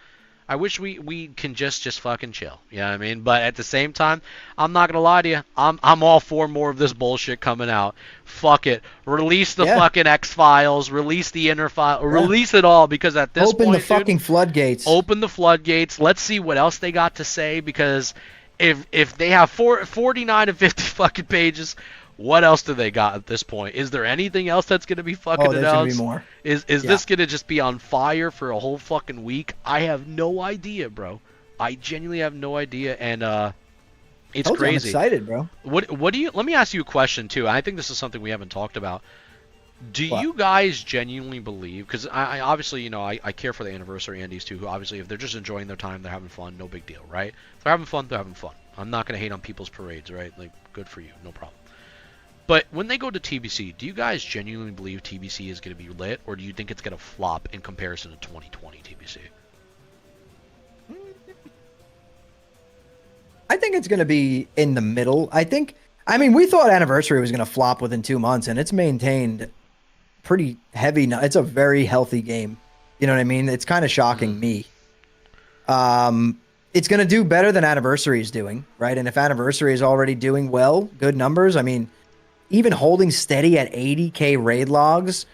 I wish we can just fucking chill. You know what I mean? But at the same time, I'm not gonna lie to you. I'm all for more of this bullshit coming out. Fuck it. Release the fucking X-Files. Release the Inner File. Release it all, because at this Open point, the fucking dude, floodgates. open the floodgates. Let's see what else they got to say, because if they have 49 and 50 fucking pages, what else do they got at this point? Is there anything else that's gonna be fucking Oh, there's gonna be announced? more. Is this gonna just be on fire for a whole fucking week? I have no idea, bro. I genuinely have no idea, and it's Told you, I'm crazy. excited, bro. What do you? Let me ask you a question too. I think this is something we haven't talked about. Do What? you guys genuinely believe? Because I obviously, I care for the anniversary Andes too, who obviously, if they're just enjoying their time, they're having fun, no big deal, right? If they're having fun, they're having fun. I'm not gonna hate on people's parades, right? Like, good for you, no problem. But when they go to TBC, do you guys genuinely believe TBC is going to be lit, or do you think it's going to flop in comparison to 2020 TBC? I think it's going to be in the middle. I mean, we thought Anniversary was going to flop within 2 months, and it's maintained pretty heavy. It's a very healthy game. You know what I mean? It's kind of shocking me. It's going to do better than Anniversary is doing, right? And if Anniversary is already doing well, good numbers, I mean, even holding steady at 80k raid logs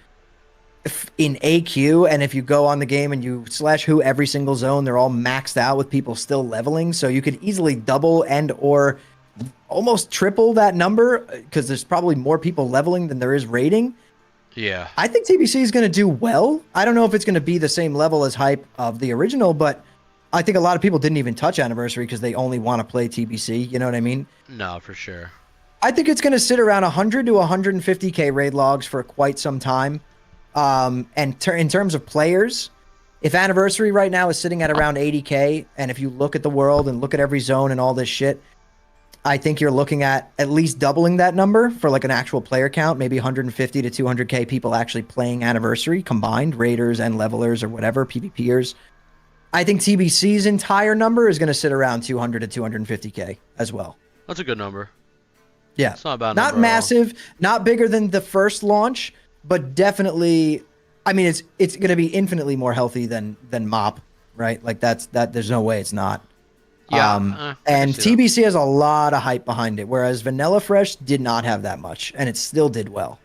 in AQ, and if you go on the game and you /who every single zone, they're all maxed out with people still leveling, so you could easily double and or almost triple that number, because there's probably more people leveling than there is raiding. Yeah. I think TBC is going to do well. I don't know if it's going to be the same level as hype of the original, but I think a lot of people didn't even touch Anniversary because they only want to play TBC. You know what I mean? No, for sure. I think it's going to sit around 100 to 150k raid logs for quite some time. And in terms of players, if Anniversary right now is sitting at around 80k, and if you look at the world and look at every zone and all this shit, I think you're looking at least doubling that number for like an actual player count, maybe 150 to 200k people actually playing Anniversary combined, raiders and levelers or whatever, PvPers. I think TBC's entire number is going to sit around 200 to 250k as well. That's a good number. Yeah, It's not a bad not number at all. massive, not bigger than the first launch, but definitely. I mean, it's going to be infinitely more healthy than MOP, right? Like that. There's no way it's not. Yeah. I And can see that. TBC has a lot of hype behind it, whereas Vanilla Fresh did not have that much, and it still did well.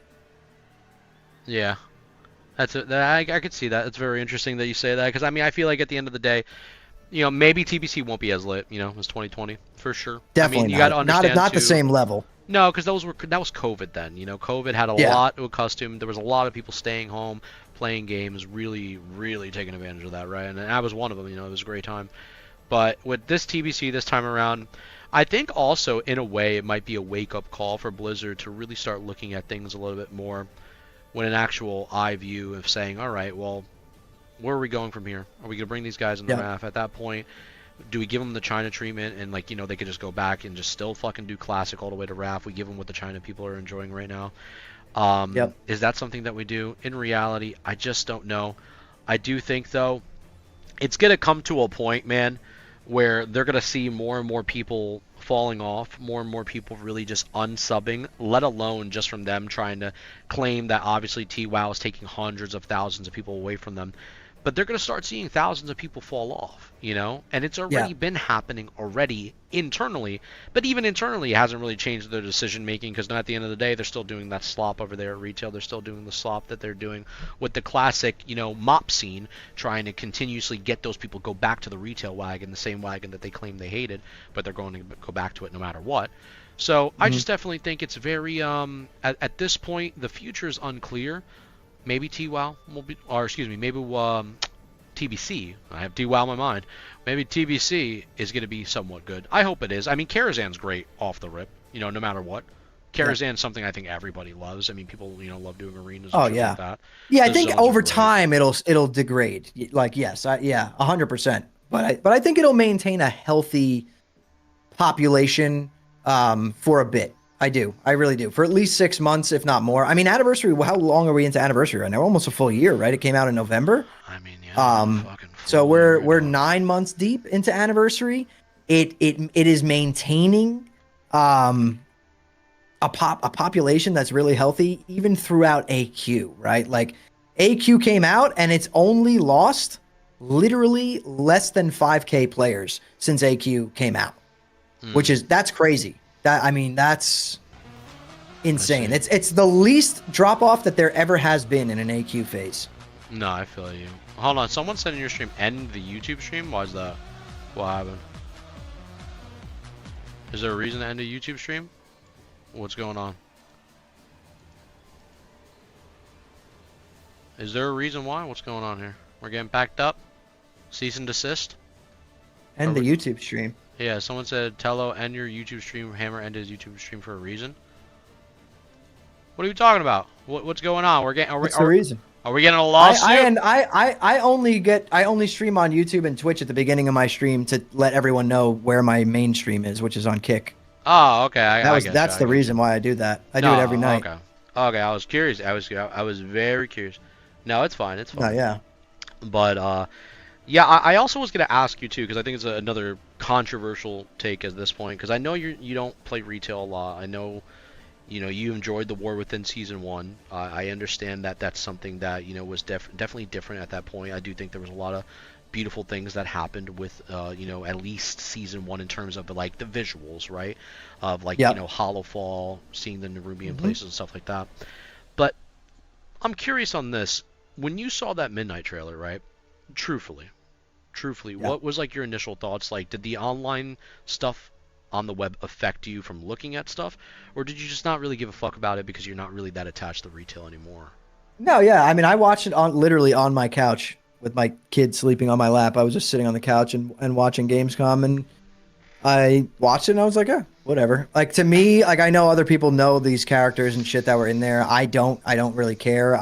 Yeah. I could see that. It's very interesting that you say that, because I mean, I feel like at the end of the day, maybe TBC won't be as lit, as 2020 for sure. Definitely I mean, you got to not. understand Not the too- same level. No, because that was COVID then. COVID had a lot to accustom. There was a lot of people staying home, playing games, really, really taking advantage of that, right? And I was one of them. It was a great time. But with this TBC this time around, I think also in a way it might be a wake-up call for Blizzard to really start looking at things a little bit more with an actual eye view of saying, all right, well, where are we going from here? Are we going to bring these guys in the RAF? At that point, do we give them the China treatment and, they could just go back and just still fucking do Classic all the way to RAF? We give them what the China people are enjoying right now. Is that something that we do? In reality, I just don't know. I do think, though, it's going to come to a point, man, where they're going to see more and more people falling off, more and more people really just unsubbing, let alone just from them trying to claim that obviously TWoW is taking hundreds of thousands of people away from them. But they're going to start seeing thousands of people fall off, and it's already been happening already internally. But even internally, it hasn't really changed their decision making, because at the end of the day, they're still doing that slop over there at retail. They're still doing the slop that they're doing with the classic, MOP scene, trying to continuously get those people go back to the retail wagon, the same wagon that they claim they hated, but they're going to go back to it no matter what. So I just definitely think it's very at this point, the future is unclear. Maybe TWoW will be, or excuse me, maybe TBC. I have TWoW in my mind. Maybe TBC is going to be somewhat good. I hope it is. I mean, Karazhan's great off the rip, no matter what. Karazhan's something I think everybody loves. I mean, people, love doing arenas and shit like that. Yeah, The I think zones are over great. time it'll degrade. Like, yes, 100%. But I think it'll maintain a healthy population for a bit. I do. I really do. For at least 6 months, if not more. I mean, Anniversary, how long are we into Anniversary right now? Almost a full year, right? It came out in November. I mean, yeah. Fucking So full we're year, dog. 9 months deep into Anniversary. It is maintaining a population that's really healthy even throughout AQ, right? Like AQ came out and it's only lost literally less than 5K players since AQ came out, that's crazy. That's insane. It's the least drop off that there ever has been in an AQ phase. No, I feel you. Hold on, someone said in your stream, end the YouTube stream? Why is that? What happened? Is there a reason to end a YouTube stream? What's going on? Is there a reason why? What's going on here? We're getting packed up? Cease and desist? And the YouTube stream. Yeah, someone said, Tello, end your YouTube stream. Hammer ended his YouTube stream for a reason. What are you talking about? What's going on? What's the reason? Are we getting a lawsuit? I only stream on YouTube and Twitch at the beginning of my stream to let everyone know where my main stream is, which is on Kick. Oh, okay. That's the reason why I do that. I do it every night. Okay. I was curious. I was very curious. No, it's fine. It's fine. Oh, yeah. But yeah, I also was gonna ask you too, because I think it's another controversial take at this point. Because I know you don't play retail a lot. I know, you enjoyed the War Within Season 1. I understand that that's something that was definitely different at that point. I do think there was a lot of beautiful things that happened with at least Season 1 in terms of the visuals, right? Of Hollow Fall, seeing the Nerubian places and stuff like that. But I'm curious on this. When you saw that Midnight trailer, right? Truthfully, what was your initial thoughts? Did the online stuff on the web affect you from looking at stuff, or did you just not really give a fuck about it because you're not really that attached to retail anymore? No, yeah. I mean, I watched it literally on my couch with my kid sleeping on my lap. I was just sitting on the couch and watching Gamescom, and I watched it and I was like, oh, whatever. To me, I know other people know these characters and shit that were in there. I don't really care.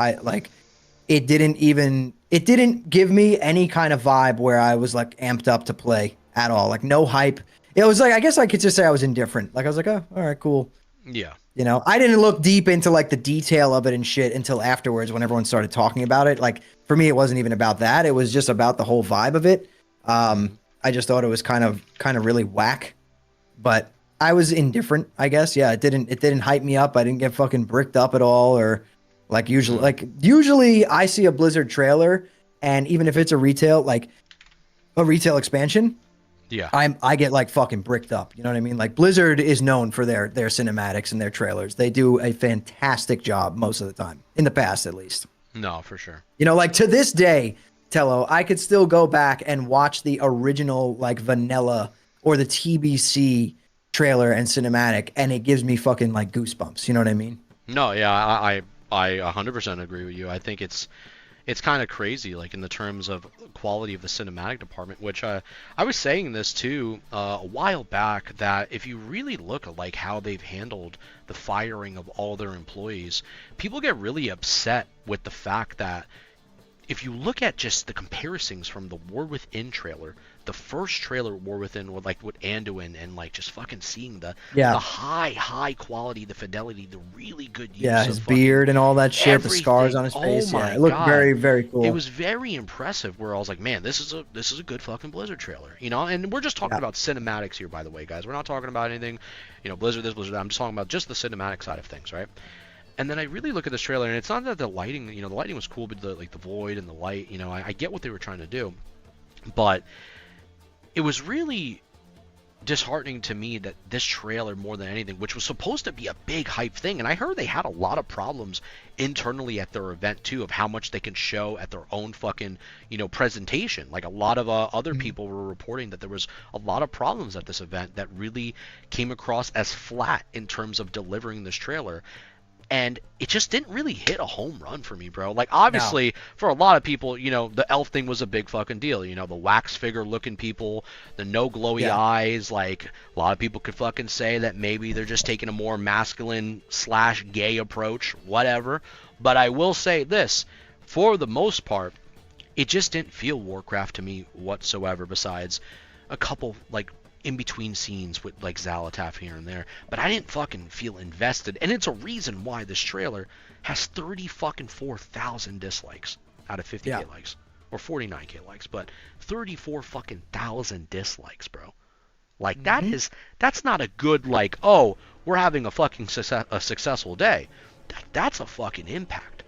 It didn't give me any kind of vibe where I was amped up to play at all. No hype. It was I guess I could just say I was indifferent. I was like, oh, all right, cool. Yeah. I didn't look deep into the detail of it and shit until afterwards when everyone started talking about it. For me, it wasn't even about that. It was just about the whole vibe of it. I just thought it was kind of really whack, but I was indifferent, I guess. Yeah, it didn't hype me up. I didn't get fucking bricked up at all, or usually I see a Blizzard trailer, and even if it's a retail expansion, yeah, I get fucking bricked up. You know what I mean? Blizzard is known for their cinematics and their trailers. They do a fantastic job most of the time, in the past at least. No, for sure. To this day, Tello, I could still go back and watch the original vanilla or the TBC trailer and cinematic, and it gives me fucking goosebumps. You know what I mean? No, yeah, I 100% agree with you. I think it's kind of crazy, in the terms of quality of the cinematic department, which I was saying this too a while back, that if you really look at how they've handled the firing of all their employees, people get really upset with the fact that if you look at just the comparisons from the War Within trailer, the first trailer War Within with with Anduin, and just fucking seeing the high quality, the fidelity, the really good use of his beard and all that shit, everything. the scars on his face. My it looked God. very, very cool. It was very impressive, where I was like, man, this is a good fucking Blizzard trailer, and we're just talking about cinematics here, by the way, guys. We're not talking about anything, Blizzard this, Blizzard that. I'm just talking about just the cinematic side of things, right? And then I really look at this trailer, and it's not that the lighting, the lighting was cool, but the void and the light, I get what they were trying to do, but it was really disheartening to me that this trailer, more than anything, which was supposed to be a big hype thing, and I heard they had a lot of problems internally at their event too, of how much they can show at their own fucking presentation. A lot of other people were reporting that there was a lot of problems at this event that really came across as flat in terms of delivering this trailer. And it just didn't really hit a home run for me, bro. Obviously, for a lot of people, the elf thing was a big fucking deal. The wax figure looking people, the no glowy eyes. A lot of people could fucking say that maybe they're just taking a more masculine / gay approach, whatever. But I will say this, for the most part, it just didn't feel Warcraft to me whatsoever, besides a couple, in between scenes with like Zalatath here and there, but I didn't fucking feel invested. And it's a reason why this trailer has 34,000 dislikes out of 50k likes, or 49k likes, but 34 fucking thousand dislikes, bro. Like that's not a good like, oh, we're having a fucking successful day. That's a fucking impact.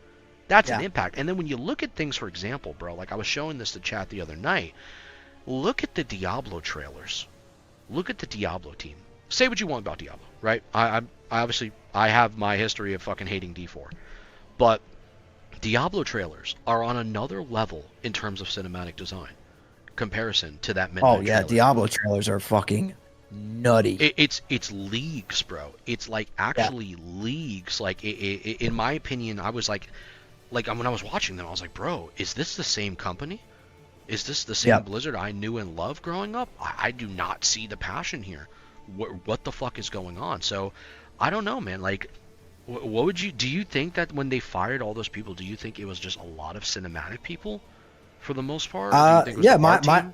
That's an impact. And then when you look at things, for example, bro, like I was showing this to chat the other night, look at the Diablo trailers. Look at the Diablo team. Say what you want about Diablo, right? I obviously I have my history of fucking hating D4, but Diablo trailers are on another level in terms of cinematic design comparison to that Midnight Oh yeah, trailer. Diablo trailers are fucking nutty. It's leagues, bro. It's like actually leagues. Like in my opinion, I was like when I was watching them, I was like, bro, is this the same company? Is this the same Blizzard I knew and loved growing up? I do not see the passion here. What the fuck is going on? So I don't know, man. Like, what would you do? You think that when they fired all those people, do you think it was just a lot of cinematic people for the most part? Or do you think it was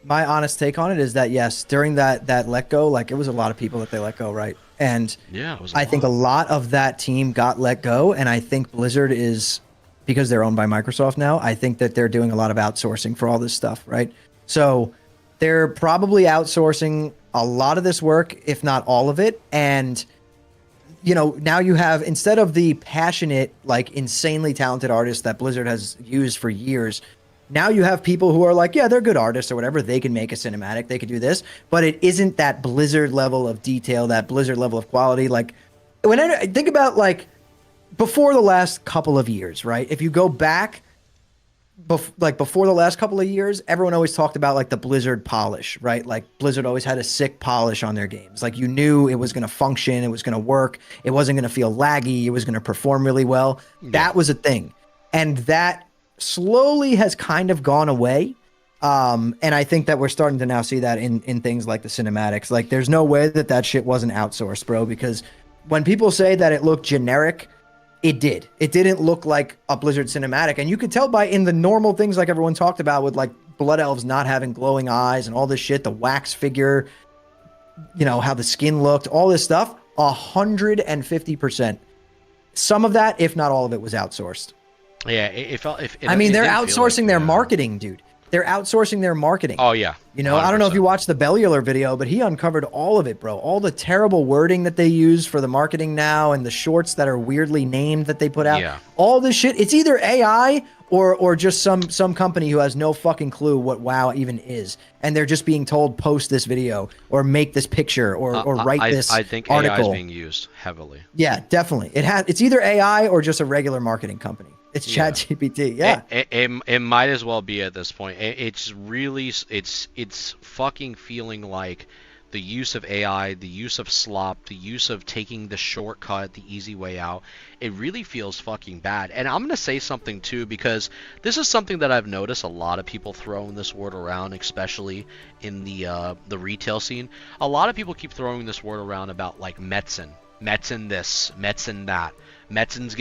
my honest take on it is that yes, during that let go, like it was a lot of people that they let go, right? And yeah, it was I think a lot of that team got let go, and I think Blizzard is, because they're owned by Microsoft now, I think that they're doing a lot of outsourcing for all this stuff, right? So they're probably outsourcing a lot of this work, if not all of it. And, you know, now you have, instead of the passionate, like insanely talented artists that Blizzard has used for years, now you have people who are like, yeah, they're good artists or whatever. They can make a cinematic. They could do this. But it isn't that Blizzard level of detail, that Blizzard level of quality. Like, when I think about, like, before the last couple of years, right? If you go back, before the last couple of years, everyone always talked about like the Blizzard polish, right? Like Blizzard always had a sick polish on their games. Like you knew it was going to function, it was going to work, it wasn't going to feel laggy, it was going to perform really well. Yeah. That was a thing. And that slowly has kind of gone away. And I think that we're starting to now see that in things like the cinematics. Like there's no way that shit wasn't outsourced, bro, because when people say that it looked generic, it did. It didn't look like a Blizzard cinematic. And you could tell by in the normal things like everyone talked about with like Blood Elves not having glowing eyes and all this shit, the wax figure, you know, how the skin looked, all this stuff, 150%. Some of that, if not all of it, was outsourced. Yeah, it felt... I mean, they're outsourcing their marketing, dude. They're outsourcing their marketing. Oh, yeah. You know, 100%. I don't know if you watched the Bellular video, but he uncovered all of it, bro. All the terrible wording that they use for the marketing now and the shorts that are weirdly named that they put out. Yeah. All this shit. It's either AI or just some company who has no fucking clue what WoW even is. And they're just being told, post this video or make this picture or write this article. I think AI is being used heavily. Yeah, definitely. It's either AI or just a regular marketing company. It's ChatGPT, yeah. It might as well be at this point. It's really, it's fucking feeling like the use of AI, the use of slop, the use of taking the shortcut, the easy way out. It really feels fucking bad. And I'm going to say something too, because this is something that I've noticed a lot of people throwing this word around, especially in the retail scene. A lot of people keep throwing this word around about like Metzen this, Metzen that. Metzen's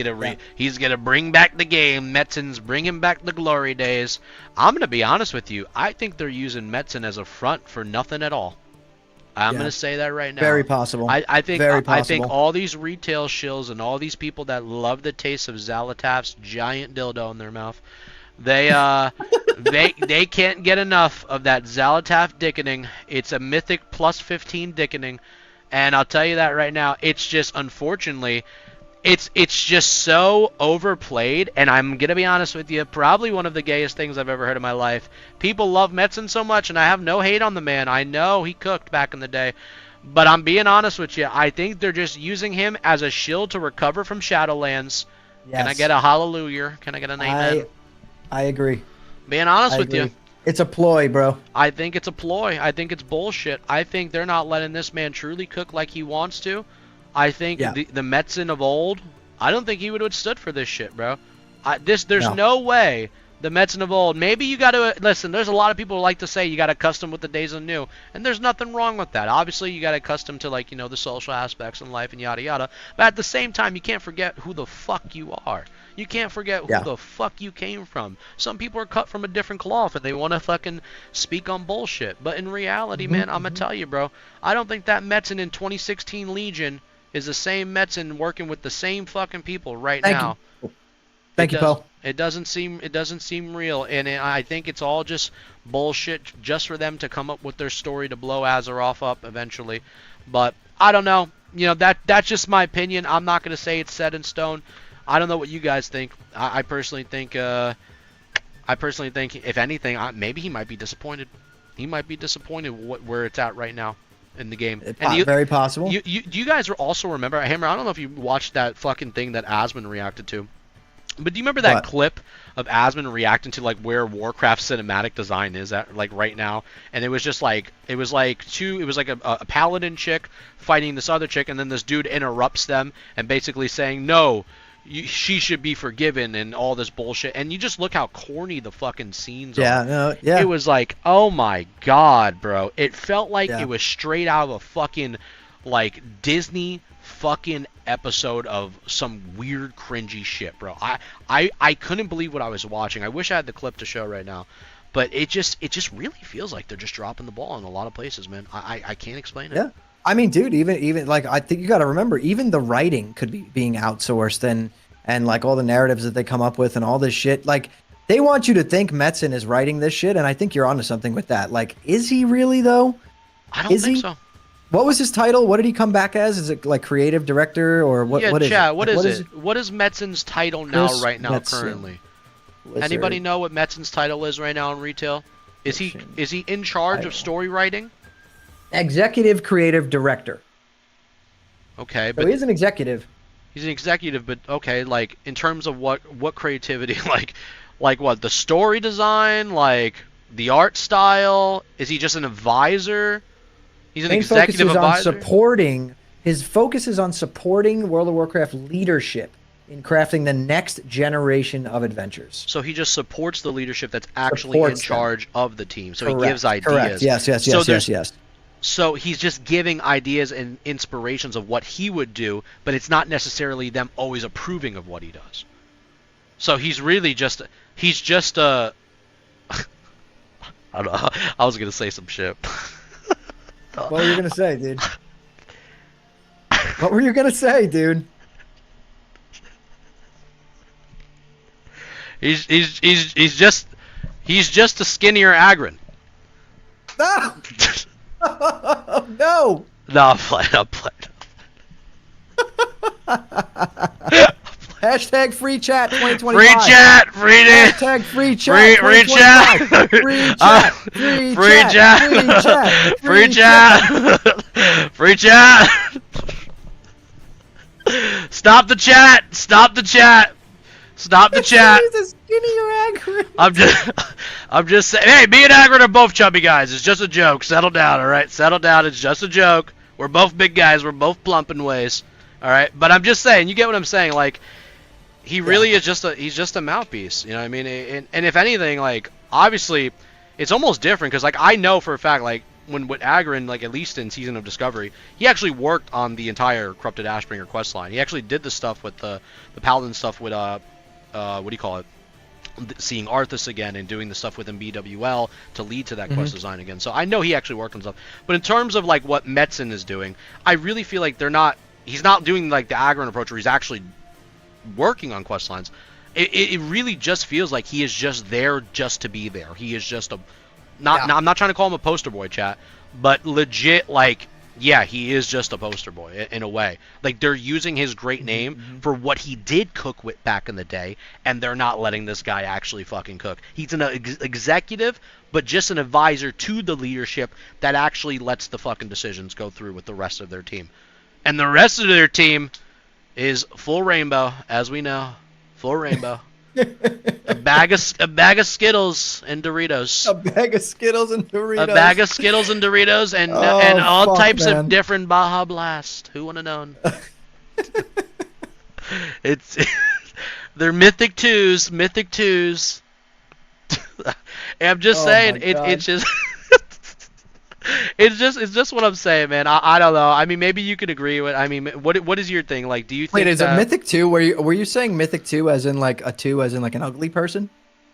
he's gonna bring back the game. Metzen's bringing back the glory days. I'm gonna be honest with you. I think they're using Metzen as a front for nothing at all. I'm gonna say that right now. Very possible. I think all these retail shills and all these people that love the taste of Zalatath's giant dildo in their mouth, they they can't get enough of that Zalatath dickening. It's a mythic plus 15 dickening, and I'll tell you that right now. It's just unfortunately. It's just so overplayed, and I'm going to be honest with you, probably one of the gayest things I've ever heard in my life. People love Metzen so much, and I have no hate on the man. I know he cooked back in the day, but I'm being honest with you. I think they're just using him as a shield to recover from Shadowlands. Yes. Can I get a hallelujah? Can I get an amen? I agree. Being honest with you. It's a ploy, bro. I think it's a ploy. I think it's bullshit. I think they're not letting this man truly cook like he wants to. I think the Metzen of old, I don't think he would have stood for this shit, bro. There's no way the Metzen of old. Maybe you got to listen. There's a lot of people who like to say you got to custom with the days of new, and there's nothing wrong with that. Obviously, you got to custom to the social aspects in life and yada yada. But at the same time, you can't forget who the fuck you are. You can't forget who Yeah. the fuck you came from. Some people are cut from a different cloth and they want to fucking speak on bullshit. But in reality, man, I'm gonna tell you, bro, I don't think that Metzen in 2016 Legion is the same Metzen working with the same fucking people right now. Thank you, Paul. It doesn't seem real, and I think it's all just bullshit, just for them to come up with their story to blow Azeroth up eventually. But I don't know. You know, that's just my opinion. I'm not gonna say it's set in stone. I don't know what you guys think. I personally think if anything, maybe he might be disappointed. He might be disappointed where it's at right now in the game. And very possible. Do you guys also remember, Hammer? I don't know if you watched that fucking thing that Asmon reacted to. But do you remember that clip of Asmon reacting to like where Warcraft cinematic design is at like right now? And it was just like it was like a paladin chick fighting this other chick, and then this dude interrupts them and basically saying no, she should be forgiven and all this bullshit. And you just look how corny the fucking scenes are. It was like, oh my god, bro. It felt like it was straight out of a fucking like Disney fucking episode of some weird cringy shit, bro. I couldn't believe what I was watching. I wish I had the clip to show right now, but it just really feels like they're just dropping the ball in a lot of places, man. I can't explain it. Yeah, I mean, dude, even like I think you got to remember, even the writing could be being outsourced, and like all the narratives that they come up with and all this shit. Like they want you to think Metzen is writing this shit, and I think you're onto something with that. Like, is he really though? I don't think so. What was his title? What did he come back as? Is it like creative director or what? Yeah, what is chat, it? what Like, is it? What is Metzen's title right now currently? Anybody know what Metzen's title is right now in retail? Is he in charge of story writing? Executive creative director. Okay, So but he is an executive. he's an executive, but okay, like in terms of what creativity, like what, the story design, like the art style? Is he just an advisor? He's an executive advisor. His focus is on supporting World of Warcraft leadership in crafting the next generation of adventures. So he just supports the leadership that's actually in charge of the team. So he gives ideas. Correct. Yes. So he's just giving ideas and inspirations of what he would do, but it's not necessarily them always approving of what he does. So he's really just I don't know. I was gonna say some shit. What were you gonna say, dude? What were you gonna say, dude? He's just a skinnier Agron. No! No! No, I'm playing. Hashtag free chat 2025. Free chat, free day. Hashtag free chat. Free chat. Free chat. Free chat. Free chat. Stop the chat. Stop the chat. Stop the chat. He's a skinnier Agron. I'm just saying. Hey, me and Agron are both chubby guys. It's just a joke. Settle down, all right? Settle down. It's just a joke. We're both big guys. We're both plump in ways. All right? But I'm just saying. You get what I'm saying? Like, he really is he's just a mouthpiece. You know what I mean? And if anything, like, obviously, it's almost different because, like, I know for a fact, like, when with Agron, like, at least in Season of Discovery, he actually worked on the entire Corrupted Ashbringer quest line. He actually did the stuff with the Paladin stuff with what do you call it? Seeing Arthas again and doing the stuff within BWL to lead to that quest design again. So I know he actually worked on stuff. But in terms of like what Metzen is doing, I really feel like he's not doing like the Agron approach where he's actually working on quest lines. It really just feels like he is just there just to be there. He is just I'm not trying to call him a poster boy, chat, but legit, like, yeah, he is just a poster boy in a way. Like, they're using his great name for what he did cook with back in the day, and they're not letting this guy actually fucking cook. He's an executive, but just an advisor to the leadership that actually lets the fucking decisions go through with the rest of their team. And the rest of their team is full rainbow, as we know. Full rainbow. A bag of Skittles and Doritos. A bag of Skittles and Doritos. A bag of Skittles and Doritos and all types of different Baja Blast. Who would have known? They're mythic twos. And I'm just saying, it's just It's just what I'm saying, man. I don't know. I mean, maybe you could agree with. I mean, what is your thing? Like, do you think? Wait, is it Mythic 2? Were you saying Mythic 2 as in like a 2 as in like an ugly person?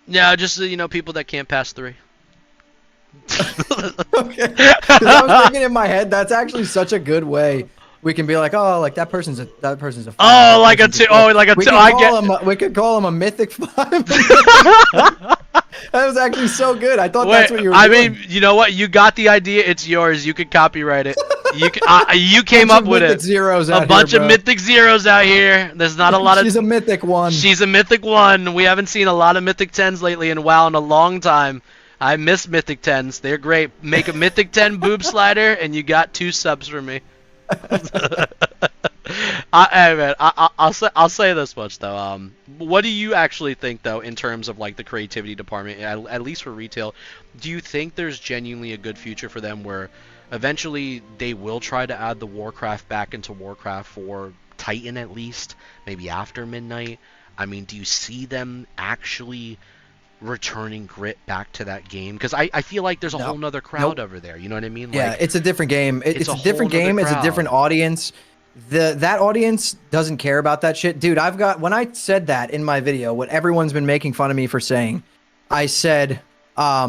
No, just people that can't pass 3. Okay. Because I was thinking in my head, that's actually such a good way. We can be like, oh, like that person's a. Oh, like a 2. Oh, like a 2. I get. We could call him a Mythic 5. That was actually so good. I thought that's what you were doing. I mean, you know what? You got the idea. It's yours. You could copyright it. You came up with it. A bunch of Mythic Zeros out here. There's not a lot of. She's a Mythic 1. She's a Mythic 1. We haven't seen a lot of Mythic 10s lately in WoW in a long time. I miss Mythic 10s. They're great. Make a Mythic 10 boob slider, and you got 2 subs from me. Hey man, I'll say this much though. What do you actually think though in terms of like the creativity department, at least for retail? Do you think there's genuinely a good future for them where eventually they will try to add the Warcraft back into Warcraft for Titan at least, maybe after midnight? I mean, do you see them actually returning Grit back to that game? Because I feel like there's a whole nother crowd over there. You know what I mean? Yeah, like, it's a different game. It's a different game. It's a different audience. That audience doesn't care about that shit. Dude, when I said that in my video, what everyone's been making fun of me for saying, I said, I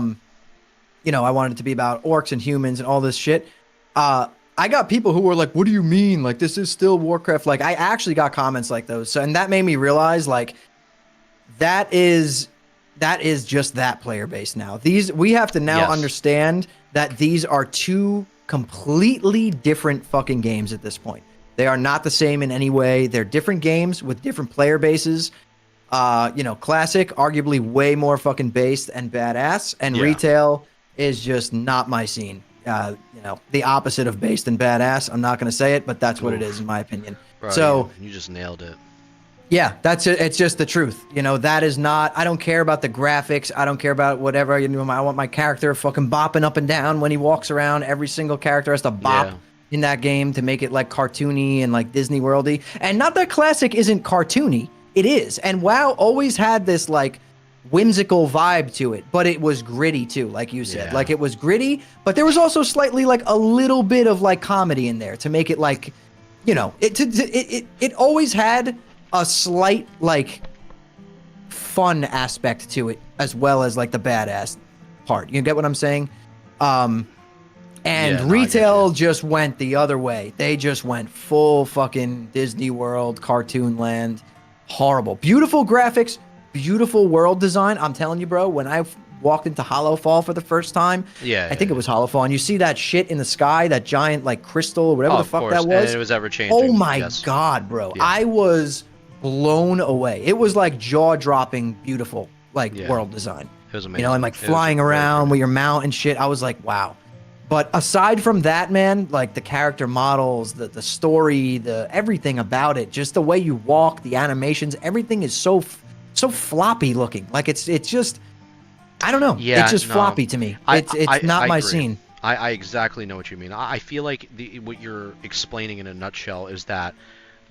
wanted it to be about orcs and humans and all this shit. I got people who were like, what do you mean? Like, this is still Warcraft. Like, I actually got comments like those. So, and that made me realize, like, that is just that player base now. We have to now understand that these are 2 completely different fucking games at this point. They are not the same in any way. They're different games with different player bases. Classic, arguably way more fucking based and badass, and retail is just not my scene. The opposite of based and badass. I'm not going to say it, but that's what it is in my opinion. Bro, so you just nailed it. Yeah, that's it. It's just the truth. That is not. I don't care about the graphics. I don't care about whatever. I want my character fucking bopping up and down when he walks around. Every single character has to bop in that game to make it like cartoony and like Disney Worldy. And not that Classic isn't cartoony. It is. And WoW always had this like whimsical vibe to it, but it was gritty too, like you said. Like it was gritty, but there was also slightly like a little bit of like comedy in there to make it like, it always had a slight like fun aspect to it as well as like the badass part. You get what I'm saying? Retail just went the other way. They just went full fucking Disney World, cartoon land. Horrible. Beautiful graphics, beautiful world design. I'm telling you, bro, when I walked into Hollowfall for the first time, I think it was Hollowfall, and you see that shit in the sky, that giant like crystal or whatever the fuck that was. And it was ever changing. Oh my God, bro. Yeah. I was blown away. It was like jaw-dropping beautiful like world design. It was amazing. And like flying around with your mount and shit. I was like, wow. But aside from that, man, like the character models, the story, the everything about it, just the way you walk, the animations, everything is so floppy looking. Like it's just, I don't know. Yeah, it's just floppy to me. It's not my scene. I exactly know what you mean. I feel like what you're explaining in a nutshell is that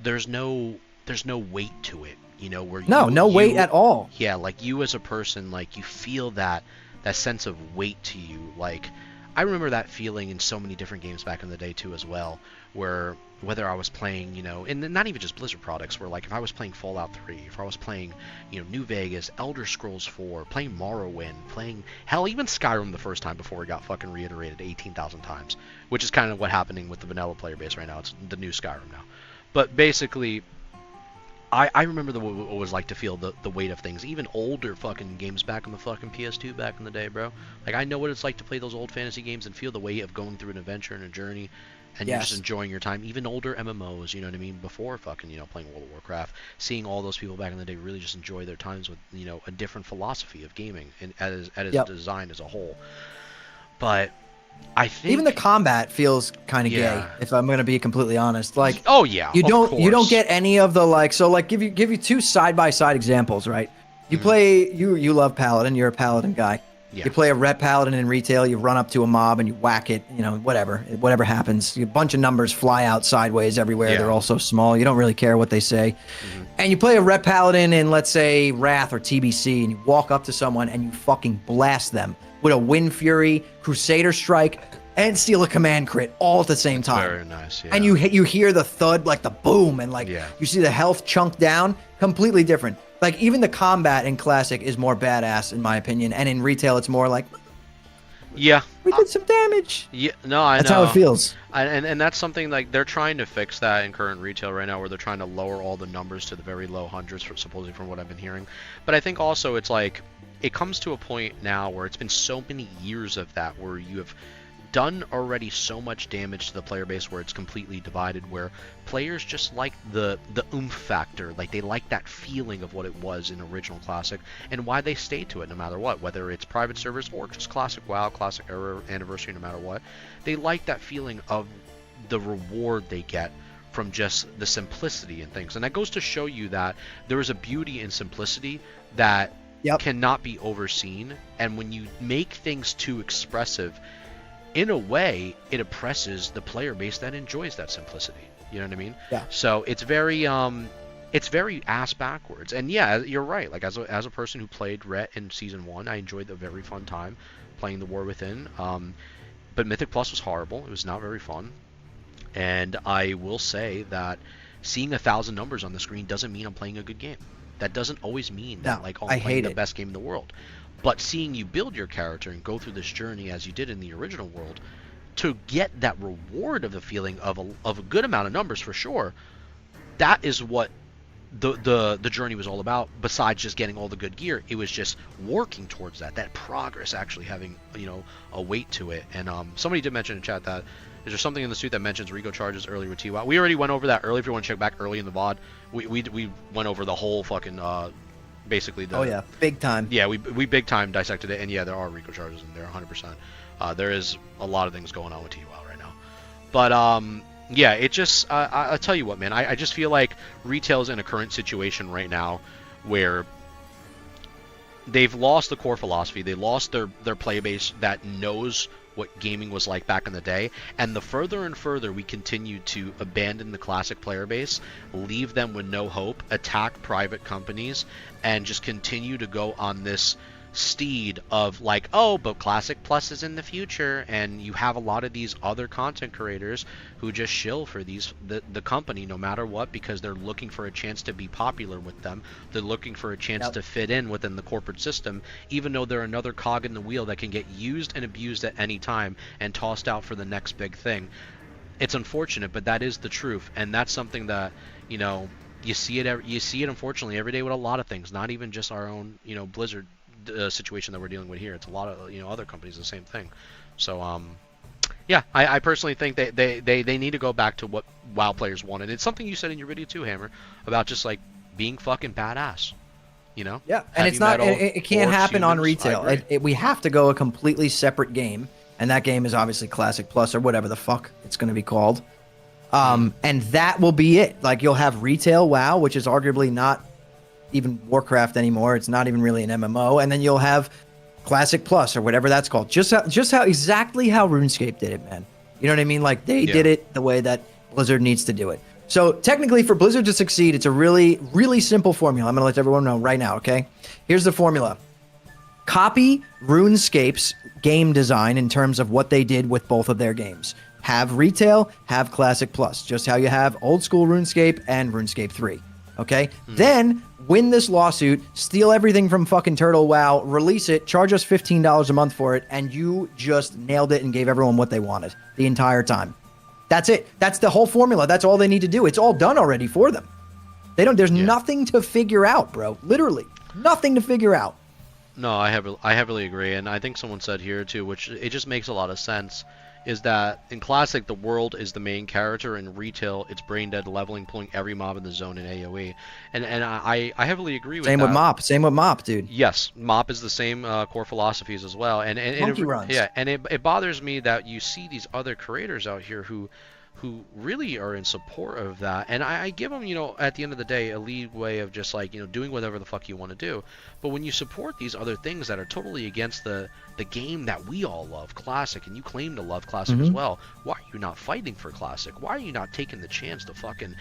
there's no weight to it. Where no weight at all. Yeah, like you as a person, like you feel that sense of weight to you. Like I remember that feeling in so many different games back in the day too as well, where whether I was playing, and not even just Blizzard products, where like if I was playing Fallout 3, if I was playing, New Vegas, Elder Scrolls 4, playing Morrowind, playing hell even Skyrim the first time before it got fucking reiterated 18,000 times, which is kind of what happening with the vanilla player base right now. It's the new Skyrim now. But basically I remember what it was like to feel the weight of things. Even older fucking games back on the fucking PS2 back in the day, bro. Like, I know what it's like to play those old fantasy games and feel the weight of going through an adventure and a journey and you're just enjoying your time. Even older MMOs, you know what I mean? Before fucking, playing World of Warcraft. Seeing all those people back in the day really just enjoy their times with, a different philosophy of gaming and at its design as a whole. But I think even the combat feels kind of gay, if I'm gonna be completely honest. Like, you of don't get any of the like. So like, give you 2 side-by-side examples, right? You play you love Paladin. You're a Paladin guy. Yeah. You play a Ret Paladin in retail. You run up to a mob and you whack it. Whatever happens. A bunch of numbers fly out sideways everywhere. They're all so small. You don't really care what they say. And you play a Ret Paladin in, let's say, Wrath or TBC, and you walk up to someone and you fucking blast them with a Wind Fury, Crusader Strike, and steal a command crit all at the same time. Very nice, yeah. And you hear the thud, like the boom, and like you see the health chunk down. Completely different. Like even the combat in Classic is more badass in my opinion, and in retail it's more like, yeah, we did some damage. Yeah, no, I know. That's how it feels. And that's something like they're trying to fix that in current retail right now, where they're trying to lower all the numbers to the very low hundreds, supposedly from what I've been hearing. But I think also it's like it comes to a point now where it's been so many years of that, where you have done already so much damage to the player base where it's completely divided, where players just like the oomph factor, like they like that feeling of what it was in original Classic, and why they stay to it no matter what, whether it's private servers or just Classic WoW, Classic Era Anniversary, no matter what. They like that feeling of the reward they get from just the simplicity and things, and that goes to show you that there is a beauty in simplicity that cannot be overseen. And when you make things too expressive, in a way, it oppresses the player base that enjoys that simplicity. You know what I mean? Yeah. So it's very ass backwards. And yeah, you're right. Like as a person who played Ret in Season 1, I enjoyed a very fun time playing the War Within. But Mythic Plus was horrible. It was not very fun. And I will say that seeing 1,000 numbers on the screen doesn't mean I'm playing a good game. That doesn't always mean that I'm playing the best game in the world. But seeing you build your character and go through this journey as you did in the original world, to get that reward of the feeling of a good amount of numbers for sure, that is what the journey was all about. Besides just getting all the good gear, it was just working towards that progress actually having a weight to it. And somebody did mention in chat that is there something in the suit that mentions Rico charges earlier with TWOW. We already went over that early. If you want to check back early in the VOD, we went over the whole fucking basically the big time. Yeah, we big time dissected it, and yeah, there are Rico charges in there 100%. There is a lot of things going on with TWOW right now, but yeah, it just I'll tell you what, man, I just feel like retail's in a current situation right now where they've lost the core philosophy. They lost their play base that knows what gaming was like back in the day, and the further and further we continue to abandon the Classic player base, leave them with no hope, attack private companies, and just continue to go on this steed of like, oh, but Classic Plus is in the future, and you have a lot of these other content creators who just shill for the company no matter what, because they're looking for a chance to be popular with them. They're looking for a chance to fit in within the corporate system, even though they're another cog in the wheel that can get used and abused at any time and tossed out for the next big thing. It's unfortunate, but that is the truth, and that's something that you see it unfortunately every day with a lot of things, not even just our own Blizzard situation that we're dealing with here. It's a lot of other companies the same thing. So yeah, I personally think they need to go back to what WoW players wanted. It's something you said in your video too, Hammer, about just like being fucking badass. Yeah, and it's not. It can't happen on retail. We have to go a completely separate game, and that game is obviously Classic Plus or whatever the fuck it's going to be called. And that will be it. Like you'll have retail WoW, which is arguably not even Warcraft anymore. It's not even really an MMO. And then you'll have Classic Plus or whatever that's called. Just how exactly how RuneScape did it, man. You know what I mean? Like they did it the way that Blizzard needs to do it. So technically for Blizzard to succeed, it's a really, really simple formula. I'm going to let everyone know right now, okay? Here's the formula. Copy RuneScape's game design in terms of what they did with both of their games. Have retail, have Classic Plus. Just how you have old school RuneScape and RuneScape 3. Okay? Then win this lawsuit, steal everything from fucking Turtle WoW, release it, charge us $15 a month for it, and you just nailed it and gave everyone what they wanted the entire time. That's it. That's the whole formula. That's all they need to do. It's all done already for them. There's nothing to figure out, bro. Literally. Nothing to figure out. No, I heavily agree, and I think someone said here too, which it just makes a lot of sense, is that in Classic the world is the main character, in retail it's brain dead leveling, pulling every mob in the zone in AoE, and I heavily agree with that. Same with MOP, dude. Yes, MOP is the same core philosophies as well, and Monkey runs. Yeah, and it bothers me that you see these other creators out here who really are in support of that, and I give them, at the end of the day, a leeway of just like, doing whatever the fuck you want to do. But when you support these other things that are totally against the game that we all love, Classic, and you claim to love Classic as well, why are you not fighting for Classic? Why are you not taking the chance to fucking,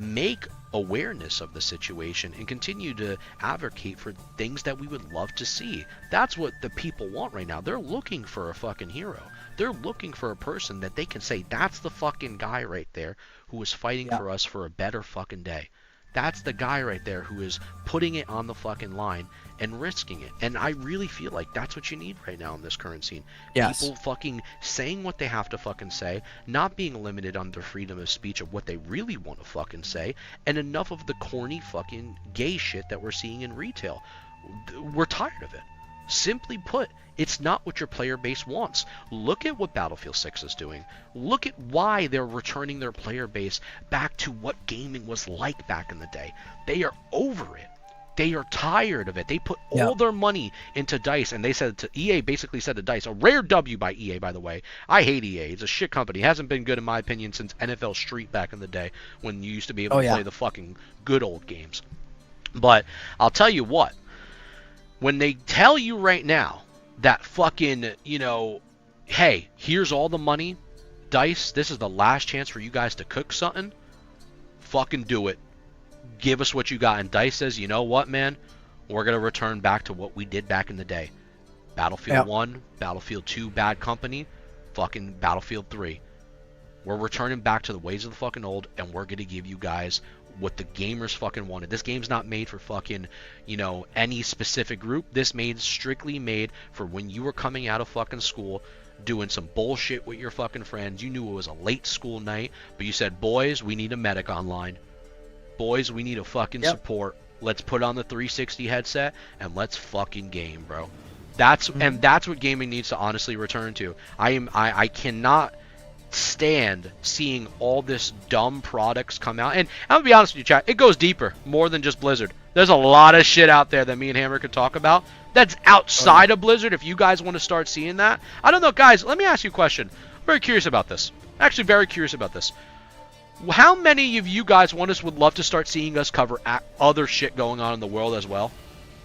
make awareness of the situation and continue to advocate for things that we would love to see? That's what the people want right now. They're looking for a fucking hero. they're looking for a person that they can say, that's the fucking guy right there who is fighting for us for a better fucking day. That's the guy right there who is putting it on the fucking line and risking it. And I really feel like that's what you need right now in this current scene. Yes. People fucking saying what they have to fucking say, not being limited on their freedom of speech of what they really want to fucking say, and enough of the corny fucking gay shit that we're seeing in retail. We're tired of it. Simply put, it's not what your player base wants. Look at what Battlefield 6 is doing. Look at why they're returning their player base back to what gaming was like back in the day. They are over it. They are tired of it. They put all their money into DICE, and they said to EA, basically said to DICE, a rare W by EA, by the way. I hate EA. It's a shit company. It hasn't been good, in my opinion, since NFL Street back in the day when you used to be able to play the fucking good old games. But I'll tell you what. When they tell you right now that fucking, you know, hey, here's all the money, DICE, this is the last chance for you guys to cook something, fucking do it. Give us what you got. And DICE says, you know what, man? We're going to return back to what we did back in the day. Battlefield 1, Battlefield 2, Bad Company, fucking Battlefield 3. We're returning back to the ways of the fucking old, and we're going to give you guys what the gamers fucking wanted. This game's not made for fucking, you know, any specific group. This strictly made for when you were coming out of fucking school, doing some bullshit with your fucking friends. You knew it was a late school night, but you said, boys, we need a medic online. Boys, we need a fucking support. Let's put on the 360 headset and let's fucking game, bro. That's and that's what gaming needs to honestly return to. I cannot stand seeing all this dumb products come out, and I'm gonna be honest with you, chat, it goes deeper, more than just Blizzard. There's a lot of shit out there that me and Hammer could talk about that's outside of Blizzard. If you guys want to start seeing that, I don't know, guys, let me ask you a question. I'm very curious about this, actually very curious about this. How many of you guys would love to start seeing us cover other shit going on in the world as well,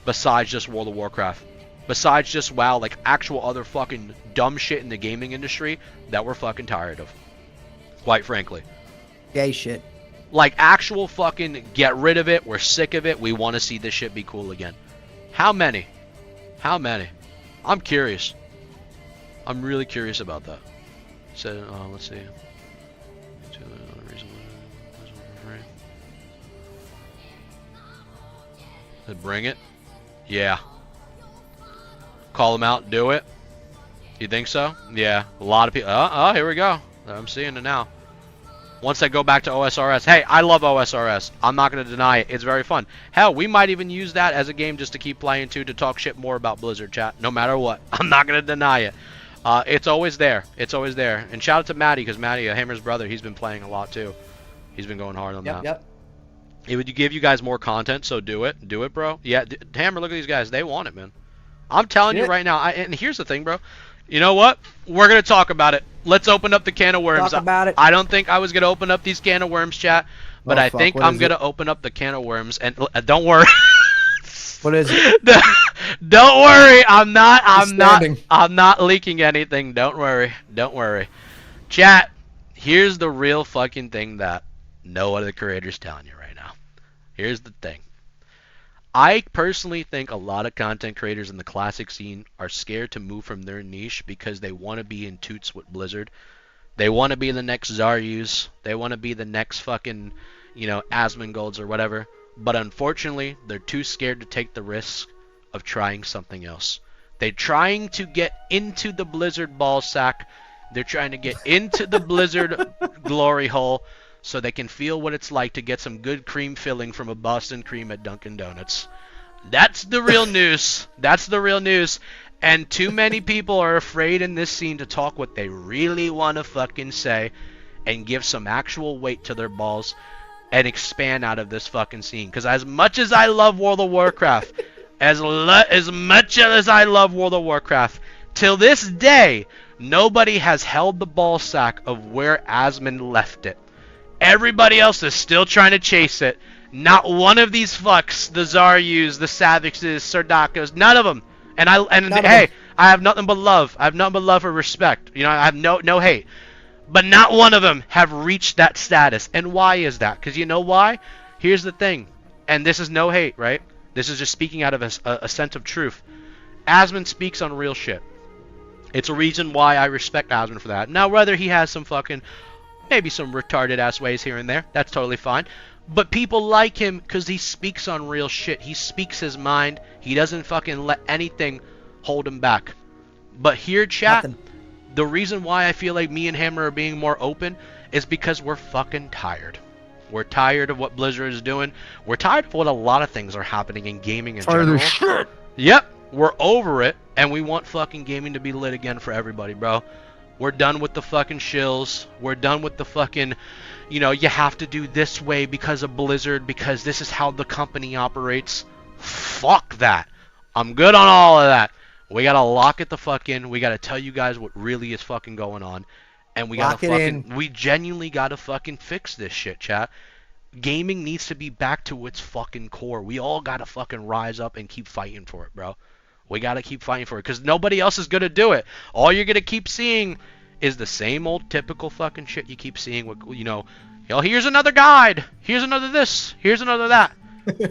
besides just World of Warcraft? Besides just WoW, like actual other fucking dumb shit in the gaming industry that we're fucking tired of. Quite frankly. Gay shit. Like actual fucking get rid of it. We're sick of it. We want to see this shit be cool again. How many? How many? I'm curious. I'm really curious about that. So, let's see. Bring it? Yeah. Call them out, do it. You think so? Yeah, a lot of people. Oh, here we go. I'm seeing it now. Once they go back to OSRS, hey, I love OSRS. I'm not going to deny it. It's very fun. Hell, we might even use that as a game just to keep playing too, to talk shit more about Blizzard, chat. No matter what. I'm not going to deny it. It's always there. It's always there. And shout out to Matty, because Matty, Hammer's brother, he's been playing a lot too. He's been going hard on that. Yep. It would give you guys more content, so do it. Do it, bro. Yeah, Hammer, look at these guys. They want it, man. I'm telling you right now. And here's the thing, bro. You know what? We're going to talk about it. Let's open up the can of worms. Talk about it. I don't think I was going to open up these can of worms, chat. But I think I'm going to open up the can of worms. And don't worry. What is it? Don't worry. I'm not leaking anything. Don't worry. Don't worry. Chat, here's the real fucking thing that no other creator's telling you right now. Here's the thing. I personally think a lot of content creators in the classic scene are scared to move from their niche because they want to be in toots with Blizzard. They want to be the next Zaryus. They want to be the next fucking, Asmongold's or whatever. But unfortunately, they're too scared to take the risk of trying something else. They're trying to get into the Blizzard ball sack. They're trying to get into the Blizzard glory hole, so they can feel what it's like to get some good cream filling from a Boston cream at Dunkin' Donuts. That's the real news. That's the real news. And too many people are afraid in this scene to talk what they really want to fucking say and give some actual weight to their balls and expand out of this fucking scene. Because as much as I love World of Warcraft, as much as I love World of Warcraft, till this day, nobody has held the ball sack of where Asmon left it. Everybody else is still trying to chase it. Not one of these fucks, the Zaryus, the Savages, Sardakos, none of them. And I have nothing but love. I have nothing but love or respect. I have no hate. But not one of them have reached that status. And why is that? Because you know why? Here's the thing. And this is no hate, right? This is just speaking out of a sense of truth. Asmon speaks on real shit. It's a reason why I respect Asmund for that. Now, whether he has some fucking, maybe some retarded ass ways here and there, that's totally fine. But people like him because he speaks on real shit. He speaks his mind. He doesn't fucking let anything hold him back. But here, chat, the reason why I feel like me and Hammer are being more open is because we're fucking tired. We're tired of what Blizzard is doing. We're tired of what a lot of things are happening in gaming in general. Shit. Yep, we're over it, and we want fucking gaming to be lit again for everybody, bro. We're done with the fucking shills. We're done with the fucking, you know, you have to do this way because of Blizzard, because this is how the company operates. Fuck that. I'm good on all of that. We gotta lock it the fuck in. We gotta tell you guys what really is fucking going on. And we gotta fucking, we genuinely gotta fucking fix this shit, chat. Gaming needs to be back to its fucking core. We all gotta fucking rise up and keep fighting for it, bro. We gotta keep fighting for it, because nobody else is gonna do it. All you're gonna keep seeing is the same old typical fucking shit you keep seeing with, you know, here's another guide. Here's another this. Here's another that.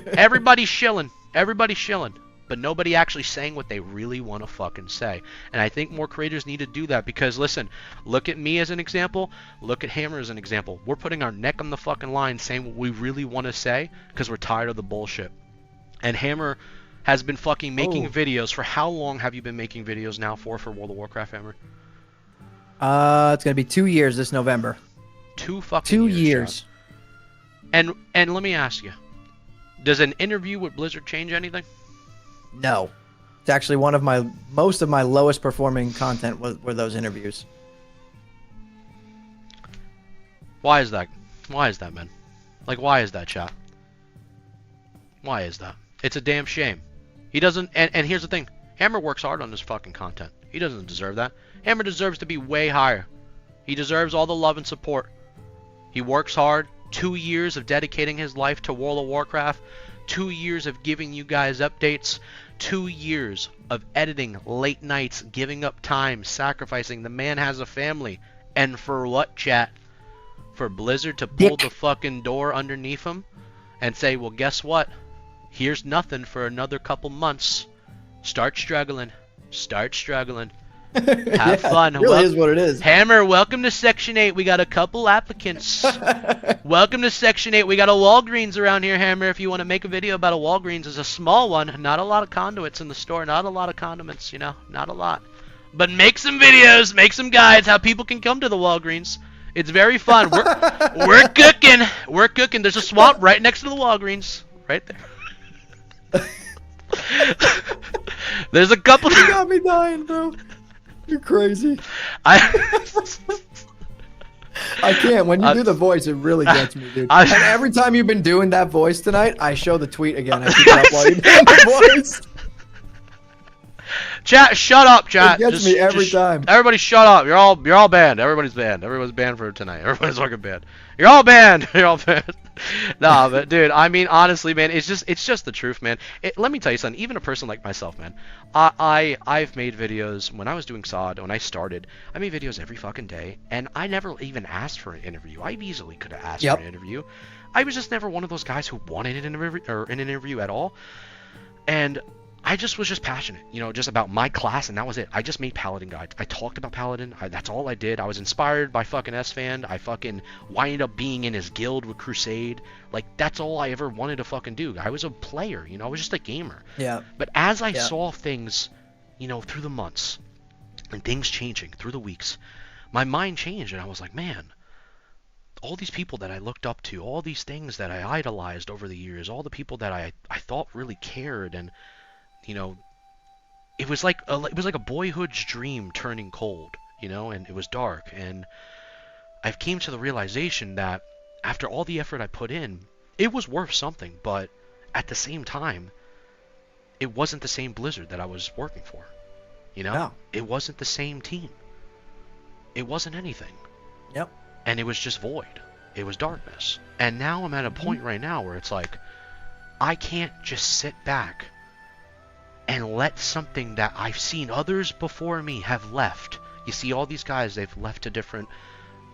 Everybody's shilling. Everybody's shilling. But nobody actually saying what they really want to fucking say. And I think more creators need to do that, because listen, look at me as an example, look at Hammer as an example. We're putting our neck on the fucking line saying what we really want to say because we're tired of the bullshit. And Hammer has been fucking making videos. For how long have you been making videos now for World of Warcraft, Hammer? It's gonna be 2 years this November. 2 fucking 2 years. And let me ask you, does an interview with Blizzard change anything? No. It's actually one of my, most of my lowest performing content were those interviews. Why is that? Why is that, man? Like, why is that, chat? Why is that? It's a damn shame. He doesn't, and here's the thing. Hammer works hard on this fucking content. He doesn't deserve that. Hammer deserves to be way higher. He deserves all the love and support. He works hard. 2 years of dedicating his life to World of Warcraft. 2 years of giving you guys updates. 2 years of editing late nights, giving up time, sacrificing. The man has a family. And for what, chat? For Blizzard to pull the fucking door underneath him and say, well, guess what? Here's nothing for another couple months. Start struggling. Start struggling. Have fun. It really is what it is. Hammer, welcome to Section 8. We got a couple applicants. Welcome to Section 8. We got a Walgreens around here, Hammer. If you want to make a video about a Walgreens, it's a small one. Not a lot of conduits in the store. Not a lot of condiments, you know. Not a lot. But make some videos. Make some guides how people can come to the Walgreens. It's very fun. We're cooking. We're cooking. There's a swamp right next to the Walgreens. Right there. There's a couple. You got me dying, bro. You're crazy. I can't. When you do the voice, it really gets me, dude. And every time you've been doing that voice tonight, I show the tweet again. I keep it up while you're doing the voice. Chat, shut up, chat. It gets me every time. Everybody shut up. You're all banned. Everybody's banned. Everyone's banned for tonight. Everybody's fucking banned. You're all banned. You're all banned. Nah, but dude, I mean, honestly, man, it's just the truth, man. Let me tell you something. Even a person like myself, man, I've made videos when I was doing SOD. When I started, I made videos every fucking day, and I never even asked for an interview. I easily could have asked for an interview. I was just never one of those guys who wanted an interview at all, and I just was just passionate, you know, just about my class, and that was it. I just made Paladin guides. I talked about Paladin. That's all I did. I was inspired by fucking S-Fan. I fucking winded up being in his guild with Crusade. Like, that's all I ever wanted to fucking do. I was a player, you know. I was just a gamer. Yeah. But as I saw things, you know, through the months and things changing through the weeks, my mind changed, and I was like, man, all these people that I looked up to, all these things that I idolized over the years, all the people that I thought really cared, and you know, it was like a boyhood's dream turning cold, you know, and it was dark. And I've came to the realization that after all the effort I put in, it was worth something. But at the same time, it wasn't the same Blizzard that I was working for. You know, It wasn't the same team. It wasn't anything. Yep. And it was just void. It was darkness. And now I'm at a point right now where it's like, I can't just sit back and let something that I've seen others before me have left. You see all these guys, they've left to different,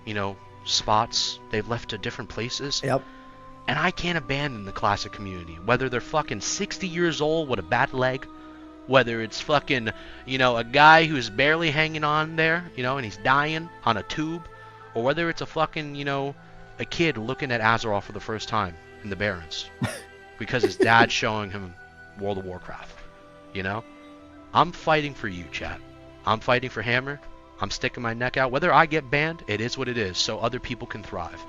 you know, spots. They've left to different places. Yep. And I can't abandon the classic community. Whether they're fucking 60 years old with a bad leg, Whether it's fucking, a guy who's barely hanging on there, and he's dying on a tube, or whether it's a fucking, a kid looking at Azeroth for the first time in the Barrens because his dad's showing him World of Warcraft. I'm fighting for you, chat. I'm fighting for Hammer. I'm sticking my neck out. Whether I get banned, it is what it is, so other people can thrive.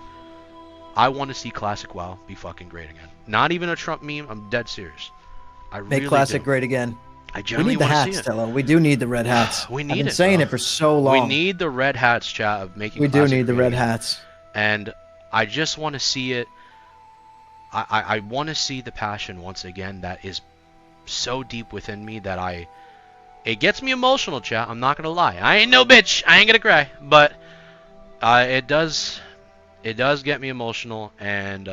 I want to see Classic WoW be fucking great again. Not even a Trump meme. I'm dead serious. I Make really Classic do. great again. I We genuinely need the want to hats, see it. Stella. We do need the red hats. We need I've been it, saying bro. it for so long. We need the red hats, chat, of making We do Classic need the great red again. hats. And I just want to see it. I want to see the passion once again that is so deep within me that it gets me emotional, chat. I'm not gonna lie. I ain't no bitch. I ain't gonna cry. But it does get me emotional, and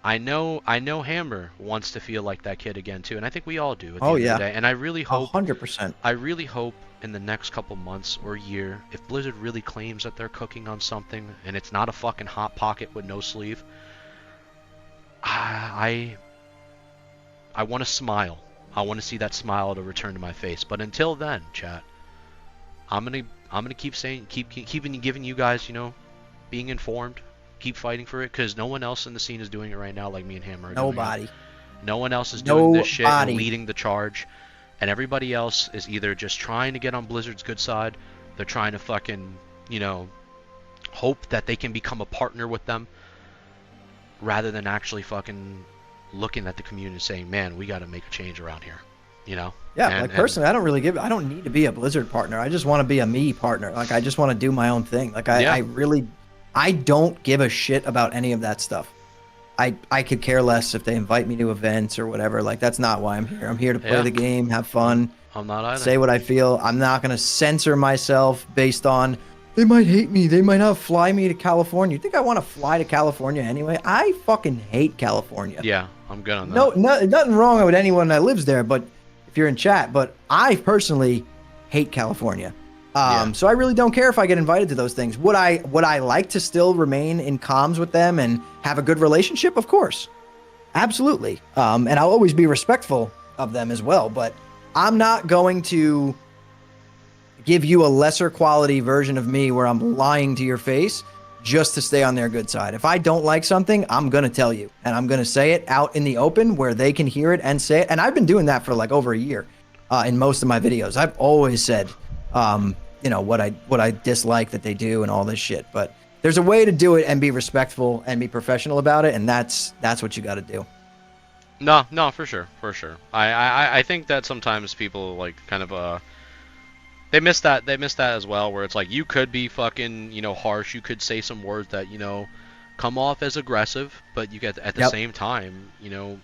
I know Hammer wants to feel like that kid again too, and I think we all do at the end of the day. And I really hope 100%. I really hope in the next couple months or year, if Blizzard really claims that they're cooking on something and it's not a fucking hot pocket with no sleeve, I want to smile. I want to see that smile to return to my face. But until then, chat, I'm gonna keep saying, giving you guys, being informed, keep fighting for it, because no one else in the scene is doing it right now like me and Hammer are doing Nobody. it. No one else is doing this shit and Nobody. leading the charge. And everybody else is either just trying to get on Blizzard's good side, they're trying to fucking, hope that they can become a partner with them, rather than actually fucking looking at the community and saying, man, we got to make a change around here, Yeah, And- like personally, I don't need to be a Blizzard partner. I just want to be a me partner. Like, I just want to do my own thing. Like, I don't give a shit about any of that stuff. I could care less if they invite me to events or whatever. Like, that's not why I'm here. I'm here to play Yeah. the game, have fun, I'm not either. say what I feel. I'm not going to censor myself based on, they might hate me. They might not fly me to California. You think I want to fly to California anyway? I fucking hate California. Yeah, I'm good on that. Nothing wrong with anyone that lives there, but if you're in chat, but I personally hate California. So I really don't care if I get invited to those things. Would I like to still remain in comms with them and have a good relationship? Of course. Absolutely. And I'll always be respectful of them as well, but I'm not going to give you a lesser quality version of me where I'm lying to your face just to stay on their good side. If I don't like something, I'm going to tell you, and I'm going to say it out in the open where they can hear it and say it. And I've been doing that for like over a year in most of my videos. I've always said, what I dislike that they do and all this shit. But there's a way to do it and be respectful and be professional about it, and that's what you got to do. No, for sure. I think that sometimes people like kind of they miss that as well, where it's like you could be fucking harsh, you could say some words that come off as aggressive, but you get at the same time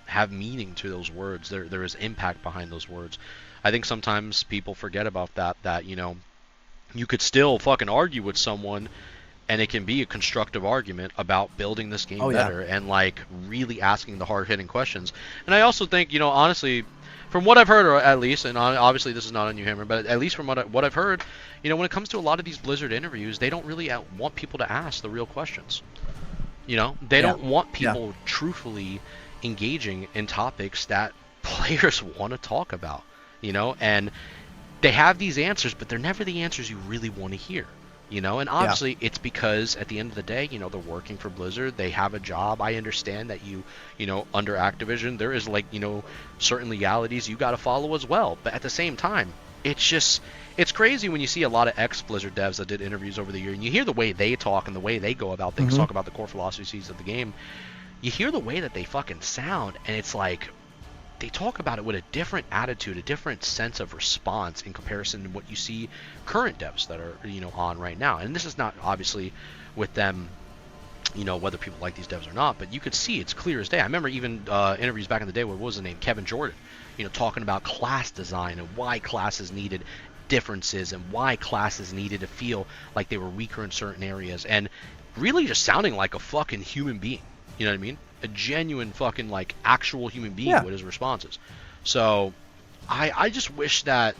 have meaning to those words. There is impact behind those words. I think sometimes people forget about that you could still fucking argue with someone, and it can be a constructive argument about building this game better and like really asking the hard-hitting questions. And I also think, honestly, from what I've heard, or at least, and obviously this is not on you, Hammer, but at least from what I've heard, when it comes to a lot of these Blizzard interviews, they don't really want people to ask the real questions. They don't want people truthfully engaging in topics that players want to talk about, and they have these answers, but they're never the answers you really want to hear. And obviously it's because at the end of the day, they're working for Blizzard. They have a job. I understand that under Activision, there is certain legalities you got to follow as well. But at the same time, it's crazy when you see a lot of ex-Blizzard devs that did interviews over the year, and you hear the way they talk and the way they go about things, talk about the core philosophies of the game. You hear the way that they fucking sound, and it's like, they talk about it with a different attitude, a different sense of response in comparison to what you see current devs that are, on right now. And this is not obviously with them, whether people like these devs or not, but you could see it's clear as day. I remember even interviews back in the day, what was the name? Kevin Jordan, talking about class design and why classes needed differences and why classes needed to feel like they were weaker in certain areas, and really just sounding like a fucking human being. You know what I mean? A genuine fucking like actual human being with his responses. So I just wish that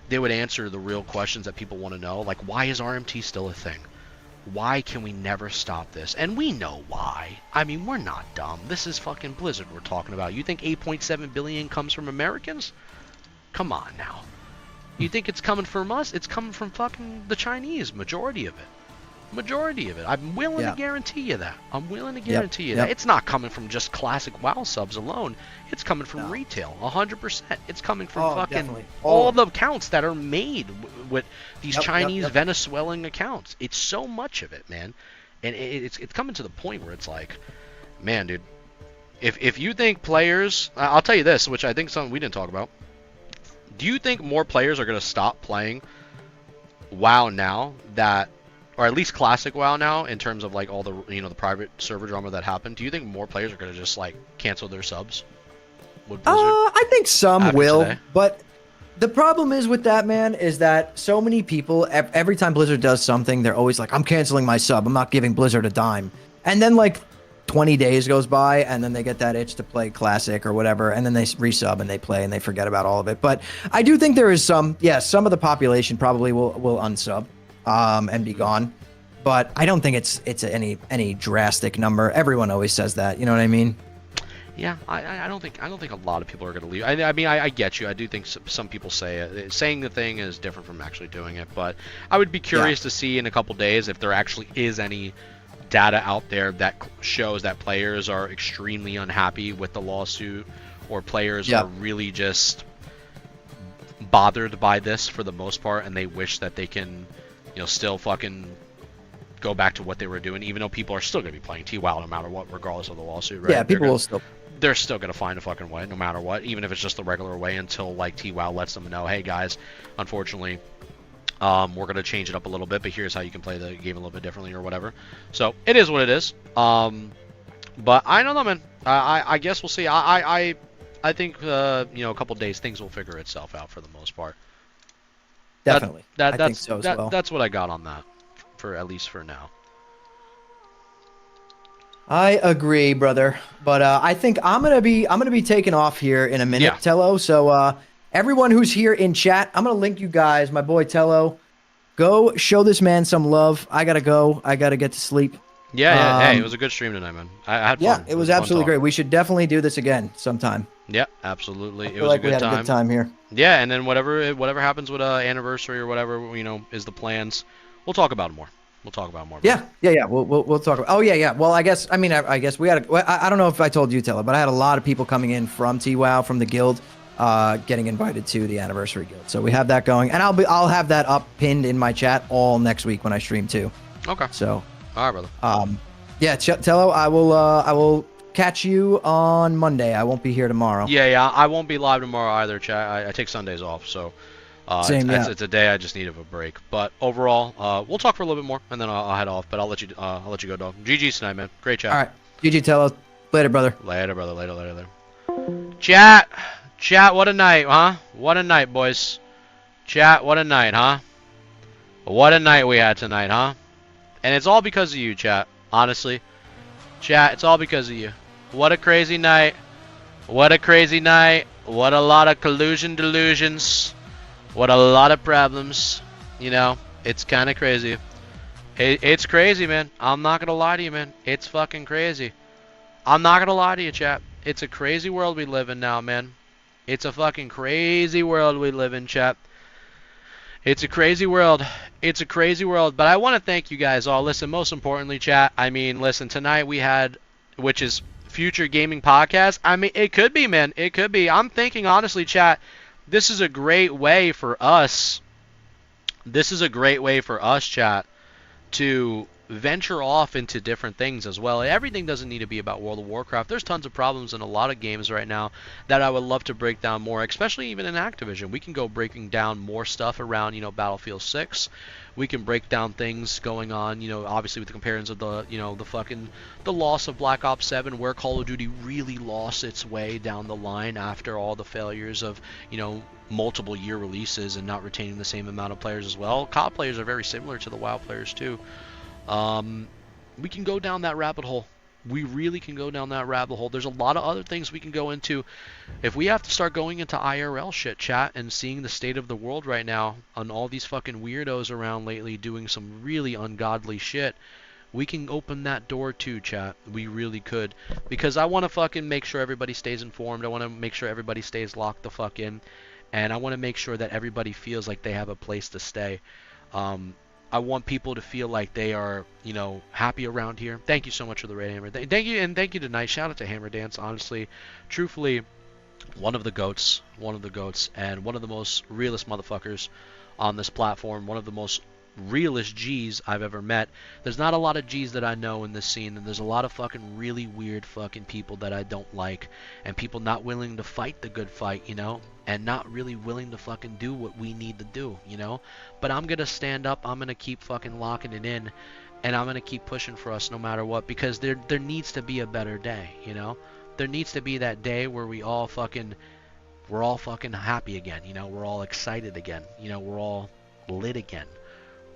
they would answer the real questions that people want to know. Like, why is RMT still a thing? Why can we never stop this? And we know why. I mean, we're not dumb. This is fucking Blizzard we're talking about. You think 8.7 billion comes from Americans? Come on now. You think it's coming from us? It's coming from fucking the Chinese, majority of it. I'm willing to guarantee you that. That. It's not coming from just classic WoW subs alone. It's coming from retail, 100%. It's coming from fucking all the accounts that are made with these Chinese Venezuelan accounts. It's so much of it, man. And it's coming to the point where it's like, man, dude, if you think players, I'll tell you this, which I think is something we didn't talk about. Do you think more players are going to stop playing WoW now or at least classic WoW now, in terms of like all the the private server drama that happened? Do you think more players are going to just like cancel their subs with Blizzard? I think some will, today? But the problem is with that, man, is that so many people, every time Blizzard does something, they're always like, I'm canceling my sub. I'm not giving Blizzard a dime. And then like 20 days goes by, and then they get that itch to play classic or whatever, and then they resub and they play and they forget about all of it. But I do think there is some of the population probably will unsub and be gone. But I don't think it's any drastic number. Everyone always says that, you know what I mean? Yeah, I don't think a lot of people are going to leave. I mean, I get you. I do think some people say it. Saying the thing is different from actually doing it. But I would be curious to see in a couple days if there actually is any data out there that shows that players are extremely unhappy with the lawsuit, or players are really just bothered by this for the most part, and they wish that they can, still fucking go back to what they were doing, even though people are still going to be playing TWoW no matter what, regardless of the lawsuit, right? Yeah, they're still going to find a fucking way no matter what, even if it's just the regular way, until like TWoW lets them know, hey guys, unfortunately, we're going to change it up a little bit, but here's how you can play the game a little bit differently or whatever. So it is what it is. But I don't know, man. I guess we'll see. I think a couple days things will figure itself out for the most part. Definitely. I think so as well. That's what I got on that, for at least for now. I agree, brother. But I think I'm gonna be taking off here in a minute, Tello. So everyone who's here in chat, I'm gonna link you guys. My boy Tello, go show this man some love. I gotta go. I gotta get to sleep. Yeah. Hey, it was a good stream tonight, man. I had fun. Yeah, it was absolutely great. We should definitely do this again sometime. Yeah, absolutely. It was a good time. We had a good time here. Yeah, and then whatever happens with anniversary or whatever, is the plans. We'll talk about it more. Yeah. We'll talk about. Oh yeah. Well, I guess we had. I don't know if I told you, Taylor, but I had a lot of people coming in from TWoW, from the guild, getting invited to the anniversary guild. So we have that going, and I'll have that up pinned in my chat all next week when I stream too. Okay. So. All right, brother. Yeah, Tello, I will catch you on Monday. I won't be here tomorrow. Yeah. I won't be live tomorrow either, chat. I take Sundays off, so. It's a day I just need a break. But overall, we'll talk for a little bit more, and then I'll head off. But I'll let you go, dog. GG tonight, man. Great chat. All right, GG Tello. Later, brother. Later, brother. Later. Chat. What a night, huh? What a night, boys. Chat. What a night, huh? What a night we had tonight, huh? And it's all because of you, chat. Honestly, chat. It's all because of you. What a crazy night. What a lot of delusions. What a lot of problems. It's kind of crazy. It's crazy, man. I'm not going to lie to you, man. It's fucking crazy. I'm not going to lie to you, chat. It's a crazy world we live in now, man. It's a fucking crazy world we live in, chat. It's a crazy world. But I want to thank you guys all. Listen, most importantly, chat. Listen, tonight we had, which is Future Gaming Podcast. It could be, man. It could be. I'm thinking, honestly, chat, this is a great way for us. Chat, to venture off into different things as well. Everything doesn't need to be about World of Warcraft. There's tons of problems in a lot of games right now that I would love to break down more, especially even in Activision. We can go breaking down more stuff around, Battlefield 6. We can break down things going on, obviously with the comparisons of the loss of Black Ops 7, where Call of Duty really lost its way down the line after all the failures of, multiple year releases and not retaining the same amount of players as well. COD players are very similar to the WoW players too. We can go down that rabbit hole. We really can go down that rabbit hole. There's a lot of other things we can go into. If we have to start going into IRL shit, chat, and seeing the state of the world right now on all these fucking weirdos around lately doing some really ungodly shit, we can open that door too, chat. We really could. Because I want to fucking make sure everybody stays informed. I want to make sure everybody stays locked the fuck in. and I want to make sure that everybody feels like they have a place to stay. I want people to feel like they are, you know, happy around here. Thank you so much for the raid, Hammer. Thank you, and thank you tonight. Shout out to Hammer Dance. Honestly, truthfully, one of the goats, and one of the most realest motherfuckers on this platform. One of the most realest G's I've ever met. There's not a lot of G's that I know in this scene, and there's a lot of fucking really weird fucking people that I don't like, and people not willing to fight the good fight, you know, and not really willing to fucking do what we need to do, you know. But I'm gonna stand up, I'm gonna keep fucking locking it in, and I'm gonna keep pushing for us no matter what, because there needs to be a better day, you know. There needs to be that day where we're all fucking happy again, you know. We're all excited again, you know. We're all lit again.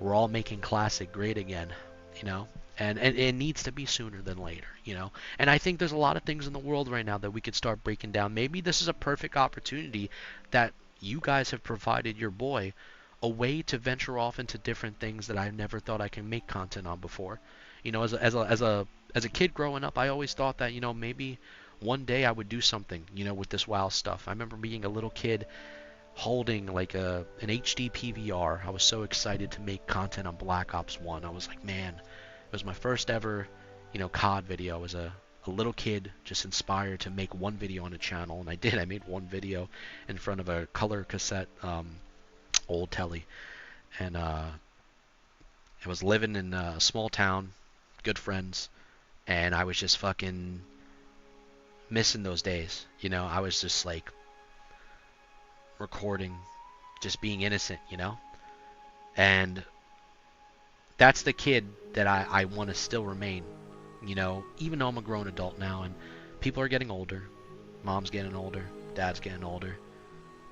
We're all making classic great again, you know, and it needs to be sooner than later, you know. And I think there's a lot of things in the world right now that we could start breaking down. Maybe this is a perfect opportunity that you guys have provided your boy a way to venture off into different things that I never thought I could make content on before. You know, as a kid growing up, I always thought that, you know, maybe one day I would do something, you know, with this WoW stuff. I remember being a little kid holding like an HD PVR. I was so excited to make content on Black Ops 1. I was like, man, it was my first ever, you know, COD video. I was a little kid just inspired to make one video on a channel, and I did. I made one video in front of a color cassette old telly, and I was living in a small town, good friends, and I was just fucking missing those days, you know. I was just like recording, just being innocent, you know. And that's the kid that I want to still remain, you know, even though I'm a grown adult now and people are getting older. Mom's getting older, dad's getting older,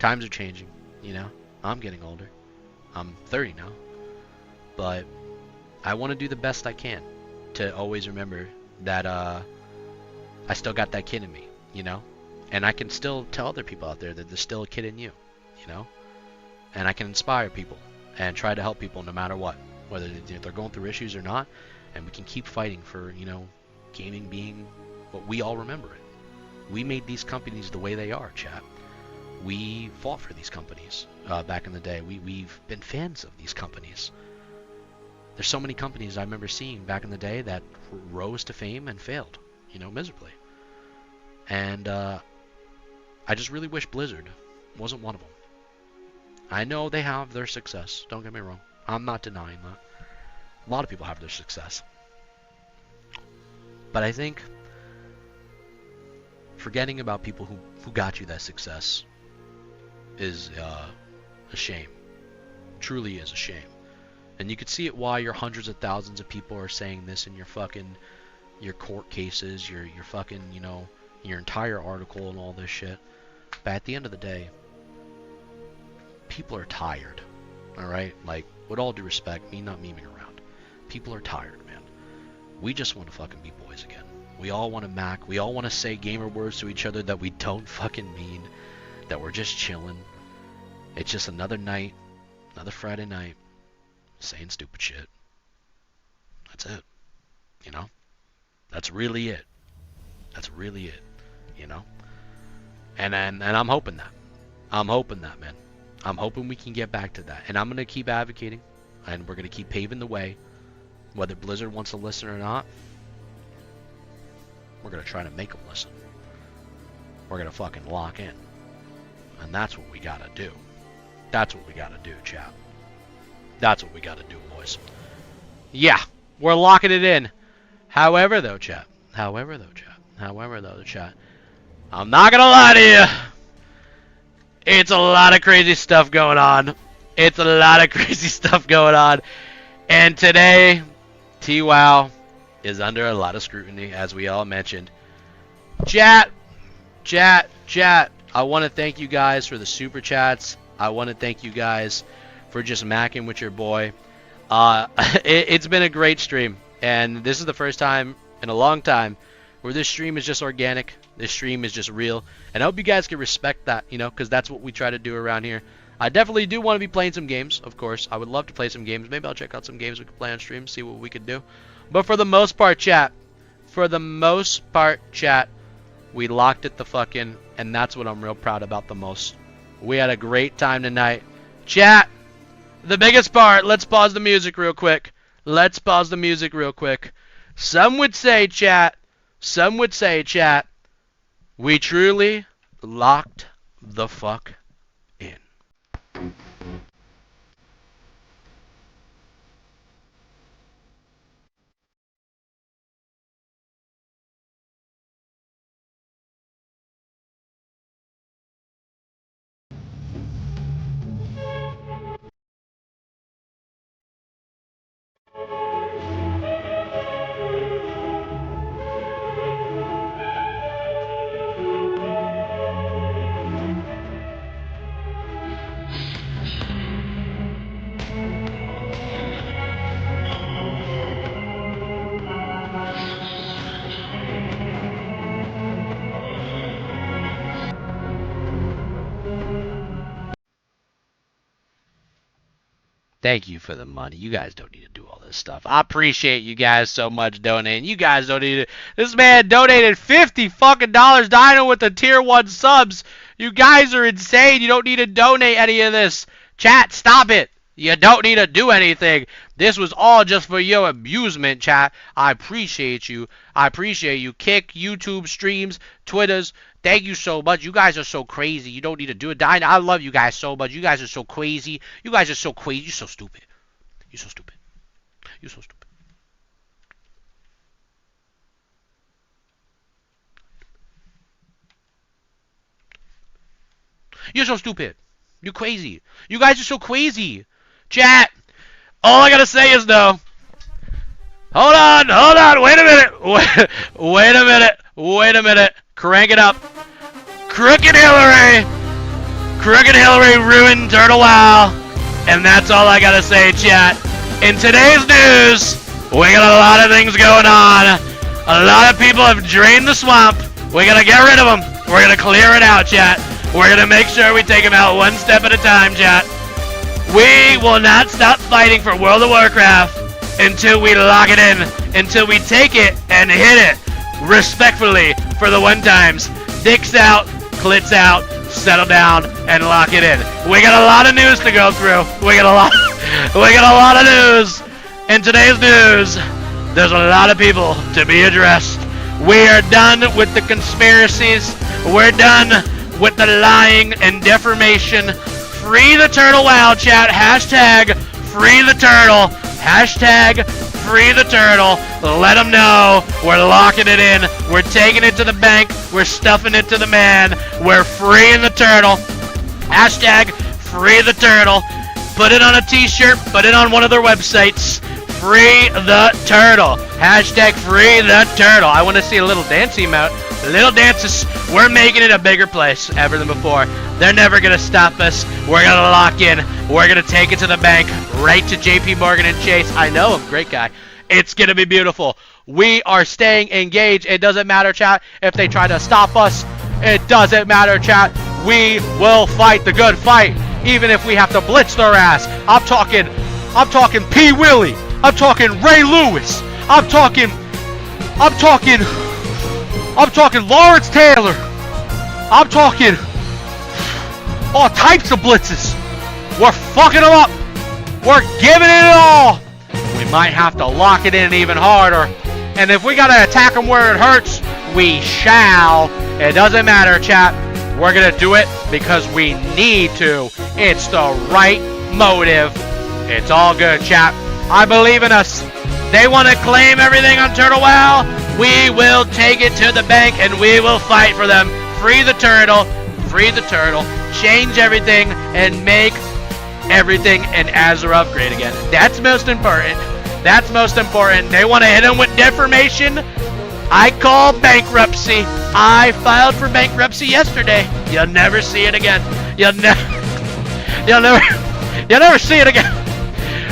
times are changing, you know. I'm getting older, I'm 30 now, but I want to do the best I can to always remember that I still got that kid in me, you know. And I can still tell other people out there that there's still a kid in you, you know? And I can inspire people and try to help people no matter what, whether they're going through issues or not. And we can keep fighting for, you know, gaming being what we all remember it. We made these companies the way they are, chat. We fought for these companies back in the day. We've been fans of these companies. There's so many companies I remember seeing back in the day that rose to fame and failed, you know, miserably. And I just really wish Blizzard wasn't one of them. I know they have their success, don't get me wrong. I'm not denying that. A lot of people have their success. But I think forgetting about people who got you that success is a shame. Truly is a shame. And you could see it why your hundreds of thousands of people are saying this in your court cases, your fucking, you know, your entire article and all this shit. But at the end of the day, people are tired, alright? Like, with all due respect, me not memeing around. People are tired, man. We just want to fucking be boys again. We all want to mac. We all want to say gamer words to each other that we don't fucking mean. That we're just chilling. It's just another night, another Friday night, saying stupid shit. That's it. You know? That's really it. That's really it. You know? And I'm hoping that. I'm hoping that, man. I'm hoping we can get back to that. And I'm going to keep advocating. And we're going to keep paving the way. Whether Blizzard wants to listen or not, we're going to try to make them listen. We're going to fucking lock in. And that's what we got to do. That's what we got to do, chat. That's what we got to do, boys. Yeah, we're locking it in. However, though, chat. I'm not going to lie to you. It's a lot of crazy stuff going on. And today, TWOW is under a lot of scrutiny, as we all mentioned. Chat. I want to thank you guys for the super chats. I want to thank you guys for just macking with your boy. It's been a great stream. And this is the first time in a long time where this stream is just organic. This stream is just real. And I hope you guys can respect that, you know, because that's what we try to do around here. I definitely do want to be playing some games, of course. I would love to play some games. Maybe I'll check out some games we can play on stream, see what we can do. But for the most part, chat, we locked it the fuck in, and that's what I'm real proud about the most. We had a great time tonight. Chat, the biggest part, let's pause the music real quick. Some would say, chat, we truly locked the fuck in. Thank you for the money. You guys don't need to do all this stuff. I appreciate you guys so much donating. You guys don't need it. This man donated $50 fucking Dino with the tier 1 subs. You guys are insane. You don't need to donate any of this. Chat, stop it. You don't need to do anything. This was all just for your amusement, chat. I appreciate you. Kick, YouTube streams, Twitters. Thank you so much. You guys are so crazy. You don't need to do it. I love you guys so much. You guys are so crazy. You're so stupid. You're so stupid. You're so stupid. You're crazy. You guys are so crazy. Chat, all I gotta say is no. Hold on, wait a minute. Crank it up. Crooked Hillary ruined Turtle WoW. And that's all I gotta say, chat. In today's news, we got a lot of things going on. A lot of people have drained the swamp. We gotta get rid of them. We're gonna clear it out, chat. We're gonna make sure we take them out one step at a time, chat. We will not stop fighting for World of Warcraft until we lock it in, until we take it and hit it respectfully for the one times. Dicks out, clits out, settle down, and lock it in. We got a lot of news to go through. We got a lot of news. In today's news, there's a lot of people to be addressed. We are done with the conspiracies. We're done with the lying and defamation. Free the turtle, WoW chat. Hashtag free the turtle. Hashtag free the turtle. Let them know we're locking it in. We're taking it to the bank. We're stuffing it to the man. We're freeing the turtle. Hashtag free the turtle. Put it on a t-shirt. Put it on one of their websites. Free the turtle. Hashtag free the turtle. I want to see a little dance emote. Little dances. We're making it a bigger place ever than before. They're never going to stop us. We're going to lock in. We're going to take it to the bank. Right to JP Morgan and Chase. I know him. Great guy. It's going to be beautiful. We are staying engaged. It doesn't matter, chat, if they try to stop us. It doesn't matter, chat. We will fight the good fight. Even if we have to blitz their ass. I'm talking P. Willie. I'm talking Ray Lewis. I'm talking Lawrence Taylor. I'm talking all types of blitzes. We're fucking them up. We're giving it all. We might have to lock it in even harder. And if we gotta attack them where it hurts, we shall. It doesn't matter, chat. We're gonna do it because we need to. It's the right motive. It's all good, chat. I believe in us. They want to claim everything on Turtle WoW. We will take it to the bank and we will fight for them. Free the turtle. Free the turtle. Change everything and make everything an Azeroth great again. That's most important. That's most important. They want to hit them with defamation. I call bankruptcy. I filed for bankruptcy yesterday. You'll never see it again. You'll never see it again.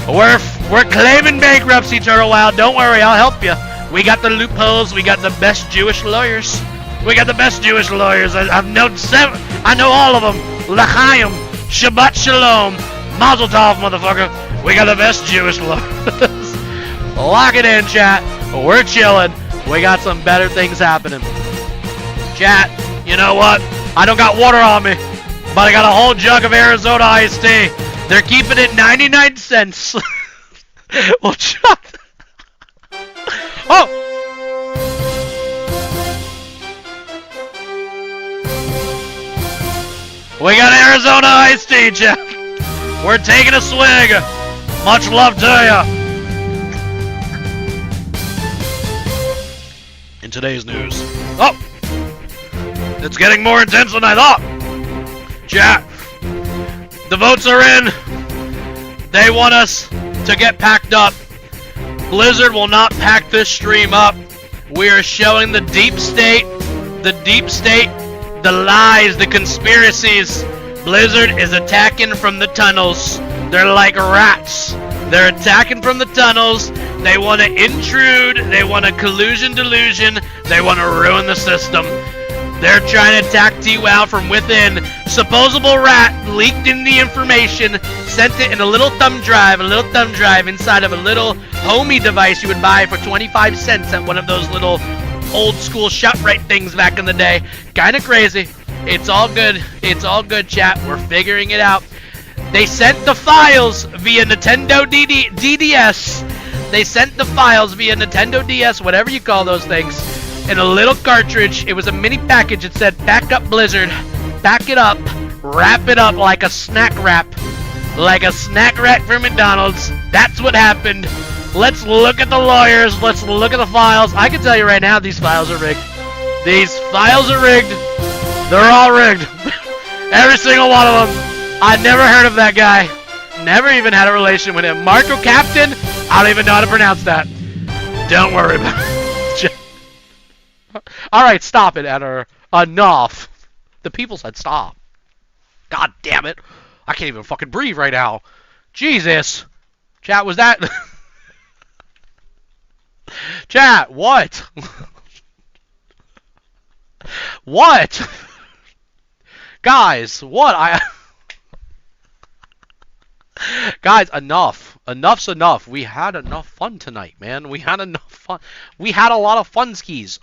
We're claiming bankruptcy, Turtle WoW. Don't worry, I'll help you. We got the loopholes. We got the best Jewish lawyers. I've known 7. I know all of them. L'chaim, Shabbat Shalom, Mazel Tov, motherfucker. We got the best Jewish lawyers. Lock it in, chat. We're chilling. We got some better things happening. Chat, you know what? I don't got water on me. But I got a whole jug of Arizona iced tea. They're keeping it 99 cents. Well, shut. Oh! We got Arizona iced tea, Jeff. We're taking a swig. Much love to ya. In today's news. Oh! It's getting more intense than I thought. Chat. The votes are in. They want us to get packed up. Blizzard will not pack this stream up. We are showing the deep state, the lies, the conspiracies. Blizzard is attacking from the tunnels. They're like rats. They're attacking from the tunnels. They want to intrude. They want a collusion delusion. They want to ruin the system. They're trying to attack TWOW from within. Supposable rat leaked in the information, sent it in a little thumb drive inside of a little homey device you would buy for 25 cents at one of those little old school ShopRite things back in the day. Kinda crazy. It's all good. It's all good, chat. We're figuring it out. They sent the files via Nintendo DDS. They sent the files via Nintendo DS, whatever you call those things, in a little cartridge. It was a mini package. It said, "Pack up, Blizzard. Pack it up. Wrap it up like a snack wrap. Like a snack wrap for McDonald's." That's what happened. Let's look at the lawyers. Let's look at the files. I can tell you right now, these files are rigged. These files are rigged. They're all rigged. Every single one of them. I never heard of that guy. Never even had a relation with him. Marco Captain? I don't even know how to pronounce that. Don't worry about it. Alright, stop it, Eder. Enough. The people said stop. God damn it. I can't even fucking breathe right now. Jesus. Chat, was that... Chat, what? What? Guys, what? Guys, enough. Enough's enough. We had enough fun tonight, man. We had enough fun. We had a lot of fun skis.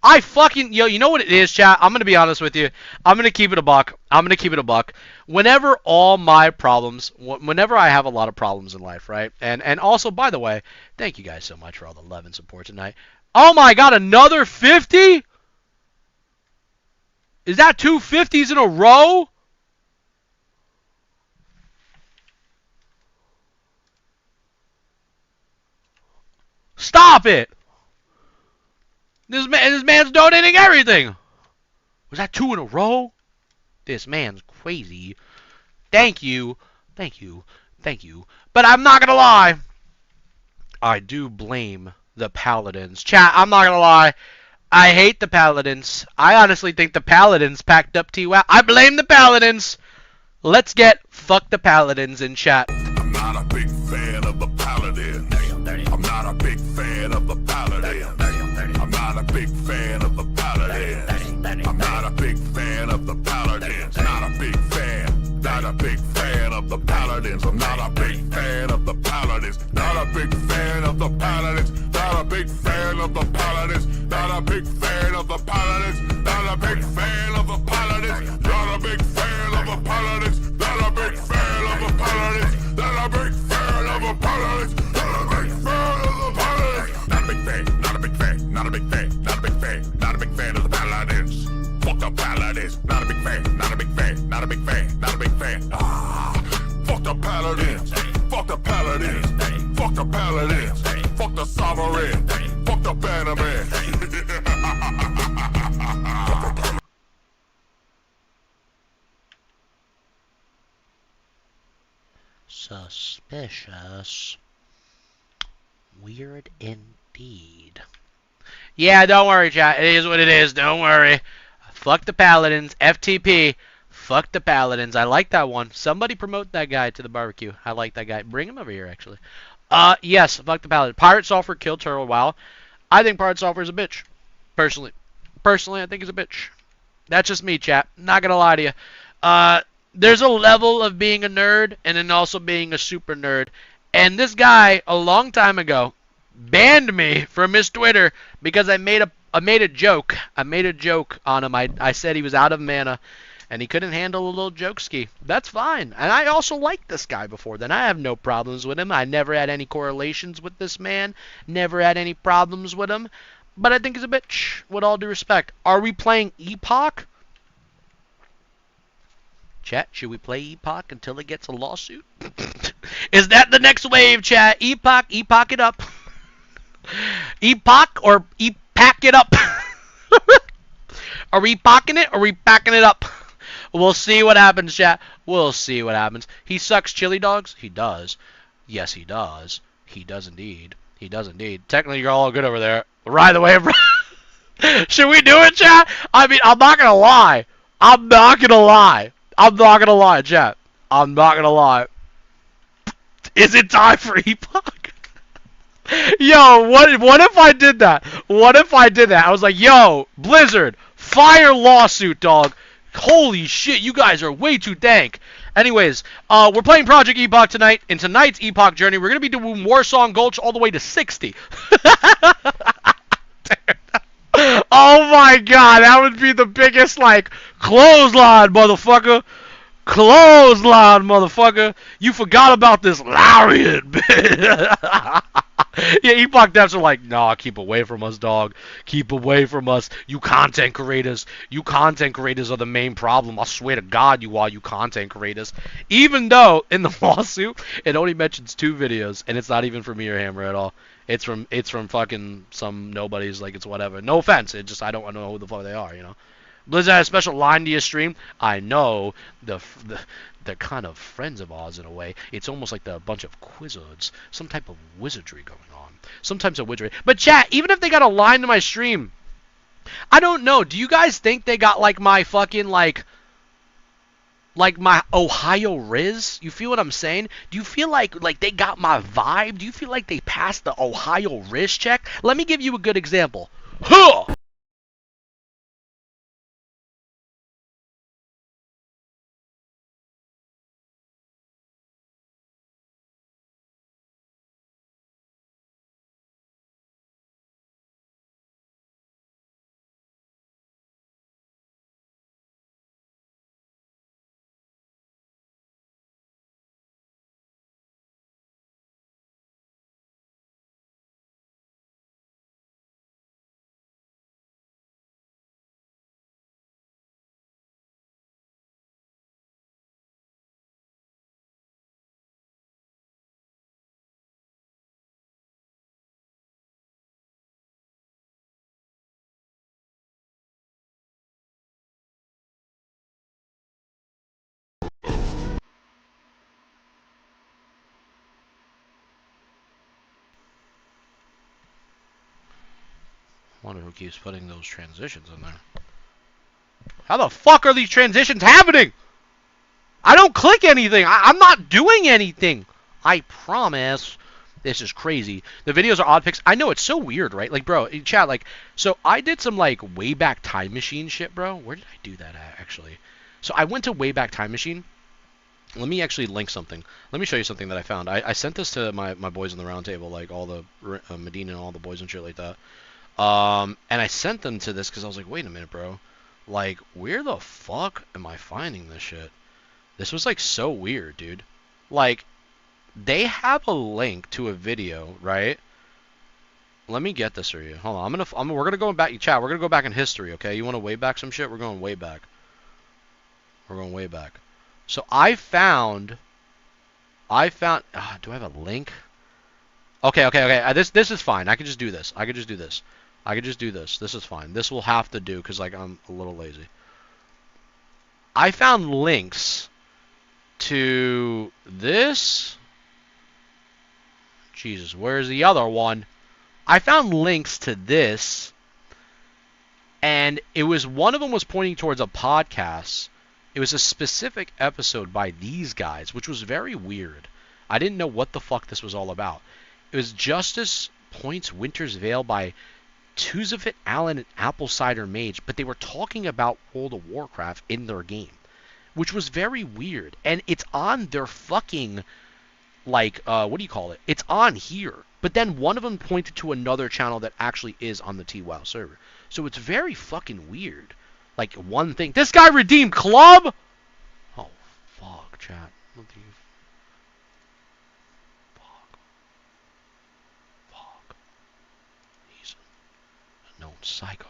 I fucking... Yo, you know what it is, chat? I'm going to be honest with you. I'm going to keep it a buck. Whenever all my problems... Whenever I have a lot of problems in life, right? And also, by the way, thank you guys so much for all the love and support tonight. Oh my god, another 50? Is that 2 50s in a row? Stop it! This man's donating everything. Was that 2 in a row? This man's crazy. Thank you. Thank you. Thank you. But I'm not gonna lie. I do blame the Paladins. Chat, I'm not gonna lie. I hate the Paladins. I honestly think the Paladins packed up TWOW. I blame the Paladins. Let's get fuck the Paladins in chat. I'm not a big fan of the Paladins. I'm not a big fan of the Paladins. I'm not a big fan of the Paladins. I'm not a big fan of the Paladins. Not a big fan. Not a big fan of the Paladins. I'm not a big fan of the Paladins. Not a big fan of the Paladins. Not a big fan of the Paladins. Not a big fan of the Paladins. Not a big fan of the Paladins. Not a big fan of the Paladins. Not a big fan of the Paladins. Not a big fan of the Paladins. Not a big fan of the Paladins. Not a big fan. Not a big fan. Not a big fan. Not a big fan. Not a big fan of the Paladins. Fuck the Paladins. Not a big fan. Not a big fan. Not a big fan. Not a big fan. Fuck the Paladins. Fuck the Paladins. Fuck the Paladins. Fuck the Sovereign. Fuck the Bannerman. Suspicious. Weird indeed. Yeah, don't worry, chat. It is what it is. Don't worry. Fuck the Paladins. FTP. Fuck the Paladins. I like that one. Somebody promote that guy to the barbecue. I like that guy. Bring him over here, actually. Yes. Fuck the Paladins. Pirate Sulfur killed Turtle. Wow. I think Pirate Sulfur is a bitch. Personally, I think he's a bitch. That's just me, chat. Not gonna lie to you. There's a level of being a nerd and then also being a super nerd. And this guy, a long time ago, banned me from his Twitter because I made a joke. I made a joke on him. I said he was out of mana. and he couldn't handle a little jokeski. That's fine. And I also liked this guy before then. I have no problems with him. I never had any correlations with this man. Never had any problems with him. But I think he's a bitch, with all due respect. Are we playing Epoch? Chat, should we play Epoch until it gets a lawsuit? Is that the next wave, chat? Epoch it up. Epoch or Epack it up? Are we pocking it or are we packing it up? We'll see what happens, chat. We'll see what happens. He sucks chili dogs? He does. Yes, he does. He does indeed. He does indeed. Technically, you're all good over there. Ride the wave. Should we do it, chat? I mean, I'm not going to lie. I'm not going to lie, chat. I'm not going to lie. Is it time for Epoch? Yo, what if I did that? What if I did that? I was like, yo, Blizzard, fire lawsuit, dog. Holy shit, you guys are way too dank. Anyways, we're playing Project Epoch tonight. In tonight's Epoch journey, we're going to be doing Warsong Gulch all the way to 60. Oh my god, that would be the biggest, like, clothesline, motherfucker. Clothesline, motherfucker. You forgot about this lariat, bitch. Yeah, Epoch devs are like, nah, keep away from us, dog. Keep away from us. You content creators. You content creators are the main problem. I swear to God, you are, you content creators. Even though, in the lawsuit, it only mentions 2 videos, and it's not even from Mirror Hammer at all. It's from fucking some nobodies, like, it's whatever. No offense, it just, I don't know who the fuck they are, you know? Blizzard has a special line to your stream. I know they're kind of friends of ours in a way. It's almost like they're a bunch of quizzards. Some type of wizardry going on. Some types of wizardry. But chat, even if they got a line to my stream, I don't know. Do you guys think they got like my fucking like my Ohio Riz? You feel what I'm saying? Do you feel like they got my vibe? Do you feel like they passed the Ohio Riz check? Let me give you a good example. Huh! Wonder who keeps putting those transitions in there. How the fuck are these transitions happening? I don't click anything. I'm not doing anything. I promise. This is crazy. The videos are odd pics. I know, it's so weird, right? Like, bro, chat, like, so I did some, like, Wayback Time Machine shit, bro. Where did I do that at, actually? So I went to Wayback Time Machine. Let me actually link something. Let me show you something that I found. I sent this to my boys on the round table, like, all the Medina and all the boys and shit like that. And I sent them to this because I was like, wait a minute, bro. Like, where the fuck am I finding this shit? This was, like, so weird, dude. Like, they have a link to a video, right? Let me get this for you. Hold on. We're gonna go back, chat. We're gonna go back in history, okay? You want to way back some shit? We're going way back. We're going way back. So I found. Do I have a link? Okay. This is fine. I can just do this. This is fine. This will have to do because, like, I'm a little lazy. I found links to this. Jesus, where's the other one? I found links to this, and it was, one of them was pointing towards a podcast. It was a specific episode by these guys, which was very weird. I didn't know what the fuck this was all about. It was Justice Points Winter's Veil by Tuzafit Allen and Apple Cider Mage, but they were talking about World of Warcraft in their game, which was very weird. And it's on their fucking, like, what do you call it? It's on here. But then one of them pointed to another channel that actually is on the TWOW server. So it's very fucking weird. Like one thing. This guy redeemed club? Oh, fuck, chat. What the fuck? Fuck. He's a known psycho.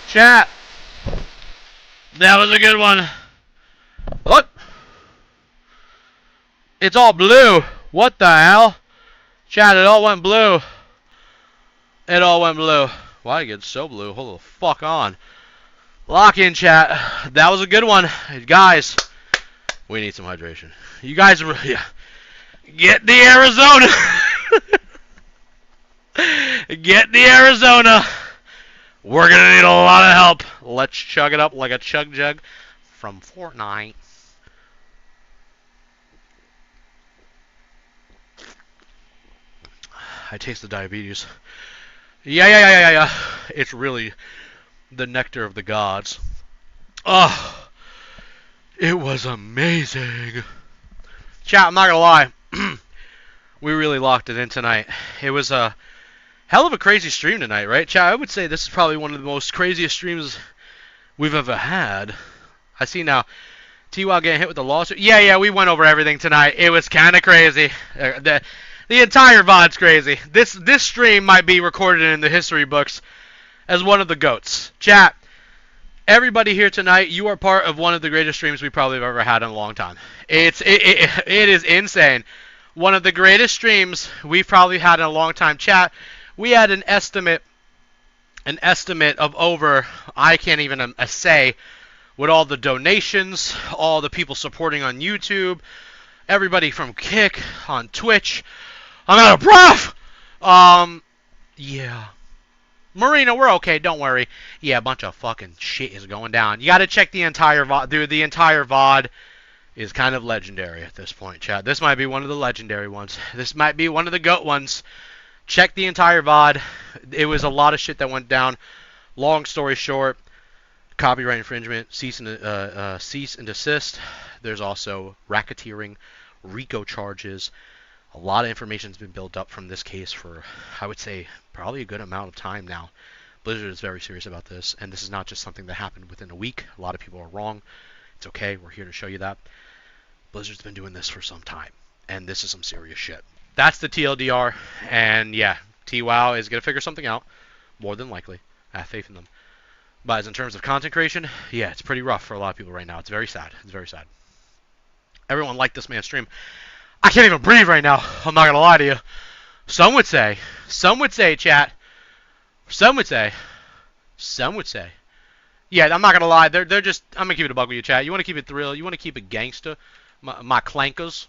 Chat. That was a good one. What? It's all blue. What the hell? Chat, it all went blue. It all went blue. Why did it get so blue? Hold the fuck on. Lock in, chat. That was a good one. Guys, we need some hydration. You guys, yeah. Get the Arizona. Get the Arizona. We're going to need a lot of help. Let's chug it up like a chug jug from Fortnite. I taste the diabetes. Yeah. It's really the nectar of the gods. Oh, it was amazing. Chat, I'm not going to lie. We really locked it in tonight. It was a hell of a crazy stream tonight, right? Chat, I would say this is probably one of the most craziest streams we've ever had. I see now T-Wow getting hit with the lawsuit. Yeah, we went over everything tonight. It was kind of crazy. The entire VOD's crazy. This stream might be recorded in the history books as one of the GOATs. Chat, everybody here tonight, you are part of one of the greatest streams we probably have ever had in a long time. It is insane. One of the greatest streams we've probably had in a long time. Chat, we had an estimate of over, I can't even say, with all the donations, all the people supporting on YouTube, everybody from Kick, on Twitch. I'm out of breath! Yeah. Marina, we're okay, don't worry. Yeah, a bunch of fucking shit is going down. You gotta check the entire VOD. Dude, the entire VOD is kind of legendary at this point, chat. This might be one of the legendary ones. This might be one of the GOAT ones. Check the entire VOD. It was a lot of shit that went down. Long story short, copyright infringement, cease and desist. There's also racketeering, RICO charges. A lot of information has been built up from this case for, I would say, probably a good amount of time now. Blizzard is very serious about this, and this is not just something that happened within a week. A lot of people are wrong. It's okay. We're here to show you that. Blizzard's been doing this for some time, and this is some serious shit. That's the TLDR, and yeah, TWow is going to figure something out, more than likely. I have faith in them. But as in terms of content creation, yeah, it's pretty rough for a lot of people right now. It's very sad. It's very sad. Everyone liked this man's stream. I can't even breathe right now. I'm not going to lie to you. Some would say, chat, some would say, yeah, I'm not going to lie. They're just, I'm going to keep it a bug with you, chat. You want to keep it real? You want to keep it gangster? My clankers.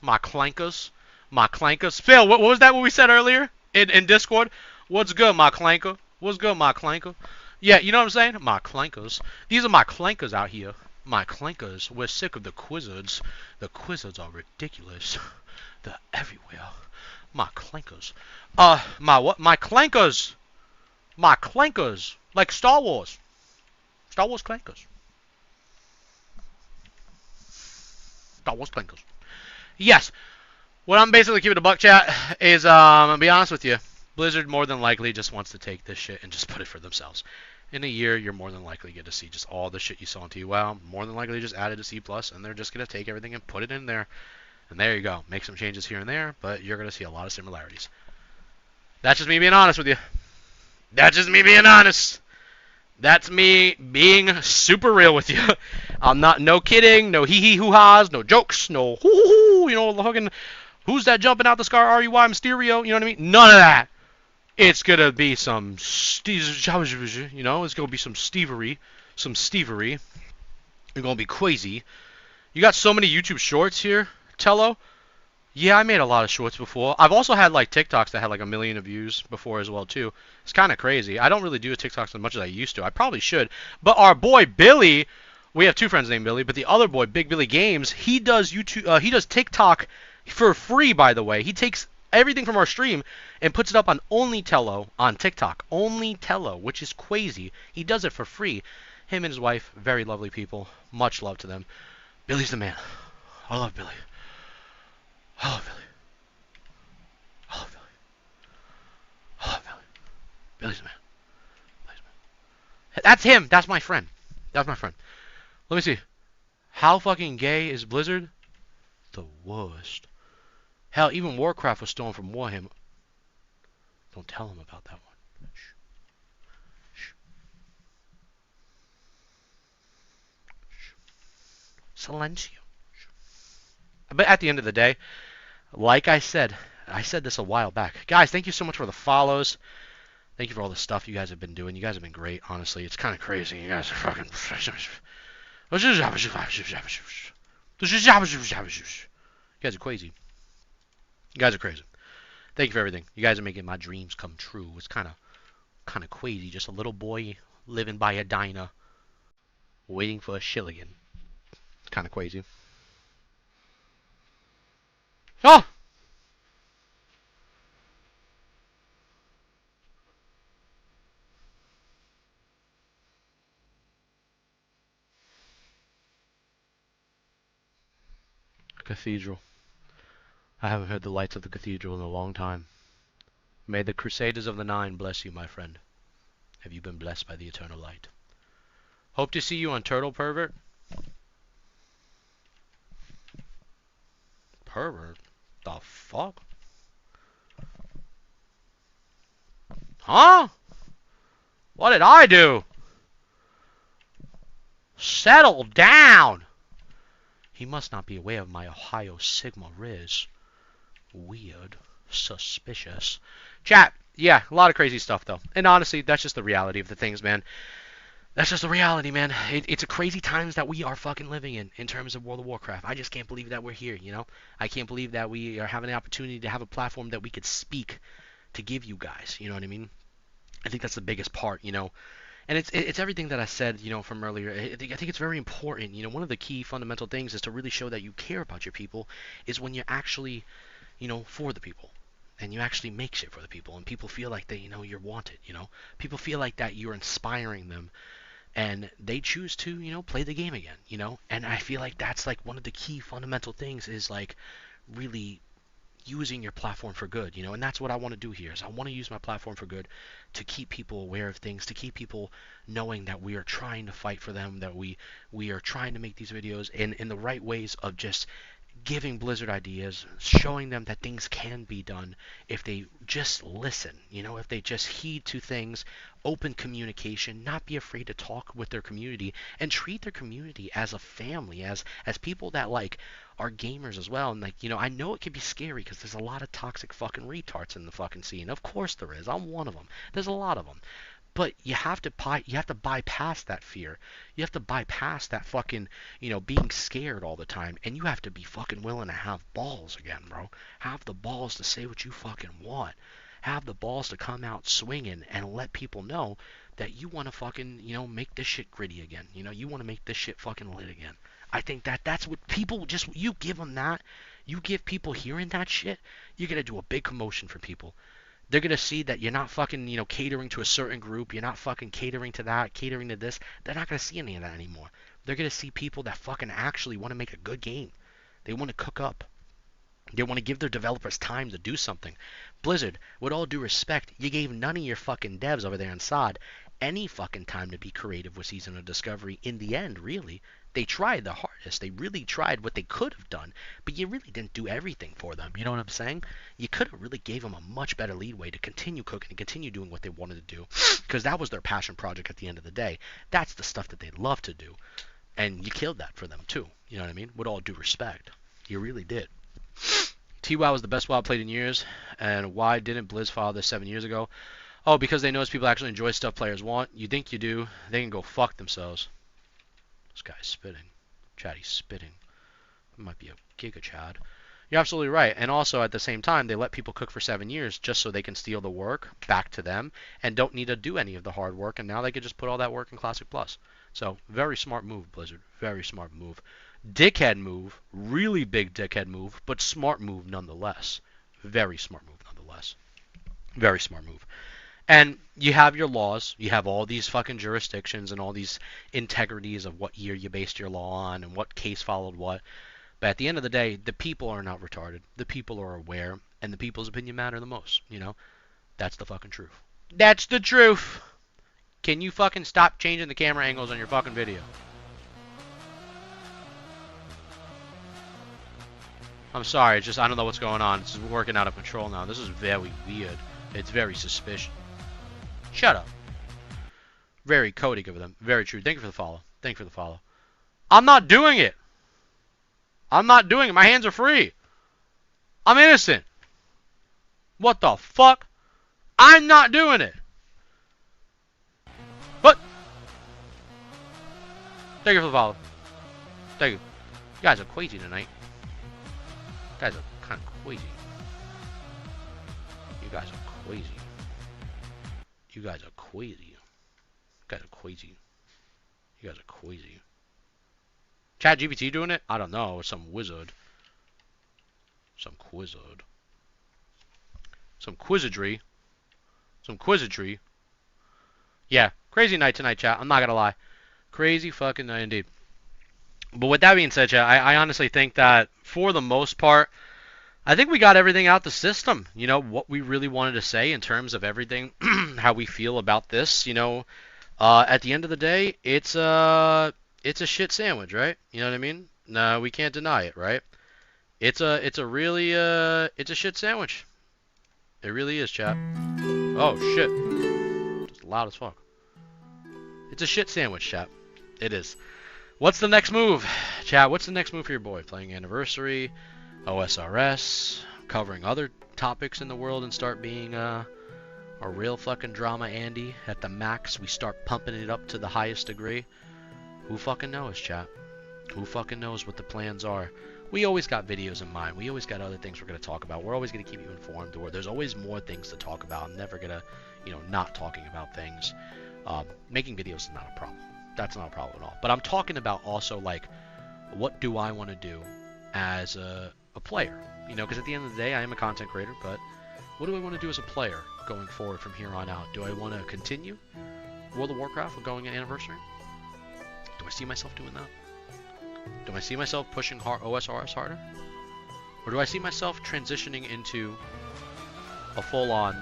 Phil, what was that what we said earlier in Discord? What's good, my clanker? What's good, my clanker? Yeah, you know what I'm saying? My clankers. These are my clankers out here. My clankers. We're sick of the quizzards. The quizzards are ridiculous. They're everywhere. My clankers. My what? My clankers. My clankers. Like Star Wars. Star Wars clankers. Star Wars clankers. Yes. What I'm basically keeping a buck, chat, is, I'm going to be honest with you. Blizzard more than likely just wants to take this shit and just put it for themselves. In a year, you're more than likely going to see just all the shit you saw on TWow. More than likely just added to C+, and they're just going to take everything and put it in there. And there you go. Make some changes here and there, but you're going to see a lot of similarities. That's just me being honest with you. That's just me being honest. That's me being super real with you. I'm not, no kidding, no hee-hee hoo-ha's, no jokes, no hoo-hoo-hoo, you know, fucking, who's that jumping out the scar, R-U-Y, Mysterio, you know what I mean? None of that. It's going to be some, you know, it's going to be some stevery. You're going to be crazy. You got so many YouTube shorts here, Tello. Yeah, I made a lot of shorts before. I've also had, like, TikToks that had, like, 1 million views before as well, too. It's kind of crazy. I don't really do TikToks as much as I used to. I probably should. But our boy Billy, we have 2 friends named Billy, but the other boy, Big Billy Games, he does YouTube. He does TikTok for free, by the way. He takes everything from our stream and puts it up on Only Tello on TikTok. Only Tello, which is crazy. He does it for free. Him and his wife, very lovely people. Much love to them. Billy's the man. I love Billy. I love Billy. I love Billy. I love Billy. Billy's the man. Billy's the man. That's him. That's my friend. That's my friend. Let me see. How fucking gay is Blizzard? The worst. Hell, even Warcraft was stolen from Warhammer. Don't tell him about that one. Shh. Shh. Silencio. But at the end of the day, like I said this a while back. Guys, thank you so much for the follows. Thank you for all the stuff you guys have been doing. You guys have been great, honestly. It's kind of crazy. You guys are fucking... You guys are crazy. You guys are crazy. Thank you for everything. You guys are making my dreams come true. It's kind of crazy. Just a little boy living by a diner, waiting for a shilligan. It's kind of crazy. Oh! Cathedral. I haven't heard the lights of the cathedral in a long time. May the Crusaders of the Nine bless you, my friend. Have you been blessed by the eternal light? Hope to see you on Turtle Pervert. Pervert? The fuck? Huh? What did I do? Settle down! He must not be aware of my Ohio Sigma Riz. Weird. Suspicious. Chat, yeah, a lot of crazy stuff, though. And honestly, that's just the reality of the things, man. That's just the reality, man. It's a crazy times that we are fucking living in terms of World of Warcraft. I just can't believe that we're here, you know? I can't believe that we are having the opportunity to have a platform that we could speak to give you guys, you know what I mean? I think that's the biggest part, you know? And it's everything that I said, you know, from earlier. I think it's very important, you know, one of the key fundamental things is to really show that you care about your people is when you're actually, you know, for the people. And you actually make shit for the people. And people feel like they, you know, you're wanted, you know? People feel like that you're inspiring them and they choose to, you know, play the game again, you know. And I feel like that's like one of the key fundamental things is like really using your platform for good, you know. And that's what I want to do here, is I want to use my platform for good, to keep people aware of things, to keep people knowing that we are trying to fight for them, that we are trying to make these videos in the right ways of just giving Blizzard ideas, showing them that things can be done if they just listen, you know, if they just heed to things, open communication, not be afraid to talk with their community, and treat their community as a family, as people that like are gamers as well. And like, you know, I know it can be scary because there's a lot of toxic fucking retards in the fucking scene. Of course there is. I'm one of them. There's a lot of them. But you have to bypass that fear. You have to bypass that fucking, you know, being scared all the time. And you have to be fucking willing to have balls again, bro. Have the balls to say what you fucking want. Have the balls to come out swinging and let people know that you want to fucking, you know, make this shit gritty again. You know, you want to make this shit fucking lit again. I think that's what people just, you give them that. You give people hearing that shit, you're going to do a big commotion for people. They're going to see that you're not fucking, you know, catering to a certain group. You're not fucking catering to that, catering to this. They're not going to see any of that anymore. They're going to see people that fucking actually want to make a good game. They want to cook up. They want to give their developers time to do something. Blizzard, with all due respect, you gave none of your fucking devs over there in SOD any fucking time to be creative with Season of Discovery. In the end, really, they tried the hardest. They really tried what they could have done, but you really didn't do everything for them. You know what I'm saying? You could have really gave them a much better leadway to continue cooking and continue doing what they wanted to do, because that was their passion project at the end of the day. That's the stuff that they love to do, and you killed that for them too. You know what I mean? With all due respect, you really did. TWoW was the best WoW played in years, and why didn't Blizz file this 7 years ago? Oh, because they notice people actually enjoy stuff players want. You think you do, they can go fuck themselves. This guy's spitting. Chad, he's spitting. It might be a giga Chad. You're absolutely right. And also, at the same time, they let people cook for 7 years just so they can steal the work back to them and don't need to do any of the hard work, and now they can just put all that work in Classic Plus. So, very smart move, Blizzard. Very smart move. Dickhead move. Really big dickhead move, but smart move nonetheless. Very smart move nonetheless. Very smart move. And you have your laws. You have all these fucking jurisdictions and all these integrities of what year you based your law on and what case followed what. But at the end of the day, the people are not retarded. The people are aware, and the people's opinion matter the most, you know? That's the fucking truth. That's the truth! Can you fucking stop changing the camera angles on your fucking video? I'm sorry, it's just I don't know what's going on. It's working out of control now. This is very weird. It's very suspicious. Shut up. Very coding of them. Very true. Thank you for the follow. Thank you for the follow. I'm not doing it. I'm not doing it. My hands are free. I'm innocent. What the fuck? I'm not doing it. What? Thank you for the follow. Thank you. You guys are crazy tonight. You guys are kind of crazy. You guys are crazy. You guys are crazy. You guys are crazy. You guys are crazy. ChatGPT doing it? I don't know. Some wizard. Some quizzard. Some quizzardry. Some quizzardry. Yeah. Crazy night tonight, chat. I'm not gonna lie. Crazy fucking night indeed. But with that being said, chat, I honestly think that for the most part, I think we got everything out the system. You know, what we really wanted to say in terms of everything, how we feel about this, you know. At the end of the day, it's a shit sandwich, right? You know what I mean? No, we can't deny it, right? It's a shit sandwich. It really is, chat. Oh, shit. Just loud as fuck. It's a shit sandwich, chat. It is. What's the next move? Chat, what's the next move for your boy? Playing Anniversary? OSRS, covering other topics in the world and start being a real fucking drama Andy at the max. We start pumping it up to the highest degree. Who fucking knows, chat? Who fucking knows what the plans are? We always got videos in mind. We always got other things we're going to talk about. We're always going to keep you informed. Or there's always more things to talk about. I'm never going to, you know, not talking about things. Making videos is not a problem. That's not a problem at all. But I'm talking about also, like, what do I want to do as a player, you know, because at the end of the day, I am a content creator, but what do I want to do as a player going forward from here on out? Do I want to continue World of Warcraft with going at Anniversary? see myself doing that? Do I see myself pushing OSRS harder? Or do I see myself transitioning into a full-on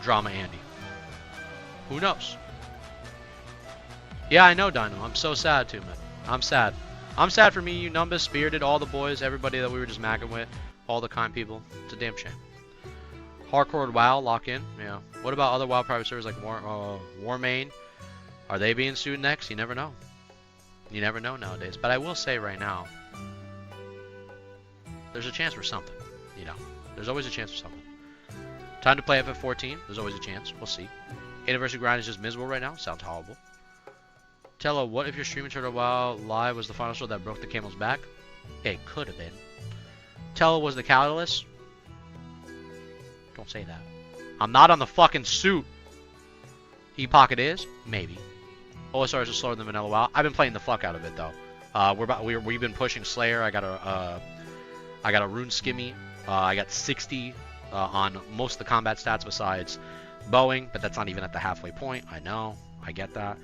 drama Andy? Who knows? Yeah, I know, Dino. I'm so sad too, man. I'm sad. I'm sad for me, you Numbus, Spirited, all the boys, everybody that we were just macking with, all the kind people. It's a damn shame. Hardcore WoW, lock in. Yeah. What about other WoW private servers like Warmain? Are they being sued next? You never know. You never know nowadays. But I will say right now, there's a chance for something. You know, there's always a chance for something. Time to play FF14. There's always a chance. We'll see. Anniversary grind is just miserable right now. Sounds horrible. Tello, what if your streaming Turtle WoW live was the final show that broke the camel's back? It could have been. Tello was the catalyst. Don't say that. I'm not on the fucking suit. E-Pocket is? Maybe. OSRs is slower than Vanilla WoW. I've been playing the fuck out of it though. We've been pushing Slayer. I got a Rune Skimmy. I got 60 on most of the combat stats besides Boeing, but that's not even at the halfway point. I know. I get that.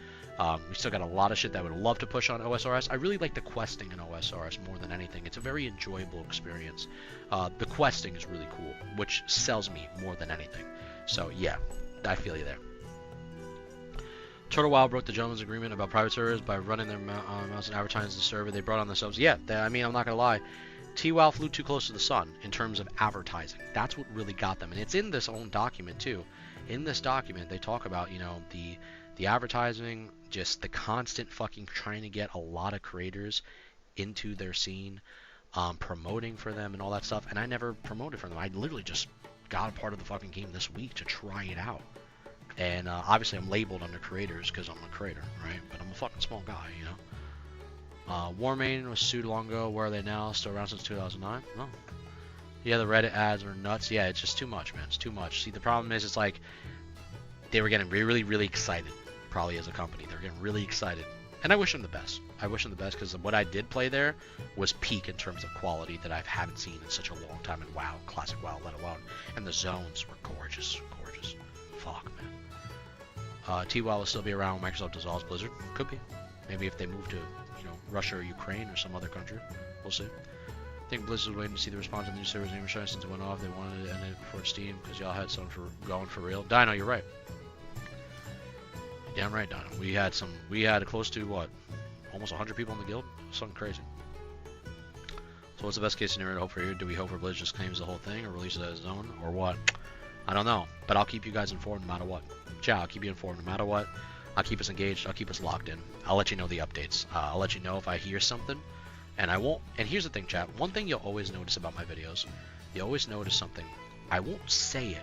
We still got a lot of shit that I would love to push on OSRS. I really like the questing in OSRS more than anything. It's a very enjoyable experience. The questing is really cool, which sells me more than anything. So yeah, I feel you there. Turtle WoW broke the gentleman's agreement about private servers by running their mouse and advertising the server they brought on themselves. Yeah, I mean, I'm not gonna lie. TWoW flew too close to the sun in terms of advertising. That's what really got them, and it's in this own document too. In this document, they talk about, you know, the advertising, just the constant fucking trying to get a lot of creators into their scene, promoting for them and all that stuff. And I never promoted for them. I literally just got a part of the fucking game this week to try it out. And obviously I'm labeled under creators because I'm a creator, right? But I'm a fucking small guy, you know. Warmain was sued long ago. Where are they now? Still around since 2009? No. Yeah, the Reddit ads are nuts. Yeah, it's just too much, man. It's too much. See, the problem is, it's like they were getting really, really excited. Probably as a company, they're getting really excited, and I wish them the best. I wish them the best because what I did play there was peak in terms of quality that I haven't seen in such a long time in WoW, classic WoW, let alone. And the zones were gorgeous, gorgeous. Fuck, man. TWoW will still be around when Microsoft dissolves Blizzard. Could be. Maybe if they move to, you know, Russia or Ukraine or some other country. We'll see. I think Blizzard was waiting to see the response to the new servers and since it went off. They wanted to end it before Steam because y'all had something going for real. Dino, you're right. Damn right, Donna. We had close to, what, almost 100 people in the guild? Something crazy. So what's the best case scenario to hope for here? Do we hope for Blizz just claims the whole thing or releases it as his own? Or what? I don't know. But I'll keep you guys informed no matter what. Chat, I'll keep you informed no matter what. I'll keep us engaged. I'll keep us locked in. I'll let you know the updates. I'll let you know if I hear something. And I won't. And here's the thing, chat. One thing you'll always notice about my videos. You always notice something. I won't say it,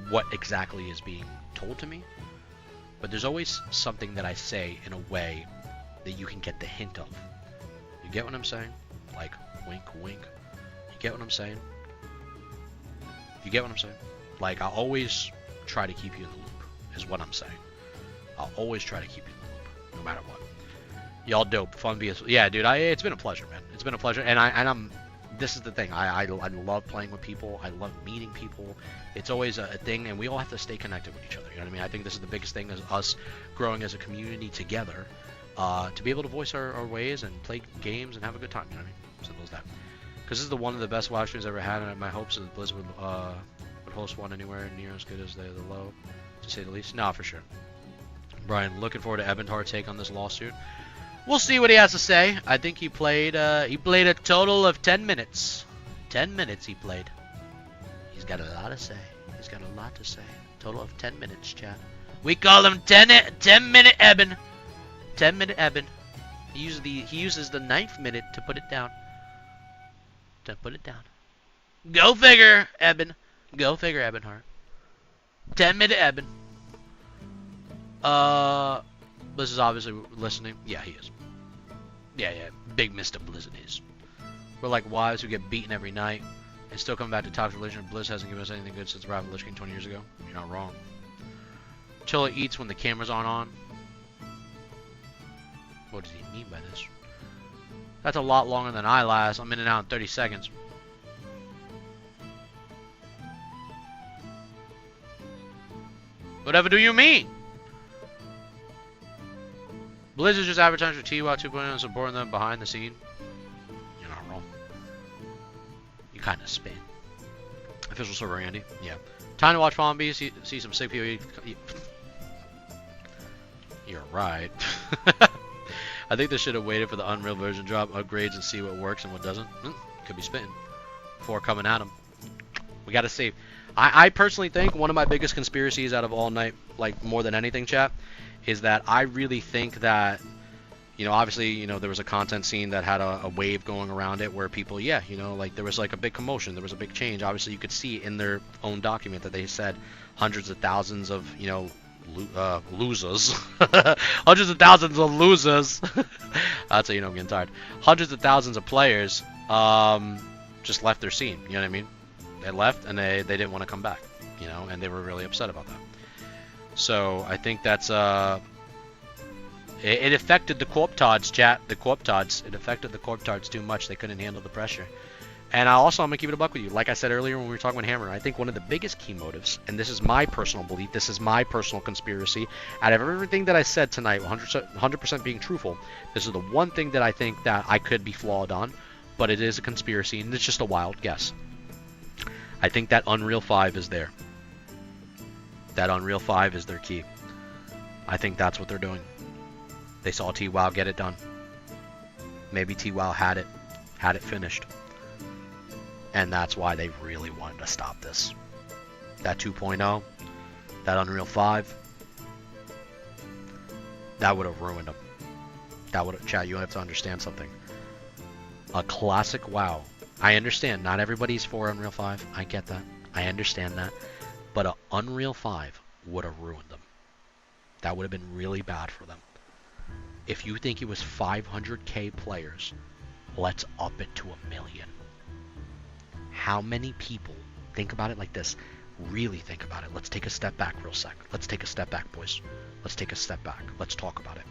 what exactly is being told to me. But there's always something that I say in a way that you can get the hint of. You get what I'm saying? Like, wink, wink. You get what I'm saying? You get what I'm saying? Like, I'll always try to keep you in the loop, is what I'm saying. I'll always try to keep you in the loop, no matter what. Y'all dope. Fun BS. Yeah, dude, it's been a pleasure, man. It's been a pleasure. And I'm this is the thing. I love playing with people. I love meeting people. It's always a thing, and we all have to stay connected with each other. You know what I mean? I think this is the biggest thing, is us growing as a community together, to be able to voice our ways and play games and have a good time. You know what I mean? Simple as that. Because this is one of the best live streams I've ever had, and my hopes is Blizzard would host one anywhere near as good as the low, to say the least. No, for sure. Brian, looking forward to Ebenhar's take on this lawsuit. We'll see what he has to say. I think he played a total of 10 minutes. 10 minutes he played. He's got a lot to say. He's got a lot to say. Total of 10 minutes, chat. We call him 10-minute Eben. 10-minute Eben. He uses the 9th minute to put it down. To put it down. Go figure, Eben. Go figure, Ebenhart. 10-minute Eben. Bliss is obviously listening. Yeah, he is. Yeah. Big Mr. Blizzard is. We're like wives who get beaten every night and still come back to toxic religion. Bliss hasn't given us anything good since the Wrath of Lich King 20 years ago. You're not wrong. Chilla eats when the cameras aren't on. What does he mean by this? That's a lot longer than I last. I'm in and out in 30 seconds. Whatever do you mean? Blizzard just advertised for TWOW 2.0 and supporting them behind the scene. You're not wrong. You kind of spin. Official server Andy. Yeah. Time to watch Palm Beach. See some sick PoE. You're right. I think they should have waited for the Unreal version drop upgrades and see what works and what doesn't. Could be spitting. Before coming at them. We got to see. I personally think one of my biggest conspiracies out of all night, like more than anything, chat, is that I really think that, you know, obviously, you know, there was a content scene that had a wave going around it where people, yeah, you know, like there was like a big commotion, there was a big change. Obviously, you could see in their own document that they said hundreds of thousands of, you know, losers. Hundreds of thousands of losers. That's how you know I'm getting tired. Hundreds of thousands of players just left their scene. You know what I mean? They left and they didn't want to come back. You know, and they were really upset about that. So I think that's it affected the Corptods, chat. The Corptods. It affected the Corptods too much. They couldn't handle the pressure. And I'm gonna keep it a buck with you. Like I said earlier when we were talking about Hammer, I think one of the biggest key motives, and this is my personal belief, this is my personal conspiracy, out of everything that I said tonight, 100% being truthful, this is the one thing that I think that I could be flawed on, but it is a conspiracy, and it's just a wild guess. I think that Unreal 5 is there. That Unreal 5 is their key. I think that's what they're doing. They saw TWOW get it done. Maybe TWOW had it finished. And that's why they really wanted to stop this. That 2.0, that Unreal 5, that would have ruined them. That would have, chat, you have to understand something. A classic WoW. I understand, not everybody's for Unreal 5. I get that. I understand that. But an Unreal 5 would have ruined them. That would have been really bad for them. If you think it was 500k players, let's up it to 1 million. How many people, think about it like this, really think about it. Let's take a step back real sec. Let's take a step back, boys. Let's take a step back. Let's talk about it.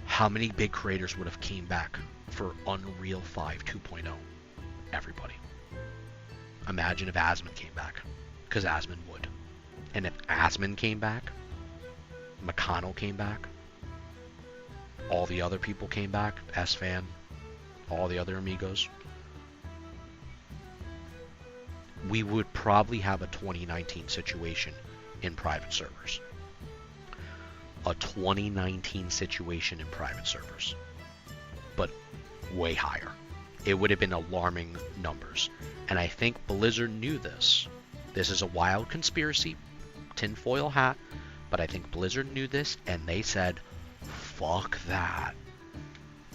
How many big creators would have came back for Unreal 5 2.0? Everybody. Imagine if Asmon came back, because Asmon would. And if Asmon came back, McConnell came back, all the other people came back, S-Fan, all the other amigos, we would probably have a 2019 situation in private servers. A 2019 situation in private servers. But way higher. It would have been alarming numbers. And I think Blizzard knew this. This is a wild conspiracy, tinfoil hat, but I think Blizzard knew this and they said, fuck that.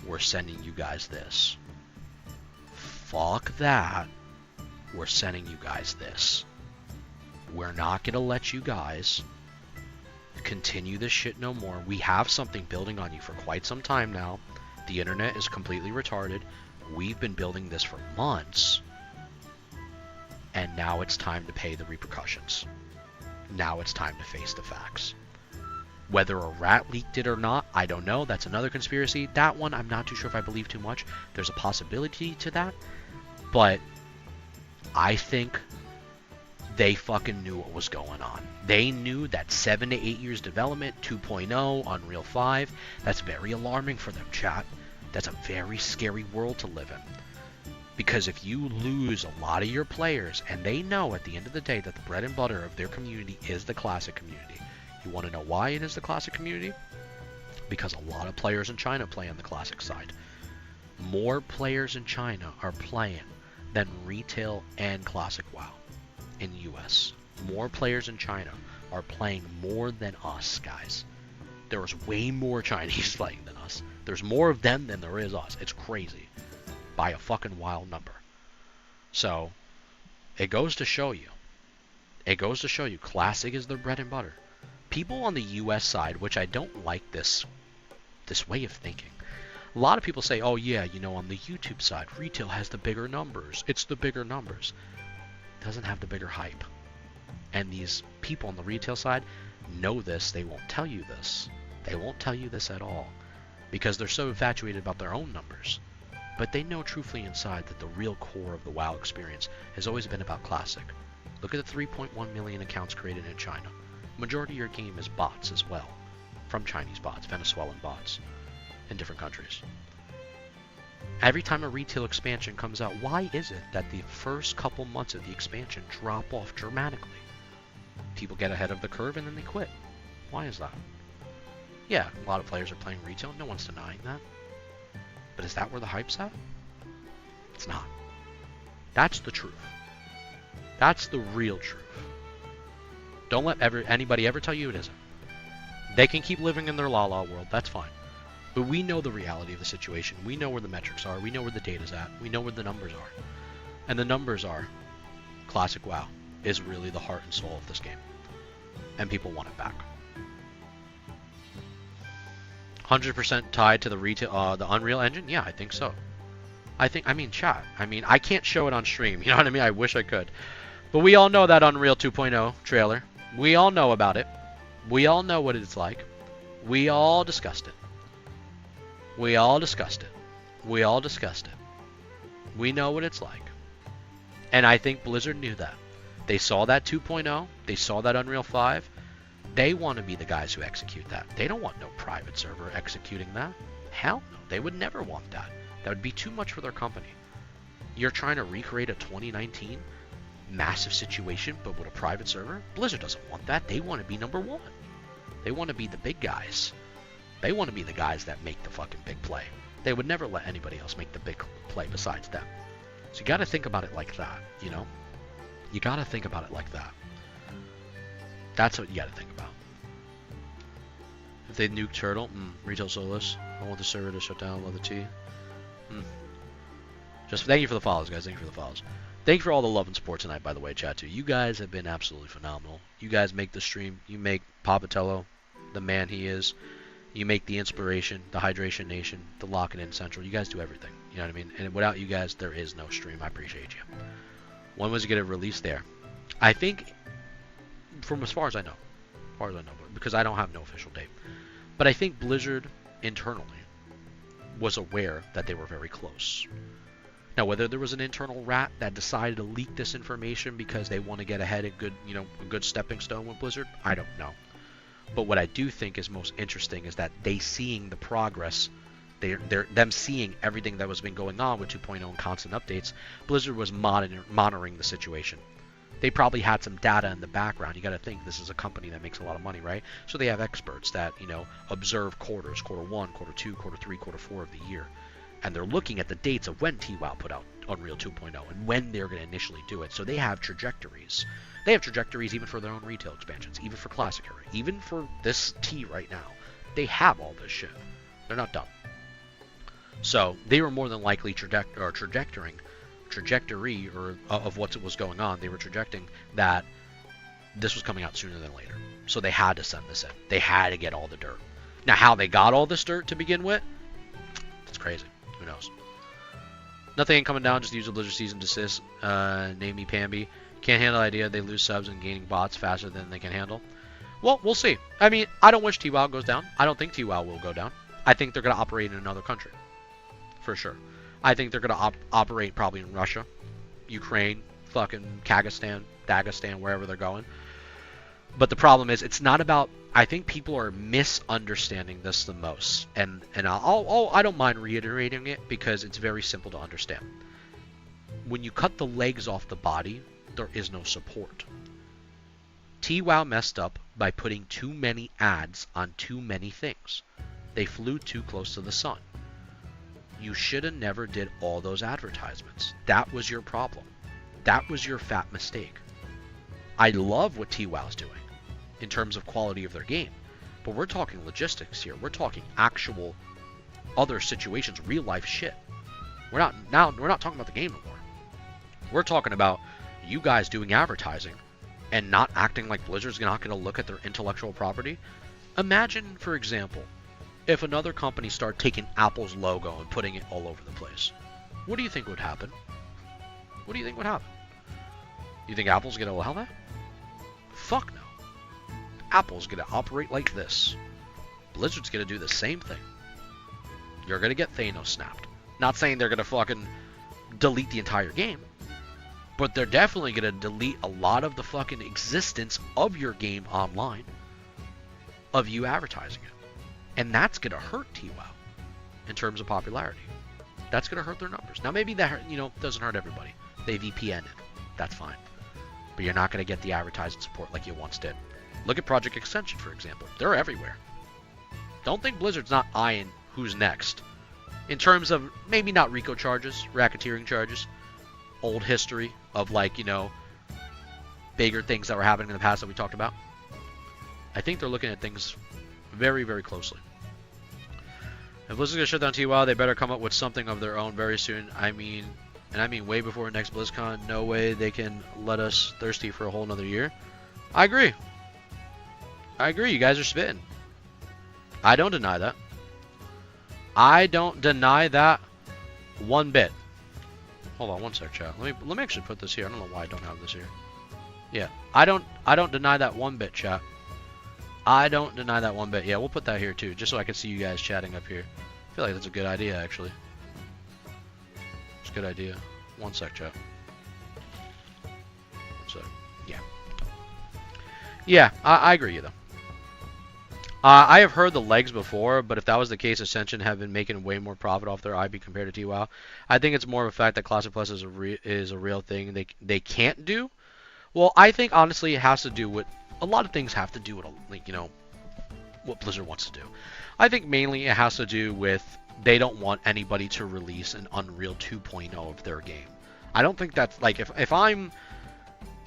We're sending you guys this. Fuck that. We're sending you guys this. We're not going to let you guys continue this shit no more. We have something building on you for quite some time now. The internet is completely retarded. We've been building this for months. And now it's time to pay the repercussions. Now it's time to face the facts. Whether a rat leaked it or not, I don't know. That's another conspiracy. That one, I'm not too sure if I believe too much. There's a possibility to that. But I think they fucking knew what was going on. They knew that 7 to 8 years development, 2.0, Unreal 5, that's very alarming for them, chat. That's a very scary world to live in. Because if you lose a lot of your players, and they know at the end of the day that the bread and butter of their community is the classic community. You want to know why it is the classic community? Because a lot of players in China play on the classic side. More players in China are playing than retail and classic WoW in the US. More players in China are playing more than us, guys. There is way more Chinese playing than us. There's more of them than there is us. It's crazy. By a fucking wild number. So, it goes to show you. It goes to show you classic is their bread and butter. People on the US side, which I don't like this way of thinking. A lot of people say, oh yeah, you know, on the YouTube side, retail has the bigger numbers. It's the bigger numbers. It doesn't have the bigger hype. And these people on the retail side know this. They won't tell you this. They won't tell you this at all. Because they're so infatuated about their own numbers. But they know truthfully inside that the real core of the WoW experience has always been about classic. Look at the 3.1 million accounts created in China. Majority of your game is bots as well. from Chinese bots, Venezuelan bots in different countries. Every time a retail expansion comes out, why is it that the first couple months of the expansion drop off dramatically? People get ahead of the curve and then they quit. Why is that? Yeah, a lot of players are playing retail. No one's denying that. But is that where the hype's at? It's not. That's the truth. That's the real truth. Don't let anybody ever tell you it isn't. They can keep living in their la-la world. That's fine. But we know the reality of the situation. We know where the metrics are. We know where the data's at. We know where the numbers are. And the numbers are Classic WoW is really the heart and soul of this game. And people want it back. 100% tied to the retail, the Unreal Engine? Yeah, I think so. I mean, chat. I can't show it on stream. You know what I mean? I wish I could. But we all know that Unreal 2.0 trailer. We all know about it. We all know what it's like. We all discussed it. We all discussed it. We all discussed it. We know what it's like. And I think Blizzard knew that. They saw that 2.0. They saw that Unreal 5. They want to be the guys who execute that. They don't want no private server executing that. Hell no. They would never want that. That would be too much for their company. You're trying to recreate a 2019 massive situation, but with a private server? Blizzard doesn't want that. They want to be number one. They want to be the big guys. They want to be the guys that make the fucking big play. They would never let anybody else make the big play besides them. So you got to think about it like that, you know? You got to think about it like that. That's what you got to think about. If they nuke Turtle, retail soulless. I want the server to shut down. Love the tea. Just thank you for the follows, guys. Thank you for the follows. Thank you for all the love and support tonight, by the way, chat, too. You guys have been absolutely phenomenal. You guys make the stream. You make Papatello the man he is. You make the inspiration, the Hydration Nation, the Lock It In Central. You guys do everything. You know what I mean? And without you guys, there is no stream. I appreciate you. When was it going to release there? I think, from as far as I know, because I don't have no official date. But I think Blizzard internally was aware that they were very close. Now, whether there was an internal rat that decided to leak this information because they want to get ahead, a good stepping stone with Blizzard, I don't know. But what I do think is most interesting is that they seeing the progress, them seeing everything that was been going on with 2.0 and constant updates. Blizzard was monitoring the situation. They probably had some data in the background. You got to think this is a company that makes a lot of money, right? So they have experts that observe quarters, quarter 1, quarter 2, quarter 3, quarter 4 of the year. And they're looking at the dates of when TWoW put out Unreal 2.0 and when they're going to initially do it. So they have trajectories. They have trajectories even for their own retail expansions, even for Classic Era, even for this T right now. They have all this shit. They're not dumb. So they were more than likely trajectory of what was going on. They were trajecting that this was coming out sooner than later. So they had to send this in. They had to get all the dirt. Now, how they got all this dirt to begin with, it's crazy. Who knows? Nothing ain't coming down. Just use a Blizzard season desist. Name me Pamby. Can't handle the idea they lose subs and gaining bots faster than they can handle. Well, we'll see. I mean, I don't wish TWoW goes down. I don't think TWoW will go down. I think they're going to operate in another country. For sure. I think they're going to operate probably in Russia, Ukraine, fucking Kazakhstan, Dagestan, wherever they're going. But the problem is, it's not about... I think people are misunderstanding this the most. And I don't mind reiterating it because it's very simple to understand. When you cut the legs off the body, there is no support. TWoW messed up by putting too many ads on too many things. They flew too close to the sun. You should have never did all those advertisements. That was your problem. That was your fat mistake. I love what TWoW's doing in terms of quality of their game, but we're talking logistics here. We're talking actual other situations, real life shit. We're not talking about the game no more. We're talking about you guys doing advertising and not acting like Blizzard's not going to look at their intellectual property. Imagine, for example, if another company started taking Apple's logo and putting it all over the place. What do you think would happen? What do you think would happen? You think Apple's going to allow that? Fuck no. Apple's going to operate like this. Blizzard's going to do the same thing. You're going to get Thanos snapped. Not saying they're going to fucking delete the entire game, but they're definitely going to delete a lot of the fucking existence of your game online, of you advertising it. And that's going to hurt TWOW in terms of popularity. That's going to hurt their numbers. Now, maybe that, doesn't hurt everybody. They VPN it. That's fine. But you're not going to get the advertising support like you once did. Look at Project Extension, for example. They're everywhere. Don't think Blizzard's not eyeing who's next. In terms of maybe not RICO charges, racketeering charges, old history of bigger things that were happening in the past that we talked about. I think they're looking at things very, very closely. If Blizzard's going to shut down TWOW, they better come up with something of their own very soon. I mean way before next BlizzCon. No way they can let us thirsty for a whole another year. I agree. You guys are spitting. I don't deny that. I don't deny that one bit. Hold on one sec, chat. Let me actually put this here. I don't know why I don't have this here. Yeah, I don't deny that one bit, chat. I don't deny that one bit. Yeah, we'll put that here too, just so I can see you guys chatting up here. I feel like that's a good idea, actually. It's a good idea. One sec, chat. One sec. Yeah. Yeah, I agree with you, though. I have heard the legs before, but if that was the case, Ascension have been making way more profit off their IP compared to TWOW. I think it's more of a fact that Classic Plus is a real thing they can't do. Well, I think, honestly, it has to do with... A lot of things have to do with, what Blizzard wants to do. I think mainly it has to do with they don't want anybody to release an Unreal 2.0 of their game. I don't think that's... if I'm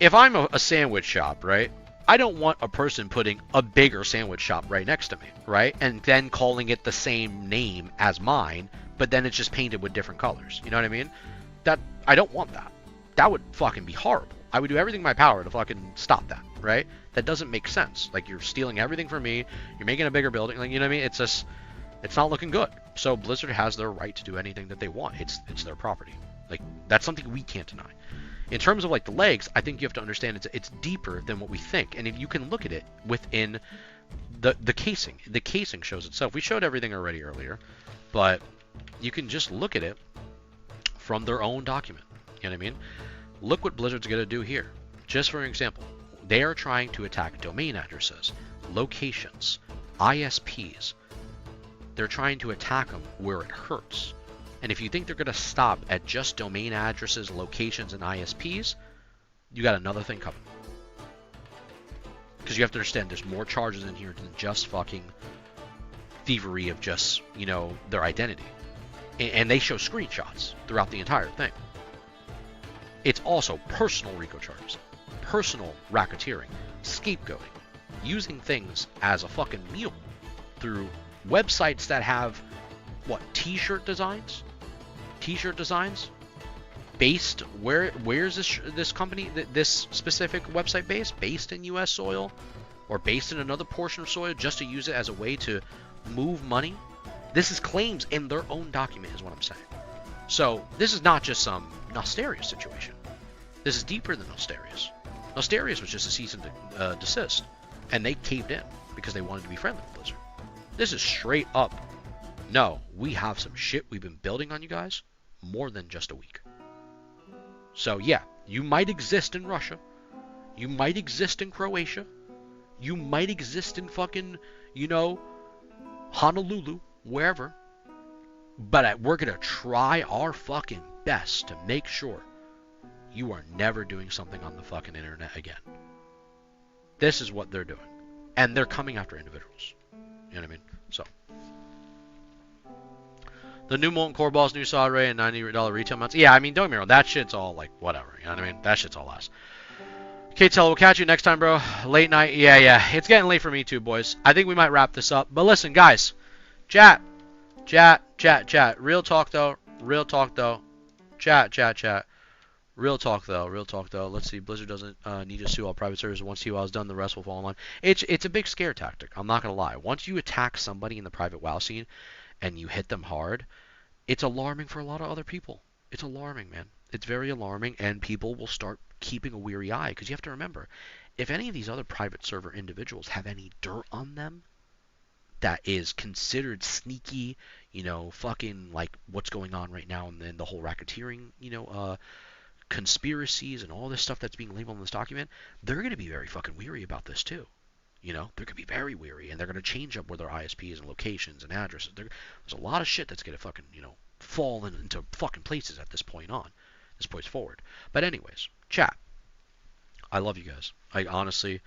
a sandwich shop, right? I don't want a person putting a bigger sandwich shop right next to me, right? And then calling it the same name as mine, but then it's just painted with different colors. You know what I mean? I don't want that. That would fucking be horrible. I would do everything in my power to fucking stop that, right? That doesn't make sense. You're stealing everything from me. You're making a bigger building. You know what I mean? It's just, it's not looking good. So Blizzard has their right to do anything that they want. It's their property. That's something we can't deny. In terms of the legs, I think you have to understand it's deeper than what we think. And if you can look at it within the casing. The casing shows itself. We showed everything already earlier, but you can just look at it from their own document. You know what I mean? Look what Blizzard's going to do here. Just for an example, they are trying to attack domain addresses, locations, ISPs. They're trying to attack them where it hurts. And if you think they're going to stop at just domain addresses, locations, and ISPs, you got another thing coming. Because you have to understand there's more charges in here than just fucking thievery of just, their identity. And they show screenshots throughout the entire thing. It's also personal RICO charges, personal racketeering, scapegoating, using things as a fucking mule through websites that have, t-shirt designs? T-shirt designs? Based, where's this company, this specific website based? Based in U.S. soil? Or based in another portion of soil just to use it as a way to move money? This is claims in their own document is what I'm saying. So, this is not just some Nostarius situation. This is deeper than Nostarius. Nostarius was just a cease and desist. And they caved in because they wanted to be friendly with Blizzard. This is straight up, no, we have some shit we've been building on you guys more than just a week. So yeah, you might exist in Russia. You might exist in Croatia. You might exist in fucking, Honolulu, wherever. But we're going to try our fucking best to make sure you are never doing something on the fucking internet again. This is what they're doing. And they're coming after individuals. You know what I mean? So. The new Molten Core Balls, new saw array, and $90 retail mounts. Yeah, don't get me wrong. That shit's all whatever. You know what I mean? That shit's all ass. KTL, we'll catch you next time, bro. Late night. Yeah. It's getting late for me too, boys. I think we might wrap this up. But listen, guys. Chat. Real talk, though. Chat. Real talk, though. Let's see. Blizzard doesn't need to sue all private servers. Once TWOW is done, the rest will fall online. It's a big scare tactic. I'm not going to lie. Once you attack somebody in the private WoW scene and you hit them hard, it's alarming for a lot of other people. It's alarming, man. It's very alarming, and people will start keeping a weary eye. Because you have to remember, if any of these other private server individuals have any dirt on them that is considered sneaky, fucking what's going on right now, and then the whole racketeering, conspiracies and all this stuff that's being labeled in this document, they're going to be very fucking weary about this too. You know, they're gonna be very weary, and they're gonna change up where their ISPs and locations and addresses. There's a lot of shit that's gonna fucking, you know, fall into fucking places at this point forward. But anyways, chat. I love you guys. I honestly,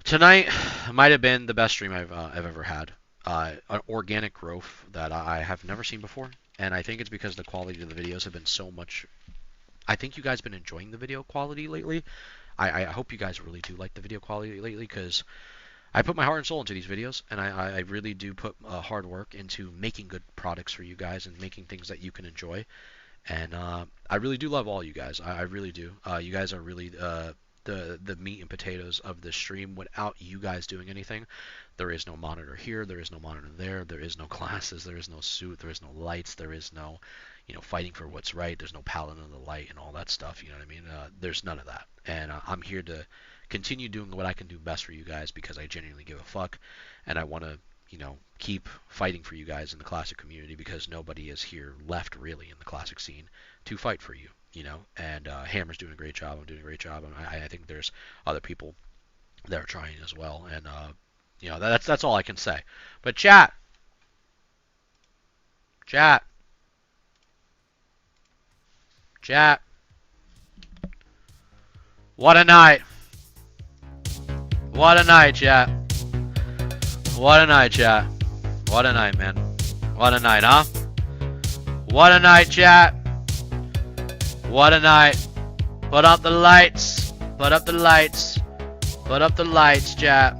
tonight might have been the best stream I've ever had. An organic growth that I have never seen before, and I think it's because the quality of the videos have been so much. I think you guys have been enjoying the video quality lately. I hope you guys really do like the video quality lately, because I put my heart and soul into these videos, and I really do put hard work into making good products for you guys and making things that you can enjoy. And I really do love all you guys. I really do. You guys are really the meat and potatoes of this stream. Without you guys doing anything, there is no monitor here, there is no monitor there, there is no glasses, there is no suit, there is no lights, there is no, you know, fighting for what's right, there's no paladin of the light and all that stuff, you know what I mean? There's none of that. And I'm here to continue doing what I can do best for you guys, because I genuinely give a fuck, and I want to, you know, keep fighting for you guys in the classic community, because nobody is here left really in the classic scene to fight for you, you know. And Hammer's doing a great job, I'm doing a great job, and I think there's other people that are trying as well, and you know, that's all I can say. But chat, what a night, chat. What a night, chat. What a night, man. What a night, huh? What a night, chat. What a night. Put up the lights. Put up the lights. Put up the lights, chat.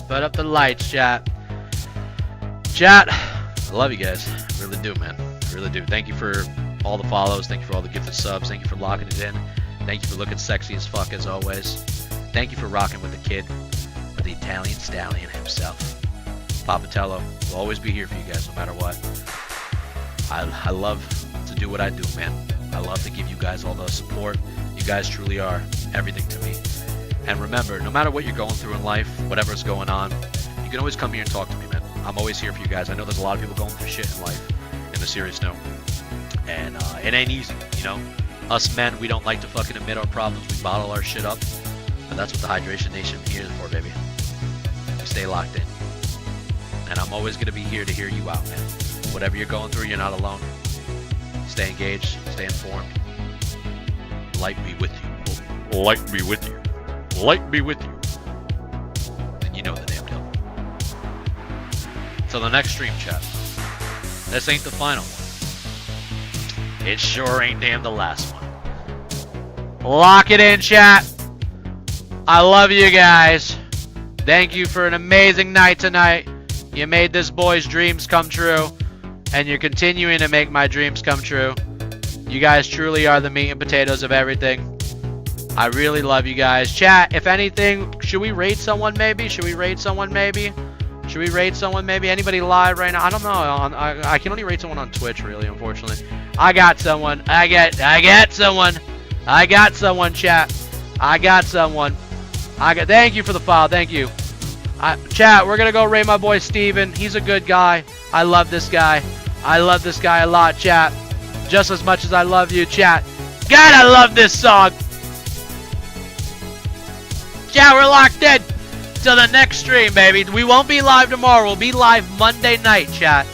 Put up the lights, chat. Chat, I love you guys. I really do, man. I really do. Thank you for all the follows. Thank you for all the gifted subs. Thank you for locking it in. Thank you for looking sexy as fuck as always. Thank you for rocking with the kid, with the Italian stallion himself. Papatello will always be here for you guys no matter what. I love to do what I do, man. I love to give you guys all the support. You guys truly are everything to me. And remember, no matter what you're going through in life, whatever's going on, you can always come here and talk to me, man. I'm always here for you guys. I know there's a lot of people going through shit in life, in a serious note. And it ain't easy, you know? Us men, we don't like to fucking admit our problems. We bottle our shit up. But that's what the Hydration Nation here is for, baby. We stay locked in. And I'm always going to be here to hear you out, man. Whatever you're going through, you're not alone. Stay engaged. Stay informed. Light be with you. Light be with you. Light be with you. And you know the damn deal. Till the next stream, chat. This ain't the final one. It sure ain't damn the last one. Lock it in, chat. I love you guys. Thank you for an amazing night tonight. You made this boy's dreams come true, and you're continuing to make my dreams come true. You guys truly are the meat and potatoes of everything. I really love you guys. Chat, if anything, should we raid someone maybe? Should we raid someone maybe? Should we raid someone maybe? Anybody live right now? I don't know. I can only raid someone on Twitch, really, unfortunately. I got someone. I got someone. I got someone, chat. I got someone. Thank you for the file. Thank you. Chat, we're gonna go raid my boy Steven. He's a good guy. I love this guy. I love this guy a lot, chat. Just as much as I love you, chat. God, I love this song. Chat, we're locked in till the next stream, baby. We won't be live tomorrow. We'll be live Monday night, chat.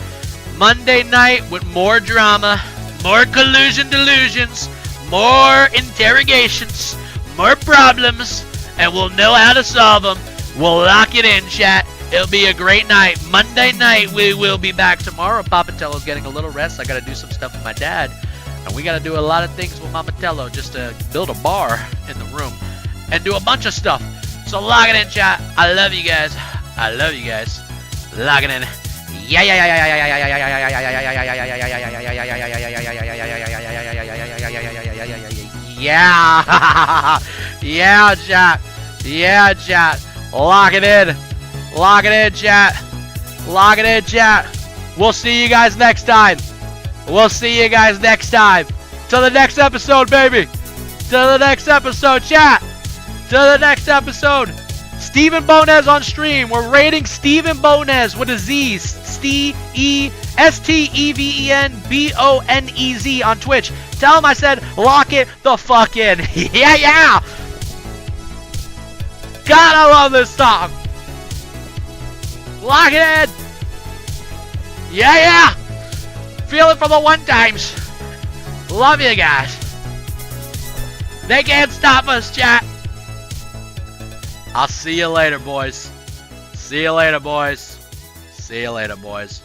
Monday night with more drama, more collusion delusions, more interrogations, more problems, and we'll know how to solve them. We'll lock it in, chat. It'll be a great night. Monday night, we will be back tomorrow. Papatello's getting a little rest. I got to do some stuff with my dad. And we got to do a lot of things with Mamatello just to build a bar in the room and do a bunch of stuff. So lock it in, chat. I love you guys. I love you guys. Lock it in. Yeah, yeah, yeah, yeah, yeah, yeah, yeah, yeah, yeah, chat. Yeah, chat. Lock it in. Lock it in, chat. Lock it in, chat. We'll see you guys next time. We'll see you guys next time. Till the next episode, baby. Till the next episode, chat. Till the next episode. Steven Bonez on stream. We're rating Steven Bonez with a Z. StevenBonez on Twitch. Tell him I said lock it the fuck in. Yeah, yeah. God, I love this song. Lock it in. Yeah. Feel it for the one times. Love you guys. They can't stop us, chat. I'll see you later, boys. See you later, boys. See you later, boys.